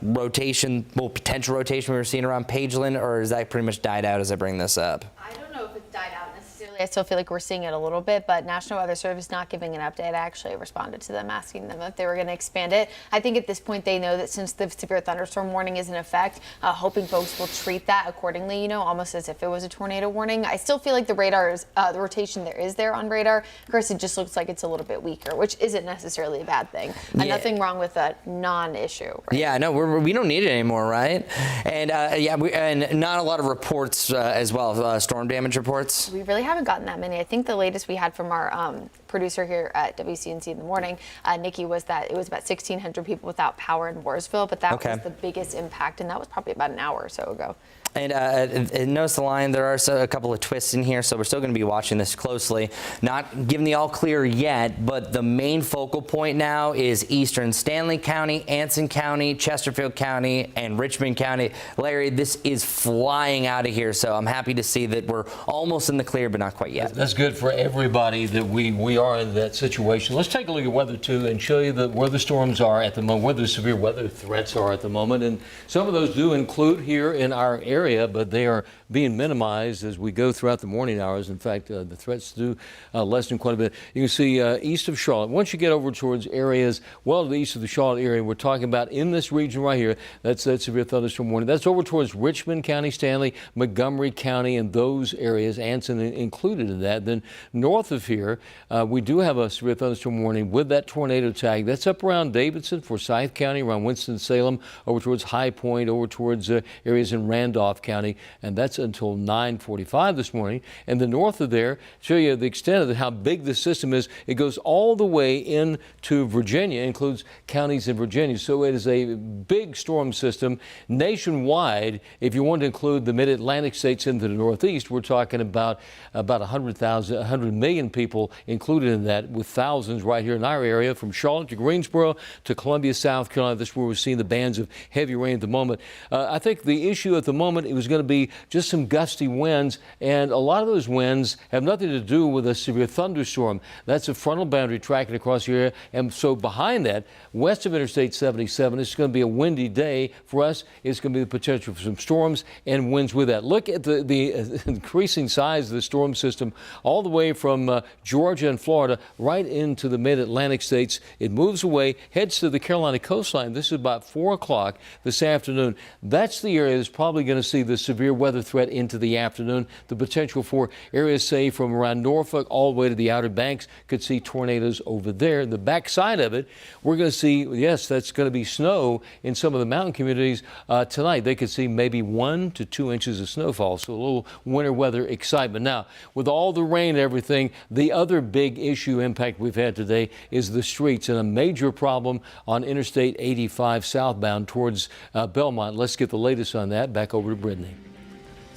Speaker 6: rotation, well, potential rotation we were seeing around Pageland, or is that pretty much died out as I bring this up?
Speaker 9: I don't know if it's died out necessarily. I still feel like we're seeing it a little bit, but National Weather Service not giving an update. I actually responded to them asking them if they were going to expand it. I think at this point they know that since the severe thunderstorm warning is in effect, hoping folks will treat that accordingly, you know, almost as if it was a tornado warning. I still feel like the radar is, the rotation there on radar. Of course, it just looks like it's a little bit weaker, which isn't necessarily a bad thing.
Speaker 6: Yeah.
Speaker 9: Nothing wrong with a non-issue. Right?
Speaker 6: Yeah, no, we don't need it anymore, right? And and not a lot of reports as well, storm damage reports.
Speaker 9: We really haven't gotten that many. I think the latest we had from our producer here at WCNC in the morning, Nikki, was that it was about 1,600 people without power in Mooresville, but that was the biggest impact, and that was probably about an hour or so ago.
Speaker 6: And notice the line, there are a couple of twists in here, so we're still going to be watching this closely. Not giving the all clear yet, but the main focal point now is eastern Stanley County, Anson County, Chesterfield County, and Richmond County. Larry, this is flying out of here, so I'm happy to see that we're almost in the clear, but not quite yet.
Speaker 4: That's good for everybody that we are in that situation. Let's take a look at weather, too, and show you where the storms are at the moment, where the severe weather threats are at the moment. And some of those do include here in our area, but they are being minimized as we go throughout the morning hours. In fact, the threats do lessen quite a bit. You can see east of Charlotte. Once you get over towards areas well to the east of the Charlotte area, we're talking about in this region right here, that's that severe thunderstorm warning. That's over towards Richmond County, Stanley, Montgomery County, and those areas, Anson included in that. Then north of here, we do have a severe thunderstorm warning with that tornado tag. That's up around Davidson, Forsyth County, around Winston-Salem, over towards High Point, over towards areas in Randolph County, and that's until 9:45 this morning. And the north of there, show you the extent of how big the system is. It goes all the way into Virginia, includes counties in Virginia. So it is a big storm system nationwide. If you want to include the mid-Atlantic states into the northeast, we're talking about 100 million people included in that, with thousands right here in our area, from Charlotte to Greensboro to Columbia, South Carolina. That's where we're seeing the bands of heavy rain at the moment. I think the issue at the moment, it was going to be just some gusty winds, and a lot of those winds have nothing to do with a severe thunderstorm. That's a frontal boundary tracking across the area, and so behind that, west of Interstate 77, it's going to be a windy day for us. It's going to be the potential for some storms and winds with that. Look at the increasing size of the storm system all the way from Georgia and Florida right into the mid-Atlantic states. It moves away, heads to the Carolina coastline. This is about 4 o'clock this afternoon. That's the area that's probably going to see the severe weather threat into the afternoon. The potential for areas, say, from around Norfolk all the way to the Outer Banks, could see tornadoes over there. The backside of it, we're going to see, yes, that's going to be snow in some of the mountain communities tonight. They could see maybe 1 to 2 inches of snowfall, so a little winter weather excitement. Now, with all the rain and everything, the other big issue impact we've had today is the streets, and a major problem on Interstate 85 southbound towards Belmont. Let's get the latest on that. Back over to Brittany.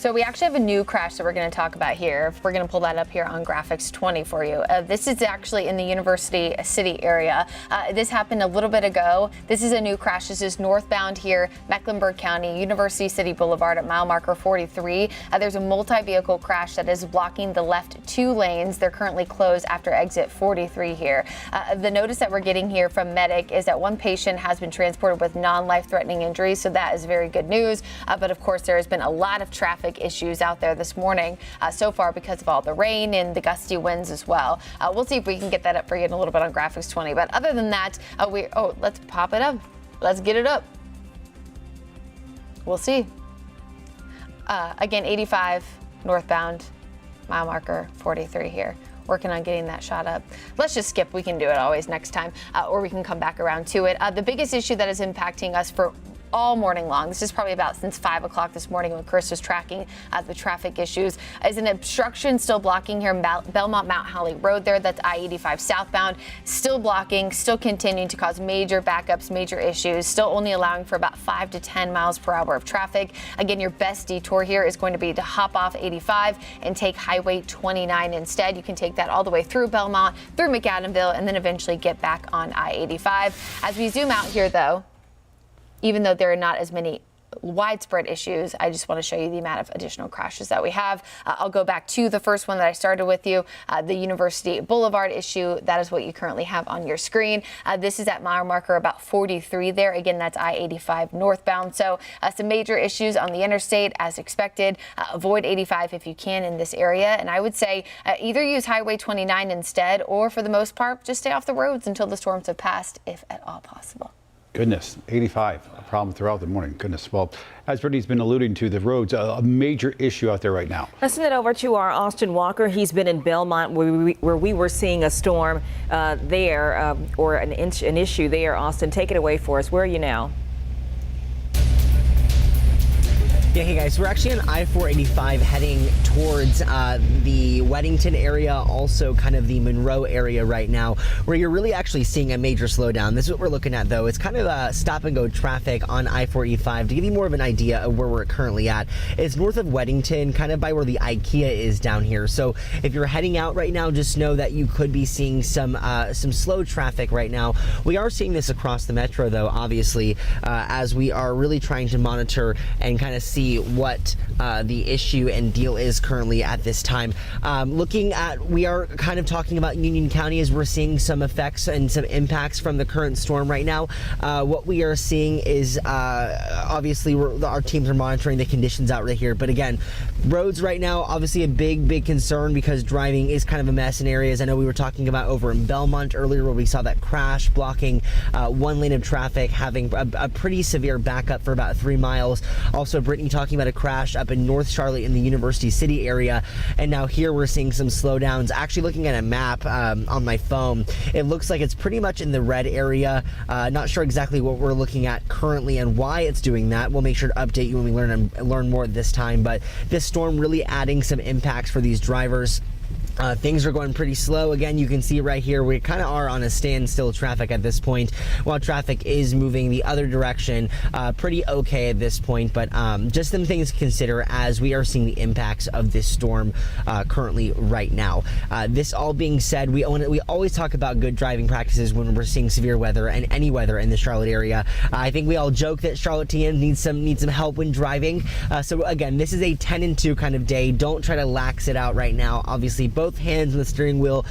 Speaker 9: So we actually have a new crash that we're going to talk about here. We're going to pull that up here on graphics 20 for you. This is actually in the University City area. This happened a little bit ago. This is a new crash. This is northbound here, Mecklenburg County, University City Boulevard at mile marker 43. There's a multi-vehicle crash that is blocking the left 2 lanes. They're currently closed after exit 43 here. The notice that we're getting here from Medic is that one patient has been transported with non-life-threatening injuries, so that is very good news. But of course, there has been a lot of traffic issues out there this morning so far because of all the rain and the gusty winds as well. We'll see if we can get that up for you in a little bit on graphics 20. But other than that, let's pop it up. Let's get it up. We'll see. Again, 85 northbound, mile marker 43 here. Working on getting that shot up. Let's just skip. We can do it always next time, or we can come back around to it. The biggest issue that is impacting us for all morning long, this is probably about since 5 o'clock this morning when Chris was tracking the traffic issues, is an obstruction still blocking here in Belmont Mount Holly Road there. That's I-85 southbound, still blocking, still continuing to cause major backups, major issues, still only allowing for about 5 to 10 miles per hour of traffic. Again, your best detour here is going to be to hop off 85 and take Highway 29 instead. You can take that all the way through Belmont, through McAdamville, and then eventually get back on I-85. As we zoom out here, though, even though there are not as many widespread issues, I just want to show you the amount of additional crashes that we have. I'll go back to the first one that I started with you, the University Boulevard issue. That is what you currently have on your screen. This is at mile marker about 43 there. Again, that's I-85 northbound. So some major issues on the interstate as expected. Avoid 85 if you can in this area. And I would say either use Highway 29 instead, or for the most part, just stay off the roads until the storms have passed, if at all possible.
Speaker 5: Goodness, 85, a problem throughout the morning. Goodness. Well, as Brittany's been alluding to, the roads, a major issue out there right now.
Speaker 12: Let's send it over to our Austin Walker. He's been in Belmont where we were seeing a storm there, or an issue there. Austin, take it away for us. Where are you now?
Speaker 13: Yeah, hey guys, we're actually on I-485 heading towards the Weddington area, also kind of the Monroe area right now, where you're really actually seeing a major slowdown. This is what we're looking at, though. It's kind of stop and go traffic on I-485. To give you more of an idea of where we're currently at, it's north of Weddington, kind of by where the IKEA is down here. So if you're heading out right now, just know that you could be seeing some slow traffic right now. We are seeing this across the metro, though, obviously, as we are really trying to monitor and kind of see what the issue and deal is currently at this time. We are kind of talking about Union County as we're seeing some effects and some impacts from the current storm right now. What we are seeing is obviously our teams are monitoring the conditions out right here. But again, roads right now, obviously a big concern because driving is kind of a mess in areas. I know we were talking about over in Belmont earlier where we saw that crash blocking one lane of traffic, having a pretty severe backup for about 3 miles. Also, Brittany talking about a crash up in North Charlotte in the University City area. And now here we're seeing some slowdowns. Actually looking at a map on my phone, it looks like it's pretty much in the red area. Not sure exactly what we're looking at currently and why it's doing that. We'll make sure to update you when we learn more this time. But this storm really adding some impacts for these drivers. Things are going pretty slow. Again, you can see right here, we kind of are on a standstill traffic at this point, while traffic is moving the other direction. Pretty okay at this point, but just some things to consider as we are seeing the impacts of this storm currently right now. This all being said, we always talk about good driving practices when we're seeing severe weather and any weather in the Charlotte area. I think we all joke that Charlotte TN needs some help when driving. So again, this is a 10-2 kind of day. Don't try to lax it out right now. Obviously, both hands on the steering wheel,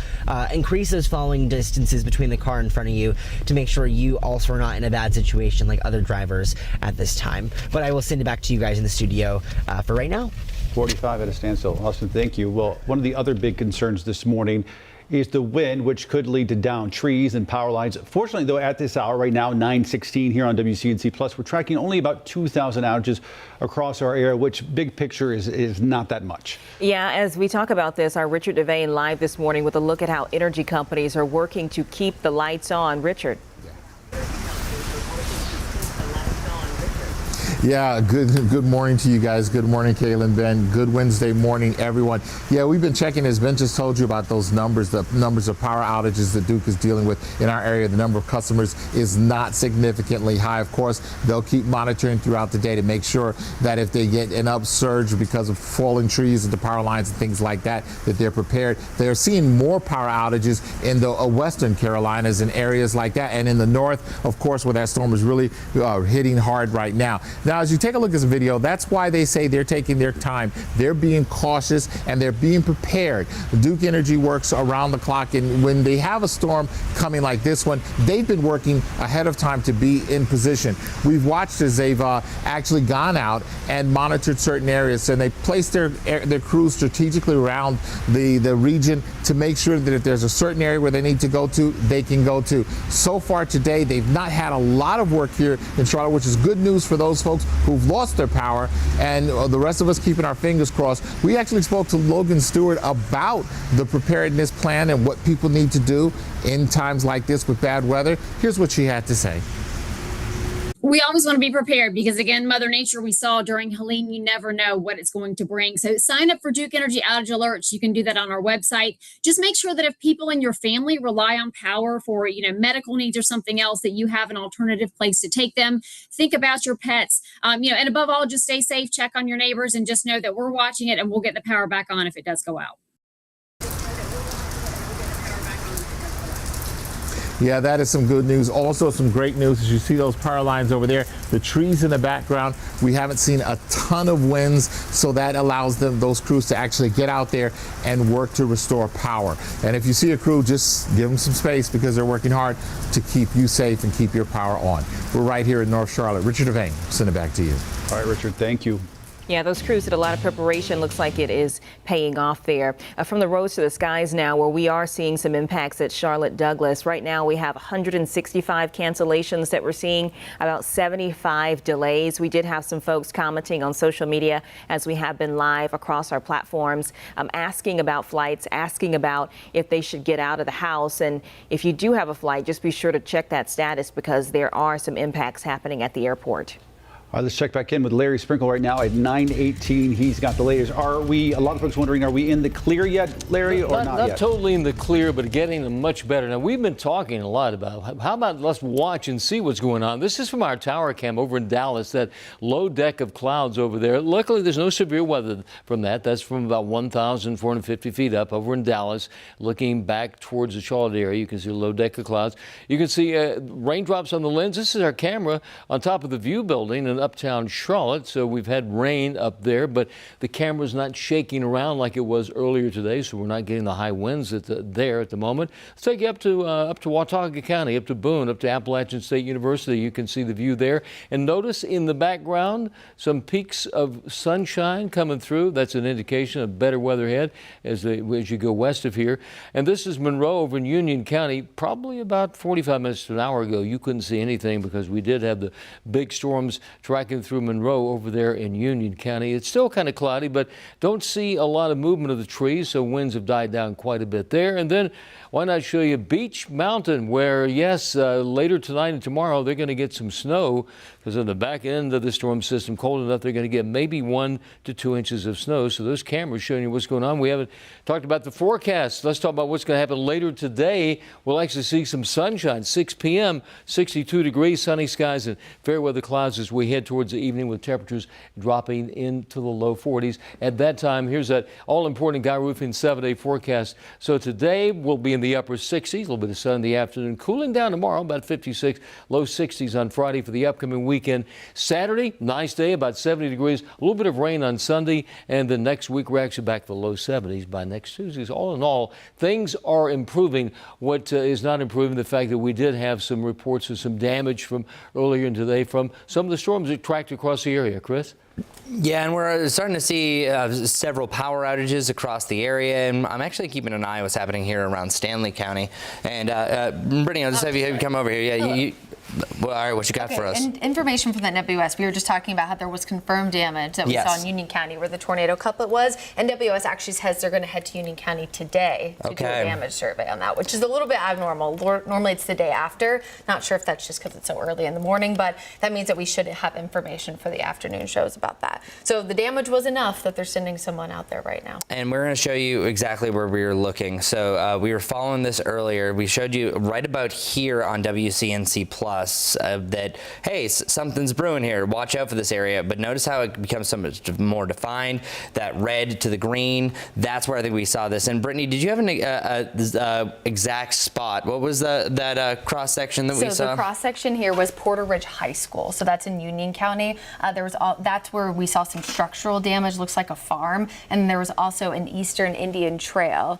Speaker 13: increase those following distances between the car in front of you to make sure you also are not in a bad situation like other drivers at this time. But I will send it back to you guys in the studio for right now. 45 at a standstill. Austin, thank you. Well, one of the other big concerns this morning is the wind, which could lead to downed trees and power lines. Fortunately, though, at this hour right now, 9:16 here on WCNC Plus, we're tracking only about 2,000 outages across our area, which big picture is not that much.
Speaker 12: Yeah, as we talk about this, our Richard Devane live this morning with a look at how energy companies are working to keep the lights on. Richard.
Speaker 11: Yeah, good morning to you guys. Good morning, Kaylin, Ben. Good Wednesday morning, everyone. Yeah, we've been checking, as Ben just told you, about those numbers, the numbers of power outages that Duke is dealing with in our area. The number of customers is not significantly high. Of course, they'll keep monitoring throughout the day to make sure that if they get an upsurge because of falling trees and the power lines and things like that, that they're prepared. They're seeing more power outages in the western Carolinas and areas like that, and in the north, of course, where that storm is really hitting hard right now. Now, as you take a look at this video, that's why they say they're taking their time. They're being cautious and they're being prepared. Duke Energy works around the clock, and when they have a storm coming like this one, they've been working ahead of time to be in position. We've watched as they've actually gone out and monitored certain areas, and they placed their crews strategically around the region to make sure that if there's a certain area where they need to go to, they can go to. So far today, they've not had a lot of work here in Charlotte, which is good news for those folks who've lost their power, and the rest of us keeping our fingers crossed. We actually spoke to Logan Stewart about the preparedness plan and what people need to do in times like this with bad weather. Here's what she had to say.
Speaker 18: We always want to be prepared because, again, Mother Nature, we saw during Helene, you never know what it's going to bring. So sign up for Duke Energy outage alerts. You can do that on our website. Just make sure that if people in your family rely on power for, medical needs or something else, that you have an alternative place to take them. Think about your pets, and above all, just stay safe, check on your neighbors, and just know that we're watching it and we'll get the power back on if it does go out.
Speaker 11: Yeah, that is some good news. Also, some great news as you see those power lines over there, the trees in the background. We haven't seen a ton of winds, so that allows those crews to actually get out there and work to restore power. And if you see a crew, just give them some space because they're working hard to keep you safe and keep your power on. We're right here in North Charlotte. Richard Devane, send it back to you.
Speaker 5: All right, Richard, thank you.
Speaker 12: Yeah, those crews did a lot of preparation. Looks like it is paying off there. From the roads to the skies now, where we are seeing some impacts at Charlotte Douglas. Right now, we have 165 cancellations that we're seeing, about 75 delays. We did have some folks commenting on social media as we have been live across our platforms, asking about flights, asking about if they should get out of the house. And if you do have a flight, just be sure to check that status because there are some impacts happening at the airport.
Speaker 5: All right, let's check back in with Larry Sprinkle right now at 9:18. He's got the latest. A lot of folks wondering, are we in the clear yet, Larry, or not yet?
Speaker 4: Not totally in the clear, but getting much better. Now, we've been talking a lot about how about let's watch and see what's going on. This is from our tower cam over in Dallas, that low deck of clouds over there. Luckily, there's no severe weather from that. That's from about 1,450 feet up over in Dallas, looking back towards the Charlotte area. You can see a low deck of clouds. You can see raindrops on the lens. This is our camera on top of the View building in uptown Charlotte, so we've had rain up there, but the camera's not shaking around like it was earlier today, so we're not getting the high winds there at the moment. Let's take you up to Watauga County, up to Boone, up to Appalachian State University. You can see the view there, and notice in the background some peaks of sunshine coming through. That's an indication of better weather ahead as you go west of here. And this is Monroe over in Union County. Probably about 45 minutes to an hour ago, you couldn't see anything because we did have the big storms tracking through Monroe over there in Union County. It's still kind of cloudy, but don't see a lot of movement of the trees, so winds have died down quite a bit there. And then why not show you Beach Mountain, where, yes, later tonight and tomorrow they're going to get some snow because on the back end of the storm system, cold enough, they're going to get maybe 1 to 2 inches of snow. So those cameras showing you what's going on. We haven't talked about the forecast. Let's talk about what's going to happen later today. We'll actually see some sunshine, 6 p.m., 62 degrees, sunny skies and fair weather clouds as we head towards the evening with temperatures dropping into the low 40s. At that time, here's that all-important Guy Roofing 7-day forecast. So today we'll be in the upper 60s, a little bit of sun in the afternoon, cooling down tomorrow, about 56, low 60s on Friday for the upcoming weekend. Saturday, nice day, about 70 degrees, a little bit of rain on Sunday, and then next week we're actually back to the low 70s by next Tuesday. So all in all, things are improving. What is not improving, the fact that we did have some reports of some damage from earlier in today from some of the storms that tracked across the area. Chris?
Speaker 6: Yeah, and we're starting to see several power outages across the area, and I'm actually keeping an eye on what's happening here around Stanley County. And Brittany, I'll just have you come over here. Yeah, Well, all right, what you got for us?
Speaker 9: Information from the NWS. We were just talking about how there was confirmed damage that we saw in Union County where the tornado couplet was. NWS actually says they're going to head to Union County today to do a damage survey on that, which is a little bit abnormal. Normally it's the day after. Not sure if that's just because it's so early in the morning, but that means that we should have information for the afternoon shows about that. So the damage was enough that they're sending someone out there right now.
Speaker 6: And we're going to show you exactly where we were looking. So we were following this earlier. We showed you right about here on WCNC Plus that, hey, something's brewing here. Watch out for this area. But notice how it becomes so much more defined. That red to the green, that's where I think we saw this. And Brittany, did you have an exact spot? What was that cross section that we saw?
Speaker 9: So the cross section here was Porter Ridge High School. So that's in Union County. That's where we saw some structural damage. Looks like a farm. And there was also an Eastern Indian Trail.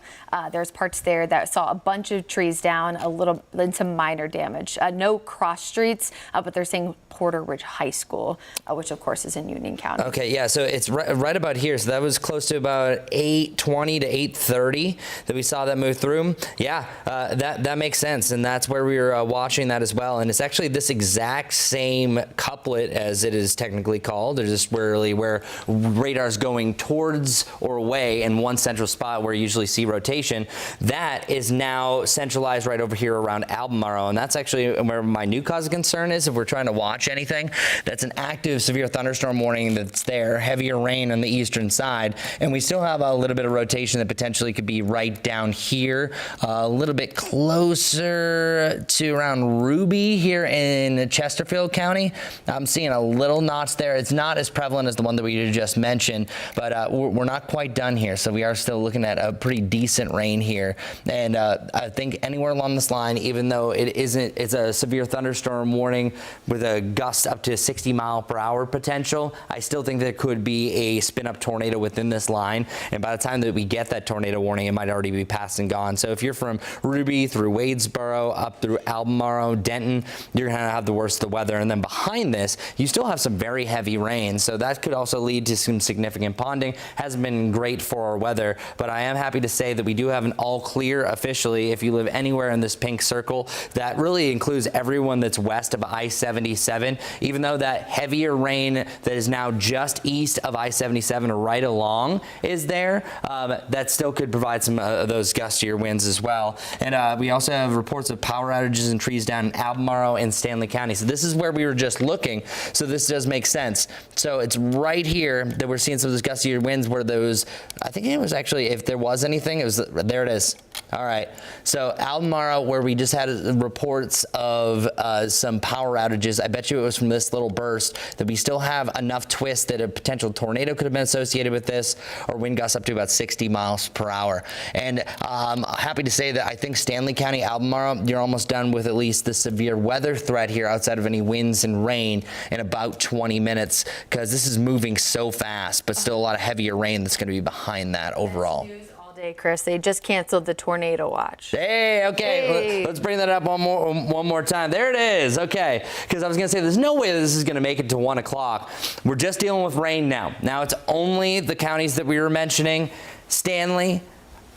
Speaker 9: There's parts there that saw a bunch of trees down, and some minor damage. No cross streets, but they're saying Porter Ridge High School, which of course is in Union County.
Speaker 6: Okay, yeah, so it's right about here. So that was close to about 8:20 to 8:30 that we saw that move through. Yeah, that makes sense, and that's where we were watching that as well. And it's actually this exact same couplet, as it is technically called. There's just really where radar's going towards or away in one central spot where you usually see rotation. That is now centralized right over here around Albemarle, and that's actually where my new cause of concern is. If we're trying to watch anything, that's an active severe thunderstorm warning that's there, heavier rain on the eastern side, and we still have a little bit of rotation that potentially could be right down here, a little bit closer to around Ruby here in Chesterfield County. I'm seeing a little notch there. It's not as prevalent as the one that we just mentioned, but we're not quite done here, so we are still looking at a pretty decent rain here. And I think anywhere along this line, even though it's a severe thunderstorm warning with a gust up to 60-mile-per-hour potential, I still think there could be a spin-up tornado within this line. And by the time that we get that tornado warning, it might already be past and gone. So if you're from Ruby through Wadesboro up through Albemarle, Denton, you're going to have the worst of the weather. And then behind this, you still have some very heavy rain. So that could also lead to some significant ponding. Hasn't been great for our weather, but I am happy to say that we do have an all clear officially if you live anywhere in this pink circle. That really includes everyone that's west of I-77. Even though that heavier rain that is now just east of I-77 or right along is there, that still could provide some of those gustier winds as well. And we also have reports of power outages and trees down in Albemarle and Stanley County. So this is where we were just looking. So this does make sense. So it's right here that we're seeing some of those gustier winds where those, I think it was actually, if there was anything, it was, there it is. All right. So Albemarle, where we just had reports of some power outages, I bet you it was from this little burst that we still have enough twist that a potential tornado could have been associated with this, or wind gusts up to about 60 miles per hour. And I'm happy to say that I think Stanley County, Albemarle, you're almost done with at least the severe weather threat here outside of any winds and rain in about 20 minutes, because this is moving so fast, but still a lot of heavier rain that's going to be behind that overall.
Speaker 9: Day, Chris. They just canceled the tornado watch.
Speaker 6: Hey, okay. Hey. Let's bring that up one more time. There it is. Okay. Because I was going to say there's no way this is going to make it to 1 o'clock. We're just dealing with rain now. Now it's only the counties that we were mentioning. Stanley,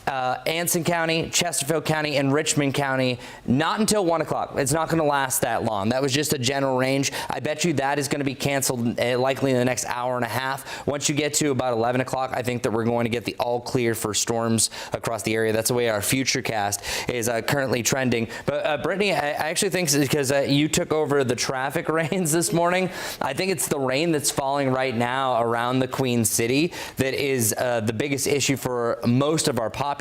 Speaker 6: Anson County, Chesterfield County, and Richmond County, not until 1 o'clock. It's not going to last that long. That was just a general range. I bet you that is going to be canceled likely in the next hour and a half. Once you get to about 11 o'clock, I think that we're going to get the all clear for storms across the area. That's the way our future cast is currently trending. But Brittany, I actually think because you took over the traffic reins this morning, I think it's the rain that's falling right now around the Queen City that is the biggest issue for most of our population.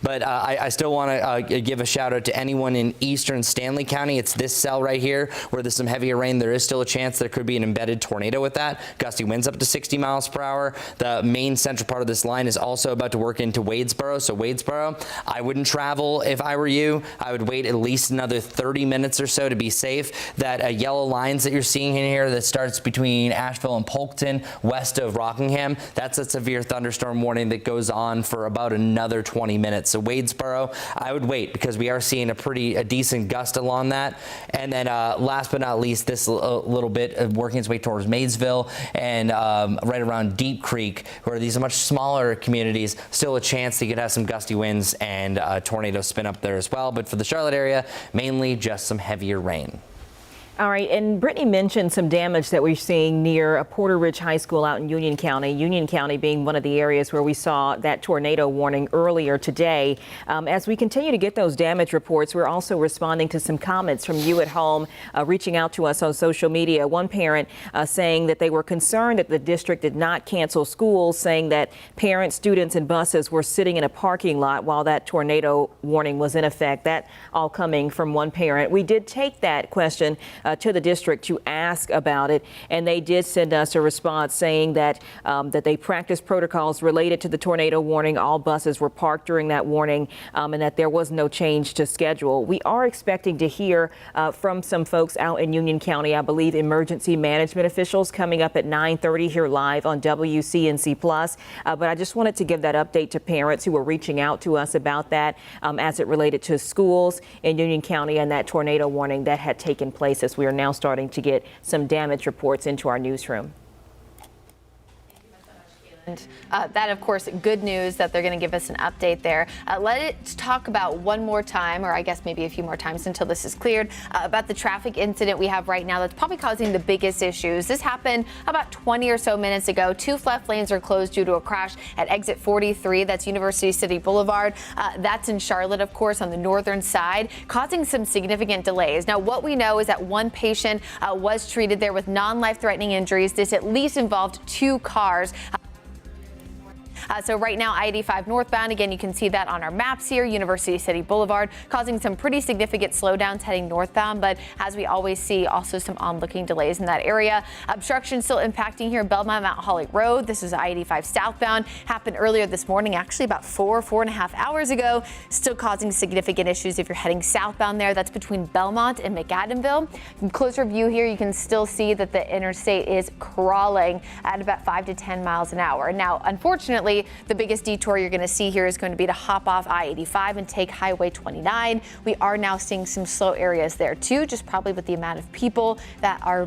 Speaker 6: But I still want to give a shout out to anyone in eastern Stanley County. It's this cell right here where there's some heavier rain. There is still a chance there could be an embedded tornado with that. Gusty winds up to 60 miles per hour. The main central part of this line is also about to work into Wadesboro. So Wadesboro, I wouldn't travel if I were you. I would wait at least another 30 minutes or so to be safe. That yellow lines that you're seeing in here that starts between Asheville and Polkton, west of Rockingham, that's a severe thunderstorm warning that goes on for about another 20 minutes. So Wadesboro, I would wait because we are seeing a decent gust along that. And then last but not least, this little bit of working its way towards Maysville and right around Deep Creek, where these are much smaller communities, still a chance that you could have some gusty winds and tornadoes spin up there as well. But for the Charlotte area, mainly just some heavier rain.
Speaker 12: All right, and Brittany mentioned some damage that we're seeing near Porter Ridge High School out in Union County being one of the areas where we saw that tornado warning earlier today. As we continue to get those damage reports, we're also responding to some comments from you at home, reaching out to us on social media. One parent saying that they were concerned that the district did not cancel schools, saying that parents, students, and buses were sitting in a parking lot while that tornado warning was in effect. That all coming from one parent. We did take that question to the district to ask about it, and they did send us a response saying that that they practiced protocols related to the tornado warning. All buses were parked during that warning, and that there was no change to schedule. We are expecting to hear from some folks out in Union County, I believe emergency management officials, coming up at 9:30 here live on WCNC Plus. But I just wanted to give that update to parents who were reaching out to us about that as it related to schools in Union County and that tornado warning that had taken place, as we are now starting to get some damage reports into our newsroom.
Speaker 9: That, of course, good news that they're going to give us an update there. Let's talk about one more time, or I guess maybe a few more times until this is cleared, about the traffic incident we have right now that's probably causing the biggest issues. This happened about 20 or so minutes ago. 2 left lanes are closed due to a crash at exit 43. That's University City Boulevard. That's in Charlotte, of course, on the northern side, causing some significant delays. Now, what we know is that one patient was treated there with non-life-threatening injuries. This at least involved 2 cars. So right now, I-85 northbound, again, you can see that on our maps here, University City Boulevard, causing some pretty significant slowdowns heading northbound. But as we always see, also some onlooking delays in that area. Obstruction still impacting here, Belmont Mount Holly Road. This is I-85 southbound. Happened earlier this morning, actually about 4.5 hours ago. Still causing significant issues if you're heading southbound there. That's between Belmont and McAdamville. From closer view here, you can still see that the interstate is crawling at about 5 to 10 miles an hour. Now, unfortunately, the biggest detour you're going to see here is going to be to hop off I-85 and take Highway 29. We are now seeing some slow areas there too, just probably with the amount of people that are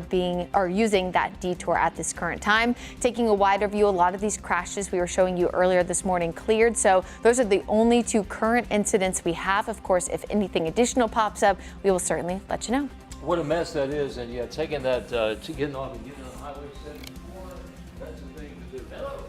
Speaker 9: using that detour at this current time. Taking a wider view, a lot of these crashes we were showing you earlier this morning cleared. So those are the only 2 current incidents we have. Of course, if anything additional pops up, we will certainly let you know.
Speaker 4: What a mess that is, and yeah, taking that, getting off and getting on Highway 74, that's the thing to do. Hello.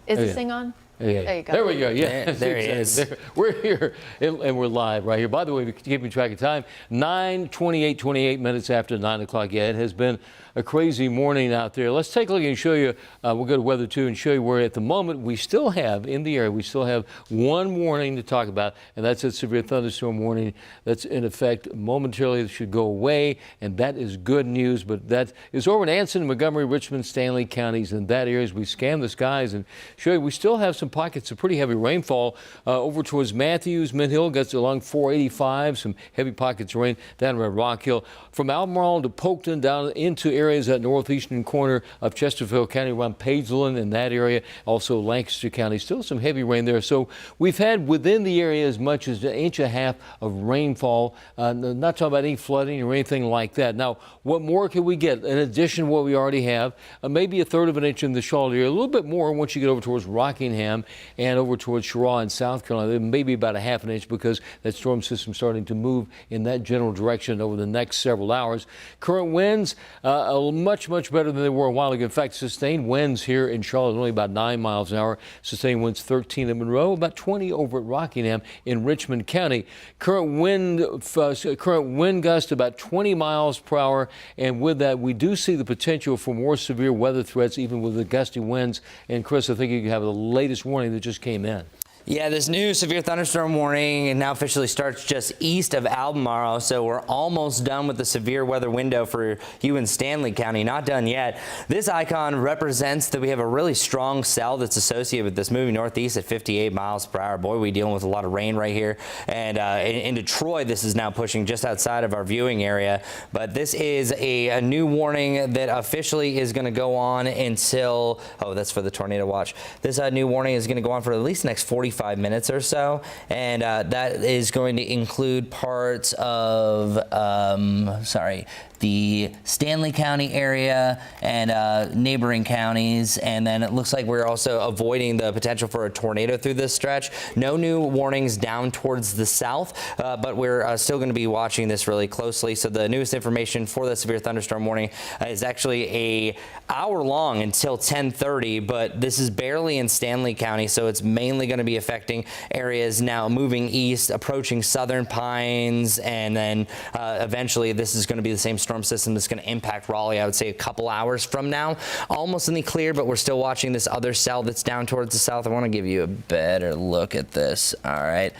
Speaker 9: Is this thing on?
Speaker 4: Yeah.
Speaker 9: There you go.
Speaker 4: There we go. Yeah,
Speaker 6: there he is.
Speaker 4: We're here and we're live right here. By the way, we're keeping track of time. 28 minutes after 9 o'clock. Yeah, it has been a crazy morning out there. Let's take a look and show you. We'll go to weather too and show you where at the moment we still have in the area. We still have one warning to talk about, and that's a severe thunderstorm warning that's in effect momentarily. It should go away, and that is good news. But that is over in Anson, Montgomery, Richmond, Stanley counties, and that area as we scan the skies and show you we still have some pockets of pretty heavy rainfall over towards Matthews, Mint Hill, gets along 485, some heavy pockets of rain down around Rock Hill. From Albemarle to Polkton down into areas at northeastern corner of Chesterfield County around Pageland in that area, also Lancaster County, still some heavy rain there. So we've had within the area as much as 1.5 inches of rainfall, not talking about any flooding or anything like that. Now, what more can we get in addition to what we already have? Maybe 1/3 of an inch in the Charlotte area, a little bit more once you get over towards Rockingham and over towards Cheraw in South Carolina, maybe about 1/2 inch because that storm system starting to move in that general direction over the next several hours. Current winds much better than they were a while ago. In fact, sustained winds here in Charlotte only about 9 miles an hour. Sustained winds 13 at Monroe, about 20 over at Rockingham in Richmond County. Current wind gust about 20 miles per hour, and with that we do see the potential for more severe weather threats even with the gusty winds. And Chris, I think you have the latest warning that just came in.
Speaker 6: Yeah, this new severe thunderstorm warning now officially starts just east of Albemarle, so we're almost done with the severe weather window for you in Stanley County. Not done yet. This icon represents that we have a really strong cell that's associated with this moving northeast at 58 miles per hour. Boy, we're dealing with a lot of rain right here. And in Detroit, this is now pushing just outside of our viewing area. But this is a new warning that officially is going to go on until, oh, that's for the tornado watch. This new warning is going to go on for at least the next 45 minutes or so, and that is going to include parts of the Stanley County area and neighboring counties. And then it looks like we're also avoiding the potential for a tornado through this stretch. No new warnings down towards the south, but we're still going to be watching this really closely. So the newest information for the severe thunderstorm warning is actually a hour long until 10:30, but this is barely in Stanley County, so it's mainly going to be affecting areas now moving east, approaching Southern Pines, and then eventually this is going to be the same storm system that's going to impact Raleigh, I would say a couple hours from now. Almost in the clear, but we're still watching this other cell that's down towards the south. I want to give you a better look at this. All right.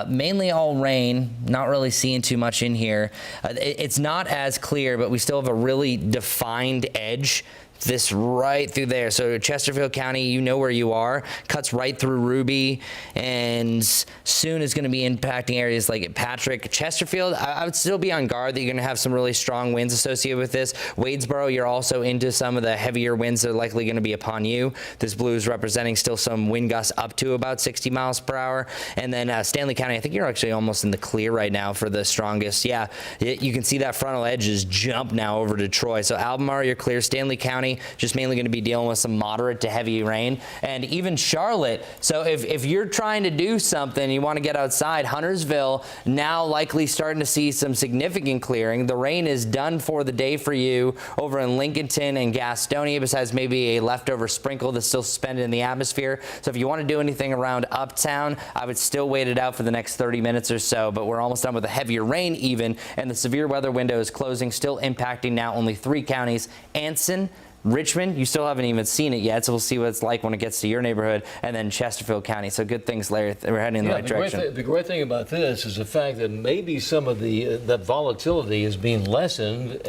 Speaker 6: Mainly all rain, not really seeing too much in here. It's not as clear, but we still have a really defined edge. This right through there. So Chesterfield County, you know where you are, cuts right through Ruby, and soon is going to be impacting areas like Patrick. Chesterfield, I would still be on guard that you're going to have some really strong winds associated with this. Wadesboro, you're also into some of the heavier winds that are likely going to be upon you. This blue is representing still some wind gusts up to about 60 miles per hour. And then Stanley County, I think you're actually almost in the clear right now for the strongest. Yeah, you can see that frontal edges jump now over to Troy. So Albemarle, you're clear. Stanley County, just mainly going to be dealing with some moderate to heavy rain. And even Charlotte, so if you're trying to do something, you want to get outside, Huntersville now likely starting to see some significant clearing. The rain is done for the day for you over in Lincolnton and Gastonia, besides maybe a leftover sprinkle that's still suspended in the atmosphere. So if you want to do anything around uptown, I would still wait it out for the next 30 minutes or so, but we're almost done with the heavier rain even, and the severe weather window is closing, still impacting now only 3 counties, Anson, Richmond, you still haven't even seen it yet, so we'll see what it's like when it gets to your neighborhood, and then Chesterfield County. So good things, Larry. We're heading in the right direction.
Speaker 4: The great thing about this is the fact that maybe some of that volatility is being lessened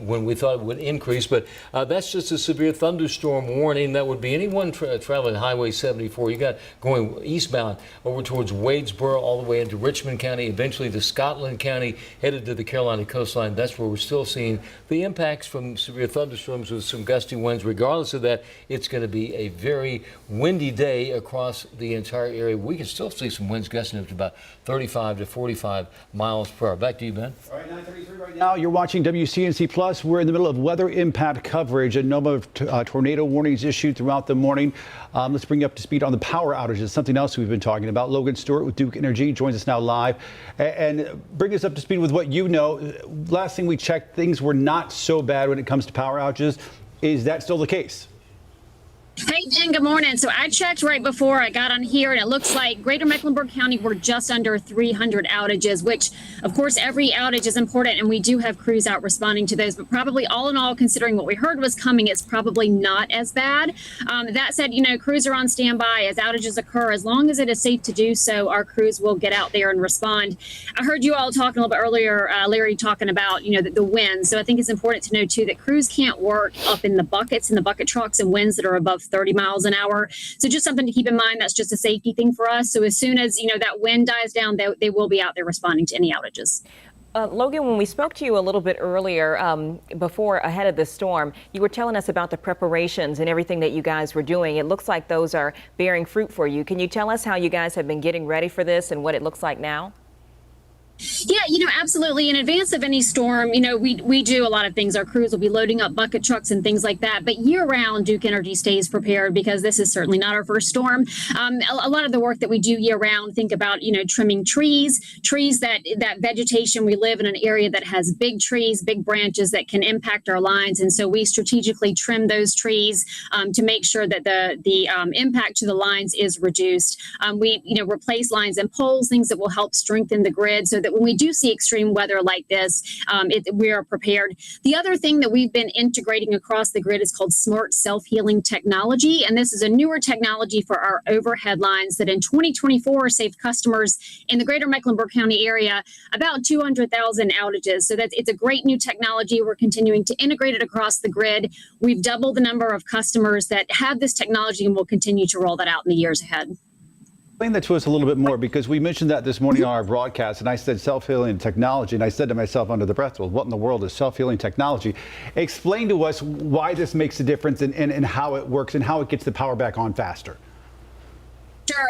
Speaker 4: when we thought it would increase, but that's just a severe thunderstorm warning. That would be anyone traveling Highway 74. You got going eastbound over towards Wadesboro, all the way into Richmond County, eventually to Scotland County, headed to the Carolina coastline. That's where we're still seeing the impacts from severe thunderstorms with some gusty winds. Regardless of that, it's going to be a very windy day across the entire area. We can still see some winds gusting up to about 35 to 45 miles per hour. Back to you, Ben.
Speaker 5: All right, 9:33 right now. You're watching WCNC Plus. We're in the middle of weather impact coverage. A number of tornado warnings issued throughout the morning. Let's bring you up to speed on the power outages, something else we've been talking about. Logan Stewart with Duke Energy joins us now live. And bring us up to speed with what you know. Last thing we checked, things were not so bad when it comes to power outages. Is that still the case?
Speaker 18: Hey, Dan, good morning. So I checked right before I got on here, and it looks like Greater Mecklenburg County, we're just under 300 outages, which, of course, every outage is important, and we do have crews out responding to those. But probably all in all, considering what we heard was coming, it's probably not as bad. That said, crews are on standby as outages occur. As long as it is safe to do so, our crews will get out there and respond. I heard you all talking a little bit earlier, Larry, talking about, the winds. So I think it's important to know, too, that crews can't work up in the buckets, in the bucket trucks, and winds that are above 30 miles an hour. So just something to keep in mind. That's just a safety thing for us. So as soon as, that wind dies down, they will be out there responding to any outages.
Speaker 12: Logan, when we spoke to you a little bit earlier, ahead of this storm, you were telling us about the preparations and everything that you guys were doing. It looks like those are bearing fruit for you. Can you tell us how you guys have been getting ready for this and what it looks like now?
Speaker 18: Yeah, absolutely. In advance of any storm, we do a lot of things. Our crews will be loading up bucket trucks and things like that. But year round, Duke Energy stays prepared because this is certainly not our first storm. A lot of the work that we do year round, think about, trimming trees that vegetation. We live in an area that has big trees, big branches that can impact our lines. And so we strategically trim those trees to make sure that the impact to the lines is reduced. We, replace lines and poles, things that will help strengthen the grid so that when we do see extreme weather like this, we are prepared. The other thing that we've been integrating across the grid is called smart self-healing technology. And this is a newer technology for our overhead lines that in 2024 saved customers in the Greater Mecklenburg County area about 200,000 outages. So it's a great new technology. We're continuing to integrate it across the grid. We've doubled the number of customers that have this technology, and we'll continue to roll that out in the years ahead.
Speaker 5: Explain that to us a little bit more, because we mentioned that this morning on our broadcast, and I said self-healing technology, and I said to myself under the breath, well, what in the world is self-healing technology? Explain to us why this makes a difference and how it works and how it gets the power back on faster.
Speaker 18: Sure.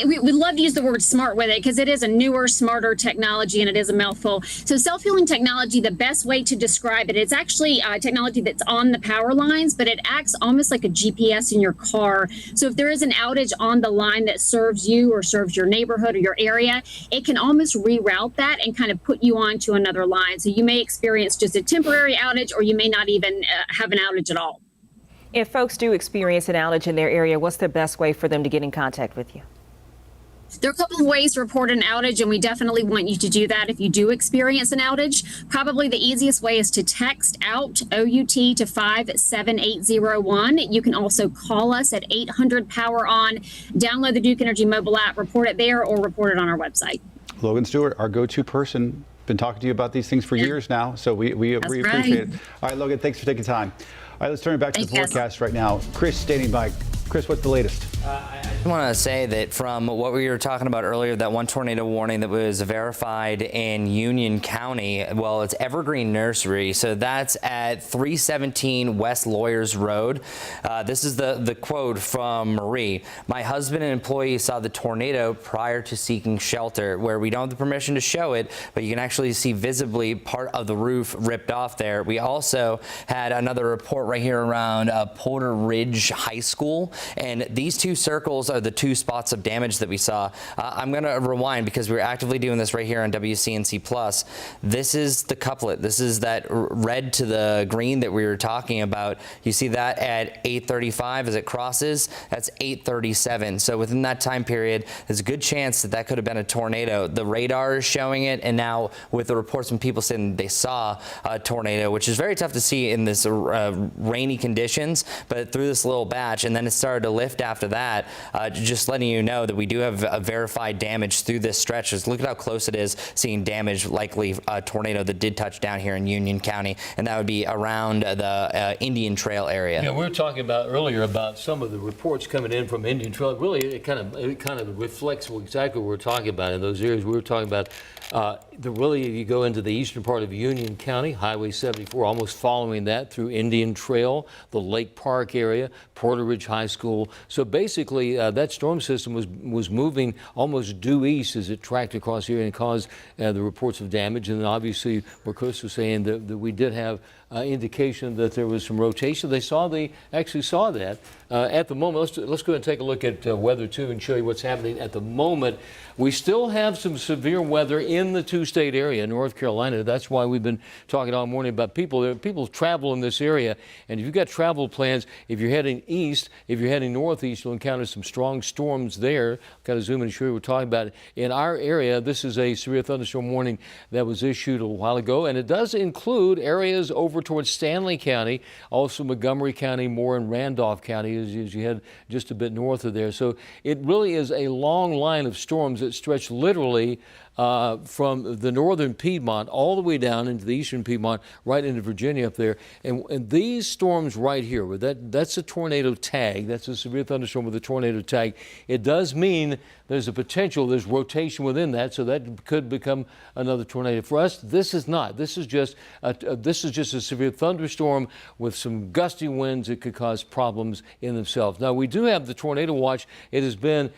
Speaker 18: We love to use the word smart with it because it is a newer, smarter technology, and it is a mouthful. So self-healing technology, the best way to describe it, it's actually technology that's on the power lines, but it acts almost like a GPS in your car. So if there is an outage on the line that serves you or serves your neighborhood or your area, it can almost reroute that and kind of put you onto another line. So you may experience just a temporary outage, or you may not even have an outage at all.
Speaker 12: If folks do experience an outage in their area, what's the best way for them to get in contact with you?
Speaker 18: There are a couple of ways to report an outage, and we definitely want you to do that if you do experience an outage. Probably the easiest way is to text out OUT to 57801. You can also call us at 800-POWER-ON. Download the Duke Energy mobile app, report it there, or report it on our website.
Speaker 5: Logan Stewart, our go-to person, been talking to you about these things for years now, so we appreciate it. All right, Logan, thanks for taking time. All right, let's turn it back to the forecast right now. Chris standing by. Chris, what's the latest?
Speaker 6: I want to say that from what we were talking about earlier, that one tornado warning that was verified in Union County, well, it's Evergreen Nursery. So that's at 317 West Lawyers Road. This is the quote from Marie. My husband and employee saw the tornado prior to seeking shelter, where we don't have the permission to show it, but you can actually see visibly part of the roof ripped off there. We also had another report right here around Porter Ridge High School. And these two circles are the two spots of damage that we saw. I'm going to rewind because we're actively doing this right here on WCNC Plus. This is the couplet. This is that red to the green that we were talking about. You see that at 8:35 as it crosses. That's 8:37. So within that time period, there's a good chance that that could have been a tornado. The radar is showing it, and now with the reports from people saying they saw a tornado, which is very tough to see in this rainy conditions, but through this little batch, and then it started to lift after that. Just letting you know that we do have a verified damage through this stretch. Just look at how close it is, seeing damage, likely a tornado that did touch down here in Union County, and that would be around the Indian Trail area.
Speaker 4: Yeah, we were talking about earlier about some of the reports coming in from Indian Trail. Really, it kind of reflects exactly what we're talking about in those areas. We were talking about you go into the eastern part of Union County, Highway 74, almost following that through Indian Trail, the Lake Park area, Porter Ridge High School. So basically, that storm system was moving almost due east as it tracked across here and caused the reports of damage. And then obviously, what Chris was saying, that we did have indication that there was some rotation. They actually saw that. At the moment, let's go ahead and take a look at weather too and show you what's happening at the moment. We still have some severe weather in the two-state area, North Carolina. That's why we've been talking all morning about people. People travel in this area, and if you've got travel plans, if you're heading east, if you're heading northeast, you'll encounter some strong storms there. Kind of zoom in and show you what we're talking about. In our area, this is a severe thunderstorm warning that was issued a while ago, and it does include areas over towards Stanley County, also Montgomery County, Moore and Randolph County as you head just a bit north of there. So it really is a long line of storms that stretch literally from the northern Piedmont all the way down into the eastern Piedmont, right into Virginia up there. And these storms right here, that's a tornado tag. That's a severe thunderstorm with a tornado tag. It does mean there's a potential, there's rotation within that, so that could become another tornado. For us, this is not. This is just a severe thunderstorm with some gusty winds that could cause problems in themselves. Now, we do have the tornado watch. It has been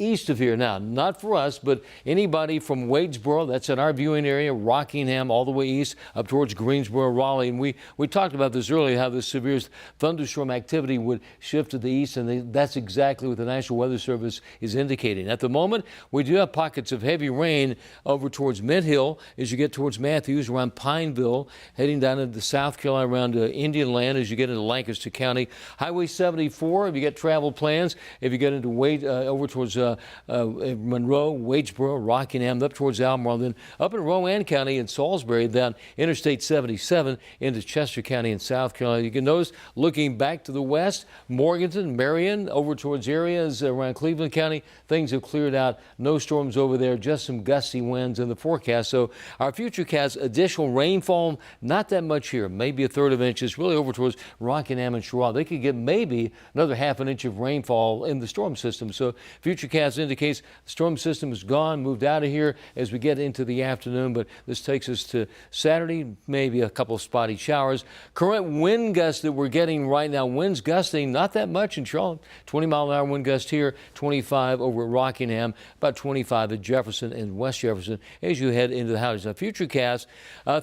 Speaker 4: east of here now, not for us, but anybody from Wadesboro, that's in our viewing area, Rockingham, all the way east up towards Greensboro, Raleigh. And we talked about this earlier, how the severe thunderstorm activity would shift to the east, and that's exactly what the National Weather Service is indicating. At the moment, we do have pockets of heavy rain over towards Mint Hill as you get towards Matthews, around Pineville, heading down into South Carolina, around Indian Land as you get into Lancaster County. Highway 74, if you get travel plans, if you get into over towards Monroe, Wadesboro, Rockingham, up towards Albemarle, then up in Rowan County and Salisbury, down Interstate 77 into Chester County in South Carolina. You can notice, looking back to the west, Morganton, Marion, over towards areas around Cleveland County, things have cleared out. No storms over there, just some gusty winds in the forecast. So our futurecast, additional rainfall, not that much here, maybe a third of an inch. It's really over towards Rockingham and Charlotte. They could get maybe another half an inch of rainfall in the storm system. So futurecast forecast indicates the storm system is gone, moved out of here as we get into the afternoon, but this takes us to Saturday, maybe a couple of spotty showers. Current wind gusts that we're getting right now, winds gusting not that much in Charlotte. 20-mile-an-hour wind gust here, 25 over at Rockingham, about 25 at Jefferson and West Jefferson as you head into the houses. Now, futurecast,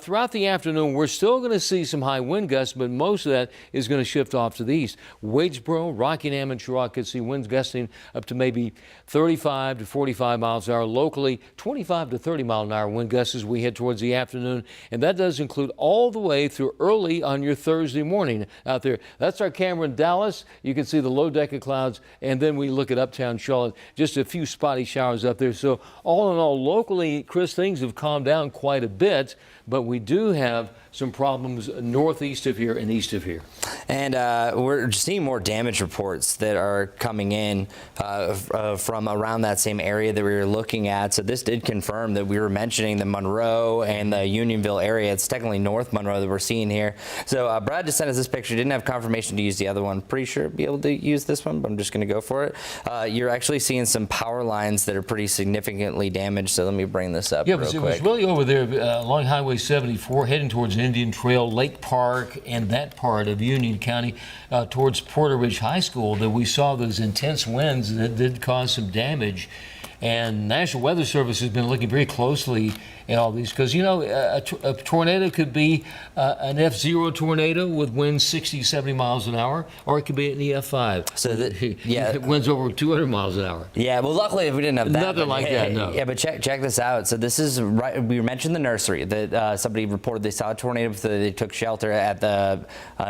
Speaker 4: throughout the afternoon, we're still going to see some high wind gusts, but most of that is going to shift off to the east. Wadesboro, Rockingham, and Charlotte could see winds gusting up to maybe 35 to 45 miles an hour. Locally, 25 to 30 mile an hour wind gusts as we head towards the afternoon. And that does include all the way through early on your Thursday morning out there. That's our camera in Dallas. You can see the low deck of clouds. And then we look at uptown Charlotte, just a few spotty showers up there. So all in all, locally, Chris, things have calmed down quite a bit. But we do have some problems northeast of here and east of here.
Speaker 6: And we're seeing more damage reports that are coming in from around that same area that we were looking at. So this did confirm that we were mentioning the Monroe and the Unionville area. It's technically North Monroe that we're seeing here. So Brad just sent us this picture. Didn't have confirmation to use the other one. Pretty sure be able to use this one, but I'm just going to go for it. You're actually seeing some power lines that are pretty significantly damaged. So let me bring this up real quick.
Speaker 4: Yeah, it was really over there along Highway 74, heading towards Indian Trail, Lake Park, and that part of Union County towards Porter Ridge High School that we saw those intense winds that did cause some damage. And National Weather Service has been looking very closely at all these because, you know, a tornado could be an F0 tornado with winds 60, 70 miles an hour, or it could be an EF5.
Speaker 6: So
Speaker 4: it winds over 200 miles an hour.
Speaker 6: Yeah, well, luckily we didn't have that.
Speaker 4: Nothing like that, no.
Speaker 6: Yeah, but check this out. So this is right. We mentioned the nursery that somebody reported they saw a tornado. So they took shelter at the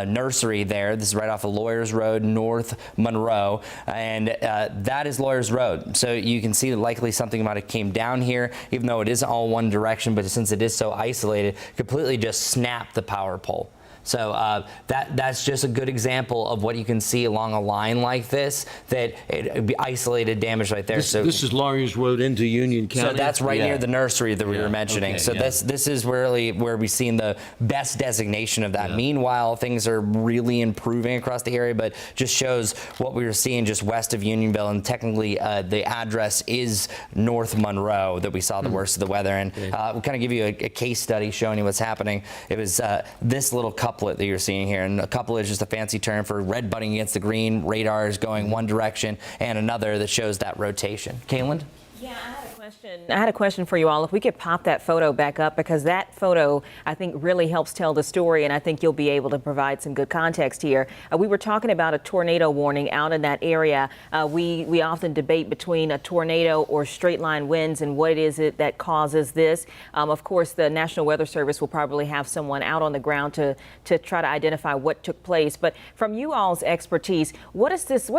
Speaker 6: nursery there. This is right off of Lawyers Road, North Monroe, and that is Lawyers Road. So you can see likely something might have came down here, even though it isn't all one direction, but since it is so isolated, completely just snapped the power pole. So that's just a good example of what you can see along a line like this, that it'd be isolated damage right there.
Speaker 4: This is Lawyers Road into Union County.
Speaker 6: So that's right near the nursery that we were mentioning.
Speaker 4: Okay,
Speaker 6: so this is really where we've seen the best designation of that. Meanwhile, things are really improving across the area, but just shows what we were seeing just west of Unionville, and technically the address is North Monroe that we saw the worst of the weather. And we'll kind of give you a case study showing you what's happening. It was this little couplet that you're seeing here, and a couplet is just a fancy term for red butting against the green, radars going one direction, and another that shows that rotation. Kaylin?
Speaker 12: Yeah, I had a question for you all. If we could pop that photo back up, because that photo, I think, really helps tell the story, and I think you'll be able to provide some good context here. We were talking about a tornado warning out in that area. We often debate between a tornado or straight line winds and what is it that causes this. Of course, the National Weather Service will probably have someone out on the ground to try to identify what took place. But from you all's expertise, what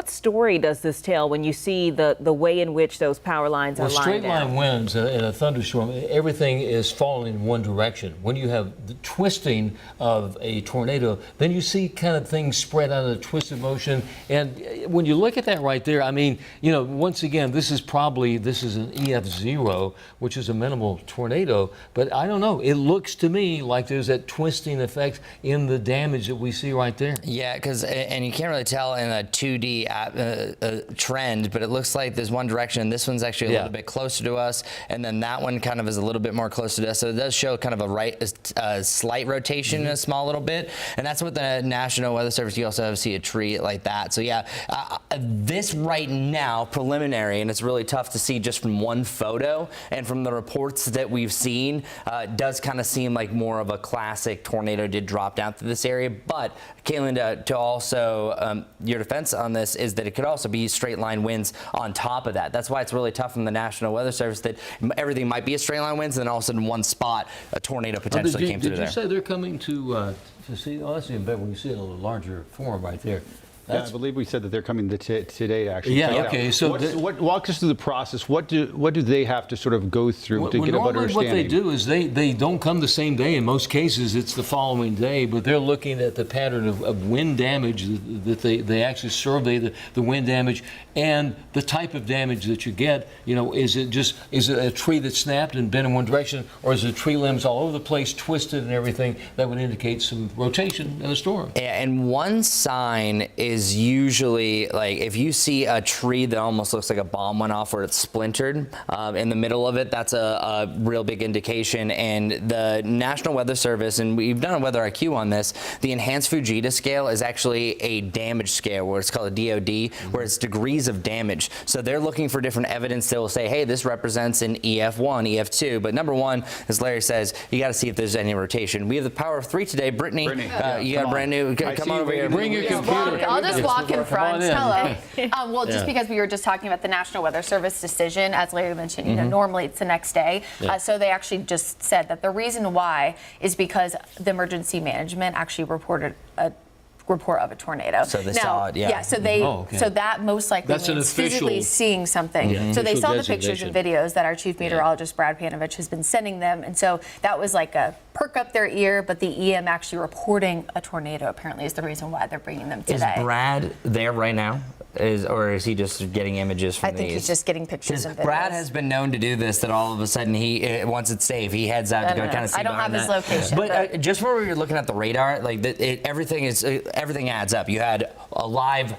Speaker 12: story does this tell when you see the way in which those power lines are lined out?
Speaker 4: Winds in a thunderstorm, everything is falling in one direction. When you have the twisting of a tornado, then you see kind of things spread out of a twisted motion. And when you look at that right there, I mean, you know, once again, this is an EF0, which is a minimal tornado. But I don't know. It looks to me like there's that twisting effect in the damage that we see right there.
Speaker 6: Yeah, because and you can't really tell in a 2D trend, but it looks like there's one direction, and this one's actually a little bit closer to us, and then that one kind of is a little bit more closer to us. So it does show kind of a slight rotation in a small little bit, and that's what the National Weather Service, you also see a tree like that. So yeah, this right now, preliminary, and it's really tough to see just from one photo, and from the reports that we've seen, does kind of seem like more of a classic tornado did drop down through this area. But Kaylin, to also your defense on this is that it could also be straight line winds on top of that. That's why it's really tough from the National Weather Service that everything might be a straight line winds, and then all of a sudden one spot a tornado potentially came through there.
Speaker 4: Did you say they're coming to see? Oh, that's even better when you see it in a little larger form right there.
Speaker 5: Yeah, I believe we said that they're coming today, actually.
Speaker 4: Yeah, okay. So
Speaker 5: walk us through the process. What do they have to sort of go through to get a better understanding?
Speaker 4: What they do is they don't come the same day. In most cases, it's the following day, but they're looking at the pattern of wind damage that they actually survey the wind damage and the type of damage that you get. You know, is it a tree that snapped and bent in one direction, or is it tree limbs all over the place, twisted and everything? That would indicate some rotation in a storm.
Speaker 6: Yeah, and one sign is is usually like if you see a tree that almost looks like a bomb went off or it's splintered in the middle of it, that's a real big indication. And the National Weather Service, and we've done a weather IQ on this, the enhanced Fujita scale is actually a damage scale, where it's called a DOD, where it's degrees of damage. So they're looking for different evidence. They'll say, hey, this represents an EF1, EF2. But number one, as Larry says, you got to see if there's any rotation. We have the power of 3 today. Brittany, you got brand new. Come on over here.
Speaker 4: Bring your computer.
Speaker 9: I'll just walk in front. Hello. Well,
Speaker 4: Yeah.
Speaker 9: just because we were just talking about the National Weather Service decision, as Larry mentioned, you know, normally it's the next day. So they actually just said that the reason why is because the emergency management actually reported a report of a tornado.
Speaker 6: So they saw it, yeah.
Speaker 9: So they, so that most likely
Speaker 4: That's an
Speaker 9: means
Speaker 4: official-
Speaker 9: physically seeing something.
Speaker 4: Yeah,
Speaker 9: so they
Speaker 4: official
Speaker 9: saw the pictures and videos that our chief meteorologist Brad Panovich has been sending them, and so that was like a perk up their ear. But the EM actually reporting a tornado apparently is the reason why they're bringing them today.
Speaker 6: Is Brad there right now? Or is he just getting images from
Speaker 9: I think he's just getting pictures and videos.
Speaker 6: Brad has been known to do this, that all of a sudden he, once it's safe, he heads out to go kind of see
Speaker 9: I don't have his
Speaker 6: behind that.
Speaker 9: location.
Speaker 6: But just where we were looking at the radar, like everything adds up. You had a live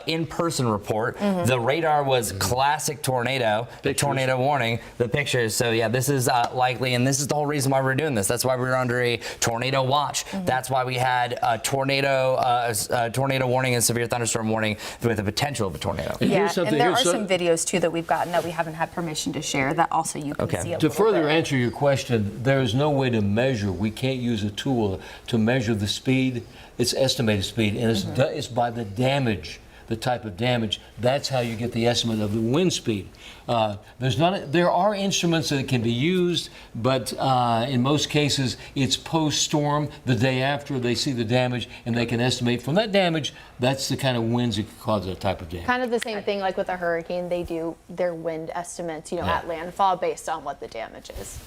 Speaker 6: in-person report. The radar was classic tornado, the tornado warning, the pictures. So yeah, this is likely, and this is the whole reason why we're doing this. That's why we were under a tornado watch. That's why we had a tornado warning and severe thunderstorm warning with the potential of a tornado.
Speaker 9: Yeah, and there are some videos too that we've gotten that we haven't had permission to share that also you can see a
Speaker 4: To
Speaker 9: little
Speaker 4: further
Speaker 9: bit.
Speaker 4: answer your question, there is no way to measure. We can't use a tool to measure the speed. It's estimated speed, and it's by the damage, the type of damage. That's how you get the estimate of the wind speed. There are instruments that can be used, but in most cases, it's post-storm, the day after they see the damage, and they can estimate from that damage. That's the kind of winds that could cause that type of damage.
Speaker 9: Kind of the same thing like with a hurricane, they do their wind estimates, you know, at landfall based on what the damage is.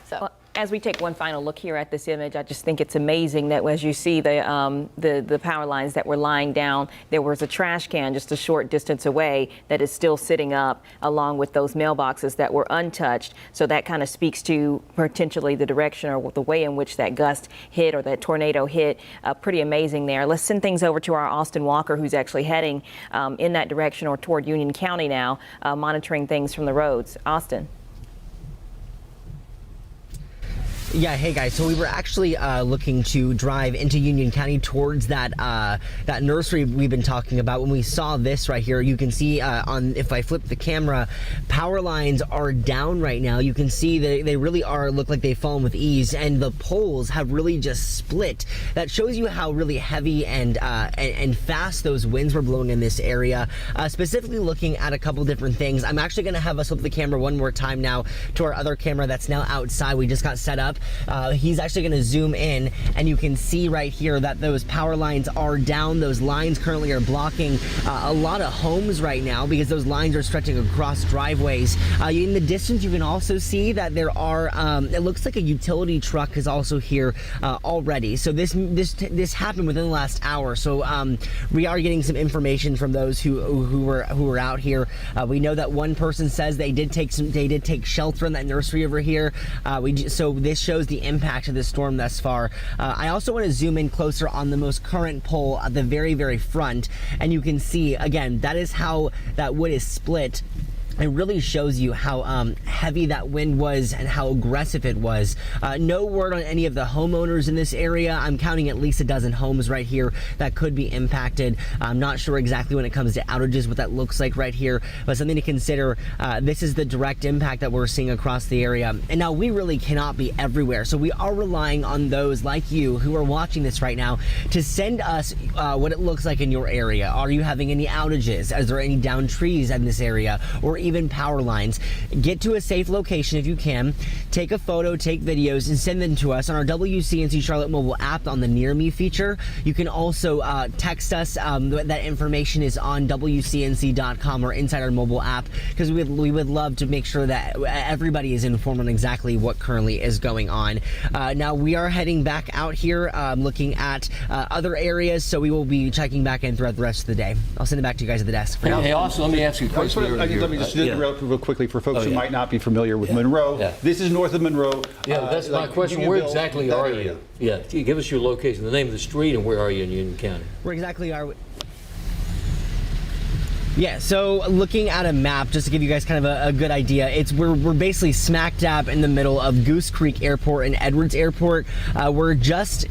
Speaker 9: So.
Speaker 12: Well, as we take one final look here at this image, I just think it's amazing that as you see the power lines that were lying down, there was a trash can just a short distance away that is still sitting up, along with those mailboxes that were untouched. So that kind of speaks to potentially the direction or the way in which that gust hit or that tornado hit. Pretty amazing there. Let's send things over to our Austin Walker, who's actually heading in that direction or toward Union County now, monitoring things from the roads. Austin.
Speaker 13: Yeah, hey guys. So we were actually looking to drive into Union County towards that that nursery we've been talking about. When we saw this right here, you can see if I flip the camera, power lines are down right now. You can see that they really look like they've fallen with ease, and the poles have really just split. That shows you how really heavy and fast those winds were blowing in this area. Specifically looking at a couple different things. I'm actually going to have us flip the camera one more time now to our other camera that's now outside. We just got set up. He's actually going to zoom in, and you can see right here that those power lines are down. Those lines currently are blocking a lot of homes right now because those lines are stretching across driveways. In the distance, you can also see that there are, it looks like a utility truck is also here already. So this happened within the last hour. So we are getting some information from those who were out here. We know that one person says they did take shelter in that nursery over here. So this shows the impact of the storm thus far. I also want to zoom in closer on the most current pole at the very, very front, and you can see again that is how that wood is split. It really shows you how heavy that wind was and how aggressive it was. No word on any of the homeowners in this area. I'm counting at least a dozen homes right here that could be impacted. I'm not sure exactly when it comes to outages what that looks like right here, but something to consider. This is the direct impact that we're seeing across the area. And now we really cannot be everywhere, so we are relying on those like you who are watching this right now to send us what it looks like in your area. Are you having any outages? Is there any downed trees in this area, or even power lines? Get to a safe location if you can. Take a photo, take videos, and send them to us on our WCNC Charlotte mobile app on the Near Me feature. You can also text us. That information is on WCNC.com or inside our mobile app, because we would love to make sure that everybody is informed on exactly what currently is going on. Now we are heading back out here, looking at other areas, so we will be checking back in throughout the rest of the day. I'll send it back to you guys at the desk.
Speaker 4: Hey, also, let me ask you a question.
Speaker 5: Let me just real quickly for folks who might not be familiar with Monroe. This is north of Monroe.
Speaker 4: Yeah, that's my question. Where exactly are you? Yeah, give us your location, the name of the street, and where are you in Union County?
Speaker 13: Where exactly are we? Yeah, so looking at a map, just to give you guys kind of a good idea, we're basically smack dab in the middle of Goose Creek Airport and Edwards Airport. We're just,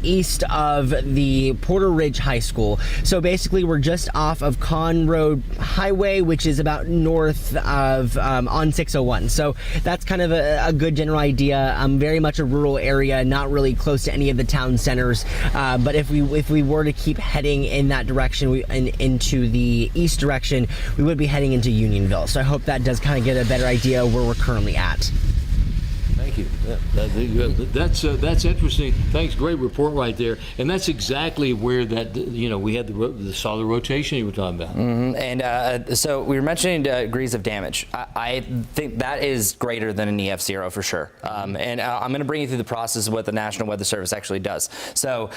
Speaker 13: east of the Porter Ridge High School. So basically we're just off of Con Road Highway, which is about north of on 601. So that's kind of a good general idea. Very much a rural area, not really close to any of the town centers. But if we were to keep heading in that direction into the east direction, we would be heading into Unionville. So I hope that does kind of get a better idea where we're currently at.
Speaker 4: Thank you. That's interesting. Thanks. Great report right there. And that's exactly where that, we had the solid rotation you were talking about.
Speaker 6: And so we were mentioning degrees of damage. I think that is greater than an EF0 for sure. And I'm going to bring you through the process of what the National Weather Service actually does. So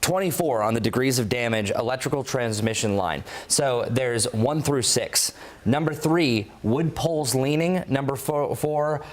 Speaker 6: 24 on the degrees of damage, electrical transmission line. So there's 1 through 6. Number 3, wood poles leaning. Number 4,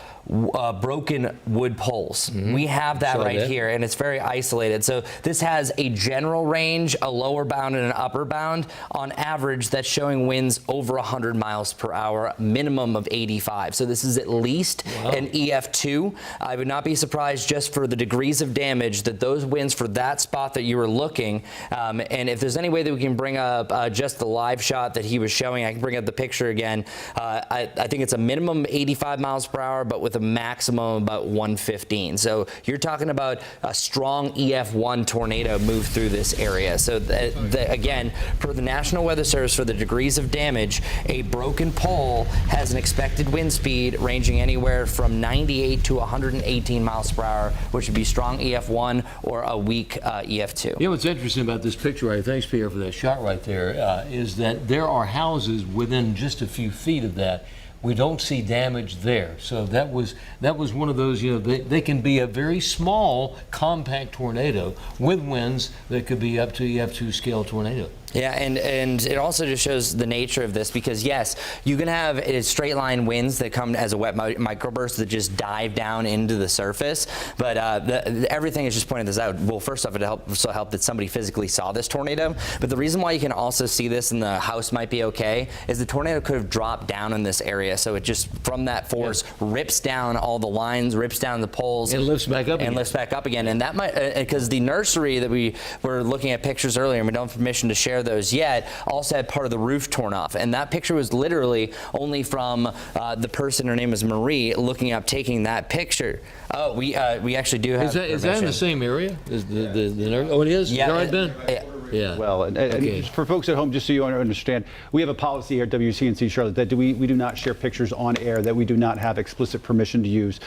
Speaker 6: broken wood poles. We have that right here, and it's very isolated. So this has a general range, a lower bound, and an upper bound. On average, that's showing winds over 100 miles per hour, minimum of 85. So this is at least an EF2. I would not be surprised just for the degrees of damage that those winds for that spot that you were looking. And if there's any way that we can bring up just the live shot that he was showing, I can bring up the picture again. I think it's a minimum 85 miles per hour, but with a maximum about 115. So you're talking about a strong EF1 tornado move through this area. So again, per the National Weather Service, for the degrees of damage, a broken pole has an expected wind speed ranging anywhere from 98 to 118 miles per hour, which would be strong EF1 or a weak EF2.
Speaker 4: You know what's interesting about this picture right, thanks Pierre for that shot right there, is that there are houses within just a few feet of that. We don't see damage there. So that was one of those, they can be a very small, compact tornado with winds that could be up to EF2 scale tornado.
Speaker 6: Yeah, and it also just shows the nature of this, because yes, you can have straight line winds that come as a wet microburst that just dive down into the surface, but everything is just pointing this out. Well, first off, it also helped that somebody physically saw this tornado, but the reason why you can also see this and the house might be okay is the tornado could have dropped down in this area, so it just, from that force, rips down all the lines, rips down the poles,
Speaker 4: and lifts back up again.
Speaker 6: And that might, because the nursery that we were looking at pictures earlier, and we don't have permission to share those yet, also had part of the roof torn off, and that picture was literally only from the person, her name is Marie, looking up, taking that picture. Oh, we actually do have permission.
Speaker 4: Is that in the same area? Is oh, it is?
Speaker 6: Yeah.
Speaker 4: Is that right, Ben?
Speaker 6: Yeah.
Speaker 5: Yeah. Well, and for folks at home, just so you understand, we have a policy here at WCNC Charlotte that we do not share pictures on air that we do not have explicit permission to use,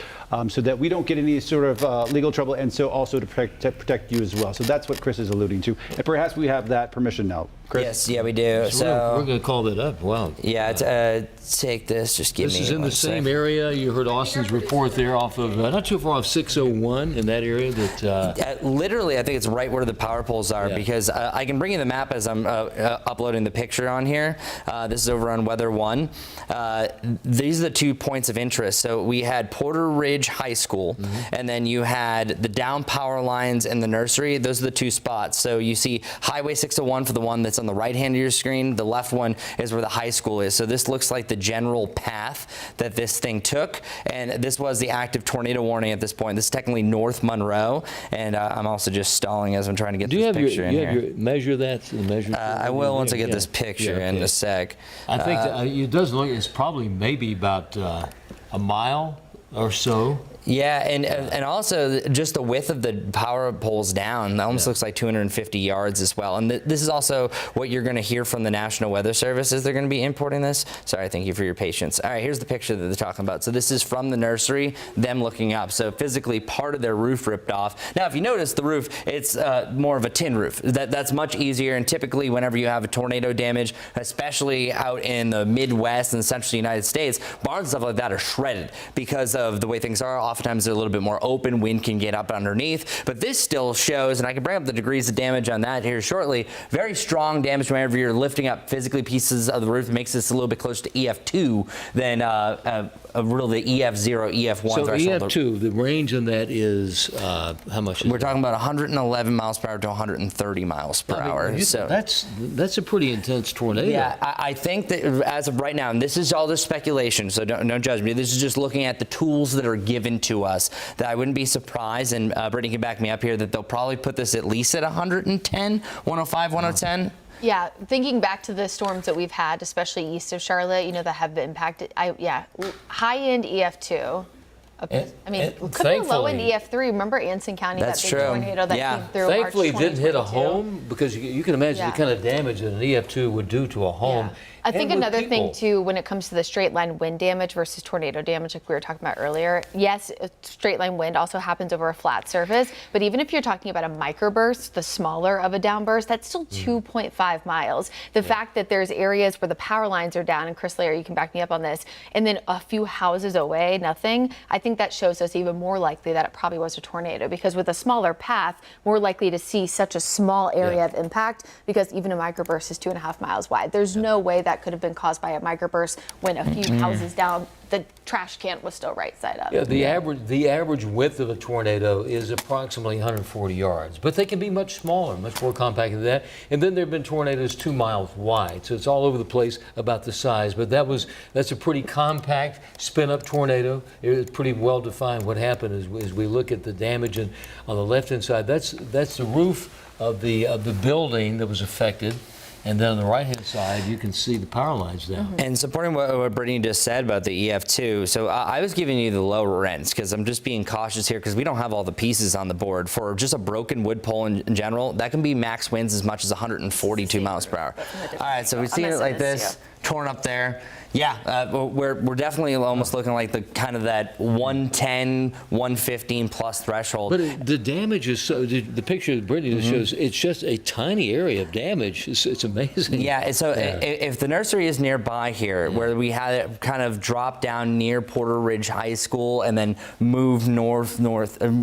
Speaker 5: so that we don't get any sort of legal trouble, and so also to protect you as well. So that's what Chris is alluding to, and perhaps we have that permission now. Chris?
Speaker 6: Yes, yeah, we do.
Speaker 4: So we're going to call that up. Wow.
Speaker 6: Yeah, take this. Just give me.
Speaker 4: This is in the same area. You heard Austin's report there off of not too far off 601 in that area. That
Speaker 6: literally, I think it's right where the power poles are, because I can bring you the map as I'm uploading the picture on here. This is over on Weather 1. These are the 2 points of interest. So we had Porter Ridge High School, and then you had the down power lines and the nursery. Those are the 2 spots. So you see Highway 601 for the one that's on the right hand of your screen. The left one is where the high school is. So this looks like the general path that this thing took, and this was the active tornado warning at this point. This is technically North Monroe, and I'm also just stalling as I'm trying to get this picture in here.
Speaker 4: Do you have measure that?
Speaker 6: I will once I get this picture in a sec.
Speaker 4: I think it does look, it's probably maybe about a mile or so.
Speaker 6: Yeah, and also just the width of the power poles down, that almost looks like 250 yards as well. And this is also what you're going to hear from the National Weather Service is they're going to be importing this. Sorry, thank you for your patience. All right, here's the picture that they're talking about. So this is from the nursery, them looking up. So physically part of their roof ripped off. Now, if you notice the roof, it's more of a tin roof. That's much easier, and typically whenever you have a tornado damage, especially out in the Midwest and central United States, barns and stuff like that are shredded because of the way things are. oftentimes they're a little bit more open, wind can get up underneath, but this still shows, and I can bring up the degrees of damage on that here shortly, very strong damage whenever you're lifting up physically pieces of the roof. It makes this a little bit closer to EF2 than really the EF0, EF1
Speaker 4: so
Speaker 6: threshold.
Speaker 4: EF2, the range on that is how much?
Speaker 6: We're talking about 111 miles per hour to 130 miles per hour.
Speaker 4: So that's a pretty intense tornado.
Speaker 6: Yeah, I think that as of right now, and this is all just speculation, so don't judge me. This is just looking at the tools that are given to us. That I wouldn't be surprised, and Brittany can back me up here, that they'll probably put this at least at 110, 105, 110.
Speaker 9: Yeah, thinking back to the storms that we've had, especially east of Charlotte, that have been impacted. High-end EF2. I mean, could be low-end EF3. Remember Anson County, that big tornado that came through March 2022?
Speaker 4: Thankfully, it didn't hit a home, because you can imagine the kind of damage that an EF2 would do to a home.
Speaker 9: I think another thing, too, when it comes to the straight line wind damage versus tornado damage, like we were talking about earlier, yes, straight line wind also happens over a flat surface, but even if you're talking about a microburst, the smaller of a downburst, that's still 2.5 miles. The fact that there's areas where the power lines are down, and Chris Lair, you can back me up on this, and then a few houses away, nothing, I think that shows us even more likely that it probably was a tornado, because with a smaller path, we're likely to see such a small area of impact, because even a microburst is 2.5 miles wide. There's no way that could have been caused by a microburst when a few houses down, the trash can was still right side up.
Speaker 4: Yeah, the average width of a tornado is approximately 140 yards, but they can be much smaller, much more compact than that. And then there have been tornadoes 2 miles wide, so it's all over the place about the size. But that's a pretty compact spin-up tornado. It's pretty well defined. What happened is we look at the damage, and on the left-hand side, that's the roof of the building that was affected. And then on the right-hand side, you can see the power lines down.
Speaker 6: And supporting what Brittany just said about the EF2, so I was giving you the lower ends because I'm just being cautious here because we don't have all the pieces on the board. For just a broken wood pole in general, that can be max winds as much as 142 miles per hour. All right, so we see it like this, torn up there. Yeah, we're definitely almost looking like the kind of that 110, 115 plus threshold.
Speaker 4: But the damage is so. The picture that Brittany shows, it's just a tiny area of damage. It's amazing.
Speaker 6: Yeah. So if the nursery is nearby here, where we had it kind of drop down near Porter Ridge High School and then move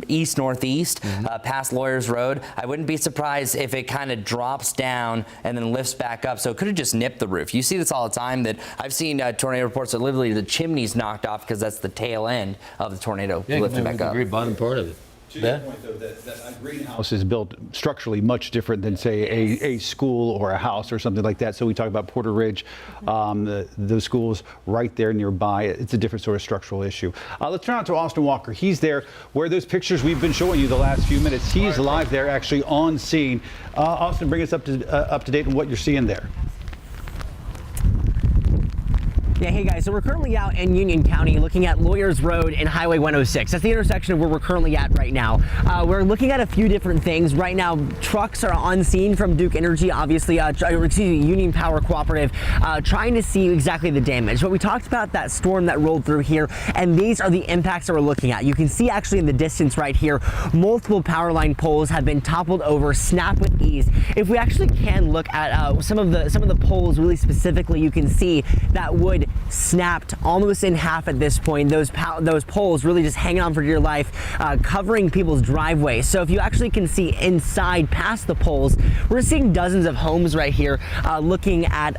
Speaker 6: east northeast past Lawyers Road, I wouldn't be surprised if it kind of drops down and then lifts back up. So it could have just nipped the roof. You see this all the time. That I've seen tornado reports that literally the chimney's knocked off because that's the tail end of the tornado lifting back up.
Speaker 4: The very bottom part of it.
Speaker 5: To that point, though, that a greenhouse is built structurally much different than, say, a school or a house or something like that. So we talk about Porter Ridge, the schools right there nearby. It's a different sort of structural issue. Let's turn on to Austin Walker. He's there where those pictures we've been showing you the last few minutes. He's live there, actually on scene. Austin, bring us up to date on what you're seeing there.
Speaker 13: Yeah, hey guys, so we're currently out in Union County looking at Lawyers Road and Highway 106. That's the intersection of where we're currently at right now. We're looking at a few different things. Right now, trucks are on scene from Duke Energy, obviously, Union Power Cooperative, trying to see exactly the damage. But we talked about that storm that rolled through here, and these are the impacts that we're looking at. You can see actually in the distance right here, multiple power line poles have been toppled over, snapped with ease. If we actually can look at some of the poles really specifically, you can see that wood snapped almost in half at this point. Those poles really just hanging on for dear life, covering people's driveways. So if you actually can see inside past the poles, we're seeing dozens of homes right here looking at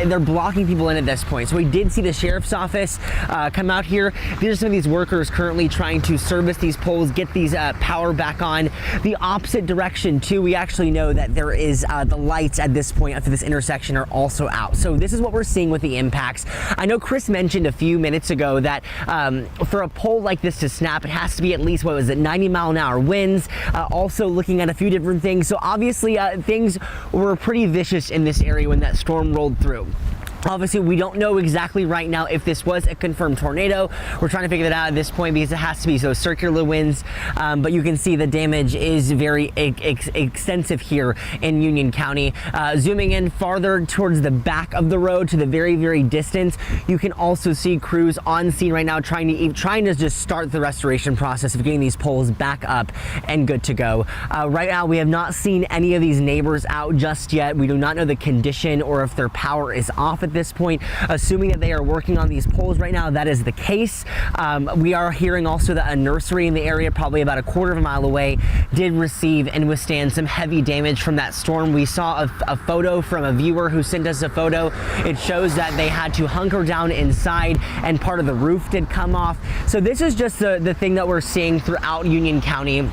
Speaker 13: they're blocking people in at this point. So we did see the sheriff's office come out here. These are some of these workers currently trying to service these poles, get these power back on. The opposite direction too, we actually know that there is the lights at this point after this intersection are also out. So this is what we're seeing with the impacts. I know Chris mentioned a few minutes ago that for a pole like this to snap, it has to be at least, 90-mile-an-hour winds. Also looking at a few different things. So obviously things were pretty vicious in this area when that storm rolled through. Obviously, we don't know exactly right now if this was a confirmed tornado. We're trying to figure that out at this point because it has to be those circular winds. But you can see the damage is very extensive here in Union County. Zooming in farther towards the back of the road to the very, very distance, you can also see crews on scene right now trying to just start the restoration process of getting these poles back up and good to go. Right now, we have not seen any of these neighbors out just yet. We do not know the condition or if their power is off at at this point, assuming that they are working on these poles right now. That is the case. We are hearing also that a nursery in the area, probably about a quarter of a mile away, did receive and withstand some heavy damage from that storm. We saw a photo from a viewer who sent us a photo. It shows that they had to hunker down inside and part of the roof did come off. So this is just the thing that we're seeing throughout Union County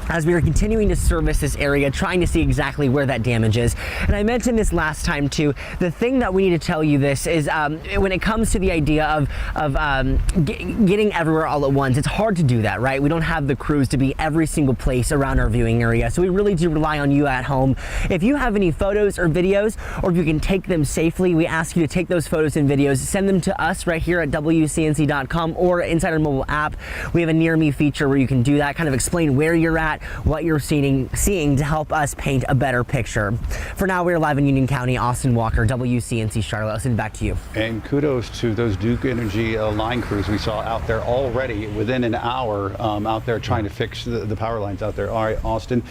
Speaker 13: as we are continuing to service this area, trying to see exactly where that damage is. And I mentioned this last time too. The thing that we need to tell you this is when it comes to the idea of getting everywhere all at once, it's hard to do that, right? We don't have the crews to be every single place around our viewing area. So we really do rely on you at home. If you have any photos or videos, or if you can take them safely, we ask you to take those photos and videos, send them to us right here at WCNC.com or inside our mobile app. We have a Near Me feature where you can do that, kind of explain where you're at, what you're seeing to help us paint a better picture. For now, we're live in Union County. Austin Walker, WCNC Charlotte. I'll send it back to you.
Speaker 5: And kudos to those Duke Energy line crews we saw out there already within an hour out there trying to fix the power lines out there. All right, Austin.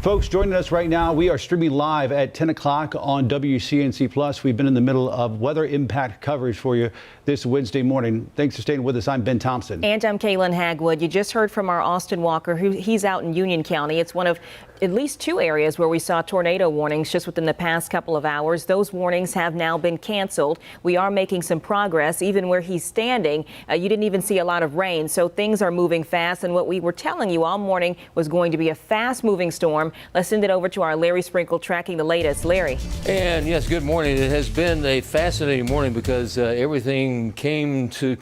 Speaker 5: Folks, joining us right now, we are streaming live at 10 o'clock on WCNC Plus. We've been in the middle of weather impact coverage for you this Wednesday morning. Thanks for staying with us. I'm Ben Thompson.
Speaker 12: And I'm Kaylin Hagwood. You just heard from our Austin Walker, he's out in Union County. It's one of at least two areas where we saw tornado warnings just within the past couple of hours. Those warnings have now been canceled. We are making some progress. Even where he's standing, you didn't even see a lot of rain. So things are moving fast. And what we were telling you all morning was going to be a fast moving storm. Let's send it over to our Larry Sprinkle tracking the latest. Larry.
Speaker 4: And yes, good morning. It has been a fascinating morning because everything came to,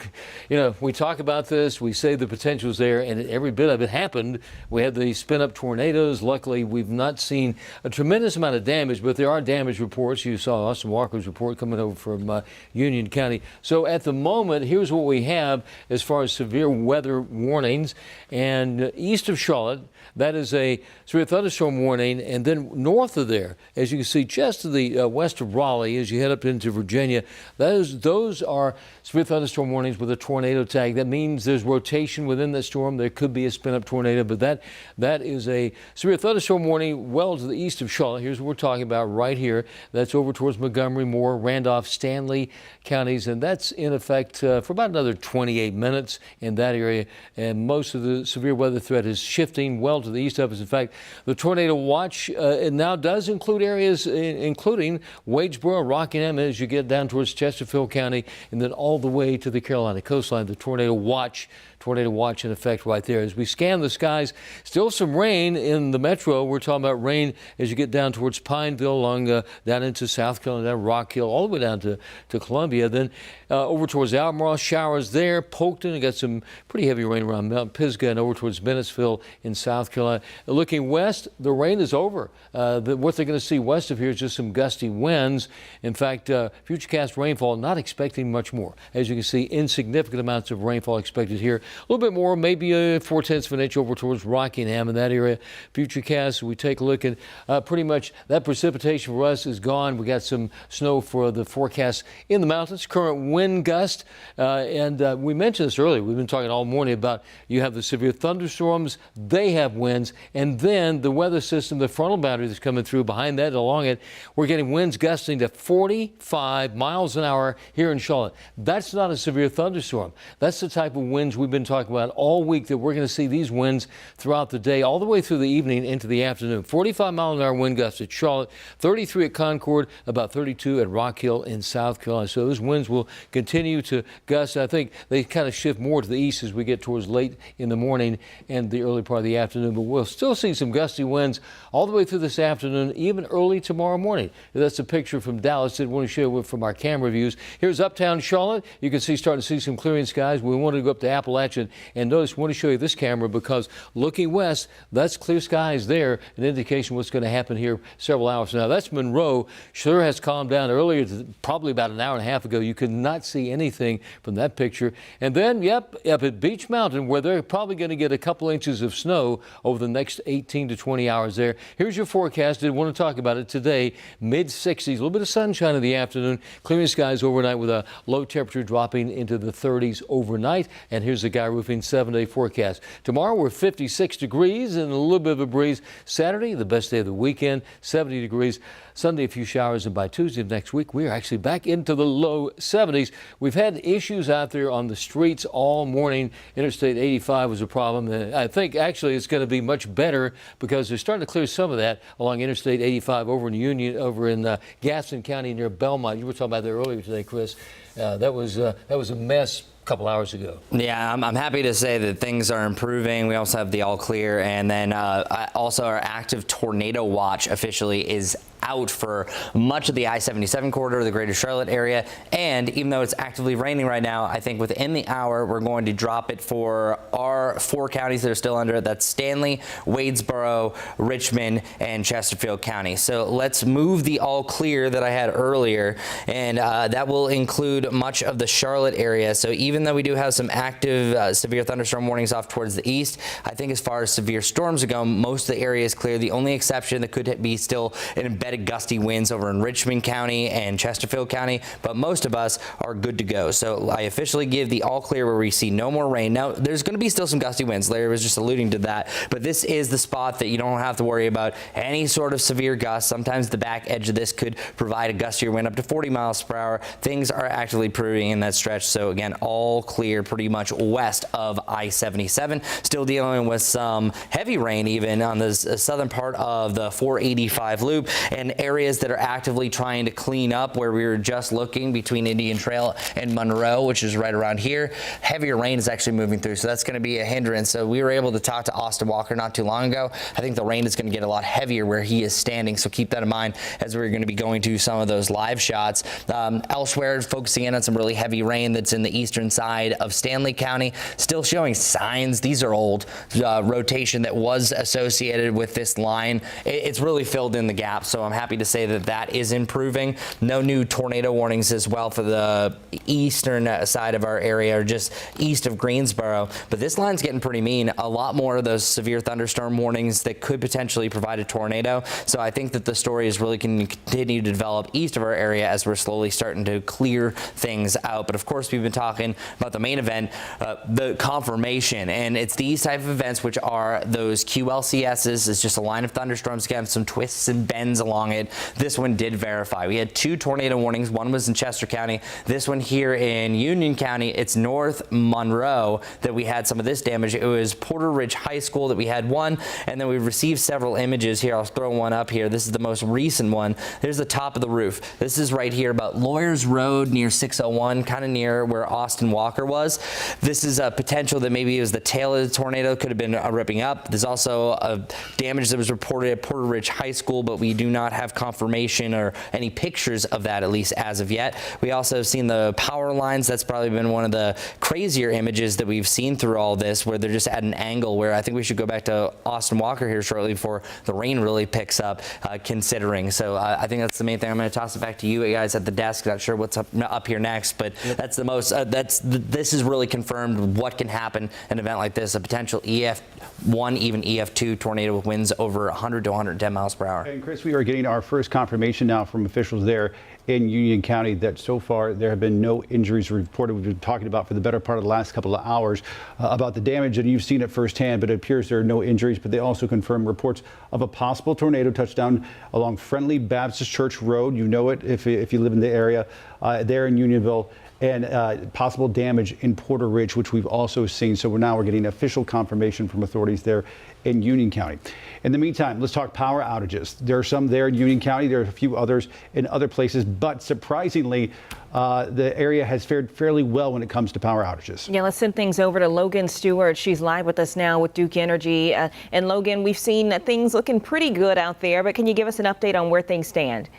Speaker 4: we talk about this, we say the potential's there, and every bit of it happened. We had the spin up tornadoes. Luckily, we've not seen a tremendous amount of damage, but there are damage reports. You saw Austin Walker's report coming over from Union County. So at the moment, here's what we have as far as severe weather warnings. And east of Charlotte, that is a severe thunderstorm warning. And then north of there, as you can see, just to the west of Raleigh, as you head up into Virginia, those are severe thunderstorm warnings with a tornado tag. That means there's rotation within the storm. There could be a spin-up tornado, but that is a severe thunderstorm warning well to the east of Charlotte. Here's what we're talking about right here. That's over towards Montgomery, Moore, Randolph, Stanley counties, and that's in effect for about another 28 minutes in that area. And most of the severe weather threat is shifting well to the east of us. In fact, the tornado watch it now does include areas including Wadesboro, Rockingham, as you get down towards Chesterfield County, and then all the way to the Carolina coastline. The tornado watch in effect right there. As we scan the skies, still some rain in the metro. We're talking about rain as you get down towards Pineville, along down into South Carolina, down Rock Hill, all the way down to Columbia. Then over towards Albemarle, showers there. Polkton, you got some pretty heavy rain around Mount Pisgah and over towards Bennettsville in South Carolina. Looking west, the rain is over. What they're going to see west of here is just some gusty winds. In fact, futurecast rainfall, not expecting much more. As you can see, insignificant amounts of rainfall expected here. A little bit more, maybe 4/10 of an inch over towards Rockingham in that area. Futurecast, we take a look at pretty much that precipitation for us is gone. We got some snow for the forecast in the mountains. Current wind gust, and we mentioned this earlier. We've been talking all morning about you have the severe thunderstorms. They have winds, and then the weather system, the frontal boundary that's coming through behind that, along it, we're getting winds gusting to 45 miles an hour here in Charlotte. That's not a severe thunderstorm. That's the type of winds we've been talking about all week, that we're going to see these winds throughout the day, all the way through the evening into the afternoon. 45 mile an hour wind gusts at Charlotte, 33 at Concord, about 32 at Rock Hill in South Carolina. So those winds will continue to gust. I think they kind of shift more to the east as we get towards late in the morning and the early part of the afternoon, but we'll still see some gusty winds all the way through this afternoon, even early tomorrow morning. That's a picture from Dallas that I want to show you from our camera views. Here's uptown Charlotte. You can see starting to see some clearing skies. We want to go up to Appalachia, and notice, I want to show you this camera because looking west, that's clear skies there, an indication what's going to happen here several hours from now. That's Monroe. Sure has calmed down earlier, probably about an hour and a half ago. You could not see anything from that picture. And then, up at Beach Mountain, where they're probably going to get a couple inches of snow over the next 18 to 20 hours there. Here's your forecast. Did want to talk about it today. Mid-60s, a little bit of sunshine in the afternoon, clearing skies overnight with a low temperature dropping into the 30s overnight. And here's the Guy Roofing 7-day forecast. Tomorrow we're 56 degrees and a little bit of a breeze. degrees. Saturday, the best day of the weekend, 70 degrees. Sunday, a few showers, and by Tuesday of next week, we are actually back into the low 70s. We've had issues out there on the streets all morning. Interstate 85 was a problem. I think actually it's going to be much better because they're starting to clear some of that along Interstate 85 over in Union, over in Gaston County near Belmont. You were talking about that earlier today, Chris. That was a mess a couple hours ago.
Speaker 6: Yeah, I'm happy to say that things are improving. We also have the all clear, and then also our active tornado watch officially is out for much of the I-77 corridor, the greater Charlotte area. And even though it's actively raining right now, I think within the hour, we're going to drop it for our 4 counties that are still under it. That's Stanley, Wadesboro, Richmond, and Chesterfield County. So let's move the all clear that I had earlier, and that will include much of the Charlotte area. So even though we do have some active severe thunderstorm warnings off towards the east, I think as far as severe storms go, most of the area is clear. The only exception that could be still an embedded gusty winds over in Richmond County and Chesterfield County, but most of us are good to go. So I officially give the all clear where we see no more rain. Now, there's going to be still some gusty winds. Larry was just alluding to that, but this is the spot that you don't have to worry about any sort of severe gusts. Sometimes the back edge of this could provide a gustier wind up to 40 miles per hour. Things are actively improving in that stretch. So again, all clear pretty much west of I-77. Still dealing with some heavy rain even on the southern part of the 485 loop, and areas that are actively trying to clean up, where we were just looking between Indian Trail and Monroe, which is right around here. Heavier rain is actually moving through, so that's going to be a hindrance. So we were able to talk to Austin Walker not too long ago. I think the rain is going to get a lot heavier where he is standing, so keep that in mind as we're going to be going to some of those live shots. Elsewhere, focusing in on some really heavy rain that's in the eastern side of Stanley County, still showing signs. These are old rotation that was associated with this line. It's really filled in the gap, so I'm happy to say that that is improving. No new tornado warnings as well for the eastern side of our area, or just east of Greensboro. But this line's getting pretty mean. A lot more of those severe thunderstorm warnings that could potentially provide a tornado. So I think that the story is really going to continue to develop east of our area as we're slowly starting to clear things out. But of course, we've been talking about the main event, the confirmation. And it's these type of events which are those QLCSs. It's just a line of thunderstorms, again, some twists and bends along it. This one did verify. We had 2 tornado warnings. One was in Chester County. This one here in Union County, it's North Monroe that we had some of this damage. It was Porter Ridge High School that we had one, and then we received several images here. I'll throw one up here. This is the most recent one. There's the top of the roof. This is right here about Lawyers Road near 601, kind of near where Austin Walker was. This is a potential that maybe it was the tail of the tornado, could have been ripping up. There's also a damage that was reported at Porter Ridge High School, but we do not have confirmation or any pictures of that, at least as of yet. We also have seen the power lines. That's probably been one of the crazier images that we've seen through all this, where they're just at an angle where I think we should go back to Austin Walker here shortly before the rain really picks up, considering. So I think that's the main thing. I'm going to toss it back to you guys at the desk. Not sure what's up here next, but that's the most, this is really confirmed what can happen in an event like this, a potential EF1, even EF2 tornado with winds over 100 to 110 miles per hour.
Speaker 5: And Chris, we are getting our first confirmation now from officials there in Union County that so far there have been no injuries reported. We've been talking about for the better part of the last couple of hours about the damage, and you've seen it firsthand, but it appears there are no injuries. But they also confirm reports of a possible tornado touchdown along Friendly Baptist Church Road. You know it if you live in the area there in Unionville, and possible damage in Porter Ridge, which we've also seen. So we're getting official confirmation from authorities there in Union County. In the meantime, let's talk power outages. There are some there in Union County. There are a few others in other places, but surprisingly, the area has fared fairly well when it comes to power outages.
Speaker 12: Yeah, let's send things over to Logan Stewart. She's live with us now with Duke Energy. And Logan, we've seen things looking pretty good out there, but can you give us an update on where things stand?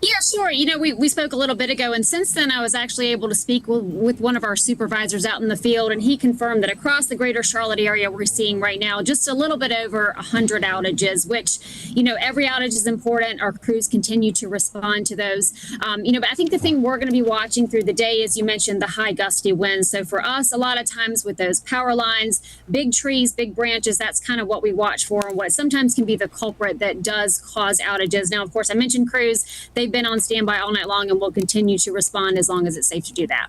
Speaker 18: Yeah, sure. You know, we spoke a little bit ago, and since then I was actually able to speak with one of our supervisors out in the field, and he confirmed that across the greater Charlotte area we're seeing right now just a little bit over 100 outages, which, you know, every outage is important. Our crews continue to respond to those. But I think the thing we're going to be watching through the day is, you mentioned, the high gusty winds. So for us, a lot of times with those power lines, big trees, big branches, that's kind of what we watch for, and what sometimes can be the culprit that does cause outages. Now, of course, I mentioned crews. They've been on standby all night long, and will continue to respond as long as it's safe to do that.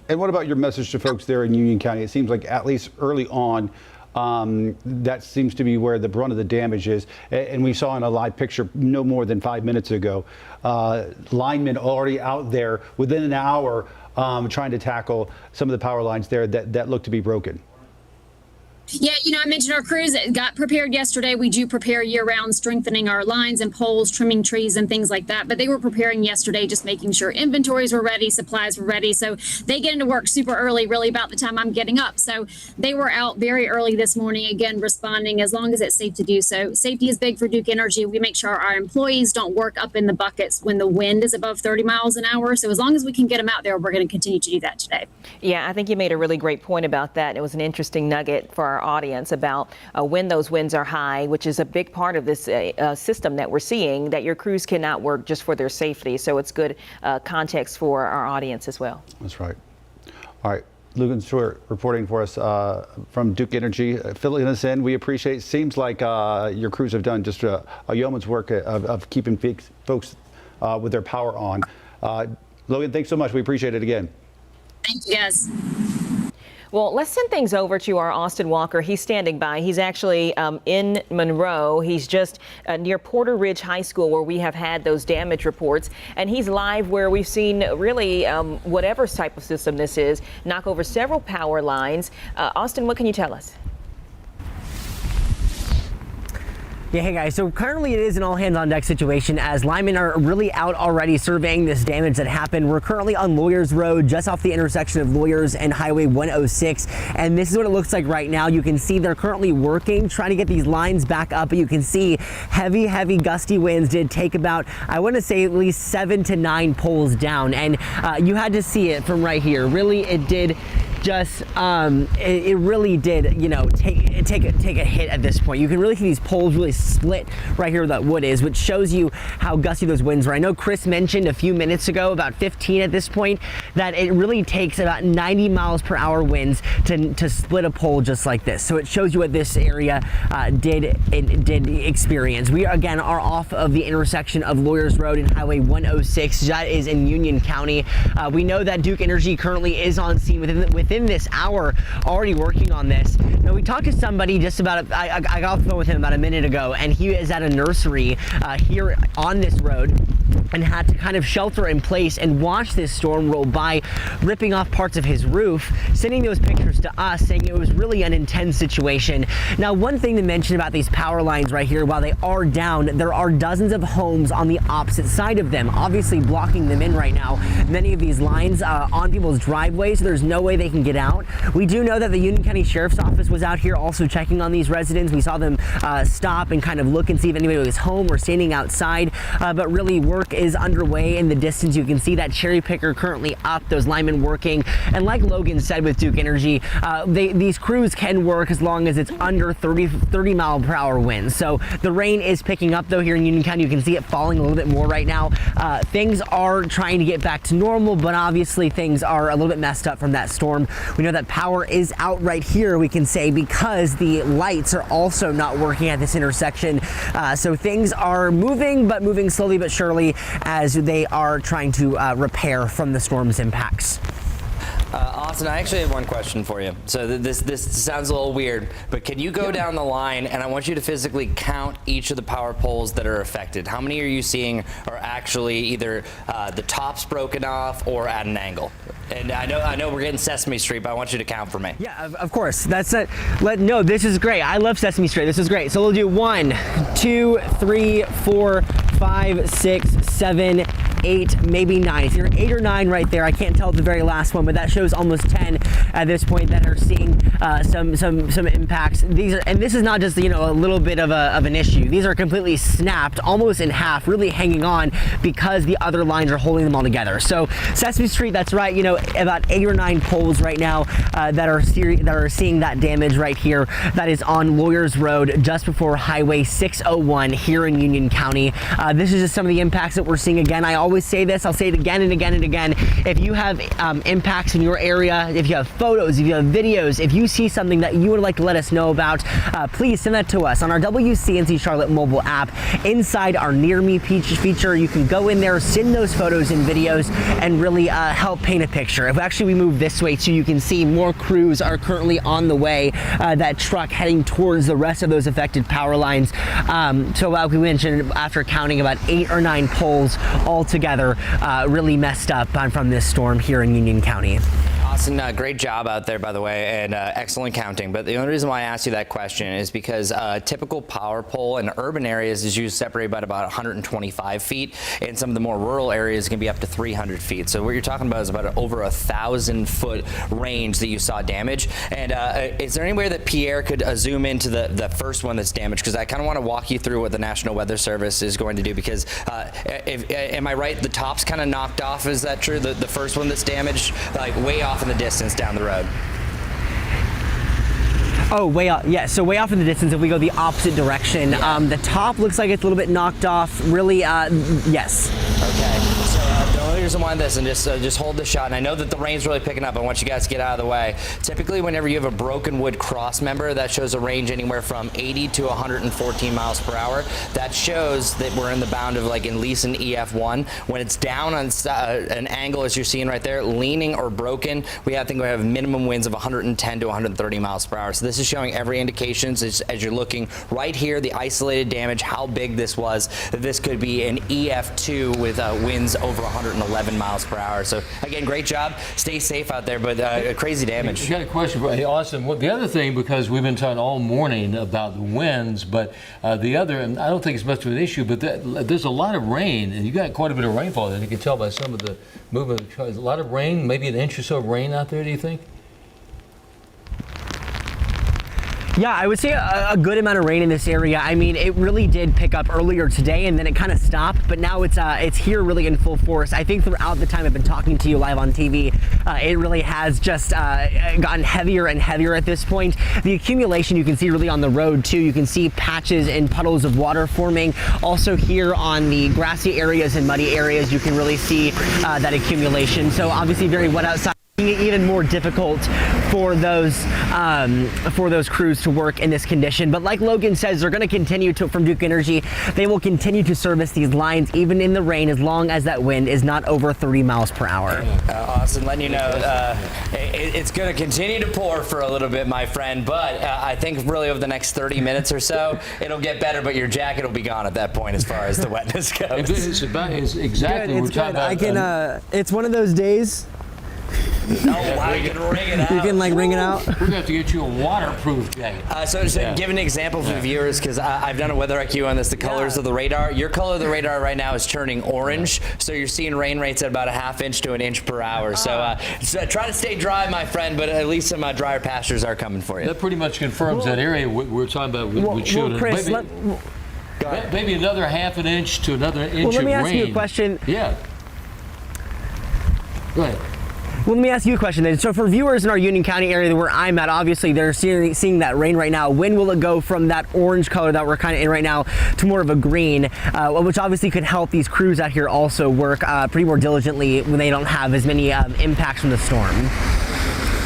Speaker 5: And what about your message to folks there in Union County? It seems like at least early on, That seems to be where the brunt of the damage is. And we saw in a live picture no more than 5 minutes ago, linemen already out there within an hour trying to tackle some of the power lines there that look to be broken.
Speaker 18: Yeah, I mentioned our crews got prepared yesterday. We do prepare year-round, strengthening our lines and poles, trimming trees and things like that. But they were preparing yesterday, just making sure inventories were ready, supplies were ready. So they get into work super early, really about the time I'm getting up. So they were out very early this morning, again, responding as long as it's safe to do so. Safety is big for Duke Energy. We make sure our employees don't work up in the buckets when the wind is above 30 miles an hour. So as long as we can get them out there, we're going to continue to do that today.
Speaker 12: Yeah, I think you made a really great point about that. It was an interesting nugget for our audience about when those winds are high, which is a big part of this system that we're seeing, that your crews cannot work just for their safety. So it's good context for our audience as well.
Speaker 5: That's right. All right. Logan Stewart reporting for us from Duke Energy, filling us in. We appreciate it. Seems like your crews have done just a yeoman's work of keeping folks with their power on. Logan, thanks so much. We appreciate it again.
Speaker 18: Thank you, guys.
Speaker 12: Well, let's send things over to our Austin Walker. He's standing by. He's actually in Monroe. He's just near Porter Ridge High School, where we have had those damage reports. And he's live where we've seen really whatever type of system this is, knock over several power lines. Austin, what can you tell us?
Speaker 13: Yeah, hey guys, so currently it is an all hands on deck situation as linemen are really out already surveying this damage that happened. We're currently on Lawyers Road, just off the intersection of Lawyers and Highway 106. And this is what it looks like right now. You can see they're currently working, trying to get these lines back up. But you can see heavy gusty winds did take about, I want to say at least 7 to 9 poles down. And you had to see it from right here. Really, it did just it really did, take a hit at this point. You can really see these poles really split right here where that wood is, which shows you how gusty those winds were. I know Chris mentioned a few minutes ago, about 15 at this point, that it really takes about 90 miles per hour winds to split a pole just like this. So it shows you what this area did experience. We again are off of the intersection of Lawyers Road and Highway 106. That is in Union County. We know that Duke Energy currently is on scene within this hour, already working on this. Now we talked to somebody just about, I got off the phone with him about a minute ago, and he is at a nursery here on this road and had to kind of shelter in place and watch this storm roll by, ripping off parts of his roof, sending those pictures to us, saying it was really an intense situation. Now, one thing to mention about these power lines right here, while they are down, there are dozens of homes on the opposite side of them, obviously blocking them in right now. Many of these lines on people's driveways, so there's no way they can get out. We do know that the Union County Sheriff's Office was out here also checking on these residents. We saw them stop and kind of look and see if anybody was home or standing outside, but really work is underway in the distance. You can see that cherry picker currently up, those linemen working. And like Logan said with Duke Energy, these crews can work as long as it's under 30 mile per hour winds. So the rain is picking up though here in Union County. You can see it falling a little bit more right now. Things are trying to get back to normal, but obviously things are a little bit messed up from that storm. We know that power is out right here, we can say, because the lights are also not working at this intersection. So things are moving, but moving slowly but surely as they are trying to repair from the storm's impacts.
Speaker 6: Austin, I actually have one question for you. So this sounds a little weird, but can you go down the line and I want you to physically count each of the power poles that are affected? How many are you seeing are actually either the tops broken off or at an angle? And I know we're getting Sesame Street, but I want you to count for me.
Speaker 13: Yeah, of course. That's it. No, this is great. I love Sesame Street. This is great. So we'll do 1, 2, 3, 4, 5, 6, 7, 8, maybe 9. If you're 8 or 9 right there, I can't tell the very last one, but that shows almost 10 at this point that are seeing some impacts. This is not just a little bit of an issue. These are completely snapped, almost in half, really hanging on because the other lines are holding them all together. So Sesame Street, that's right. About 8 or 9 poles right now that are seeing that damage right here. That is on Lawyers Road, just before Highway 601 here in Union County. This is just some of the impacts that we're seeing. Again, I always always say this, I'll say it again and again and again. If you have impacts in your area, if you have photos, if you have videos, if you see something that you would like to let us know about, please send that to us on our WCNC Charlotte mobile app. Inside our Near Me feature, you can go in there, send those photos and videos, and really help paint a picture. If actually we move this way too, you can see more crews are currently on the way, that truck heading towards the rest of those affected power lines. So like we mentioned, after counting about 8 or 9 poles altogether, really messed up from this storm here in Union County.
Speaker 6: Austin, great job out there, by the way, and excellent counting. But the only reason why I asked you that question is because a typical power pole in urban areas is usually separated by about 125 feet. In some of the more rural areas, it can be up to 300 feet. So what you're talking about is about over 1,000-foot range that you saw damage. And is there any way that Pierre could zoom into the first one that's damaged? Because I kind of want to walk you through what the National Weather Service is going to do. Because am I right? The top's kind of knocked off. Is that true? The first one that's damaged, like way off in the distance down the road.
Speaker 13: Oh, way off. Yeah, so way off in the distance, if we go the opposite direction, the top looks like it's a little bit knocked off. Really, yes.
Speaker 6: Okay. So the only reason why this, and just hold this shot, and I know that the rain's really picking up. I want you guys to get out of the way. Typically, whenever you have a broken wood cross member, that shows a range anywhere from 80 to 114 miles per hour. That shows that we're in the bound of like at least an EF1. When it's down on an angle, as you're seeing right there, leaning or broken, we have minimum winds of 110 to 130 miles per hour. So this is showing every indication as you're looking right here, the isolated damage, how big this was, that this could be an EF2 with winds over 111 miles per hour. So again, great job. Stay safe out there, but crazy damage.
Speaker 4: I got a question for you, Austin. The other thing, because we've been talking all morning about the winds, but the other, and I don't think it's much of an issue, but there's a lot of rain, and you got quite a bit of rainfall, and you can tell by some of the movement of the cars. A lot of rain, maybe an inch or so of rain out there, do you think?
Speaker 13: Yeah, I would say a good amount of rain in this area. I mean, it really did pick up earlier today, and then it kind of stopped, but now it's here really in full force. I think throughout the time I've been talking to you live on TV, it really has just gotten heavier and heavier at this point. The accumulation you can see really on the road too. You can see patches and puddles of water forming. Also here on the grassy areas and muddy areas, you can really see that accumulation. So obviously very wet outside. Even more difficult for those crews to work in this condition. But like Logan says, they're going to continue to, from Duke Energy, they will continue to service these lines even in the rain as long as that wind is not over 30 miles per hour.
Speaker 6: Austin, letting you know, it's going to continue to pour for a little bit, my friend, but I think really over the next 30 minutes or so, it'll get better, but your jacket will be gone at that point as far as the wetness goes.
Speaker 4: It's exactly what we're talking about.
Speaker 13: I can, it's one of those days.
Speaker 6: Oh, wow, you can ring it out.
Speaker 13: You can like ring it out.
Speaker 4: We're going to have to get you a waterproof jacket.
Speaker 6: So give an example for the viewers, because I've done a weather IQ on this, the colors of the radar. Your color of the radar right now is turning orange, so you're seeing rain rates at about a ½ inch to an inch per hour. So try to stay dry, my friend, but at least some drier pastures are coming for you.
Speaker 4: That pretty much confirms that area we're talking about with children.
Speaker 13: Chris,
Speaker 4: maybe another ½ inch to another inch of rain.
Speaker 13: Well, let me ask you a question.
Speaker 4: Yeah. Go ahead.
Speaker 13: Well, let me ask you a question then. So for viewers in our Union County area where I'm at, obviously they're seeing that rain right now. When will it go from that orange color that we're kind of in right now to more of a green, which obviously could help these crews out here also work pretty more diligently when they don't have as many impacts from the storm?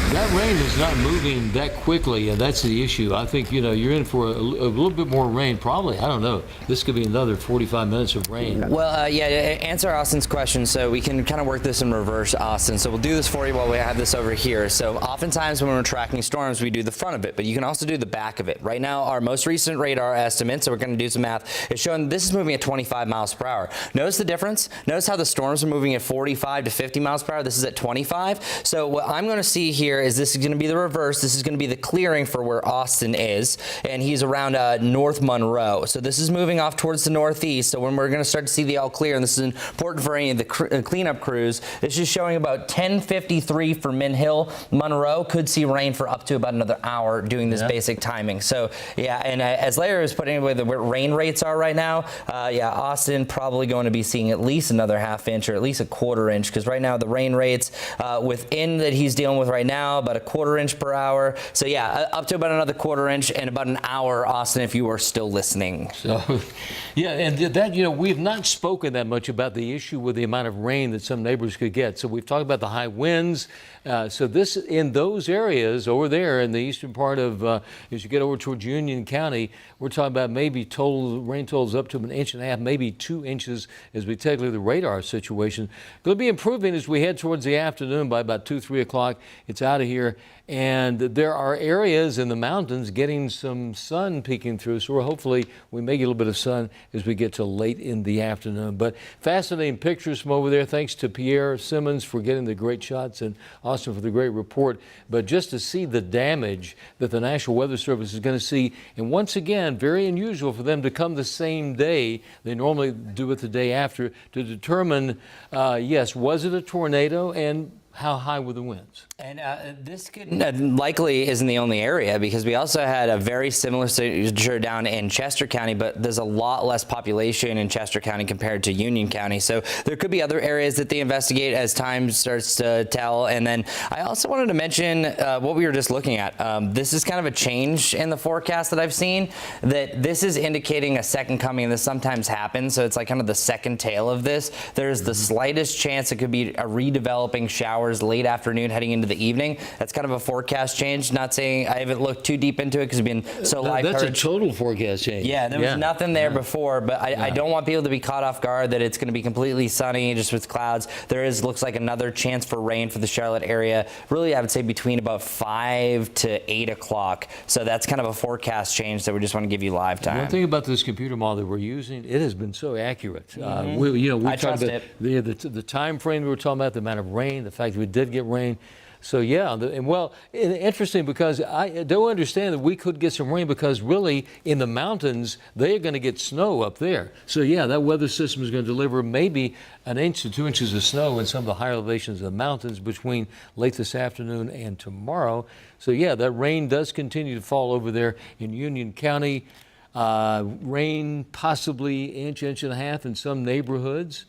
Speaker 4: That rain is not moving that quickly, and that's the issue. I think, you're in for a little bit more rain, probably. I don't know. This could be another 45 minutes of rain.
Speaker 6: Well, yeah, answer Austin's question, so we can kind of work this in reverse, Austin. So we'll do this for you while we have this over here. So oftentimes when we're tracking storms, we do the front of it, but you can also do the back of it. Right now, our most recent radar estimate, so we're going to do some math, is showing this is moving at 25 miles per hour. Notice the difference? Notice how the storms are moving at 45 to 50 miles per hour. This is at 25. So what I'm going to see here is this is going to be the reverse. This is going to be the clearing for where Austin is, and he's around North Monroe. So this is moving off towards the northeast. So when we're going to start to see the all clear, and this is important for any of the cleanup crews, this is showing about 10:53 for Min Hill. Monroe could see rain for up to about another hour doing this basic timing. So yeah, and as Larry was putting away the rain rates are right now, yeah, Austin probably going to be seeing at least another ½ inch or at least a 1/4 inch, because right now the rain rates within that he's dealing with right now now, about a 1/4 inch per hour. So yeah, up to about another 1/4 inch in about an hour, Austin, if you are still listening.
Speaker 4: So, yeah, and that, we've not spoken that much about the issue with the amount of rain that some neighbors could get. So we've talked about the high winds. So this, in those areas over there in the eastern part of, as you get over towards Union County, we're talking about maybe total rain totals up to 1.5 inches, maybe 2 inches as we take a look at the radar situation. Going to be improving as we head towards the afternoon. By about 2, 3 o'clock, it's out of here. And there are areas in the mountains getting some sun peeking through. So hopefully we may get a little bit of sun as we get to late in the afternoon. But fascinating pictures from over there. Thanks to Pierre Simmons for getting the great shots and Austin for the great report. But just to see the damage that the National Weather Service is going to see. And once again, very unusual for them to come the same day. They normally do it the day after to determine, yes, was it a tornado and how high were the winds?
Speaker 6: And this could likely isn't the only area, because we also had a very similar signature down in Chester County, but there's a lot less population in Chester County compared to Union County. So there could be other areas that they investigate as time starts to tell. And then I also wanted to mention what we were just looking at. This is kind of a change in the forecast that I've seen, that this is indicating a second coming, and this sometimes happens. So it's like kind of the second tail of this. There's the slightest chance it could be a redeveloping showers late afternoon heading into the evening. That's kind of a forecast change. Not saying, I haven't looked too deep into it because it's been so live
Speaker 4: That's
Speaker 6: coverage.
Speaker 4: a total forecast change.
Speaker 6: Yeah, there was nothing there before, but I don't want people to be caught off guard that it's going to be completely sunny just with clouds. There looks like another chance for rain for the Charlotte area. Really, I would say between about 5 to 8 o'clock. So that's kind of a forecast change that we just want to give you live time.
Speaker 4: One thing about this computer model that we're using, it has been so accurate.
Speaker 6: I trust it.
Speaker 4: The time frame we were talking about, the amount of rain, the fact that we did get rain. So yeah, interesting, because I don't understand that we could get some rain, because really in the mountains they're going to get snow up there. So yeah, that weather system is going to deliver maybe 1 inch to 2 inches of snow in some of the higher elevations of the mountains between late this afternoon and tomorrow. So yeah, that rain does continue to fall over there in Union County. Rain possibly inch, 1.5 inches in some neighborhoods.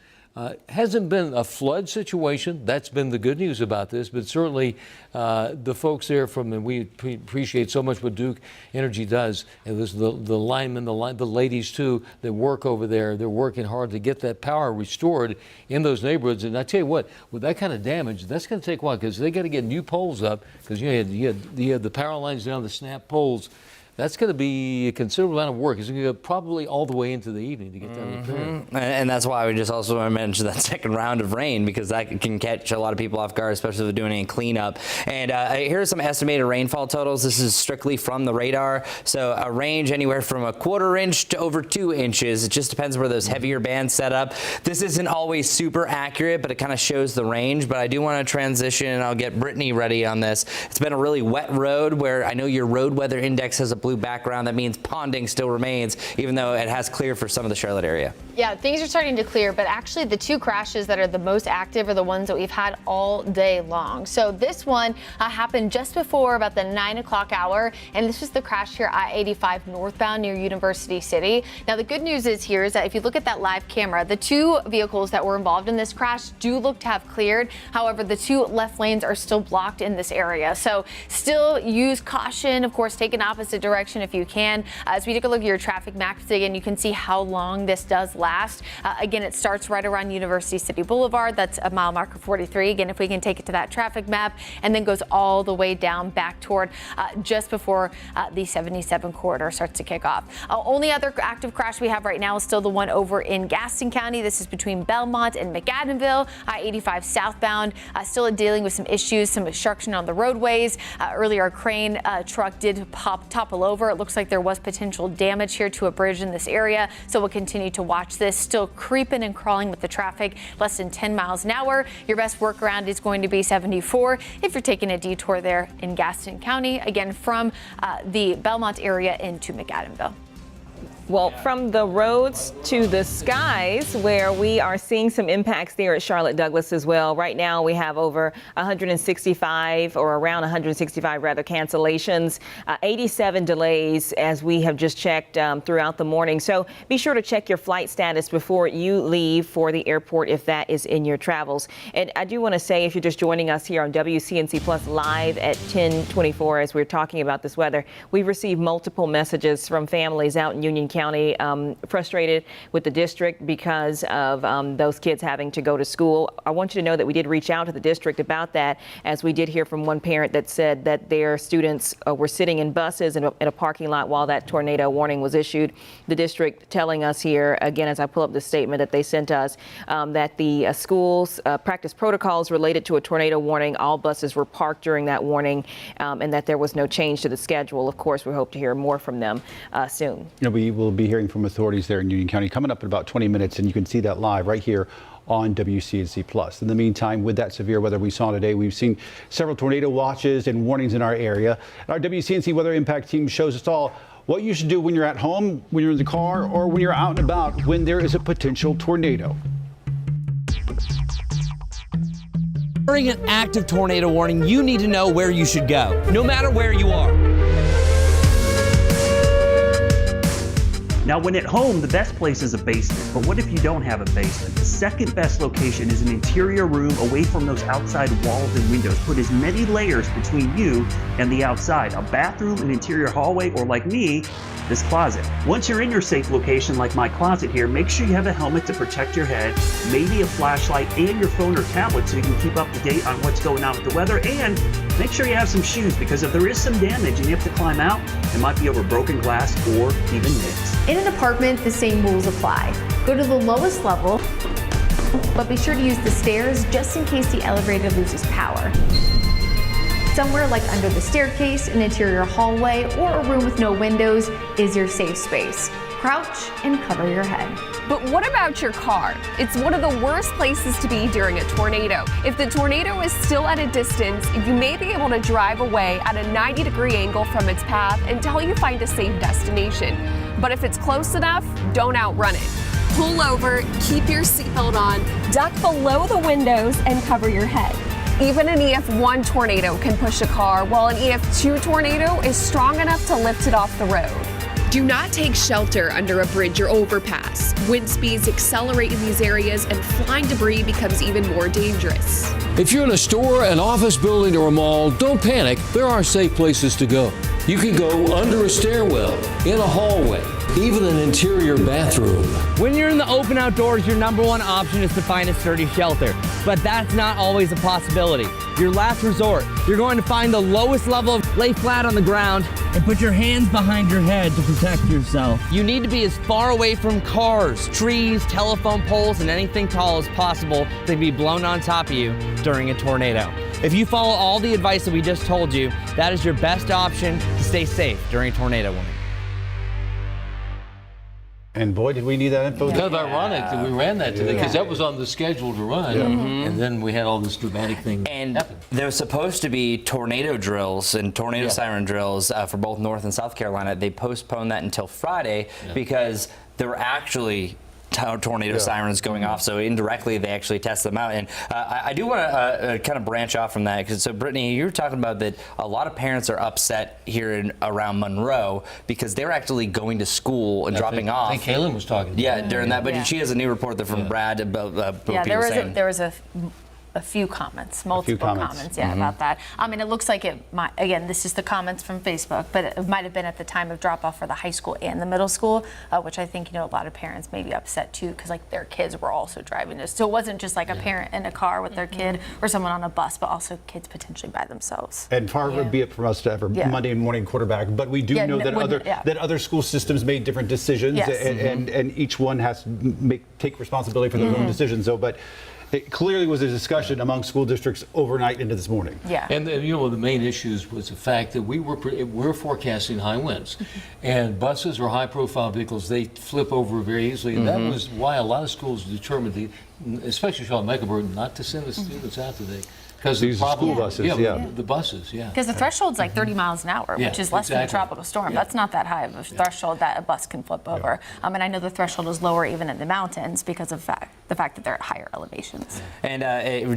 Speaker 4: Hasn't been a flood situation. That's been the good news about this, but certainly the folks there and we appreciate so much what Duke Energy does. And there's the linemen, the ladies too, that work over there. They're working hard to get that power restored in those neighborhoods. And I tell you what, with that kind of damage, that's going to take a while, because they got to get new poles up, because you had the power lines down, the snap poles. That's going to be a considerable amount of work. It's going to go probably all the way into the evening to get that repaired.
Speaker 6: And that's why we just also want to mention that second round of rain, because that can catch a lot of people off guard, especially if they're doing any cleanup. And here are some estimated rainfall totals. This is strictly from the radar. So a range anywhere from a 1/4 inch to over 2 inches. It just depends where those heavier bands set up. This isn't always super accurate, but it kind of shows the range. But I do want to transition, and I'll get Brittany ready on this. It's been a really wet road, where I know your road weather index has a blue background. That means ponding still remains, even though it has cleared for some of the Charlotte area.
Speaker 9: Yeah, things are starting to clear, but actually the two crashes that are the most active are the ones that we've had all day long. So this one happened just before about the 9 o'clock hour, and this was the crash here I-85 northbound near University City. Now the good news is that if you look at that live camera, the two vehicles that were involved in this crash do look to have cleared. However, the two left lanes are still blocked in this area. So still use caution, of course, take an opposite direction if you can. As we take a look at your traffic maps again, you can see how long this does last. Again, it starts right around University City Boulevard. That's a mile marker 43. Again, if we can take it to that traffic map, and then goes all the way down back toward just before the 77 corridor starts to kick off. Only other active crash we have right now is still the one over in Gaston County. This is between Belmont and McAdenville, I-85 southbound. Still dealing with some issues, some obstruction on the roadways. Earlier, a crane truck did topple over. It looks like there was potential damage here to a bridge in this area, so we'll continue to watch this. Still creeping and crawling with the traffic, less than 10 miles an hour. Your best workaround is going to be 74 if you're taking a detour there in Gaston County, again from the Belmont area into McAdenville.
Speaker 12: Well, from the roads to the skies, where we are seeing some impacts there at Charlotte Douglas as well. Right now, we have over 165 or around 165 rather cancellations, 87 delays as we have just checked throughout the morning. So be sure to check your flight status before you leave for the airport if that is in your travels. And I do want to say, if you're just joining us here on WCNC Plus live at 10:24 as we're talking about this weather, we've received multiple messages from families out in Union County frustrated with the district because of those kids having to go to school. I want you to know that we did reach out to the district about that, as we did hear from one parent that said that their students were sitting in buses in a parking lot while that tornado warning was issued. The district telling us here, again, as I pull up the statement that they sent us, that the schools practice protocols related to a tornado warning. All buses were parked during that warning, and that there was no change to the schedule. Of course, we hope to hear more from them soon.
Speaker 5: We will be hearing from authorities there in Union County coming up in about 20 minutes, and you can see that live right here on WCNC Plus. In the meantime, with that severe weather we saw today, we've seen several tornado watches and warnings in our area. Our WCNC Weather Impact team shows us all what you should do when you're at home, when you're in the car, or when you're out and about when there is a potential tornado.
Speaker 14: During an active tornado warning, you need to know where you should go, no matter where you are.
Speaker 25: Now, when at home, the best place is a basement. But what if you don't have a basement? The second best location is an interior room away from those outside walls and windows. Put as many layers between you and the outside. A bathroom, an interior hallway, or like me, this closet. Once you're in your safe location, like my closet here, make sure you have a helmet to protect your head, maybe a flashlight and your phone or tablet so you can keep up to date on what's going on with the weather, and make sure you have some shoes, because if there is some damage and you have to climb out, it might be over broken glass or even nicks.
Speaker 9: In an apartment, the same rules apply. Go to the lowest level, but be sure to use the stairs just in case the elevator loses power. Somewhere like under the staircase, an interior hallway, or a room with no windows is your safe space. Crouch and cover your head.
Speaker 3: But what about your car? It's one of the worst places to be during a tornado. If the tornado is still at a distance, you may be able to drive away at a 90-degree angle from its path until you find a safe destination. But if it's close enough, don't outrun it. Pull over, keep your seatbelt on, duck below the windows, and cover your head. Even an EF1 tornado can push a car, while an EF2 tornado is strong enough to lift it off the road. Do not take shelter under a bridge or overpass. Wind speeds accelerate in these areas, and flying debris becomes even more dangerous.
Speaker 4: If you're in a store, an office building, or a mall, don't panic. There are safe places to go. You can go under a stairwell, in a hallway, even an interior bathroom.
Speaker 14: When you're in the open outdoors, your number one option is to find a sturdy shelter. But that's not always a possibility. Your last resort, you're going to find the lowest level, lay flat on the ground, and put your hands behind your head to protect yourself. You need to be as far away from cars, trees, telephone poles, and anything tall as possible to be blown on top of you during a tornado. If you follow all the advice that we just told you, that is your best option to stay safe during a tornado warning.
Speaker 5: And boy, did we need that info.
Speaker 4: Kind of ironic that we ran that today, because that was on the schedule to run, and then we had all this dramatic thing happen.
Speaker 6: There was supposed to be tornado drills and tornado siren drills for both North and South Carolina. They postponed that until Friday because there were actually tornado sirens going off, so indirectly they actually test them out. And I do want to kind of branch off from that, because so Brittany, you were talking about that a lot of parents are upset here around Monroe because they're actually going to school and dropping off.
Speaker 4: I think Kaylin was talking about
Speaker 6: during that, but she has a new report from Brad about
Speaker 9: there was a few comments, multiple comments about that. And it looks like it might, again, this is the comments from Facebook, but it might have been at the time of drop off for the high school and the middle school, which I think, a lot of parents may be upset too, because like their kids were also driving this. So it wasn't just like a parent in a car with their kid or someone on a bus, but also kids potentially by themselves.
Speaker 5: And far would be it from us to ever Monday morning quarterback, but we do know that other school systems made different decisions, and each one has to take responsibility for their own decisions. So, but it clearly was a discussion among school districts overnight into this morning.
Speaker 4: And the main issues was the fact that we're forecasting high winds, and buses or high-profile vehicles, they flip over very easily, and that was why a lot of schools determined, especially Charlotte Mecklenburg, not to send the students out today Because
Speaker 5: these are school buses, yeah.
Speaker 4: The buses, yeah.
Speaker 9: Because the threshold's like 30 miles an hour, which is less than a tropical storm. That's not that high of a threshold that a bus can flip over. And I know the threshold is lower even in the mountains because of the fact that they're at higher elevations.
Speaker 6: And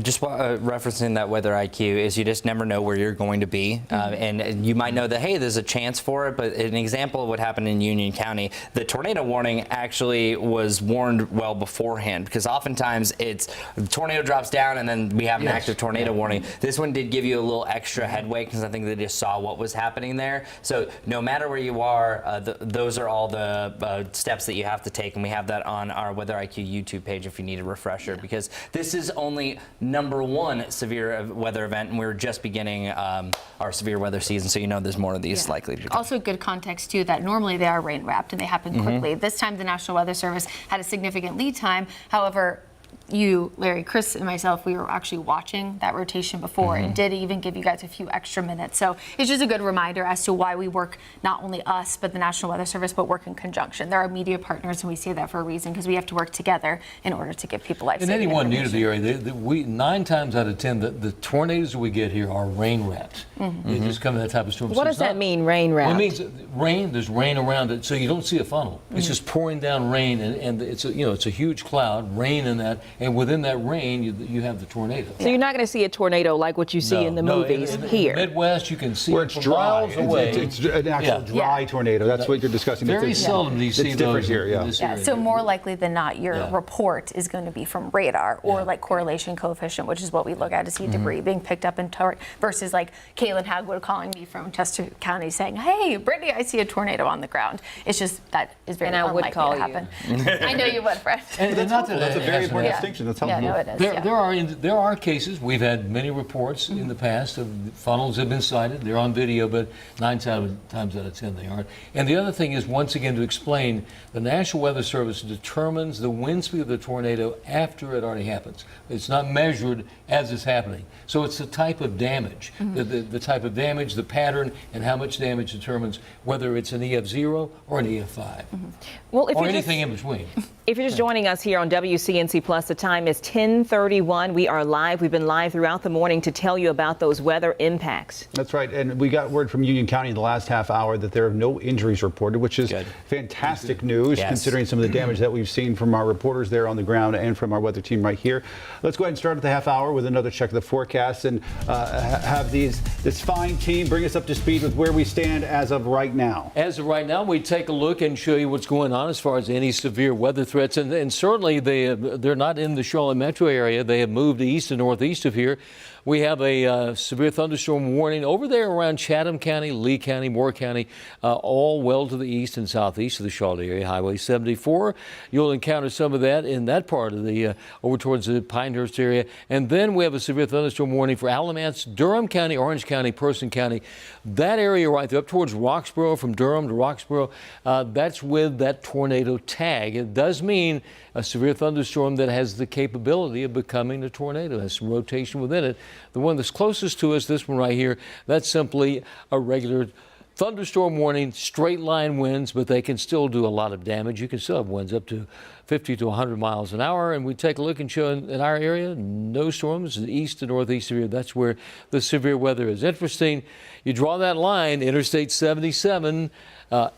Speaker 6: just referencing that weather IQ is you just never know where you're going to be. And you might know that, hey, there's a chance for it, but an example of what happened in Union County, the tornado warning actually was warned well beforehand, because oftentimes it's the tornado drops down and then we have an active tornado warning. This one did give you a little extra headway because I think they just saw what was happening there. So no matter where you are, those are all the steps that you have to take, and we have that on our Weather IQ YouTube page if you need a refresher, because this is only #1 severe weather event, and we're just beginning our severe weather season, so you know there's more of these likely to come.
Speaker 9: Also good context too that normally they are rain wrapped and they happen quickly. This time the National Weather Service had a significant lead time. However, you, Larry, Chris, and myself, we were actually watching that rotation before and did even give you guys a few extra minutes. So it's just a good reminder as to why we work, not only us, but the National Weather Service, but work in conjunction. They're our media partners, and we say that for a reason, because we have to work together in order to give people life-saving
Speaker 4: And anyone
Speaker 9: information.
Speaker 4: new to the area, we 9 times out of 10, the tornadoes we get here are rain wrapped. They just come in that type of storm.
Speaker 12: What does that mean, rain wrapped?
Speaker 4: Well, it means rain. There's rain around it, so you don't see a funnel. It's just pouring down rain, and it's a huge cloud, rain in that, and within that rain, you have the tornado.
Speaker 12: So you're not going to see a tornado like what you see in the movies here.
Speaker 4: In the Midwest, you can see
Speaker 5: where
Speaker 4: it
Speaker 5: it's
Speaker 4: from
Speaker 5: dry.
Speaker 4: miles away.
Speaker 5: It's an actual dry tornado. That's what you're discussing.
Speaker 4: Very seldom do you see those
Speaker 5: here.
Speaker 4: in this area.
Speaker 9: So more likely than not, your report is going to be from radar or like correlation coefficient, which is what we look at to see debris being picked up in versus like Kaylin Hagwood calling me from Chester County saying, "Hey, Brittany, I see a tornado on the ground." It's just that is very unlikely to happen. I know you would, Fred.
Speaker 5: That's a very important distinction. That's helpful.
Speaker 9: Yeah, no, it is.
Speaker 4: There are cases. We've had many reports in the past of funnels have been sighted. They're on video, but 9 times out of 10 they aren't. And the other thing is, once again, to explain, the National Weather Service determines the wind speed of the tornado after it already happens. It's not measured as it's happening. So it's the type of damage, the type of damage, the pattern, and how much damage determines whether it's an EF0 or an EF5,
Speaker 12: well, if
Speaker 4: or anything in between.
Speaker 12: If you're just joining us here on WCNC Plus, the time is 10:31. We are live. We've been live throughout the morning to tell you about those weather impacts.
Speaker 5: That's right. And we got word from Union County in the last half hour that there are no injuries reported, which is fantastic news, considering some of the damage that we've seen from our reporters there on the ground and from our weather team right here. Let's go ahead and start at the half hour with another check of the forecast and have this fine team bring us up to speed with where we stand as of right now.
Speaker 4: As of right now, we take a look and show you what's going on as far as any severe weather threats. And certainly they're not in the Charlotte metro area. They have moved east and northeast of here. We have a severe thunderstorm warning over there around Chatham County, Lee County, Moore County, all well to the east and southeast of the Charlotte area. Highway 74, you'll encounter some of that in that part of the, over towards the Pinehurst area. And then we have a severe thunderstorm warning for Alamance, Durham County, Orange County, Person County. That area right there up towards Roxborough, from Durham to Roxborough, that's with that tornado tag. It does mean a severe thunderstorm that has the capability of becoming a tornado. It has some rotation within it. The one that's closest to us, this one right here, that's simply a regular thunderstorm warning, straight line winds, but they can still do a lot of damage. You can still have winds up to 50 to 100 miles an hour. And we take a look and show in our area, no storms, east and northeast area. That's where the severe weather is. Interesting, you draw that line, Interstate 77,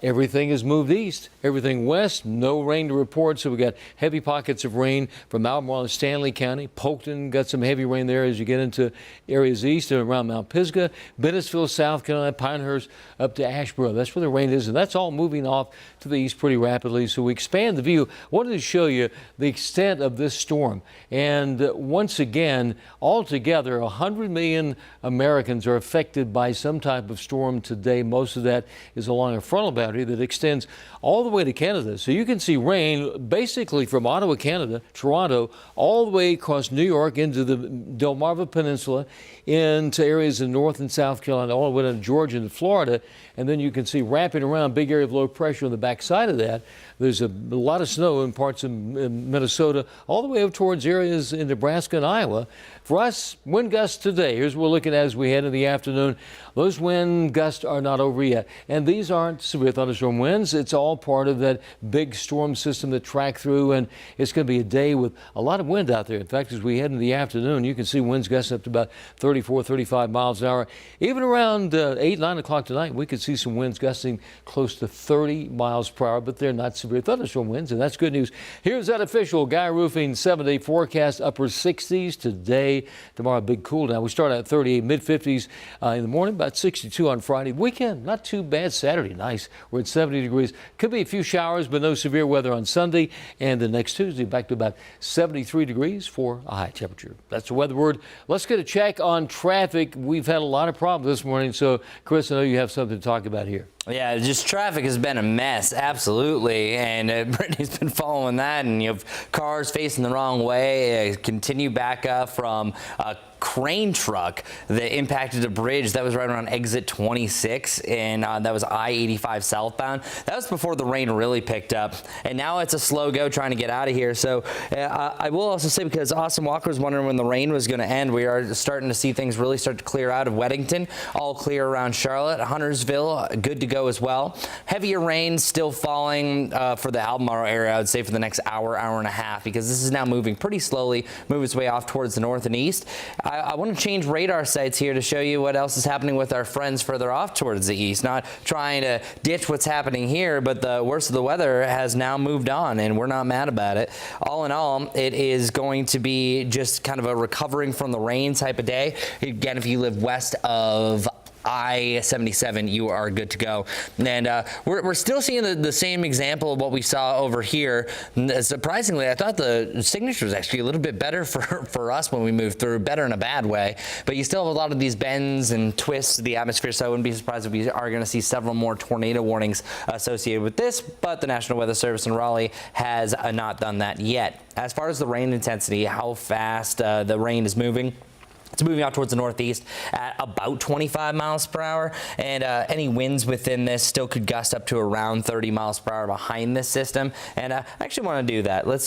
Speaker 4: everything has moved east, everything west, no rain to report. So we got heavy pockets of rain from Albemarle and Stanley County. Polkton got some heavy rain there as you get into areas east and around Mount Pisgah, Bennettsville, South Carolina, Pinehurst, up to Asheboro. That's where the rain is, and that's all moving off to the east pretty rapidly. So we expand the view. Wanted to show you the extent of this storm. And once again, altogether, 100 million Americans are affected by some type of storm today. Most of that is along a frontal boundary that extends all the way to Canada. So you can see rain basically from Ottawa, Canada, Toronto, all the way across New York into the Delmarva Peninsula, into areas in North and South Carolina, all the way to Georgia and Florida. And then you can see wrapping around big area of low pressure on the backside of that, There's a lot of snow in parts of Minnesota, all the way up towards areas in Nebraska and Iowa. For us, wind gusts today. Here's what we're looking at as we head in the afternoon. Those wind gusts are not over yet. And these aren't severe thunderstorm winds. It's all part of that big storm system that tracked through. And it's going to be a day with a lot of wind out there. In fact, as we head in the afternoon, you can see winds gusting up to about 34, 35 miles an hour. Even around 8, 9 o'clock tonight, we could see some winds gusting close to 30 miles per hour. But they're not severe thunderstorm winds. And that's good news. Here's that official Guy Roofing 7-day forecast. Upper 60s today. Tomorrow, a big cool down. We start at 38, mid-50s in the morning, about 62 on Friday. Weekend, not too bad. Saturday, nice. We're at 70 degrees. Could be a few showers, but no severe weather on Sunday. And the next Tuesday, back to about 73 degrees for a high temperature. That's the weather word. Let's get a check on traffic. We've had a lot of problems this morning. So, Chris, I know you have something to talk about here.
Speaker 6: Yeah, just traffic has been a mess, absolutely, and Brittany's been following that, and you have cars facing the wrong way, continue back up from a crane truck that impacted a bridge that was right around exit 26, and that was I-85 southbound. That was before the rain really picked up, and now it's a slow go trying to get out of here. So I will also say, because Austin Walker was wondering when the rain was going to end, we are starting to see things really start to clear out of Weddington, all clear around Charlotte. Huntersville, good to go as well. Heavier rain still falling for the Albemarle area, I would say, for the next hour, hour and a half, because this is now moving pretty slowly, moving its way off towards the north and east. I want to change radar sites here to show you what else is happening with our friends further off towards the east. Not trying to ditch what's happening here, but the worst of the weather has now moved on, and we're not mad about it. All in all, it is going to be just kind of a recovering from the rain type of day. Again, if you live west of I-77, you are good to go. And we're still seeing the same example of what we saw over here. Surprisingly, I thought the signature was actually a little bit better for us when we moved through, better in a bad way. But you still have a lot of these bends and twists of the atmosphere, so I wouldn't be surprised if we are going to see several more tornado warnings associated with this, but the National Weather Service in Raleigh has not done that yet. As far as the rain intensity, how fast the rain is moving, it's moving out towards the northeast at about 25 miles per hour, and any winds within this still could gust up to around 30 miles per hour behind this system. And I actually want to do that. Let's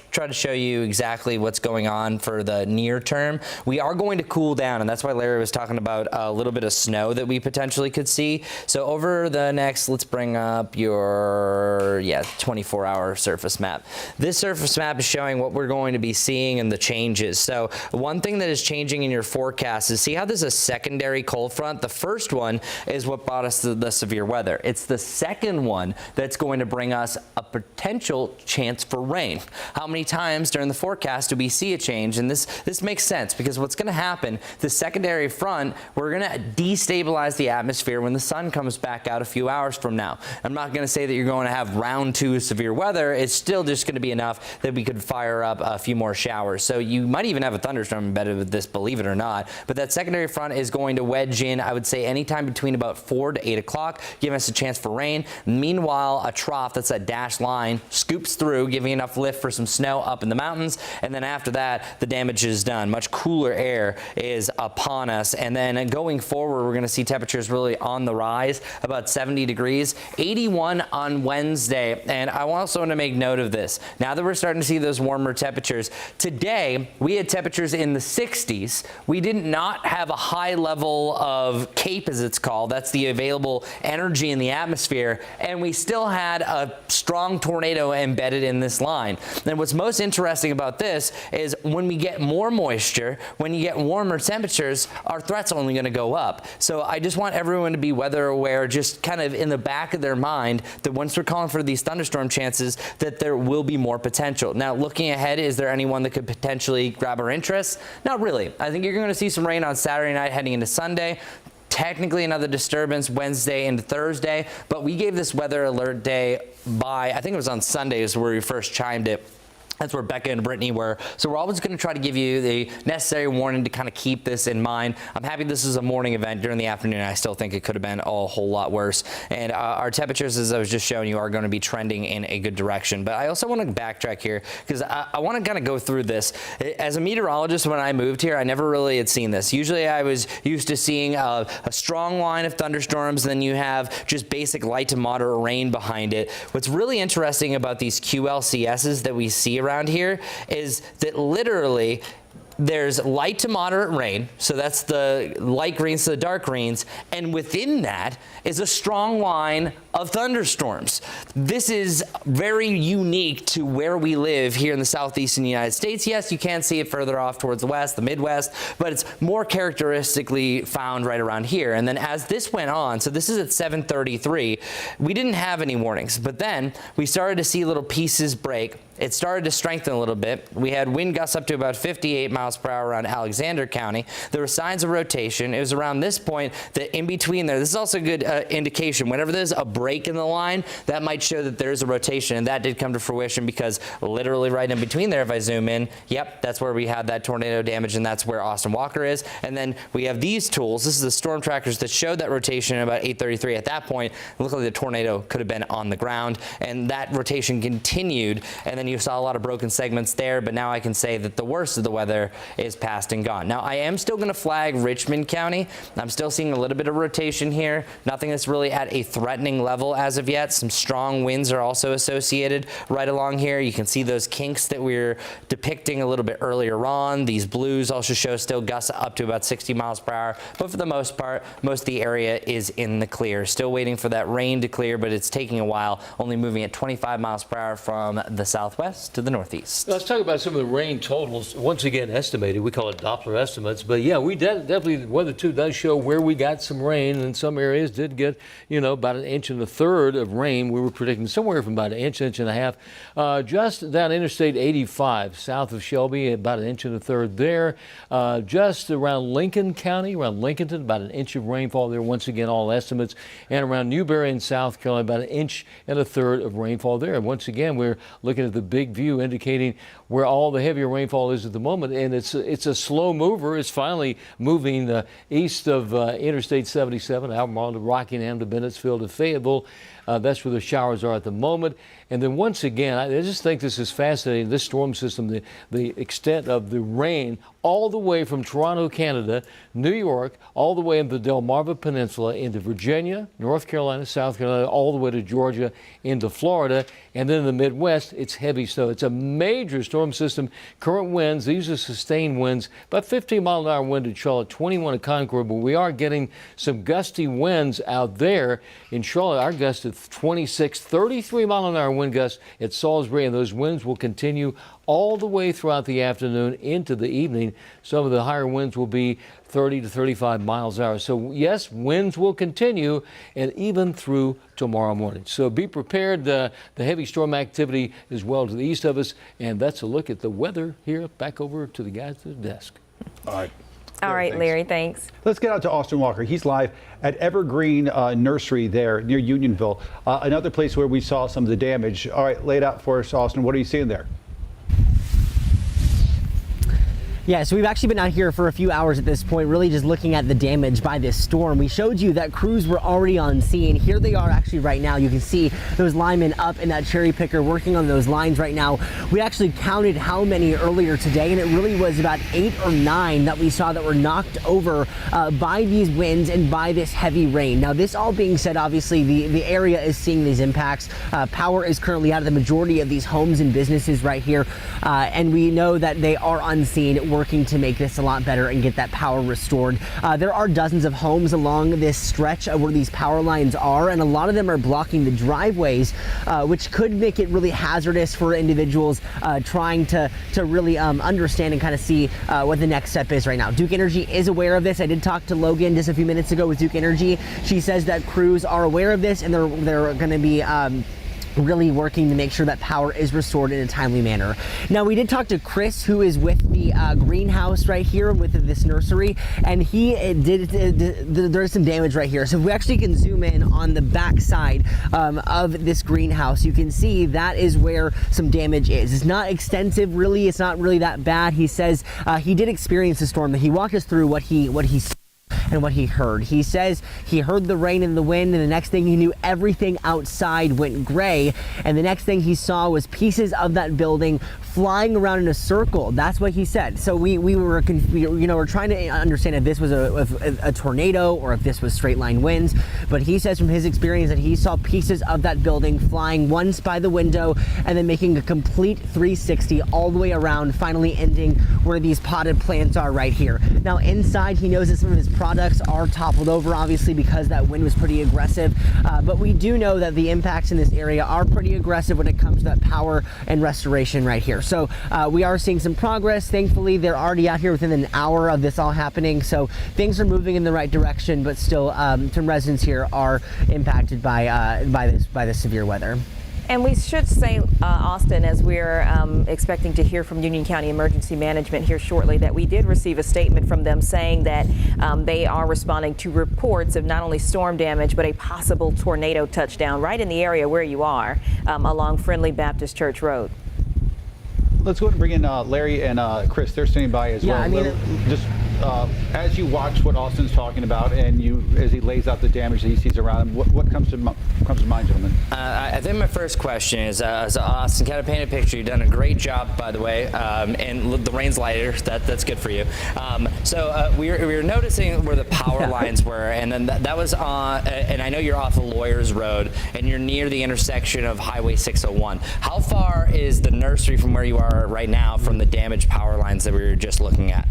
Speaker 6: try to show you exactly what's going on for the near term. We are going to cool down, and that's why Larry was talking about a little bit of snow that we potentially could see. So over the next, let's bring up your 24-hour surface map. This surface map is showing what we're going to be seeing and the changes. So one thing that is changing in your forecast is, see how there's a secondary cold front? The first one is what brought us the severe weather. It's the second one that's going to bring us a potential chance for rain. How many times during the forecast do we see a change? And this makes sense, because what's going to happen, the secondary front, we're going to destabilize the atmosphere when the sun comes back out a few hours from now. I'm not going to say that you're going to have round 2 of severe weather. It's still just going to be enough that we could fire up a few more showers. So you might even have a thunderstorm embedded with this, believe it or not. But that secondary front is going to wedge in, I would say, anytime between about 4 to 8 o'clock, giving us a chance for rain. Meanwhile, a trough, that's that dashed line, scoops through, giving enough lift for some snow up in the mountains. And then after that, the damage is done. Much cooler air is upon us. And then going forward, we're going to see temperatures really on the rise, about 70 degrees, 81 on Wednesday. And I also want to make note of this. Now that we're starting to see those warmer temperatures, today we had temperatures in the 60s. We did not have a high level of CAPE, as it's called. That's the available energy in the atmosphere. And we still had a strong tornado embedded in this line. And what's most interesting about this is when we get more moisture, when you get warmer temperatures, our threat's only going to go up. So I just want everyone to be weather aware, just kind of in the back of their mind, that once we're calling for these thunderstorm chances, that there will be more potential. Now, looking ahead, is there anyone that could potentially grab our interest? Not really. I think you're going to see some rain on Saturday night heading into Sunday. Technically another disturbance Wednesday into Thursday, but we gave this weather alert day by, I think it was on Sunday is where we first chimed it. That's where Becca and Brittany were. So we're always going to try to give you the necessary warning to kind of keep this in mind. I'm happy this is a morning event. During the afternoon, I still think it could have been a whole lot worse. And our temperatures, as I was just showing you, are going to be trending in a good direction. But I also want to backtrack here because I want to kind of go through this. As a meteorologist, when I moved here, I never really had seen this. Usually I was used to seeing a strong line of thunderstorms, then you have just basic light to moderate rain behind it. What's really interesting about these QLCSs that we see around here is that literally there's light to moderate rain, so that's the light greens to the dark greens, and within that is a strong line of thunderstorms. This is very unique to where we live here in the southeastern United States. Yes, you can see it further off towards the west, the Midwest, but it's more characteristically found right around here. And then as this went on, so this is at 7:33, we didn't have any warnings, but then we started to see little pieces break. It started to strengthen a little bit. We had wind gusts up to about 58 miles per hour around Alexander County. There were signs of rotation. It was around this point that in between there, this is also a good indication. Whenever there's a break in the line, that might show that there's a rotation, and that did come to fruition because literally right in between there, if I zoom in, yep, that's where we had that tornado damage, and that's where Austin Walker is. And then we have these tools. This is the storm trackers that showed that rotation at about 8:33. At that point, it looked like the tornado could have been on the ground, and that rotation continued, and then you saw a lot of broken segments there, but now I can say that the worst of the weather is past and gone. Now, I am still going to flag Richmond County. I'm still seeing a little bit of rotation here. Nothing that's really at a threatening level as of yet. Some strong winds are also associated right along here. You can see those kinks that we were depicting a little bit earlier on. These blues also show still gusts up to about 60 miles per hour, but for the most part, most of the area is in the clear. Still waiting for that rain to clear, but it's taking a while, only moving at 25 miles per hour from the southwest to the northeast.
Speaker 4: Let's talk about some of the rain totals. Once again, estimated. We call it Doppler estimates. But yeah, we definitely, the weather too does show where we got some rain, and some areas did get, about 1.1 inches of rain. We were predicting somewhere from about 1 inch, 1.5 inches. Just down Interstate 85, south of Shelby, about 1.3 inches there. Just around Lincoln County, around Lincolnton, about 1 inch of rainfall there. Once again, all estimates. And around Newberry in South Carolina, about 1.3 inches of rainfall there. Once again, we're looking at the big view indicating where all the heavier rainfall is at the moment, and it's a slow mover. It's finally moving east of Interstate 77, Albemarle to Rockingham to Bennettsville to Fayetteville. That's where the showers are at the moment. And then once again, I just think this is fascinating, this storm system, the extent of the rain all the way from Toronto, Canada, New York, all the way into the Delmarva Peninsula, into Virginia, North Carolina, South Carolina, all the way to Georgia, into Florida, and then in the Midwest, it's heavy snow. It's a major storm system. Current winds, these are sustained winds, about 15 mile an hour wind at Charlotte, 21 at Concord, but we are getting some gusty winds out there in Charlotte. Our gust at 26, 33 mile an hour wind gusts at Salisbury, and those winds will continue all the way throughout the afternoon into the evening. Some of the higher winds will be 30 to 35 miles an hour. So yes, winds will continue and even through tomorrow morning. So be prepared. The heavy storm activity is well to the east of us. And that's a look at the weather here. Back over to the guys at the desk.
Speaker 5: All right.
Speaker 12: All right, Larry, thanks.
Speaker 5: Let's get out to Austin Walker. He's live at Evergreen Nursery there near Unionville, another place where we saw some of the damage. All right, lay it out for us, Austin. What are you seeing there?
Speaker 13: Yeah, so we've actually been out here for a few hours at this point, really just looking at the damage by this storm. We showed you that crews were already on scene. Here they are actually right now. You can see those linemen up in that cherry picker working on those lines right now. We actually counted how many earlier today, and it really was about 8 or 9 that we saw that were knocked over by these winds and by this heavy rain. Now, this all being said, obviously the area is seeing these impacts. Power is currently out of the majority of these homes and businesses right here, and we know that they are on scene working to make this a lot better and get that power restored. There are dozens of homes along this stretch where these power lines are, and a lot of them are blocking the driveways, which could make it really hazardous for individuals trying to really understand and kind of see what the next step is right now. Duke Energy is aware of this. I did talk to Logan just a few minutes ago with Duke Energy. She says that crews are aware of this, and they're going to be really working to make sure that power is restored in a timely manner. Now, we did talk to Chris, who is with the greenhouse right here with this nursery, and there's some damage right here. So if we actually can zoom in on the back side of this greenhouse, you can see that is where some damage is. It's not extensive, really. It's not really that bad. He says he did experience the storm. That he walked us through what he saw and what he heard. He says he heard the rain and the wind, and the next thing he knew, everything outside went gray, and the next thing he saw was pieces of that building flying around in a circle. That's what he said. So we were we're trying to understand if this was a tornado or if this was straight line winds, but he says from his experience that he saw pieces of that building flying once by the window and then making a complete 360 all the way around, finally ending where these potted plants are right here. Now inside, he knows that some of his products are toppled over, obviously, because that wind was pretty aggressive, but we do know that the impacts in this area are pretty aggressive when it comes to that power and restoration right here. So we are seeing some progress. Thankfully, they're already out here within an hour of this all happening, so things are moving in the right direction, but still some residents here are impacted by this severe weather.
Speaker 12: And we should say, Austin, as we're expecting to hear from Union County Emergency Management here shortly, that we did receive a statement from them saying that they are responding to reports of not only storm damage, but a possible tornado touchdown right in the area where you are along Friendly Baptist Church Road.
Speaker 5: Let's go ahead and bring in Larry and Chris. They're standing by as well. I mean, just as you watch what Austin's talking about, and as he lays out the damage that he sees around him, what comes to mind, gentlemen?
Speaker 6: I think my first question is, Austin, kind of paint a picture. You've done a great job, by the way, and the rain's lighter. That's good for you. So we were noticing where the power lines were, and then that was on. And I know you're off of Lawyers Road, and you're near the intersection of Highway 601. How far is the nursery from where you are right now from the damaged power lines that we were just looking at?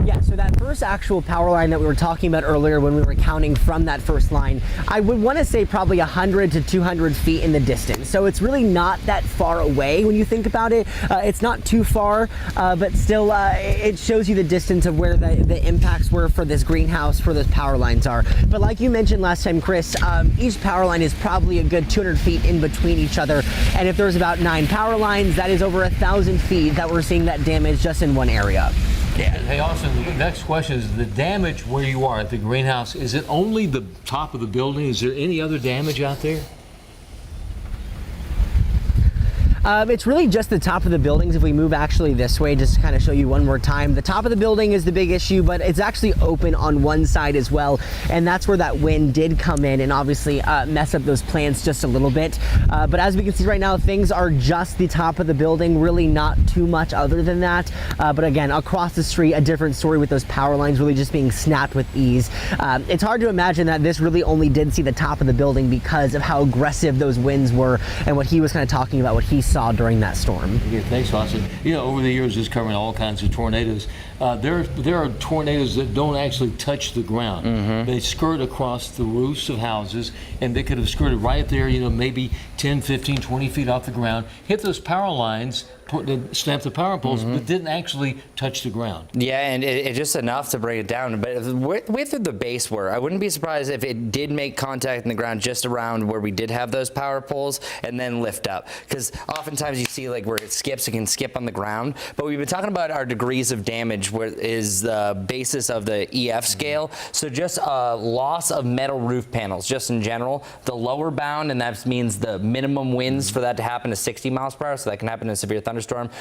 Speaker 13: Yeah, so that first actual power line that we were talking about earlier when we were counting from that first line, I would want to say probably 100 to 200 feet in the distance. So it's really not that far away when you think about it. It's not too far, but still it shows you the distance of where the impacts were for this greenhouse, for those power lines are. But like you mentioned last time, Chris, each power line is probably a good 200 feet in between each other. And if there's about 9 power lines, that is over 1,000 feet that we're seeing that damage just in one area.
Speaker 4: Yeah. Hey, Austin, the next question is the damage where you are at the greenhouse. Is it only the top of the building? Is there any other damage out there?
Speaker 13: It's really just the top of the buildings. If we move actually this way, just to kind of show you one more time, the top of the building is the big issue, but it's actually open on one side as well, and that's where that wind did come in and obviously mess up those plants just a little bit. But as we can see right now, things are just the top of the building, really not too much other than that. But again, across the street, a different story with those power lines really just being snapped with ease. It's hard to imagine that this really only did see the top of the building because of how aggressive those winds were and what he was kind of talking about, what he saw during that storm.
Speaker 4: Yeah, thanks, Austin. You know, over the years, just covering all kinds of tornadoes, there are tornadoes that don't actually touch the ground. Mm-hmm. They skirt across the roofs of houses, and they could have skirted right there, you know, maybe 10, 15, 20 feet off the ground, hit those power lines, snapped the power poles, but didn't actually touch the ground.
Speaker 6: Yeah, and it's just enough to bring it down. But with the base were, I wouldn't be surprised if it did make contact in the ground just around where we did have those power poles and then lift up. Because oftentimes you see like where it can skip on the ground. But we've been talking about our degrees of damage, where is the basis of the EF scale. So just loss of metal roof panels, just in general. The lower bound, and that means the minimum winds for that to happen is 60 miles per hour, so that can happen in a severe thunderstorm.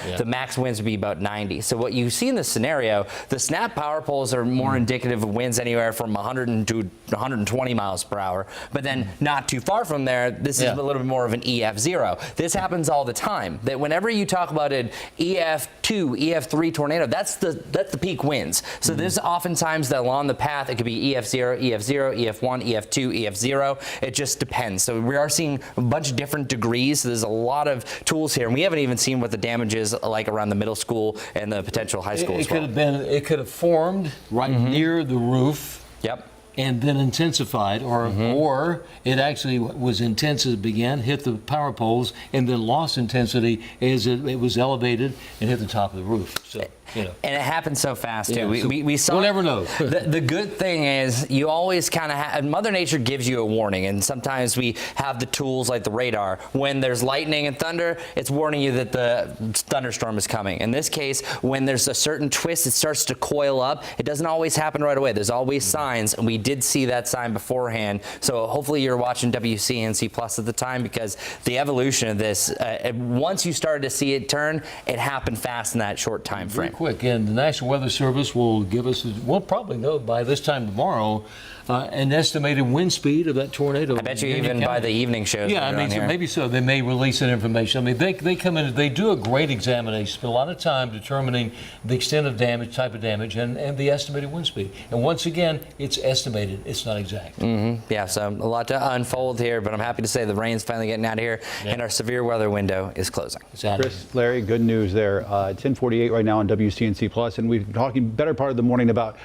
Speaker 6: Yeah. The max winds would be about 90. So what you see in this scenario, the snap power poles are more indicative of winds anywhere from 100 to 120 miles per hour. But then not too far from there, this is a little bit more of an EF0. This happens all the time. That whenever you talk about an EF2, EF3 tornado, that's the peak winds. So this oftentimes that along the path, it could be EF0, EF0, EF1, EF2, EF0. It just depends. So we are seeing a bunch of different degrees. So there's a lot of tools here, and we haven't even seen what the damage is like around the middle school and the potential high school as well.
Speaker 4: It could have formed right near the roof.
Speaker 6: Yep.
Speaker 4: And then intensified, or it actually was intense as it began, hit the power poles, and then lost intensity as it was elevated and hit the top of the roof. So. You know.
Speaker 6: And it happened so fast too.
Speaker 4: Yeah, so
Speaker 6: we saw.
Speaker 4: we'll never know.
Speaker 6: the good thing is you always kind of Mother Nature gives you a warning, and sometimes we have the tools like the radar. When there's lightning and thunder, it's warning you that the thunderstorm is coming. In this case, when there's a certain twist, it starts to coil up. It doesn't always happen right away. There's always signs, and we did see that sign beforehand. So hopefully you're watching WCNC Plus at the time, because the evolution of this, once you started to see it turn, it happened fast in that short time frame.
Speaker 4: Very quick, and the National Weather Service will give us, we'll probably know by this time tomorrow, an estimated wind speed of that tornado.
Speaker 6: I bet you even by the evening shows.
Speaker 4: Yeah, I mean, so maybe so. They may release that information. I mean, they come in, they do a great examination, spend a lot of time determining the extent of damage, type of damage, and the estimated wind speed. And once again, it's estimated. It's not exact.
Speaker 6: Yeah, so a lot to unfold here, but I'm happy to say the rain's finally getting out of here, and our severe weather window is closing.
Speaker 5: Chris, Larry, good news there. It's 10:48 right now on WCNC Plus, and we've been talking better part of the morning about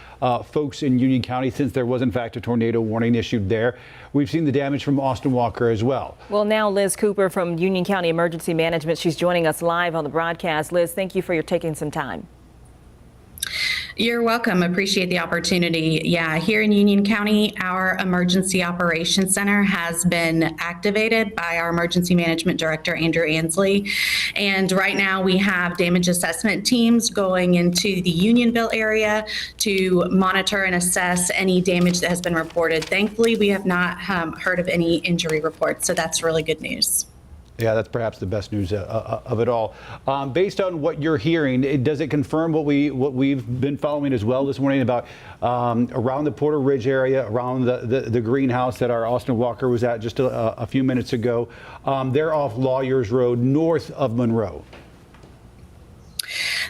Speaker 5: folks in Union County, since there was in fact a tornado warning issued there. We've seen the damage from Austin Walker as well.
Speaker 12: Well, now Liz Cooper from Union County Emergency Management, she's joining us live on the broadcast. Liz, thank you for your taking some time.
Speaker 1: You're welcome. Appreciate the opportunity. Yeah, here in Union County, our Emergency Operations Center has been activated by our Emergency Management Director, Andrew Ansley. And right now we have damage assessment teams going into the Unionville area to monitor and assess any damage that has been reported. Thankfully, we have not heard of any injury reports, so that's really good news.
Speaker 5: Yeah, that's perhaps the best news of it all. Based on what you're hearing, does it confirm what we've been following as well this morning about around the Porter Ridge area, around the greenhouse that our Austin Walker was at just a few minutes ago? They're off Lawyers Road, north of Monroe.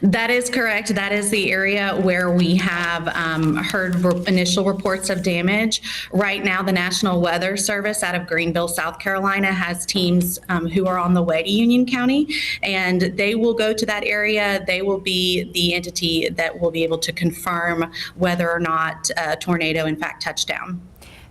Speaker 1: That is correct. That is the area where we have heard initial reports of damage. Right now, the National Weather Service out of Greenville, South Carolina, has teams who are on the way to Union County, and they will go to that area. They will be the entity that will be able to confirm whether or not a tornado, in fact, touched down.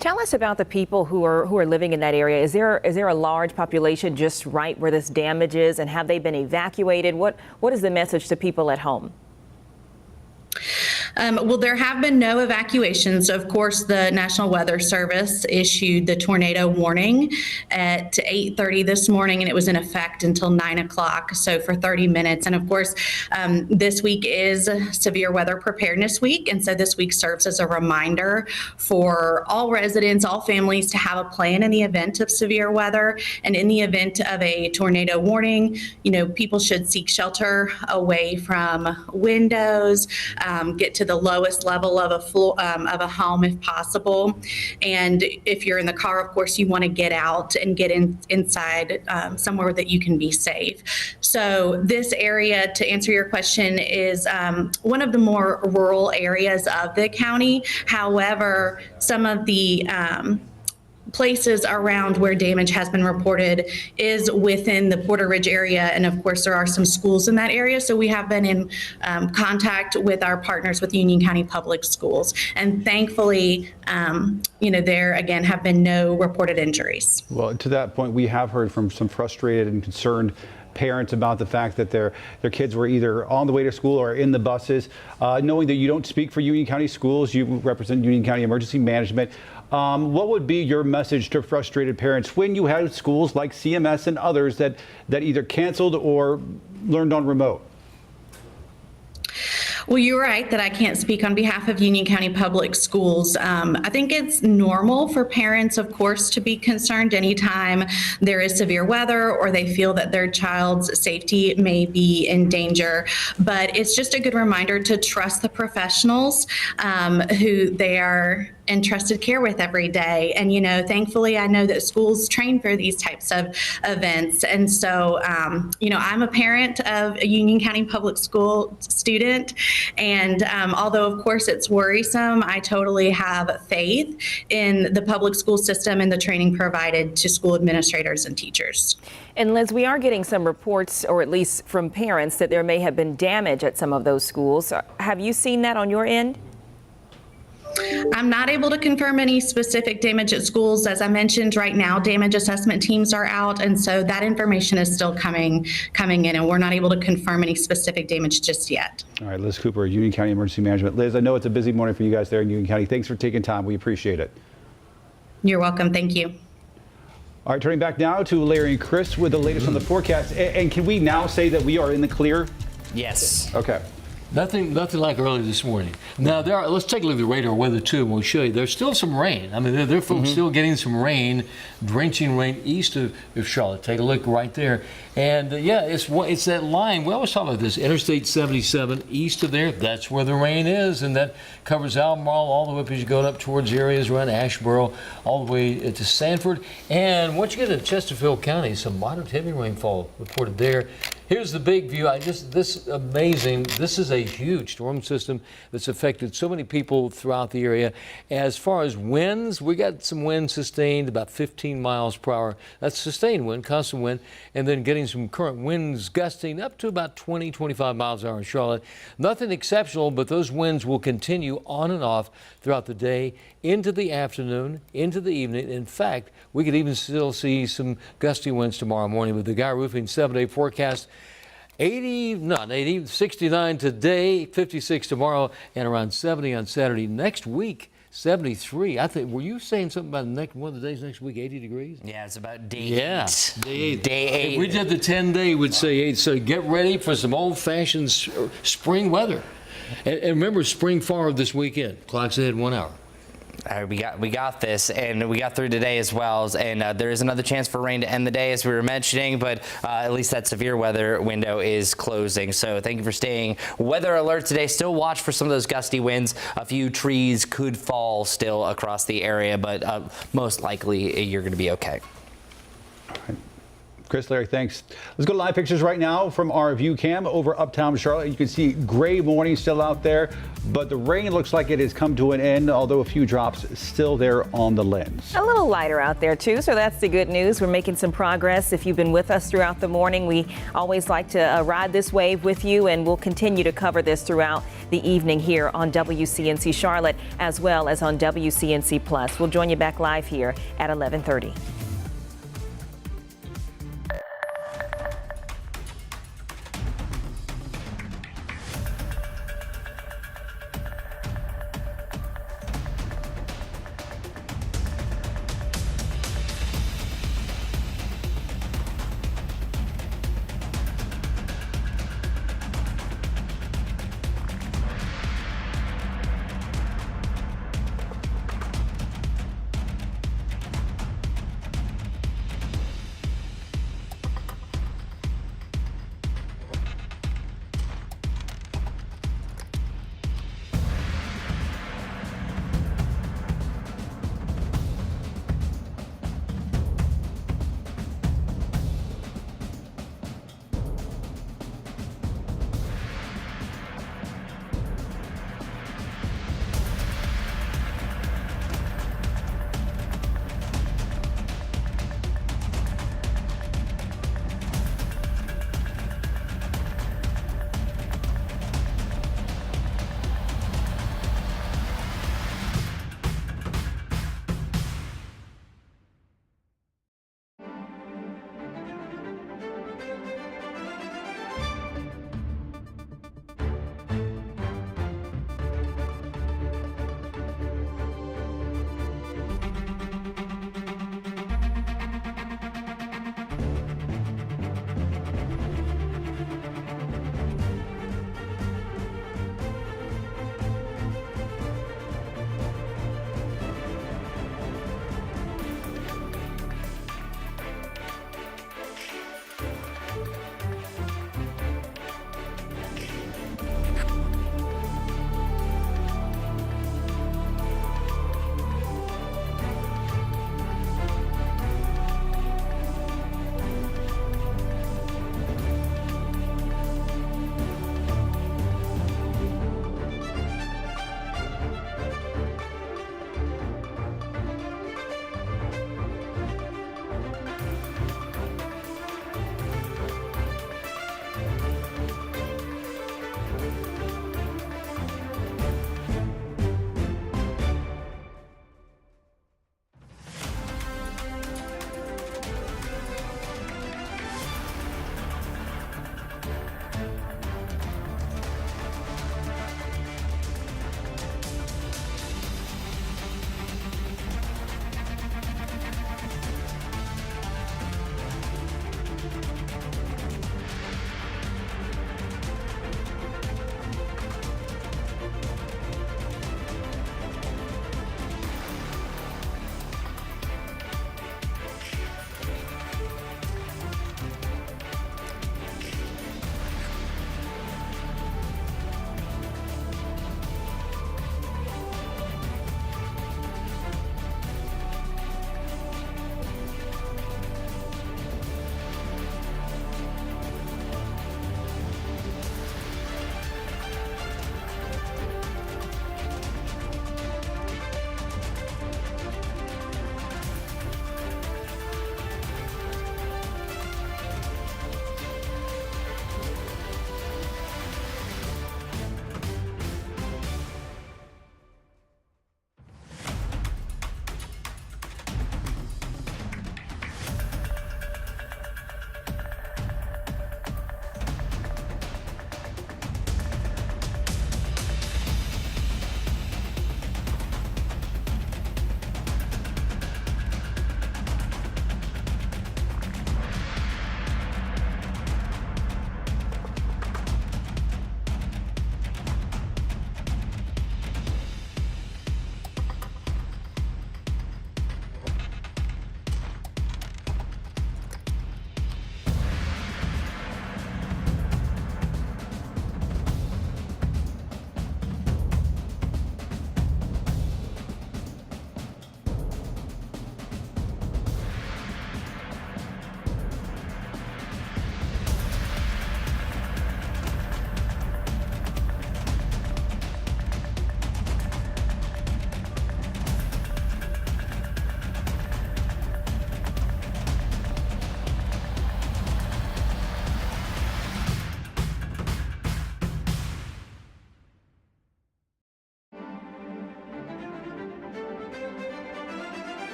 Speaker 12: Tell us about the people who are living in that area. Is there a large population just right where this damage is, and have they been evacuated? What is the message to people at home?
Speaker 1: Well, there have been no evacuations. Of course, the National Weather Service issued the tornado warning at 8:30 this morning, and it was in effect until 9 o'clock, so for 30 minutes. And of course, this week is Severe Weather Preparedness Week, and so this week serves as a reminder for all residents, all families, to have a plan in the event of severe weather. And in the event of a tornado warning, people should seek shelter away from windows, get to the lowest level of a home if possible. And if you're in the car, of course, you want to get out and get inside somewhere that you can be safe. So this area, to answer your question, is one of the more rural areas of the county. However, some of the places around where damage has been reported is within the Porter Ridge area, and of course there are some schools in that area, so we have been in contact with our partners with Union County Public Schools, and thankfully there again have been no reported injuries.
Speaker 5: Well, to that point, we have heard from some frustrated and concerned parents about the fact that their kids were either on the way to school or in the buses. Knowing that you don't speak for Union County Schools, you represent Union County Emergency Management. What would be your message to frustrated parents when you have schools like CMS and others that either canceled or learned on remote?
Speaker 1: Well, you're right that I can't speak on behalf of Union County Public Schools. I think it's normal for parents, of course, to be concerned anytime there is severe weather or they feel that their child's safety may be in danger. But it's just a good reminder to trust the professionals who they are entrusted care with every day. And, thankfully, I know that schools train for these types of events. And so, I'm a parent of a Union County Public School student. And although, of course, it's worrisome, I totally have faith in the public school system and the training provided to school administrators and teachers.
Speaker 12: And Liz, we are getting some reports, or at least from parents, that there may have been damage at some of those schools. Have you seen that on your end?
Speaker 1: I'm not able to confirm any specific damage at schools. As I mentioned, right now, damage assessment teams are out, and so that information is still coming in, and we're not able to confirm any specific damage just yet.
Speaker 5: All right, Liz Cooper, Union County Emergency Management. Liz, I know it's a busy morning for you guys there in Union County. Thanks for taking time. We appreciate it.
Speaker 1: You're welcome. Thank you.
Speaker 5: All right, turning back now to Larry and Chris with the latest on the forecast. And can we now say that we are in the clear?
Speaker 6: Yes.
Speaker 5: Okay.
Speaker 4: Nothing like early this morning. Now, let's take a look at the radar weather, too, and we'll show you. There's still some rain. I mean, there are folks still getting some rain, drenching rain east of Charlotte. Take a look right there. And, yeah, it's that line. We always talk about this, Interstate 77 east of there. That's where the rain is, and that covers Albemarle all the way up as you go up towards areas around Asheboro, all the way to Sanford. And once you get to Chesterfield County, some moderate heavy rainfall reported there. Here's the big view. This amazing. This is a huge storm system that's affected so many people throughout the area. As far as winds, we got some wind sustained about 15 miles per hour. That's sustained wind, constant wind, and then getting some current winds gusting up to about 20, 25 miles an hour in Charlotte. Nothing exceptional, but those winds will continue on and off throughout the day, into the afternoon, into the evening. In fact, we could even still see some gusty winds tomorrow morning with the Guy Roofing 7-day forecast. 69 today, 56 tomorrow, and around 70 on Saturday. Next week, 73. I think, were you saying something about one of the days next week, 80 degrees?
Speaker 6: Yeah, it's about day 8.
Speaker 4: Yeah, day 8.
Speaker 6: Day 8.
Speaker 4: If we did the 10-day, we'd say 8. So get ready for some old-fashioned spring weather. And remember, spring forward this weekend. Clock's ahead 1 hour.
Speaker 6: We got this, and we got through today as well, and there is another chance for rain to end the day, as we were mentioning, but at least that severe weather window is closing. So thank you for staying weather alert today. Still watch for some of those gusty winds. A few trees could fall still across the area, but most likely you're going to be okay.
Speaker 5: Chris, Larry, thanks. Let's go to live pictures right now from our view cam over uptown Charlotte. You can see gray morning still out there, but the rain looks like it has come to an end, although a few drops still there on the lens.
Speaker 12: A little lighter out there, too, so that's the good news. We're making some progress. If you've been with us throughout the morning, we always like to ride this wave with you, and we'll continue to cover this throughout the evening here on WCNC Charlotte, as well as on WCNC Plus. We'll join you back live here at 11:30.